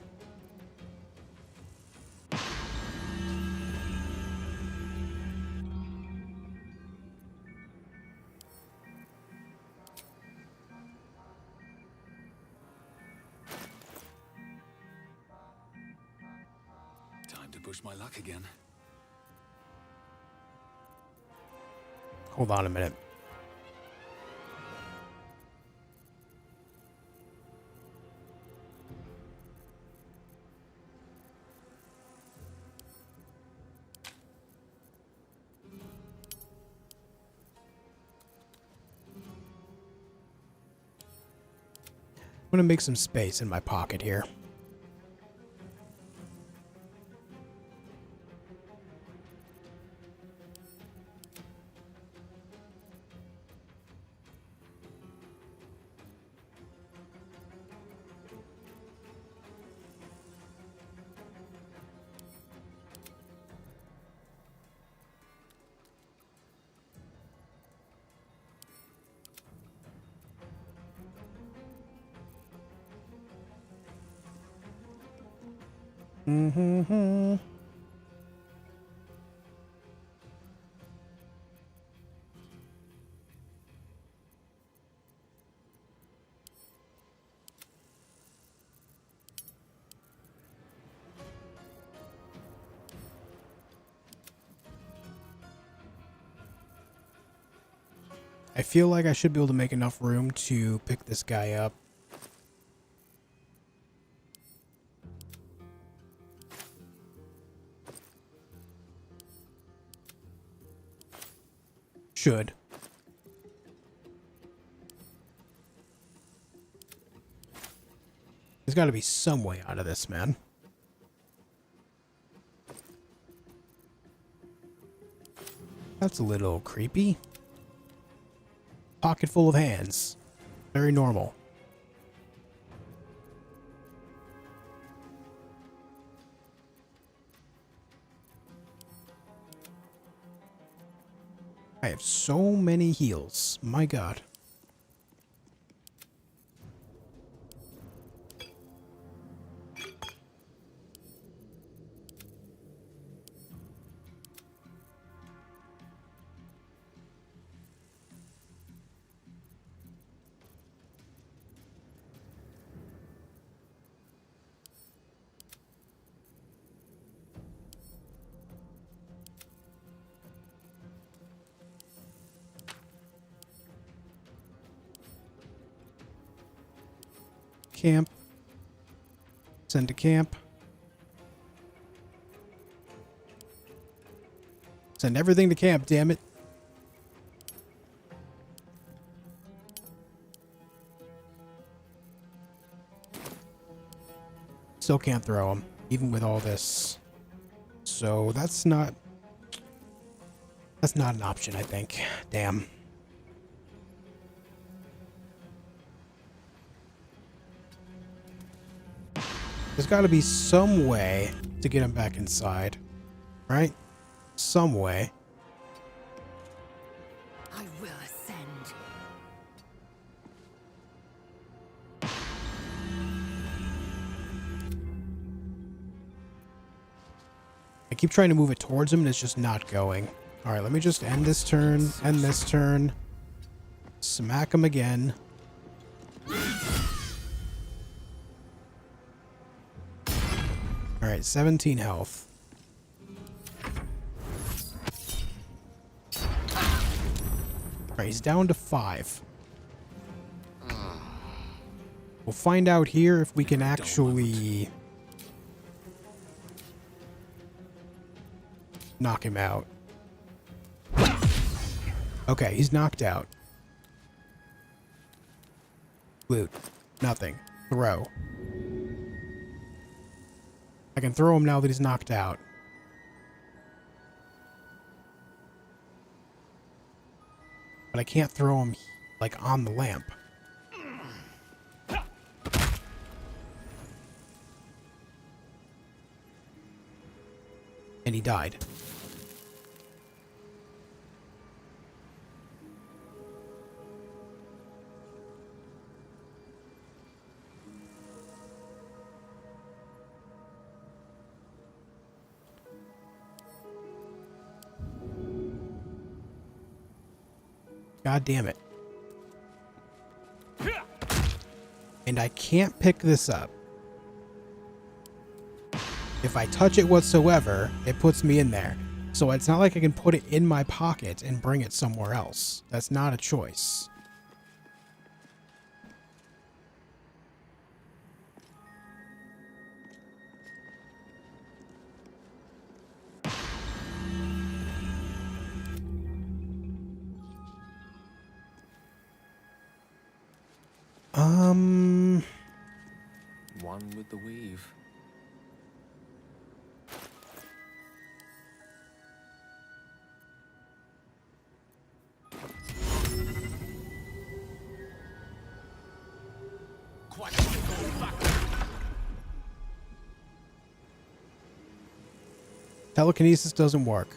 Time to push my luck again. Hold on a minute. I'm gonna make some space in my pocket here. Mm-hmm. I feel like I should be able to make enough room to pick this guy up. Should. There's got to be some way out of this, man. That's a little creepy. Pocket full of hands. Very normal. I have so many heals. My God. Camp. Send to camp. Send everything to camp, damn it. Still can't throw him, even with all this. So that's not an option, I think. Damn. There's got to be some way to get him back inside, right? Some way. I will ascend. I keep trying to move it towards him and it's just not going. All right, let me just end this turn, end this turn. Smack him again. All right, 17 health. All right, he's down to 5. We'll find out here if we can actually knock him out. Okay, he's knocked out. Loot. Nothing. Throw. I can throw him now that he's knocked out. But I can't throw him, like, on the lamp. And he died. God damn it. And I can't pick this up. If I touch it whatsoever, it puts me in there. So it's not like I can put it in my pocket and bring it somewhere else. That's not a choice. One with the weave. Telekinesis doesn't work.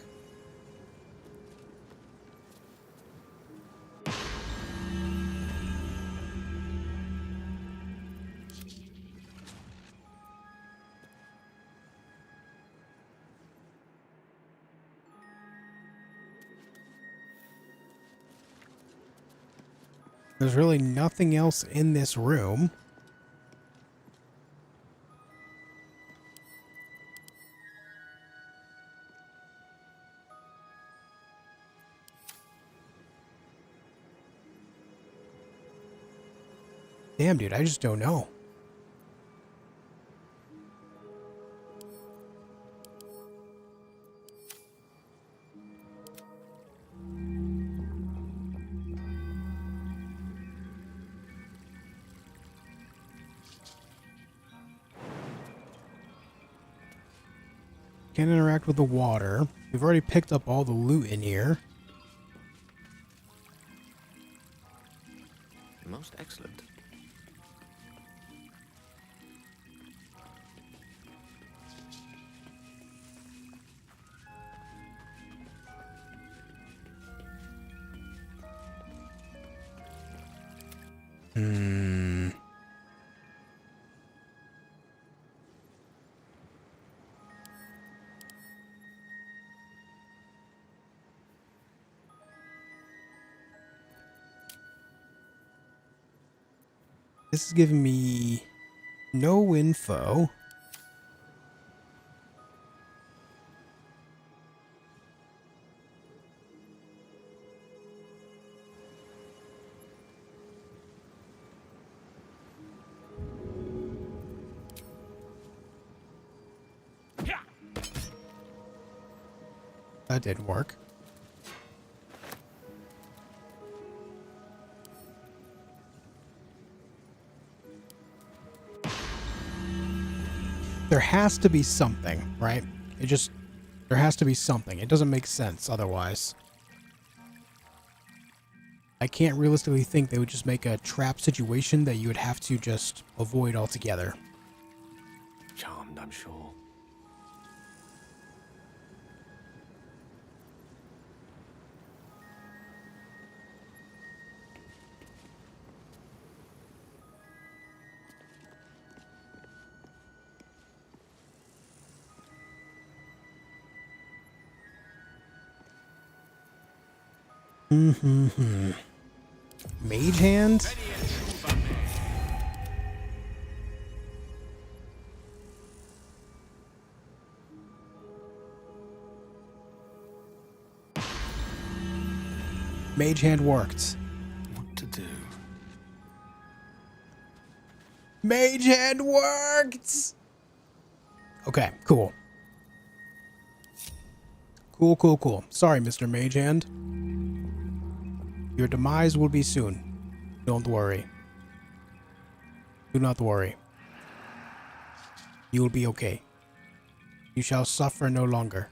There's really nothing else in this room. Damn, dude, I just don't know. Can't interact with the water. We've already picked up all the loot in here. Most excellent. This is giving me no info. That didn't work. There has to be something, right? There has to be something. It doesn't make sense otherwise. I can't realistically think they would just make a trap situation that you would have to just avoid altogether. Charmed, I'm sure. Mage hand? Mage hand worked. What to do? Mage hand worked! Okay, cool. Cool. Sorry, Mr. Mage Hand. Your demise will be soon. Don't worry. Do not worry. You will be okay. You shall suffer no longer.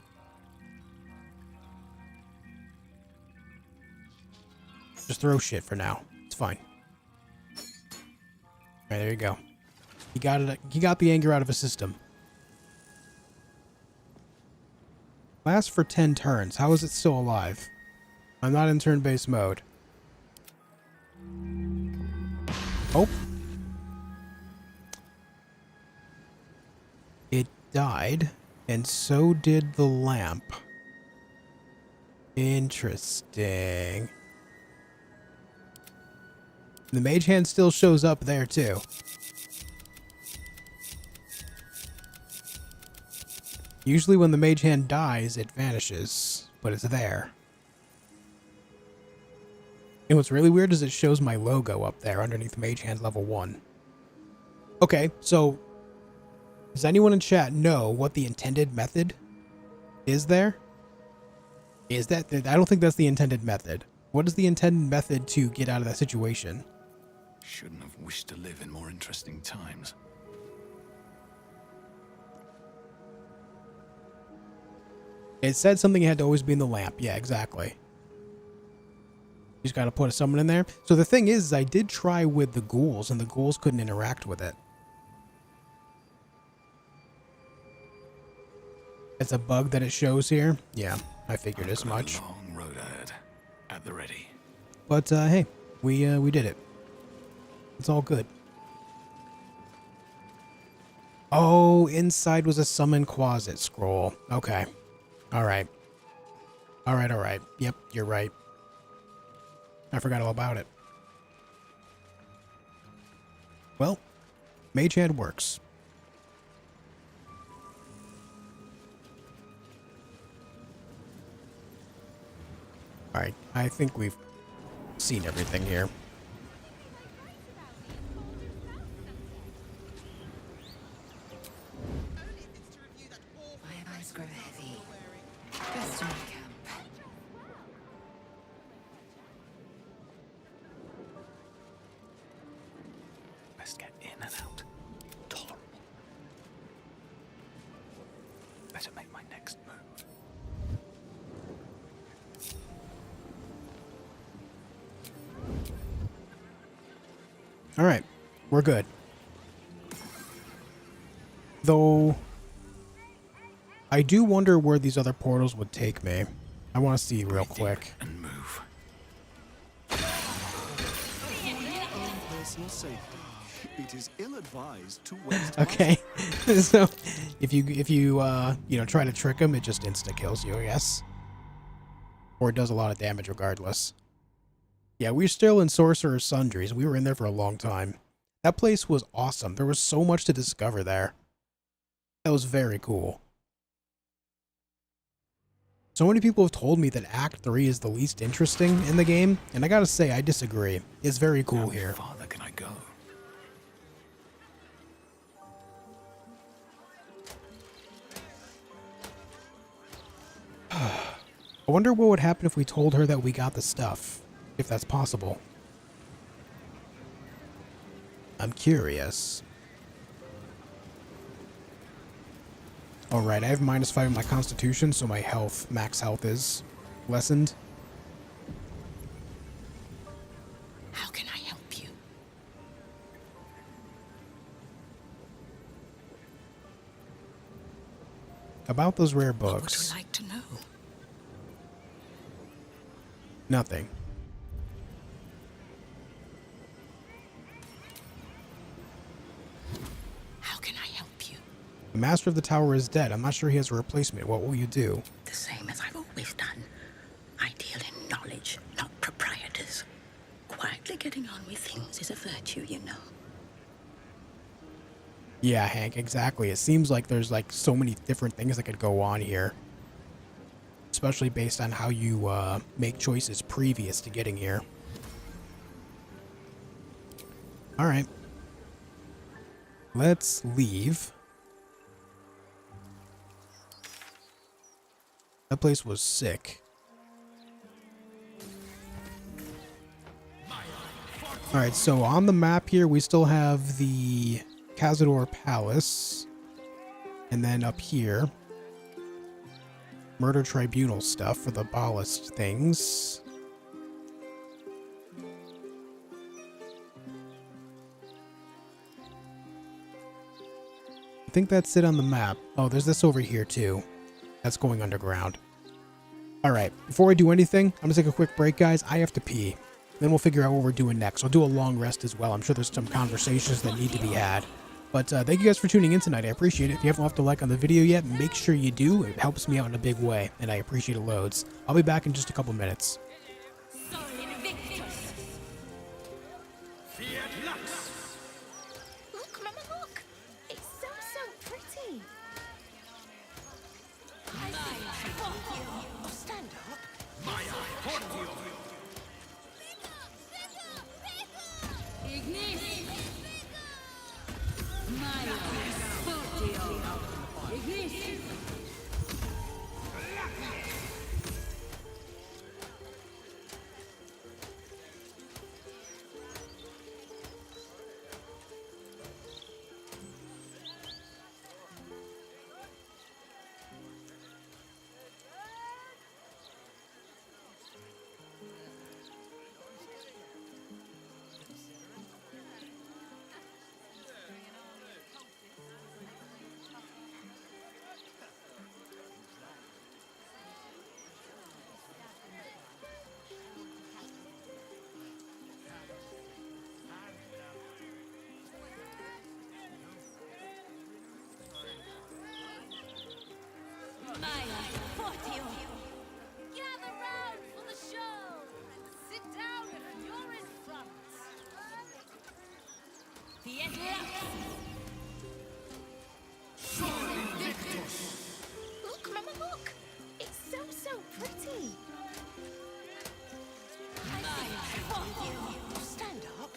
Just throw shit for now. It's fine. Alright, there you go. He got it. He got the anger out of his system. Lasts for 10 turns. How is it still alive? I'm not in turn-based mode. Oh. It died, and so did the lamp. Interesting. The mage hand still shows up there, too. Usually when the mage hand dies, it vanishes, but it's there. And what's really weird is it shows my logo up there underneath mage hand level 1. Okay, so does anyone in chat know what the intended method is there? Is that... I don't think that's the intended method. What is the intended method to get out of that situation? Shouldn't have wished to live in more interesting times. It said something had to always be in the lamp. Yeah, exactly. You just gotta put someone in there. So the thing is, I did try with the ghouls, and the ghouls couldn't interact with it. It's a bug that it shows here. Yeah, I figured as much. Long road ahead. At the ready. But hey, we did it. It's all good. Oh, inside was a summon closet scroll. Okay. Alright. Alright. Yep, you're right. I forgot all about it. Well, mage hand works. Alright, I think we've seen everything here. My eyes grow heavy. Best to my camp. Best get in and out. Tolerable. Better make my next move. Alright, we're good. Though, I do wonder where these other portals would take me. I want to see real quick. And move. Personal safety. It is ill-advised to waste. Okay, so if you you know, try to trick him, it just insta kills you, I guess. Or it does a lot of damage regardless. Yeah, we're still in Sorcerer's Sundries. We were in there for a long time. That place was awesome. There was so much to discover there. That was very cool. So many people have told me that Act 3 is the least interesting in the game, and I gotta say, I disagree. It's very cool here. How farther can I go? I wonder what would happen if we told her that we got the stuff. If that's possible. I'm curious. Alright, I have -5 in my constitution, so my health, max health, is lessened. How can I help you? About those rare What would books. you like to know? Nothing. How can I help you? The Master of the Tower is dead. I'm not sure he has a replacement. What will you do? The same as I've always done. I deal in knowledge, not proprietors. Quietly getting on with things is a virtue, you know. Yeah, Hank, exactly. It seems like there's like so many different things that could go on here. Especially based on how you make choices previous to getting here. Alright. Let's leave. That place was sick. Alright, so on the map here, we still have the Cazador Palace. And then up here, Murder Tribunal stuff for the ballast things. I think that's it on the map. Oh, there's this over here too. That's going underground. Alright, before I do anything, I'm going to take a quick break, guys. I have to pee. Then we'll figure out what we're doing next. I'll do a long rest as well. I'm sure there's some conversations that need to be had. But thank you guys for tuning in tonight. I appreciate it. If you haven't left a like on the video yet, make sure you do. It helps me out in a big way, and I appreciate it loads. I'll be back in just a couple minutes. Look, Mama, look! It's so pretty. Stand up. My eye, Fortio. Gather round for the show. Sit down if you're in front. Look, Mama, look! It's so pretty. Stand up.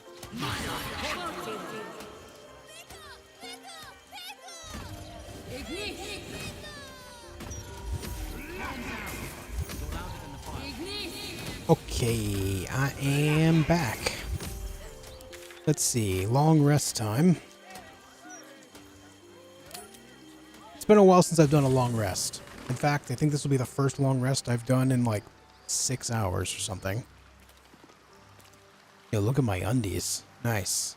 Okay, I am back. Let's see, long rest time. It's been a while since I've done a long rest. In fact, I think this will be the first long rest I've done in like 6 hours or something. Yo, look at my undies. Nice.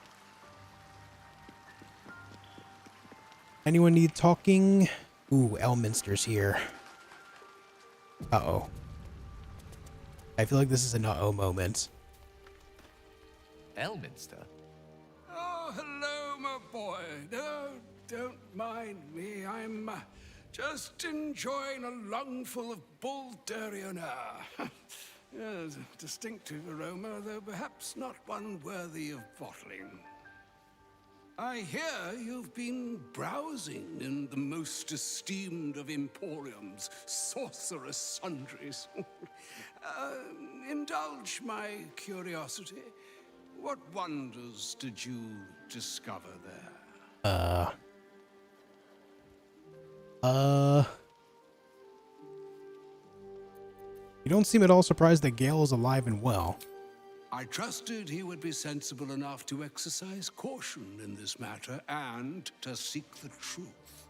Anyone need talking? Ooh, Elminster's here. Uh-oh. I feel like this is an uh-oh moment. Elminster? Oh, hello, my boy. No, don't mind me. I'm just enjoying a lungful of Baldurian air. Yes, a distinctive aroma, though perhaps not one worthy of bottling. I hear you've been browsing in the most esteemed of emporiums, sorcerous sundries. Indulge my curiosity. What wonders did you discover there? You don't seem at all surprised that Gale is alive and well. I trusted he would be sensible enough to exercise caution in this matter and to seek the truth.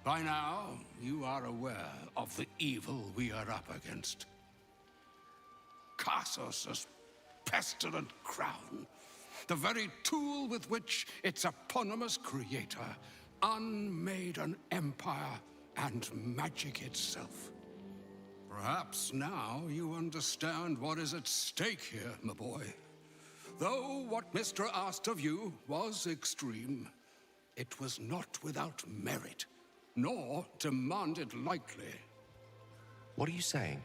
By now, you are aware of the evil we are up against. Cassos' pestilent crown, the very tool with which its eponymous creator unmade an empire and magic itself. Perhaps now you understand what is at stake here, my boy. Though what Mistra asked of you was extreme, it was not without merit, nor demanded lightly. What are you saying?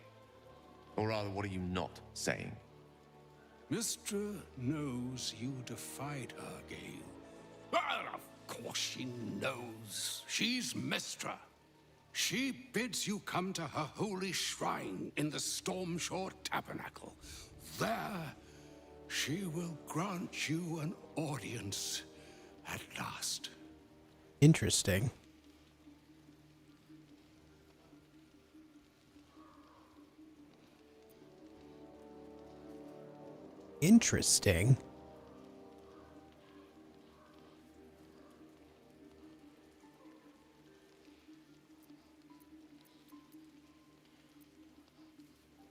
Or rather, what are you not saying? Mistra knows you defied her, Gale. Well, of course she knows. She's Mistra. She bids you come to her holy shrine in the Stormshore Tabernacle. There, she will grant you an audience at last. Interesting. Interesting.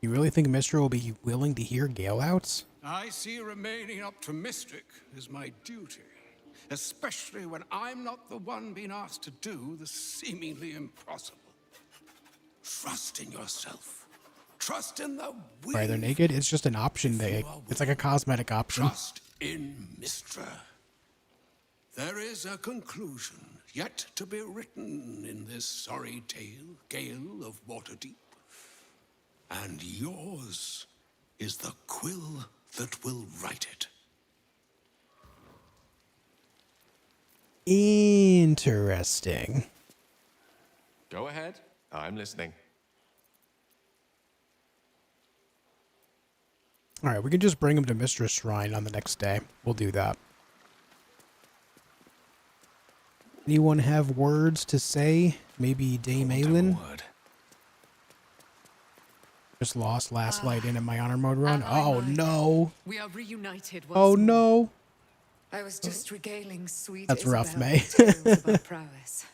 You really think Mistra will be willing to hear Gale out? I see remaining optimistic is my duty, especially when I'm not the one being asked to do the seemingly impossible. Trust in yourself. Trust in the Why they're naked? It's just an option. It's like a cosmetic option. Trust in Mistra. There is a conclusion yet to be written in this sorry gale of Waterdeep. And yours is the quill that will write it. Interesting. Go ahead. I'm listening. All right, we can just bring him to Mistra's Shrine on the next day. We'll do that. Anyone have words to say? Maybe Dame Aelin? Just lost last light in my honor mode run. Oh no! We are reunited once Oh more. no! I was just regaling sweet That's rough, Isabel May. with tales of our prowess.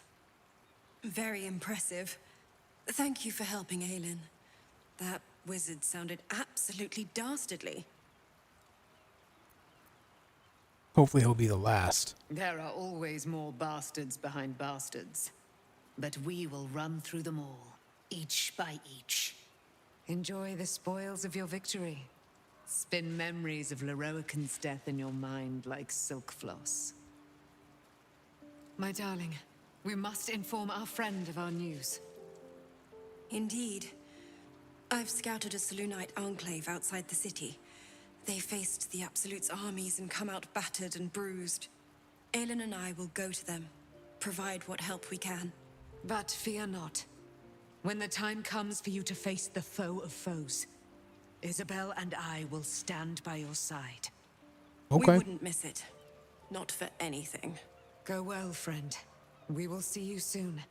Very impressive. Thank you for helping Aelin. That wizard sounded absolutely dastardly. Hopefully he'll be the last. There are always more bastards behind bastards. But we will run through them all, each by each. Enjoy the spoils of your victory. Spin memories of Leroican's death in your mind like silk floss. My darling, we must inform our friend of our news. Indeed. I've scouted a Selûnite enclave outside the city. They faced the Absolute's armies and come out battered and bruised. Aelin and I will go to them, provide what help we can. But fear not. When the time comes for you to face the foe of foes, Isabel and I will stand by your side. Okay. We wouldn't miss it. Not for anything. Go well, friend. We will see you soon.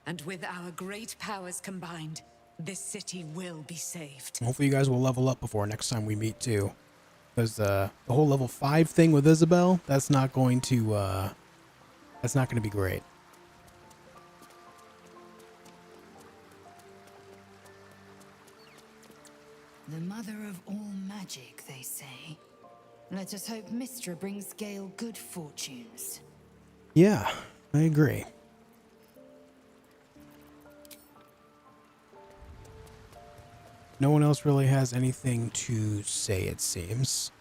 And with our great powers combined, this city will be saved. Hopefully you guys will level up before next time we meet too. Because the whole level 5 thing with Isabel, that's not going to be great. The mother of all magic, they say. Let us hope Mistra brings Gale good fortunes. Yeah, I agree. No one else really has anything to say, it seems.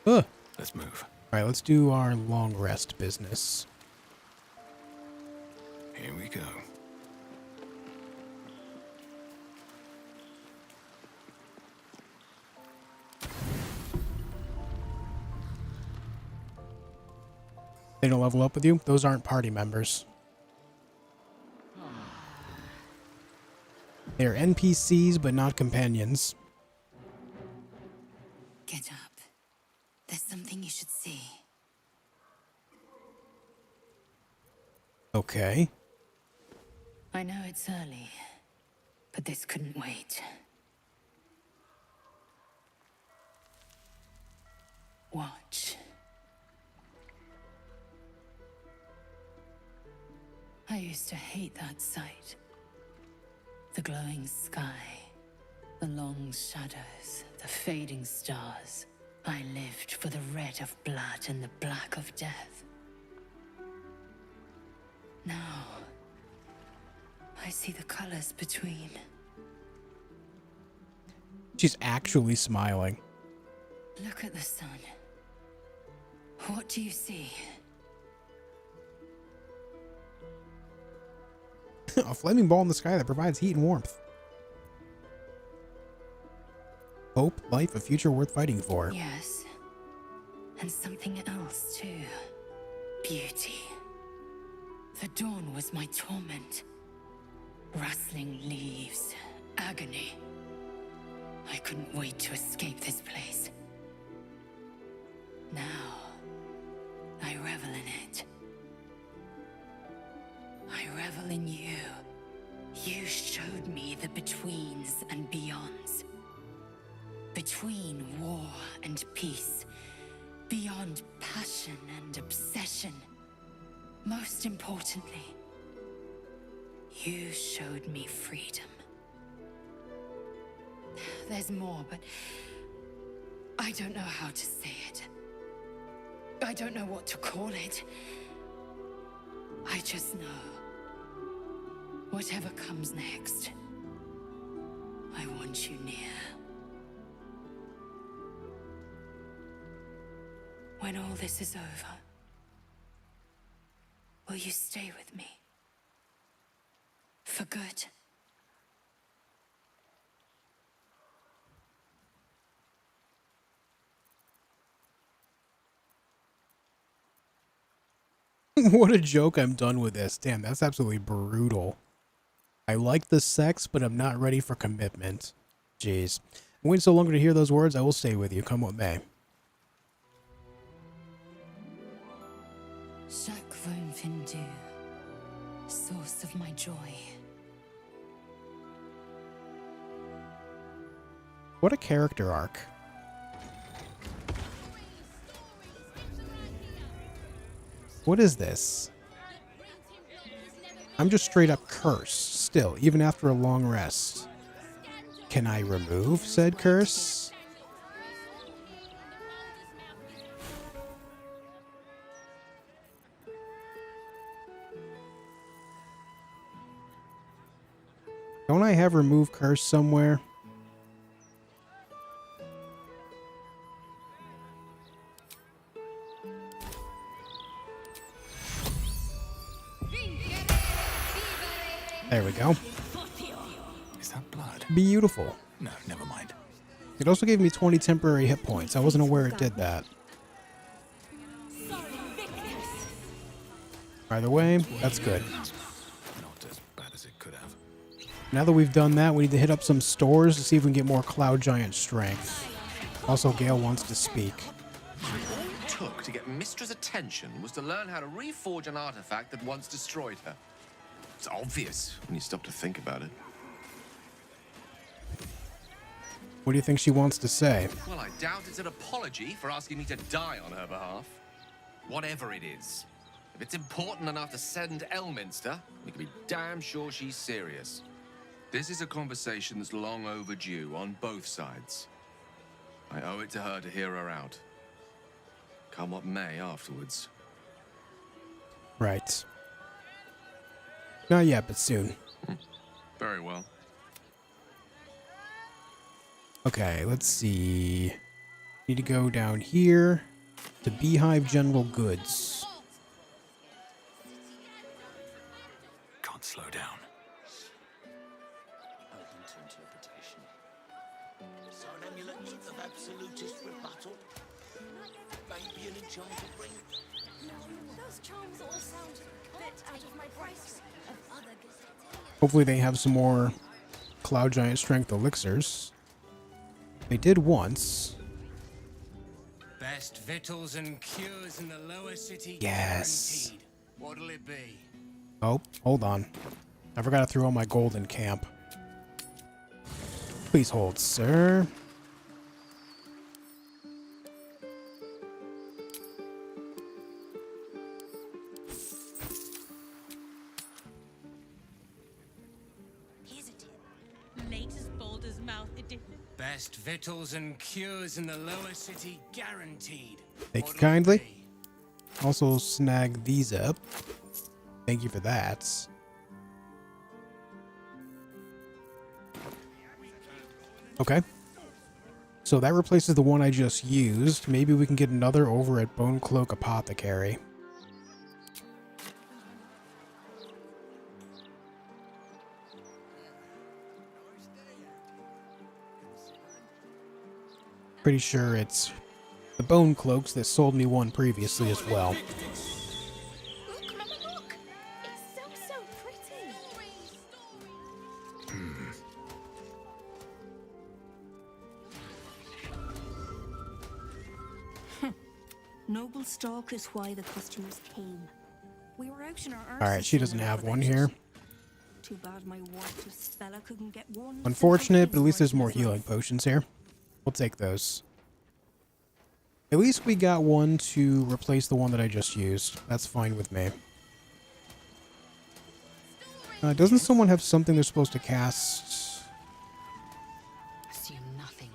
Let's move. Alright, let's do our long rest business. Here we go. They don't level up with you? Those aren't party members. They're NPCs, but not companions. Get up. There's something you should see. Okay. I know it's early, but this couldn't wait. Watch. I used to hate that sight. The glowing sky, the long shadows, the fading stars. I lived for the red of blood and the black of death. Now, I see the colors between. She's actually smiling. Look at the sun. What do you see? A flaming ball in the sky that provides heat and warmth. Hope, life, a future worth fighting for. Yes. And something else, too. Beauty. The dawn was my torment. Rustling leaves. Agony. I couldn't wait to escape this place. Now, I revel in it. I revel in you. You showed me the betweens and beyonds. Between war and peace. Beyond passion and obsession. Most importantly, you showed me freedom. There's more, but I don't know how to say it. I don't know what to call it. I just know, whatever comes next, I want you near. When all this is over, will you stay with me? For good? What a joke. I'm done with this. Damn, that's absolutely brutal. I like the sex, but I'm not ready for commitment. Jeez. I'm waiting so long to hear those words. I will stay with you, come what may. Chaque Findu, source of my joy. What a character arc. What is this? I'm just straight up cursed, still, even after a long rest. Can I remove said curse? Don't I have remove curse somewhere? There we go. Is that blood? Beautiful. No, never mind. It also gave me 20 temporary hit points. I wasn't aware it did that. By the way, that's good. Not as bad as it could have. Now that we've done that, we need to hit up some stores to see if we can get more Cloud Giant strength. Also, Gale wants to speak. All it took to get Mistra's attention was to learn how to reforge an artifact that once destroyed her. It's obvious when you stop to think about it. What do you think she wants to say? Well, I doubt it's an apology for asking me to die on her behalf. Whatever it is. If it's important enough to send Elminster, we can be damn sure she's serious. This is a conversation that's long overdue on both sides. I owe it to her to hear her out. Come what may afterwards. Right. Not yet, but soon. Very well. Okay, let's see. Need to go down here to Beehive General Goods. Can't slow down. Open to interpretation. So an amulet of absolutist rebuttal? Maybe an enchanted ring? No, those charms all sound a bit out of my price. Hopefully they have some more Cloud Giant Strength elixirs. They did once. Best victuals and cures in the lower city. Yes. Guaranteed. What'll it be? Oh, hold on. I forgot to throw all my gold in camp. Please hold, sir. Latest Baldur's Mouth edition. Best victuals and cures in the lower city guaranteed. Thank you kindly. Also snag these up. Thank you for that. Okay. So that replaces the one I just used. Maybe we can get another over at Bone Cloak Apothecary. Pretty sure it's the Bone Cloaks that sold me one previously as well. Look, Mama, look! It's so pretty! Noble stock is why the customers came. We were out in our Alright, she doesn't have one here. Too bad my water speller couldn't get one. Unfortunate, but at least there's more healing potions here. We'll take those. At least we got one to replace the one that I just used. That's fine with me. Doesn't someone have something they're supposed to cast? Assume nothing.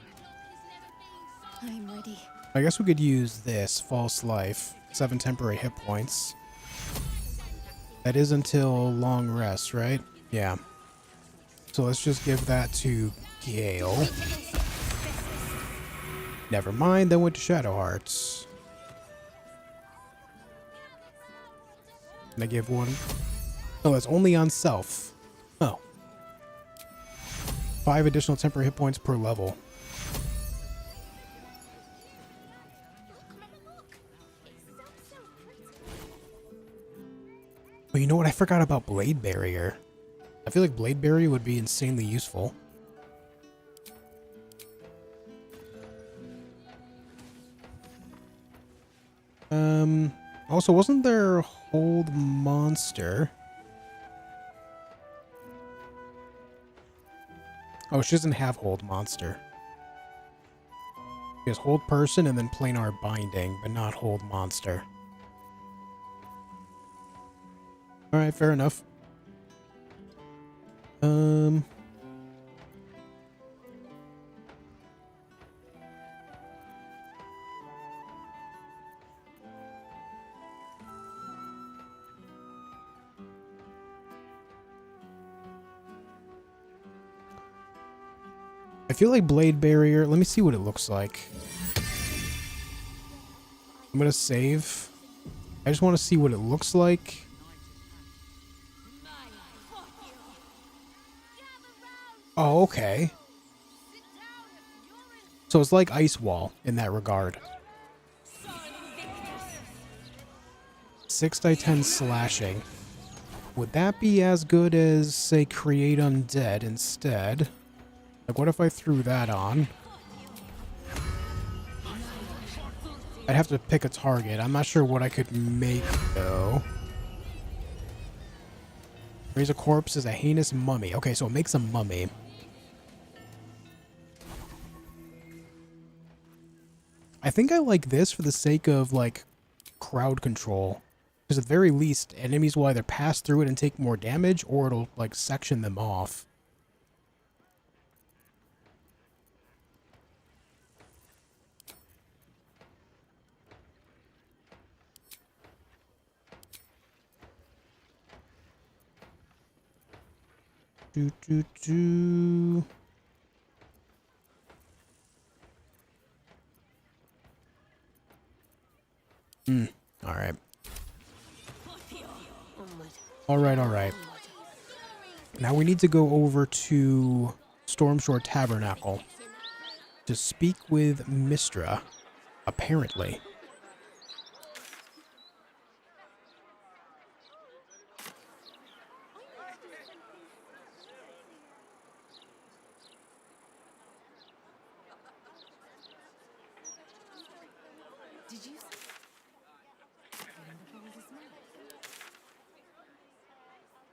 I'm ready. I guess we could use this, False Life. 7 temporary hit points. That is until long rest, right? Yeah. So let's just give that to Gale. Never mind, then went to Shadow Hearts. And I give one. Oh, that's only on self. Oh. 5 additional temporary hit points per level. But you know what? I forgot about Blade Barrier. I feel like Blade Barrier would be insanely useful. Also, wasn't there Hold Monster? Oh, she doesn't have Hold Monster. She has Hold Person and then Planar Binding, but not Hold Monster. Alright, fair enough. I feel like Blade Barrier, let me see what it looks like. I'm gonna save. I just want to see what it looks like. Oh, okay. So it's like Ice Wall in that regard. 6×10 slashing. Would that be as good as, say, Create Undead instead? Like, what if I threw that on? I'd have to pick a target. I'm not sure what I could make, though. Raise a corpse as a heinous mummy. Okay, so it makes a mummy. I think I like this for the sake of, like, crowd control. Because at the very least, enemies will either pass through it and take more damage, or it'll, like, section them off. Alright. Alright. Now we need to go over to Stormshore Tabernacle to speak with Mistra, apparently.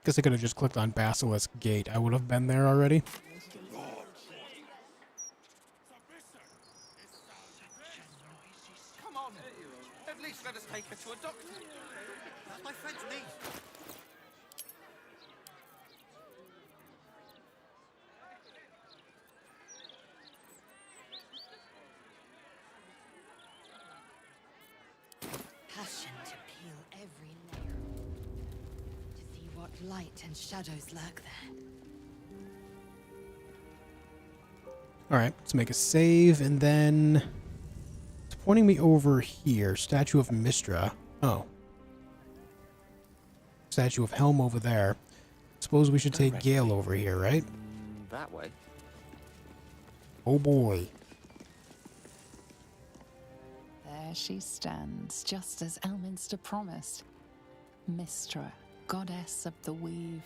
Guess I could have just clicked on Basilisk Gate. I would have been there already. Come on, at least let us take her to a doctor. My friend's knee. Passion to peel every layer. To see what light and shadows lurk there. Alright, let's make a save, and then... It's pointing me over here. Statue of Mistra. Oh. Statue of Helm over there. Suppose we should take Gale over here, right? That way. Oh boy. There she stands, just as Elminster promised. Mistra, goddess of the weave,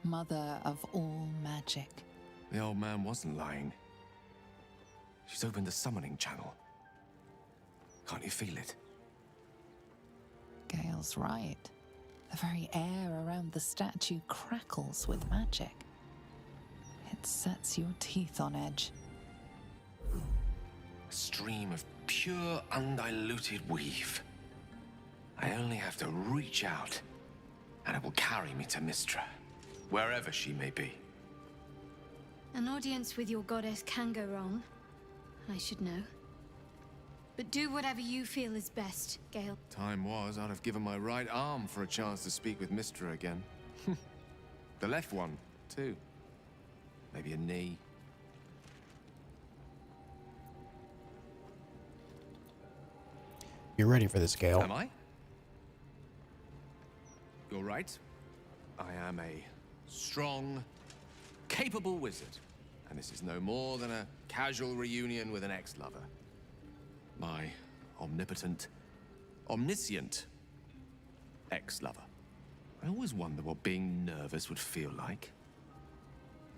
mother of all magic. The old man wasn't lying. She's opened the summoning channel. Can't you feel it? Gale's right. The very air around the statue crackles with magic. It sets your teeth on edge. A stream of pure, undiluted weave. I only have to reach out, and it will carry me to Mistra, wherever she may be. An audience with your goddess can go wrong. I should know. But do whatever you feel is best, Gale. Time was, I'd have given my right arm for a chance to speak with Mistra again. The left one, too. Maybe a knee. You're ready for this, Gale. Am I? You're right. I am a strong, capable wizard. And this is no more than a casual reunion with an ex-lover. My omnipotent, omniscient ex-lover. I always wonder what being nervous would feel like.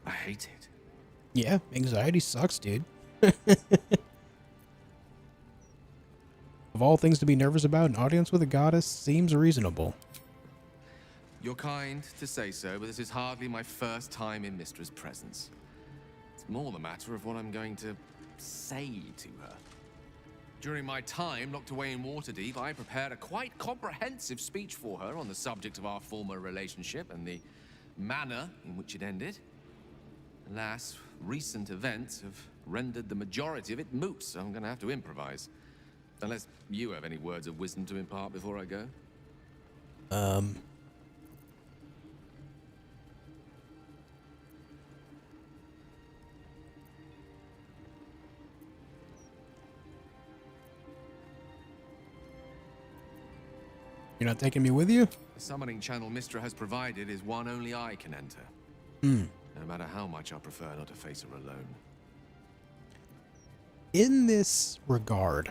I hate it. Yeah, anxiety sucks, dude. Of all things to be nervous about, an audience with a goddess seems reasonable. You're kind to say so, but this is hardly my first time in Mistra's presence. It's more the matter of what I'm going to say to her. During my time locked away in Waterdeep, I prepared a quite comprehensive speech for her on the subject of our former relationship and the manner in which it ended. Alas, recent events have rendered the majority of it moot, so I'm going to have to improvise. Unless you have any words of wisdom to impart before I go. You're not taking me with you? The summoning channel Mistra has provided is one only I can enter. No matter how much I prefer not to face her alone. In this regard,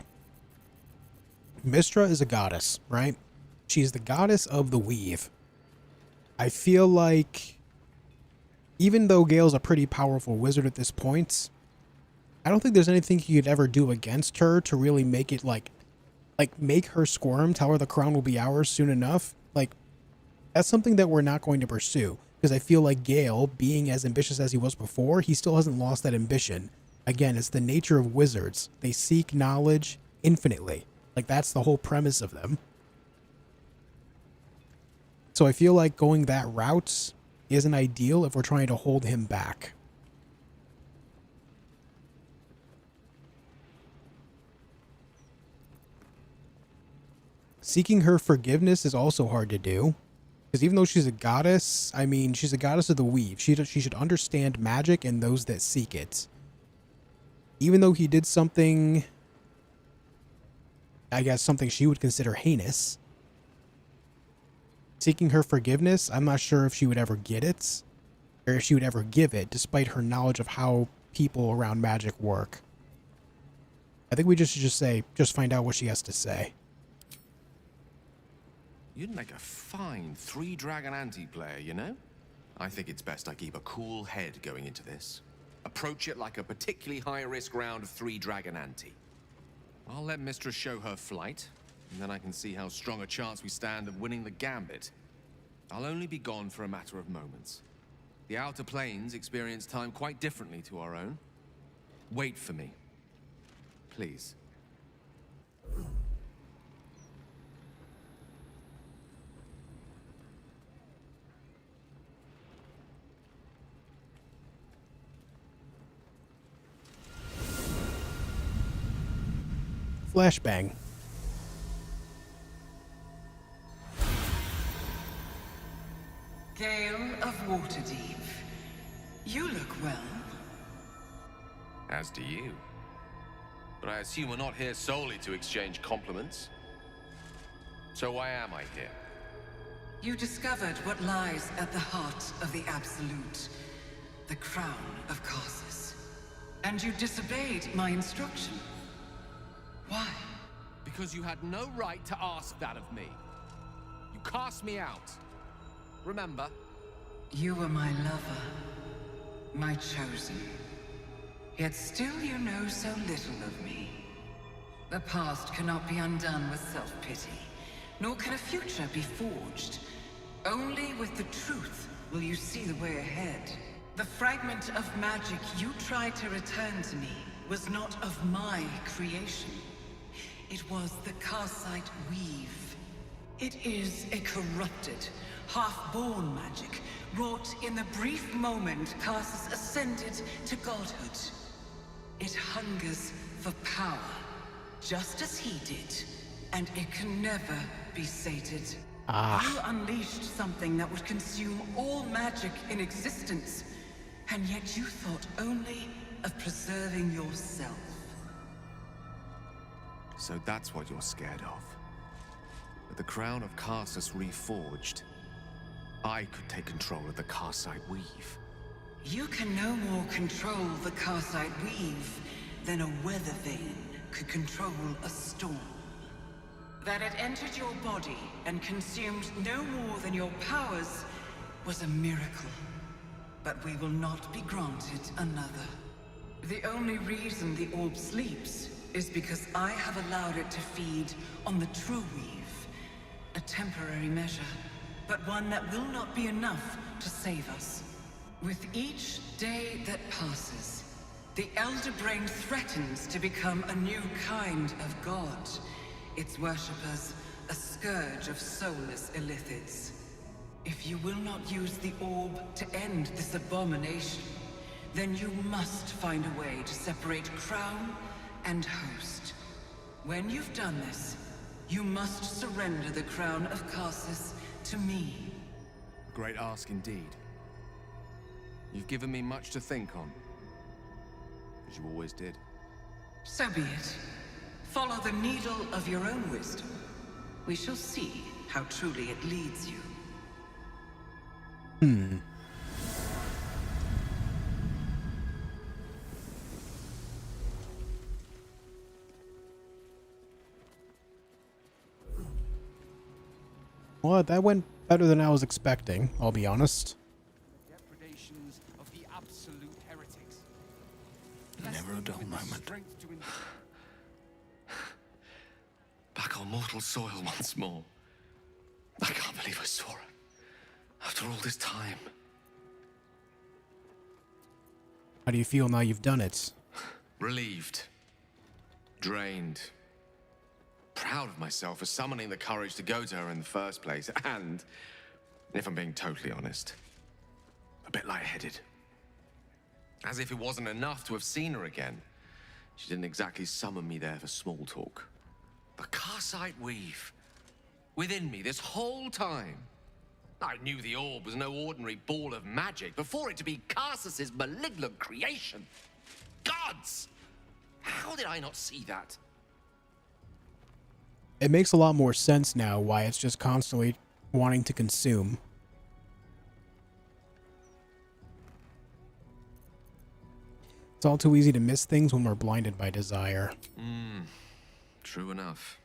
Mistra is a goddess, right? She's the goddess of the weave. I feel like, even though Gale's a pretty powerful wizard at this point, I don't think there's anything he could ever do against her to really make it like make her squirm, tell her the crown will be ours soon enough. Like, that's something that we're not going to pursue. Because I feel like Gale, being as ambitious as he was before, he still hasn't lost that ambition. Again, it's the nature of wizards. They seek knowledge infinitely. Like, that's the whole premise of them. So I feel like going that route isn't ideal if we're trying to hold him back. Seeking her forgiveness is also hard to do. Because even though she's a goddess, I mean, she's a goddess of the weave. She should understand magic and those that seek it. Even though he did something, I guess something she would consider heinous. Seeking her forgiveness, I'm not sure if she would ever get it. Or if she would ever give it, despite her knowledge of how people around magic work. I think we just should just find out what she has to say. You'd make a fine 3-dragon anti-player, you know? I think it's best I keep a cool head going into this. Approach it like a particularly high-risk round of 3-dragon ante. I'll let Mistra show her flight, and then I can see how strong a chance we stand of winning the gambit. I'll only be gone for a matter of moments. The Outer Planes experience time quite differently to our own. Wait for me. Please. Flashbang. Gale of Waterdeep, you look well. As do you. But I assume we're not here solely to exchange compliments. So why am I here? You discovered what lies at the heart of the Absolute, the crown of Karsus. And you disobeyed my instruction. Why? Because you had no right to ask that of me. You cast me out. Remember? You were my lover, my chosen. Yet still you know so little of me. The past cannot be undone with self-pity, nor can a future be forged. Only with the truth will you see the way ahead. The fragment of magic you tried to return to me was not of my creation. It was the Karsite weave. It is a corrupted, half-born magic, wrought in the brief moment Karsus ascended to godhood. It hungers for power, just as he did, and it can never be sated. You unleashed something that would consume all magic in existence, and yet you thought only of preserving yourself. So that's what you're scared of. With the crown of Karsus reforged, I could take control of the Karsite Weave. You can no more control the Karsite Weave than a weather vane could control a storm. That it entered your body and consumed no more than your powers was a miracle. But we will not be granted another. The only reason the orb sleeps is because I have allowed it to feed on the true weave. A temporary measure, but one that will not be enough to save us. With each day that passes, the Elder Brain threatens to become a new kind of god. Its worshippers, a scourge of soulless illithids. If you will not use the orb to end this abomination, then you must find a way to separate crown and host. When you've done this, you must surrender the crown of Karsus to me. A great ask indeed. You've given me much to think on, as you always did. So be it. Follow the needle of your own wisdom. We shall see how truly it leads you. Well, that went better than I was expecting, I'll be honest. Depredations of the absolute heretics. Never a dull moment. Back on mortal soil once more. I can't believe I saw it. After all this time. How do you feel now you've done it? Relieved. Drained. Proud of myself for summoning the courage to go to her in the first place. And, if I'm being totally honest, a bit lightheaded. As if it wasn't enough to have seen her again. She didn't exactly summon me there for small talk. The Karsite Weave. Within me this whole time. I knew the orb was no ordinary ball of magic before it to be Karsus's malignant creation. Gods! How did I not see that? It makes a lot more sense now why it's just constantly wanting to consume. It's all too easy to miss things when we're blinded by desire. True enough.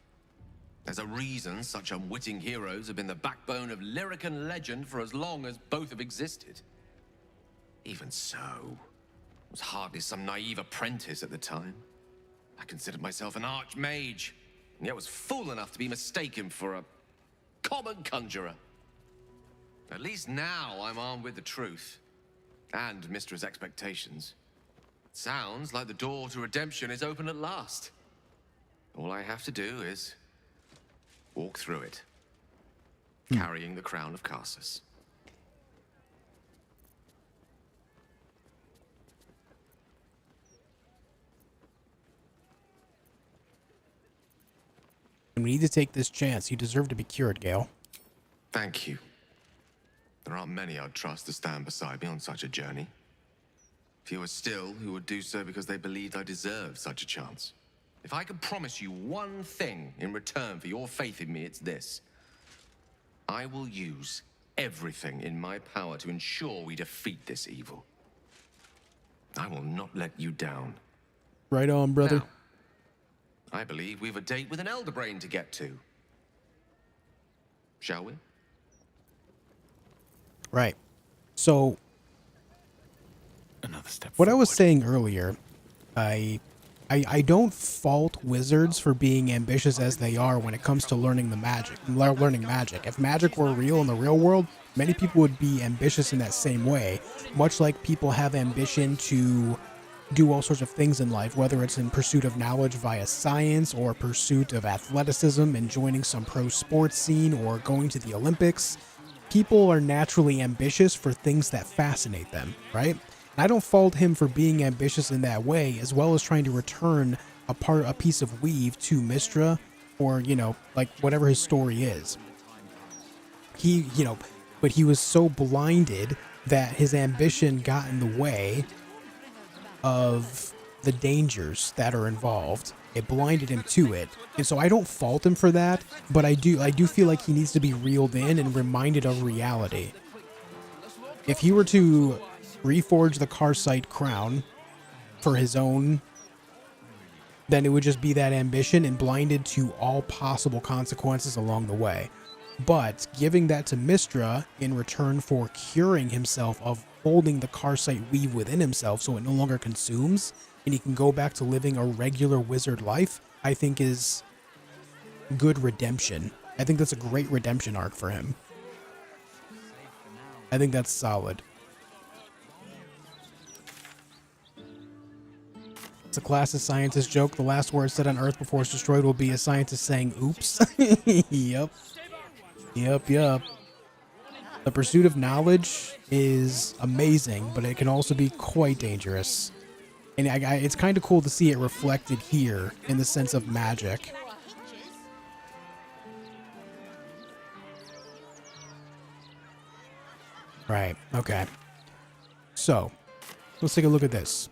There's a reason such unwitting heroes have been the backbone of lyric and legend for as long as both have existed. Even so, I was hardly some naive apprentice at the time. I considered myself an archmage, and yet was fool enough to be mistaken for a common conjurer. At least now I'm armed with the truth, and Mistra's expectations. It sounds like the door to redemption is open at last. All I have to do is walk through it, carrying the crown of Karsus. We need to take this chance. You deserve to be cured, Gale. Thank you. There aren't many I'd trust to stand beside me on such a journey. Fewer still who would do so because they believed I deserved such a chance. If I could promise you one thing in return for your faith in me, it's this. I will use everything in my power to ensure we defeat this evil. I will not let you down. Right on, brother. Now, I believe we've a date with an Elder Brain to get to. Shall we? Right. So, another step what I was saying earlier, I don't fault wizards for being ambitious as they are when it comes to learning magic. If magic were real in the real world, many people would be ambitious in that same way. Much like people have ambition to do all sorts of things in life, whether it's in pursuit of knowledge via science or pursuit of athleticism and joining some pro sports scene or going to the Olympics. People are naturally ambitious for things that fascinate them, right? I don't fault him for being ambitious in that way, as well as trying to return a piece of weave to Mistra, or, you know, like whatever his story is. He, you know, but he was so blinded that his ambition got in the way of the dangers that are involved. It blinded him to it. And so I don't fault him for that, but I do feel like he needs to be reeled in and reminded of reality. If he were to reforge the Karsite crown for his own, then it would just be that ambition and blinded to all possible consequences along the way. But giving that to Mistra in return for curing himself of holding the Karsite weave within himself so it no longer consumes and he can go back to living a regular wizard life, I think is good redemption. I think that's a great redemption arc for him. I think that's solid. It's a classic scientist joke. The last word said on Earth before it's destroyed will be a scientist saying, oops. Yep. Yep. The pursuit of knowledge is amazing, but it can also be quite dangerous. And it's kind of cool to see it reflected here in the sense of magic. Right, okay. So, let's take a look at this.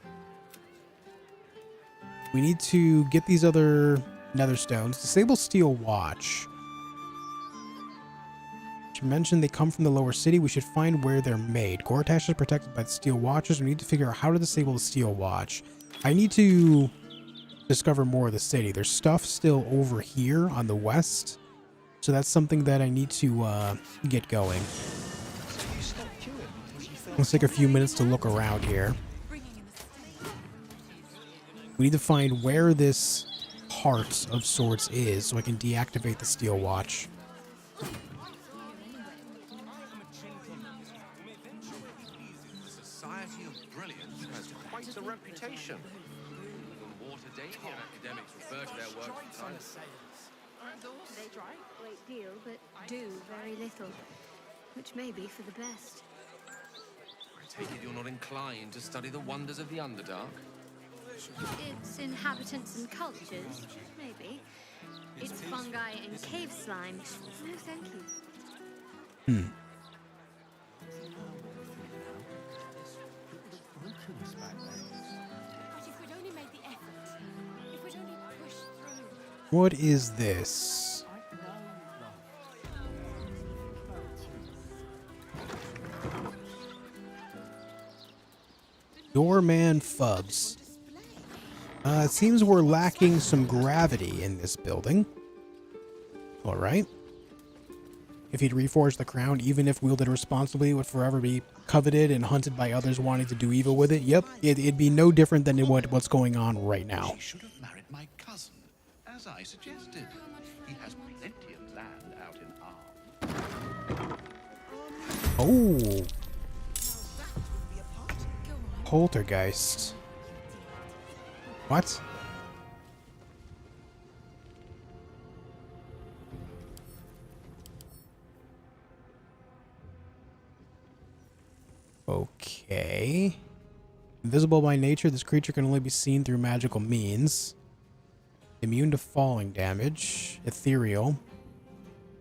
We need to get these other nether stones. Disable steel watch. She mentioned they come from the lower city. We should find where they're made. Gortash is protected by the steel watchers. We need to figure out how to disable the steel watch. I need to discover more of the city. There's stuff still over here on the west. So that's something that I need to get going. Let's take a few minutes to look around here. We need to find where this heart of sorts is so I can deactivate the steel watch. The reputation. Even water-dating academics refer to their work from time to time. They try a great deal, but do very little, which may be for the best. I take it you're not inclined to study the wonders of the Underdark? Its inhabitants and cultures, maybe. Its fungi and cave slime. No, thank you. What is this? Doorman Fubs. It seems we're lacking some gravity in this building. Alright. If he'd reforged the crown, even if wielded responsibly, it would forever be coveted and hunted by others wanting to do evil with it. Yep, it'd be no different than what's going on right now. She should have married my cousin, as I suggested. He has plenty of land out in Arm. Oh. Poltergeist. What? Okay. Invisible by nature, this creature can only be seen through magical means. Immune to falling damage. Ethereal.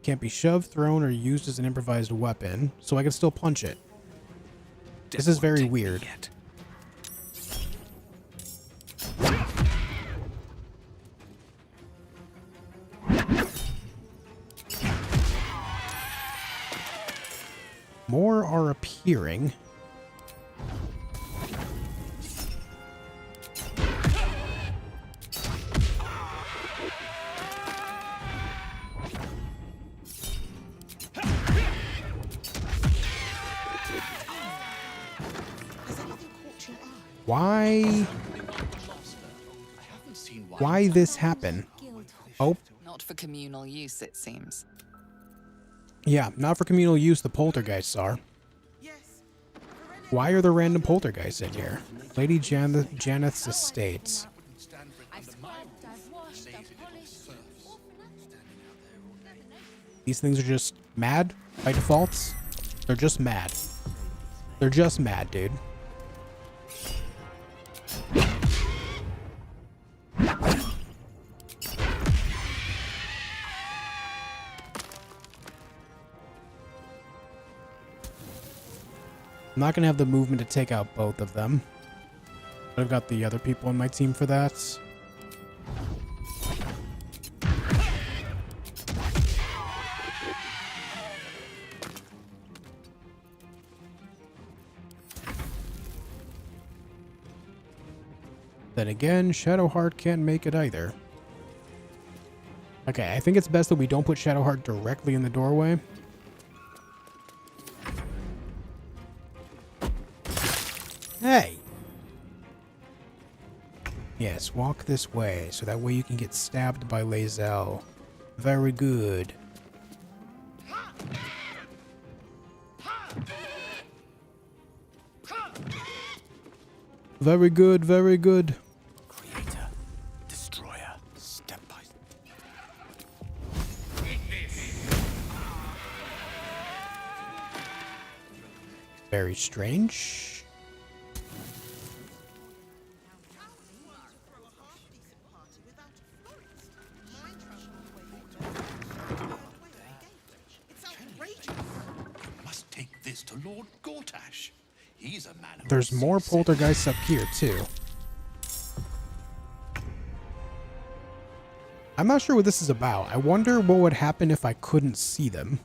Can't be shoved, thrown, or used as an improvised weapon, so I can still punch it. This is very weird. More are appearing. Why this happen? Oh. Not for communal use, it seems. Yeah, not for communal use, the poltergeists are. Why are there random poltergeists in here? Lady Janeth's estates. These things are just mad by default. They're just mad. They're just mad, dude. I'm not going to have the movement to take out both of them. But I've got the other people on my team for that. Then again, Shadowheart can't make it either. Okay, I think it's best that we don't put Shadowheart directly in the doorway. Hey! Yes, walk this way, so that way you can get stabbed by Lae'zel. Very good. Very good, very good. Creator, destroyer, step by step. Very strange. Must take this to Lord Gortash. He's a man of There's more poltergeists up here, too. I'm not sure what this is about. I wonder what would happen if I couldn't see them.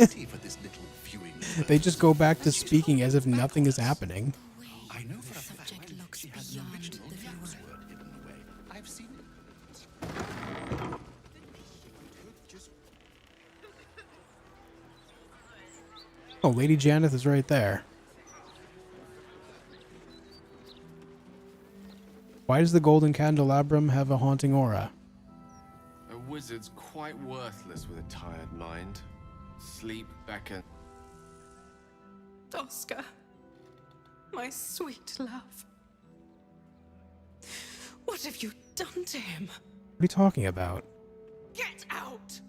city for this little viewing. They just go back to speaking as if nothing is happening. I know for a fact she has an original password hidden away. I've seen it. Oh, Lady Janeth is right there. Why does the golden candelabrum have a haunting aura? A wizard's quite worthless with a tired mind. Sleep beckon. Oscar, my sweet love. What have you done to him? What are you talking about? Get out!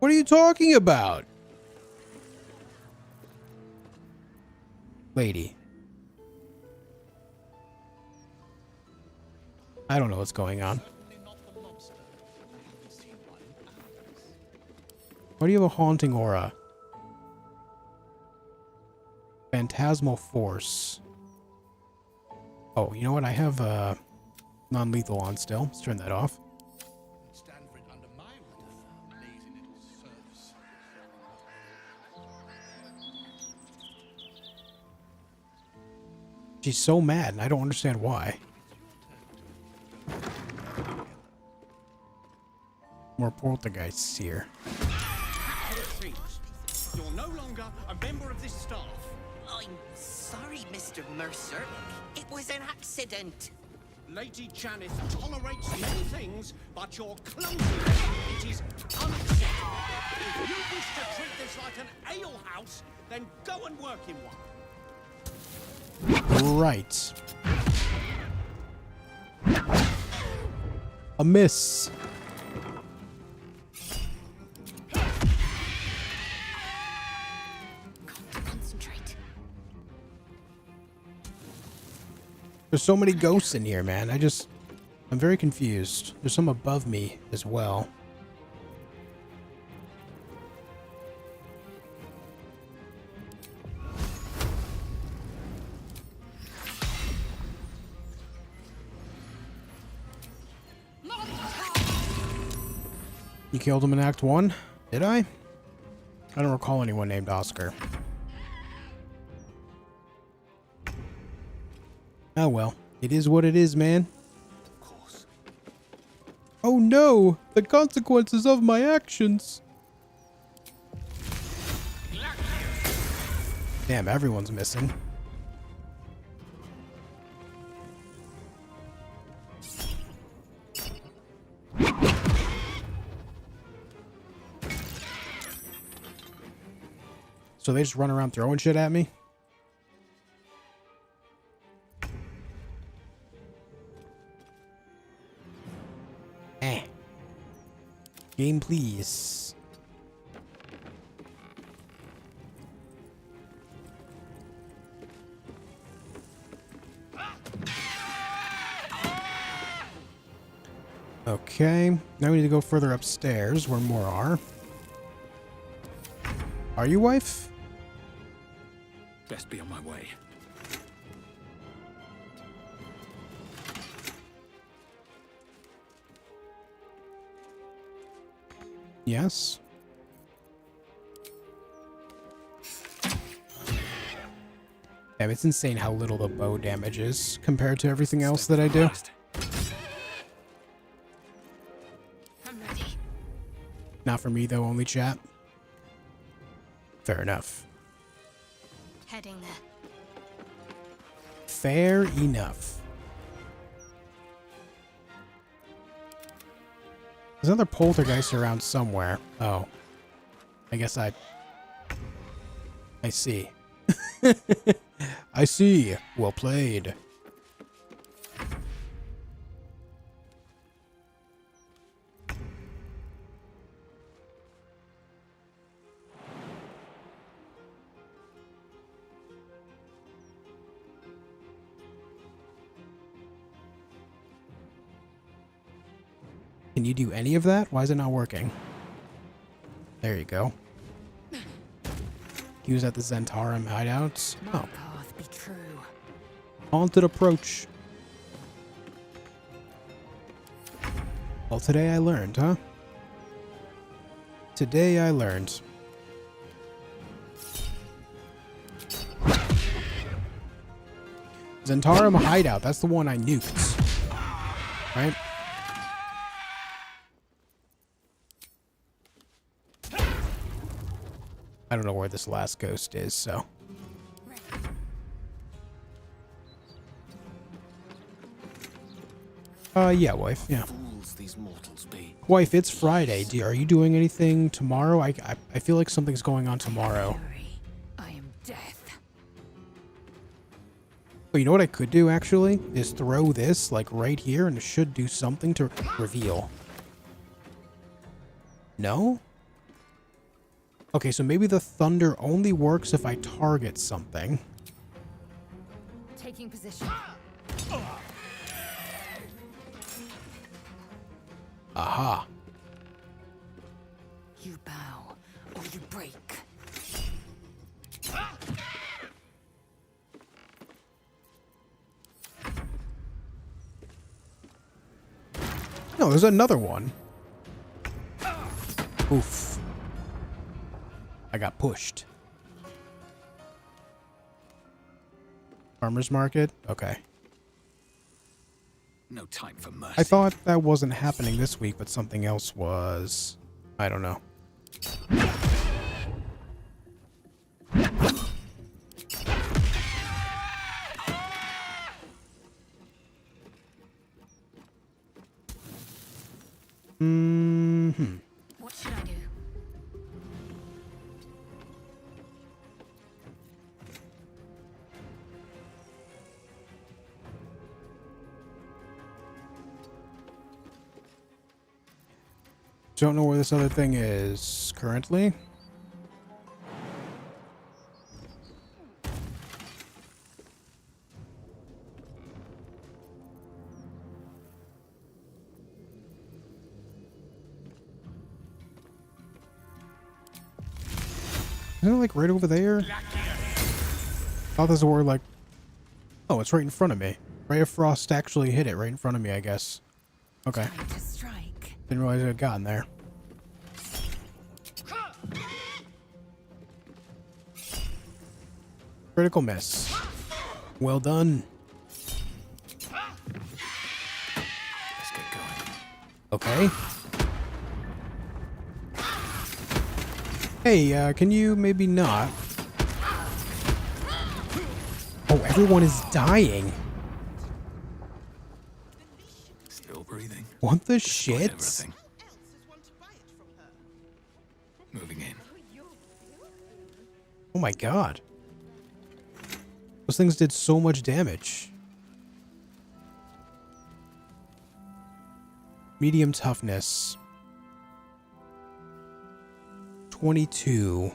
What are you talking about? Lady. I don't know what's going on. Why do you have a haunting aura? Phantasmal force. Oh, you know what? I have non-lethal on still. Let's turn that off. She's so mad, and I don't understand why. More poltergeists here. You're no longer a member of this staff. I'm sorry, Mr. Mercer. It was an accident. Lady Janeth tolerates many things, but you're clumsy. It is unacceptable. If you wish to treat this like an alehouse, then go and work in one. Right. A miss. Concentrate. There's so many ghosts in here, man. I'm very confused. There's some above me as well. You killed him in Act 1? Did I? I don't recall anyone named Oscar. Oh well. It is what it is, man. Of course. Oh no! The consequences of my actions! Damn, everyone's missing. So they just run around throwing shit at me? Game, please. Okay, now we need to go further upstairs where more are. Are you, wife? Best be on my way. Yes. Damn, it's insane how little the bow damage is compared to everything else that I do. I'm ready. Not for me, though, only chat. Fair enough. Heading there. Fair enough. There's another poltergeist around somewhere. Oh. I guess I see. I see. Well played. Can you do any of that? Why is it not working? There you go. Use at the Zentarum hideouts. Oh. Path be true. Haunted approach. Well, today I learned, huh? Today I learned. Zentarum hideout. That's the one I nuked. Right? I don't know where this last ghost is, so. Yeah, wife, yeah. Fools these mortals be. Wife, it's Friday. Are you doing anything tomorrow? I feel like something's going on tomorrow. I am death. But you know what I could do, actually? Is throw this, like, right here, and it should do something to reveal. No? Okay, so maybe the thunder only works if I target something. Taking position. Aha. You bow or you break. No, there's another one. Oof. I got pushed. Farmer's market? Okay. No time for mercy. I thought that wasn't happening this week, but something else was. I don't know. Mm-hmm. What should I do? Don't know where this other thing is currently. Isn't it like right over there? Thought this were like... Oh, it's right in front of me. Ray of Frost actually hit it right in front of me, I guess. Okay. Didn't realize it had gotten there. Critical miss. Well done. Let's get going. Okay. Hey, can you maybe not? Oh, everyone is dying. Still breathing. What the Despite shit? everything. Moving in. Oh my god. Those things did so much damage. Medium toughness. 22.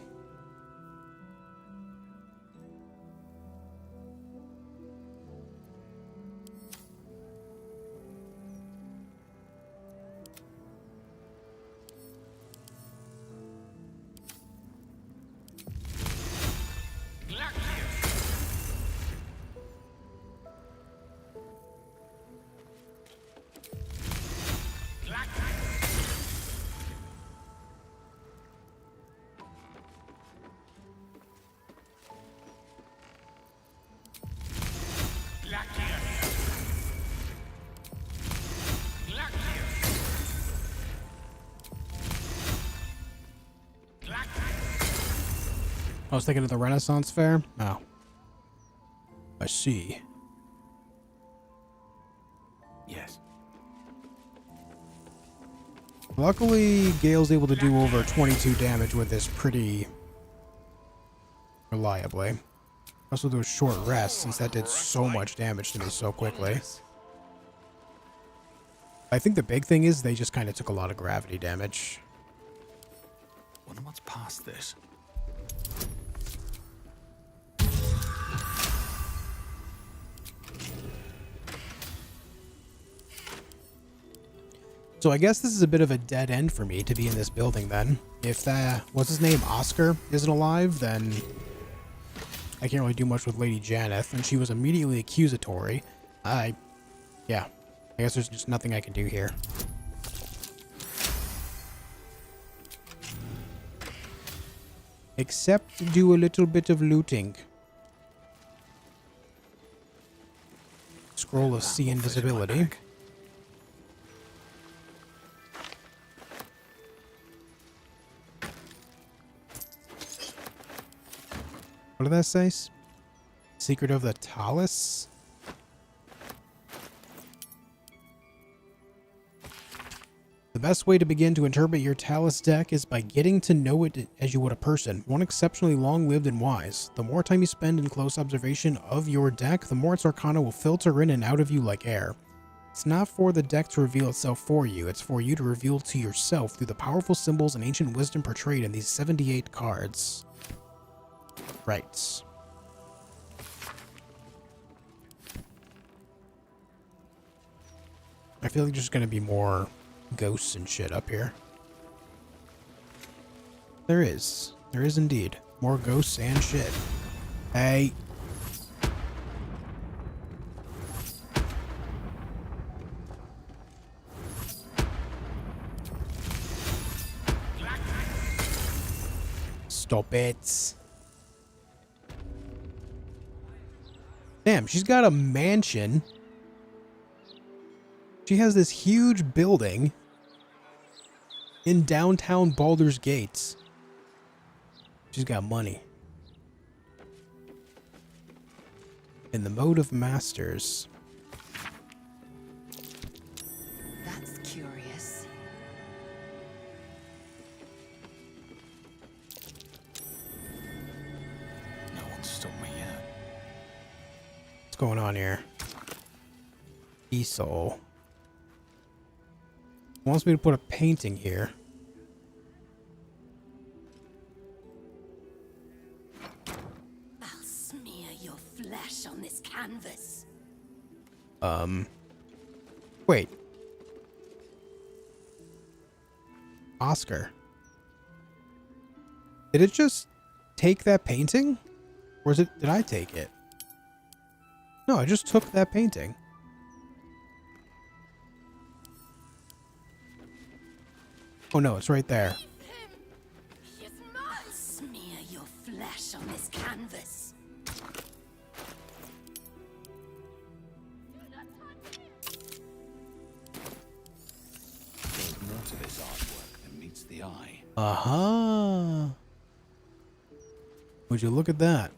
I was thinking of the Renaissance Fair. Oh. I see. Yes. Luckily, Gale's able to do over 22 damage with this pretty reliably. Also do a short rest, since that did so much damage to me so quickly. I think the big thing is they just kind of took a lot of gravity damage. Wonder what's past this. So I guess this is a bit of a dead end for me to be in this building then. If what's his name, Oscar, isn't alive, then I can't really do much with Lady Janeth, and she was immediately accusatory. Yeah, I guess there's just nothing I can do here. Except do a little bit of looting. Scroll of Sea Invisibility. What did that say? Secret of the Talus? The best way to begin to interpret your Talus deck is by getting to know it as you would a person, one exceptionally long-lived and wise. The more time you spend in close observation of your deck, the more its arcana will filter in and out of you like air. It's not for the deck to reveal itself for you, it's for you to reveal to yourself through the powerful symbols and ancient wisdom portrayed in these 78 cards. Right. I feel like there's going to be more ghosts and shit up here. There is. There is indeed. More ghosts and shit. Hey. Stop it. Damn, she's got a mansion. She has this huge building in downtown Baldur's Gate. She's got money. In the mode of masters. That's curious. No one stopped me yet. What's going on here? Esol wants me to put a painting here. I'll smear your flesh on this canvas. Wait. Oscar. Did it just take that painting? Or did I take it? No, I just took that painting. Oh no, it's right there. I'll smear your flesh on this canvas. There's more to this artwork than meets the eye. Uh-huh. Would you look at that?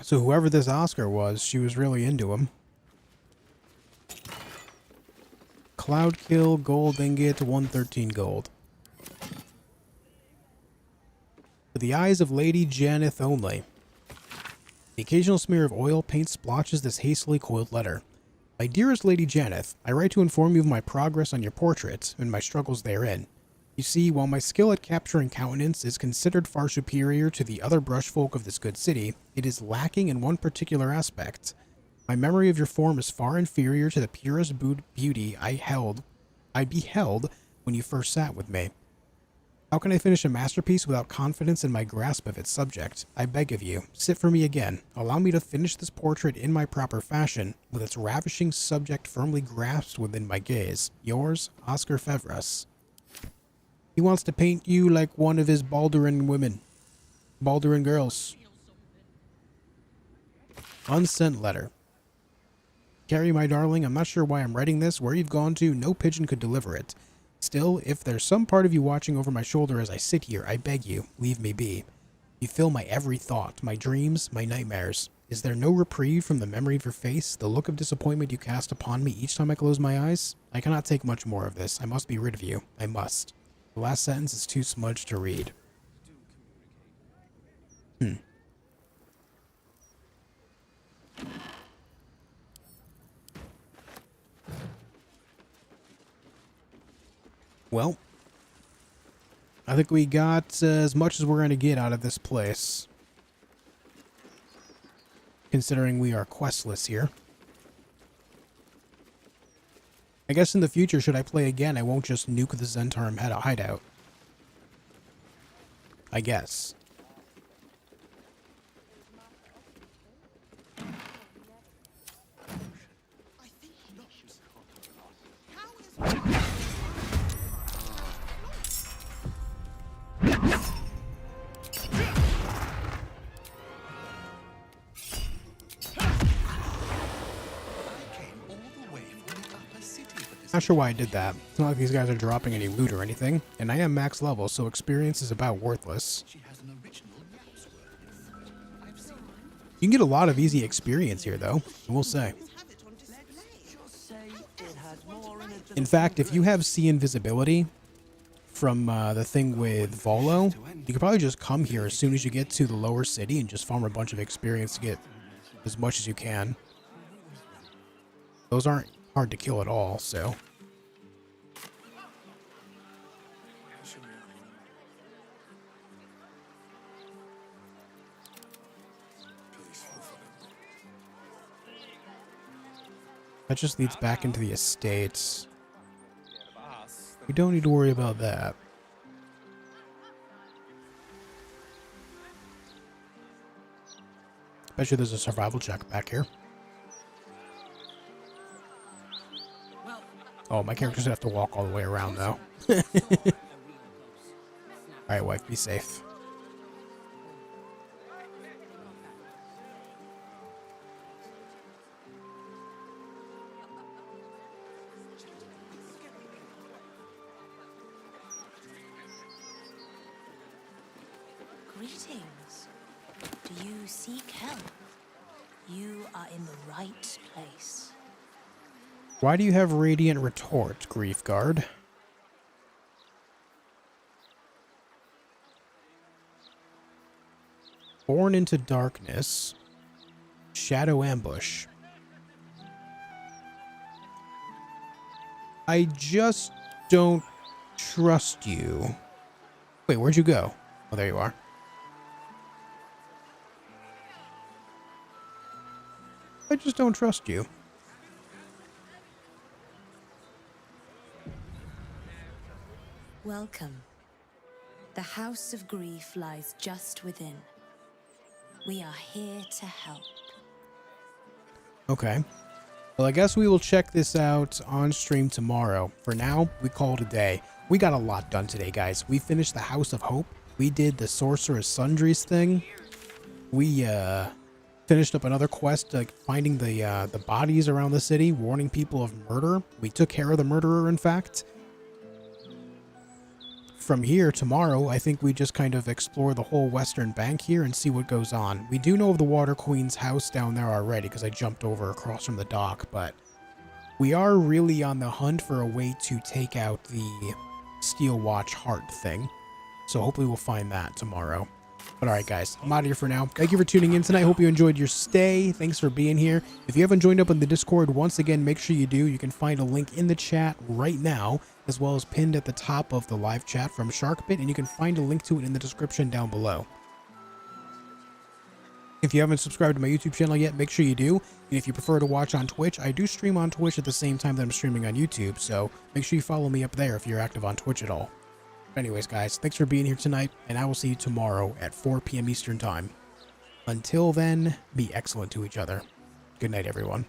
So whoever this Oscar was, she was really into him. Cloud kill, gold ingot, 113 gold. For the eyes of Lady Janeth only. The occasional smear of oil paint splotches this hastily coiled letter. My dearest Lady Janeth, I write to inform you of my progress on your portrait and my struggles therein. You see, while my skill at capturing countenance is considered far superior to the other brushfolk of this good city, it is lacking in one particular aspect. My memory of your form is far inferior to the purest beauty I beheld when you first sat with me. How can I finish a masterpiece without confidence in my grasp of its subject? I beg of you, sit for me again. Allow me to finish this portrait in my proper fashion, with its ravishing subject firmly grasped within my gaze. Yours, Oscar Fevras. He wants to paint you like one of his Balduran women. Balduran girls. Unsent letter. Carrie, my darling, I'm not sure why I'm writing this. Where you've gone to, no pigeon could deliver it. Still, if there's some part of you watching over my shoulder as I sit here, I beg you, leave me be. You fill my every thought, my dreams, my nightmares. Is there no reprieve from the memory of your face, the look of disappointment you cast upon me each time I close my eyes? I cannot take much more of this. I must be rid of you. I must. The last sentence is too smudged to read. Well, I think we got as much as we're going to get out of this place. Considering we are questless here. I guess in the future, should I play again, I won't just nuke the Zentarum hideout. I guess. Not sure why I did that. It's not like these guys are dropping any loot or anything, and I am max level, so experience is about worthless. You can get a lot of easy experience here, though, I will say. In fact, if you have sea invisibility from the thing with Volo, you could probably just come here as soon as you get to the lower city and just farm a bunch of experience to get as much as you can. Those aren't hard to kill at all, so... That just leads back into the estates. We don't need to worry about that. Bet you there's a survival check back here. Oh, my character's gonna have to walk all the way around, though. Alright, wife, be safe. Greetings. Do you seek help? You are in the right place. Why do you have Radiant Retort, Grief Guard? Born into Darkness. Shadow Ambush. I just don't trust you. Wait, where'd you go? Oh, there you are. I just don't trust you. Welcome. The House of Grief lies just within. We are here to help. Okay. Well, I guess we will check this out on stream tomorrow. For now, we call it a day. We got a lot done today, guys. We finished the House of Hope. We did the Sorcerer's Sundries thing. We finished up another quest, like finding the bodies around the city, warning people of murder. We took care of the murderer, in fact. From here, tomorrow, I think we just kind of explore the whole western bank here and see what goes on. We do know of the Water Queen's house down there already because I jumped over across from the dock, but we are really on the hunt for a way to take out the Steel Watch Heart thing. So hopefully we'll find that tomorrow. But alright guys, I'm out of here for now. Thank you for tuning in tonight. Hope you enjoyed your stay. Thanks for being here. If you haven't joined up on the Discord, once again, make sure you do. You can find a link in the chat right now, as well as pinned at the top of the live chat from Sharkbit, and you can find a link to it in the description down below. If you haven't subscribed to my YouTube channel yet, make sure you do. And if you prefer to watch on Twitch, I do stream on Twitch at the same time that I'm streaming on YouTube, so make sure you follow me up there if you're active on Twitch at all. Anyways, guys, thanks for being here tonight, and I will see you tomorrow at 4 p.m. Eastern Time. Until then, be excellent to each other. Good night, everyone.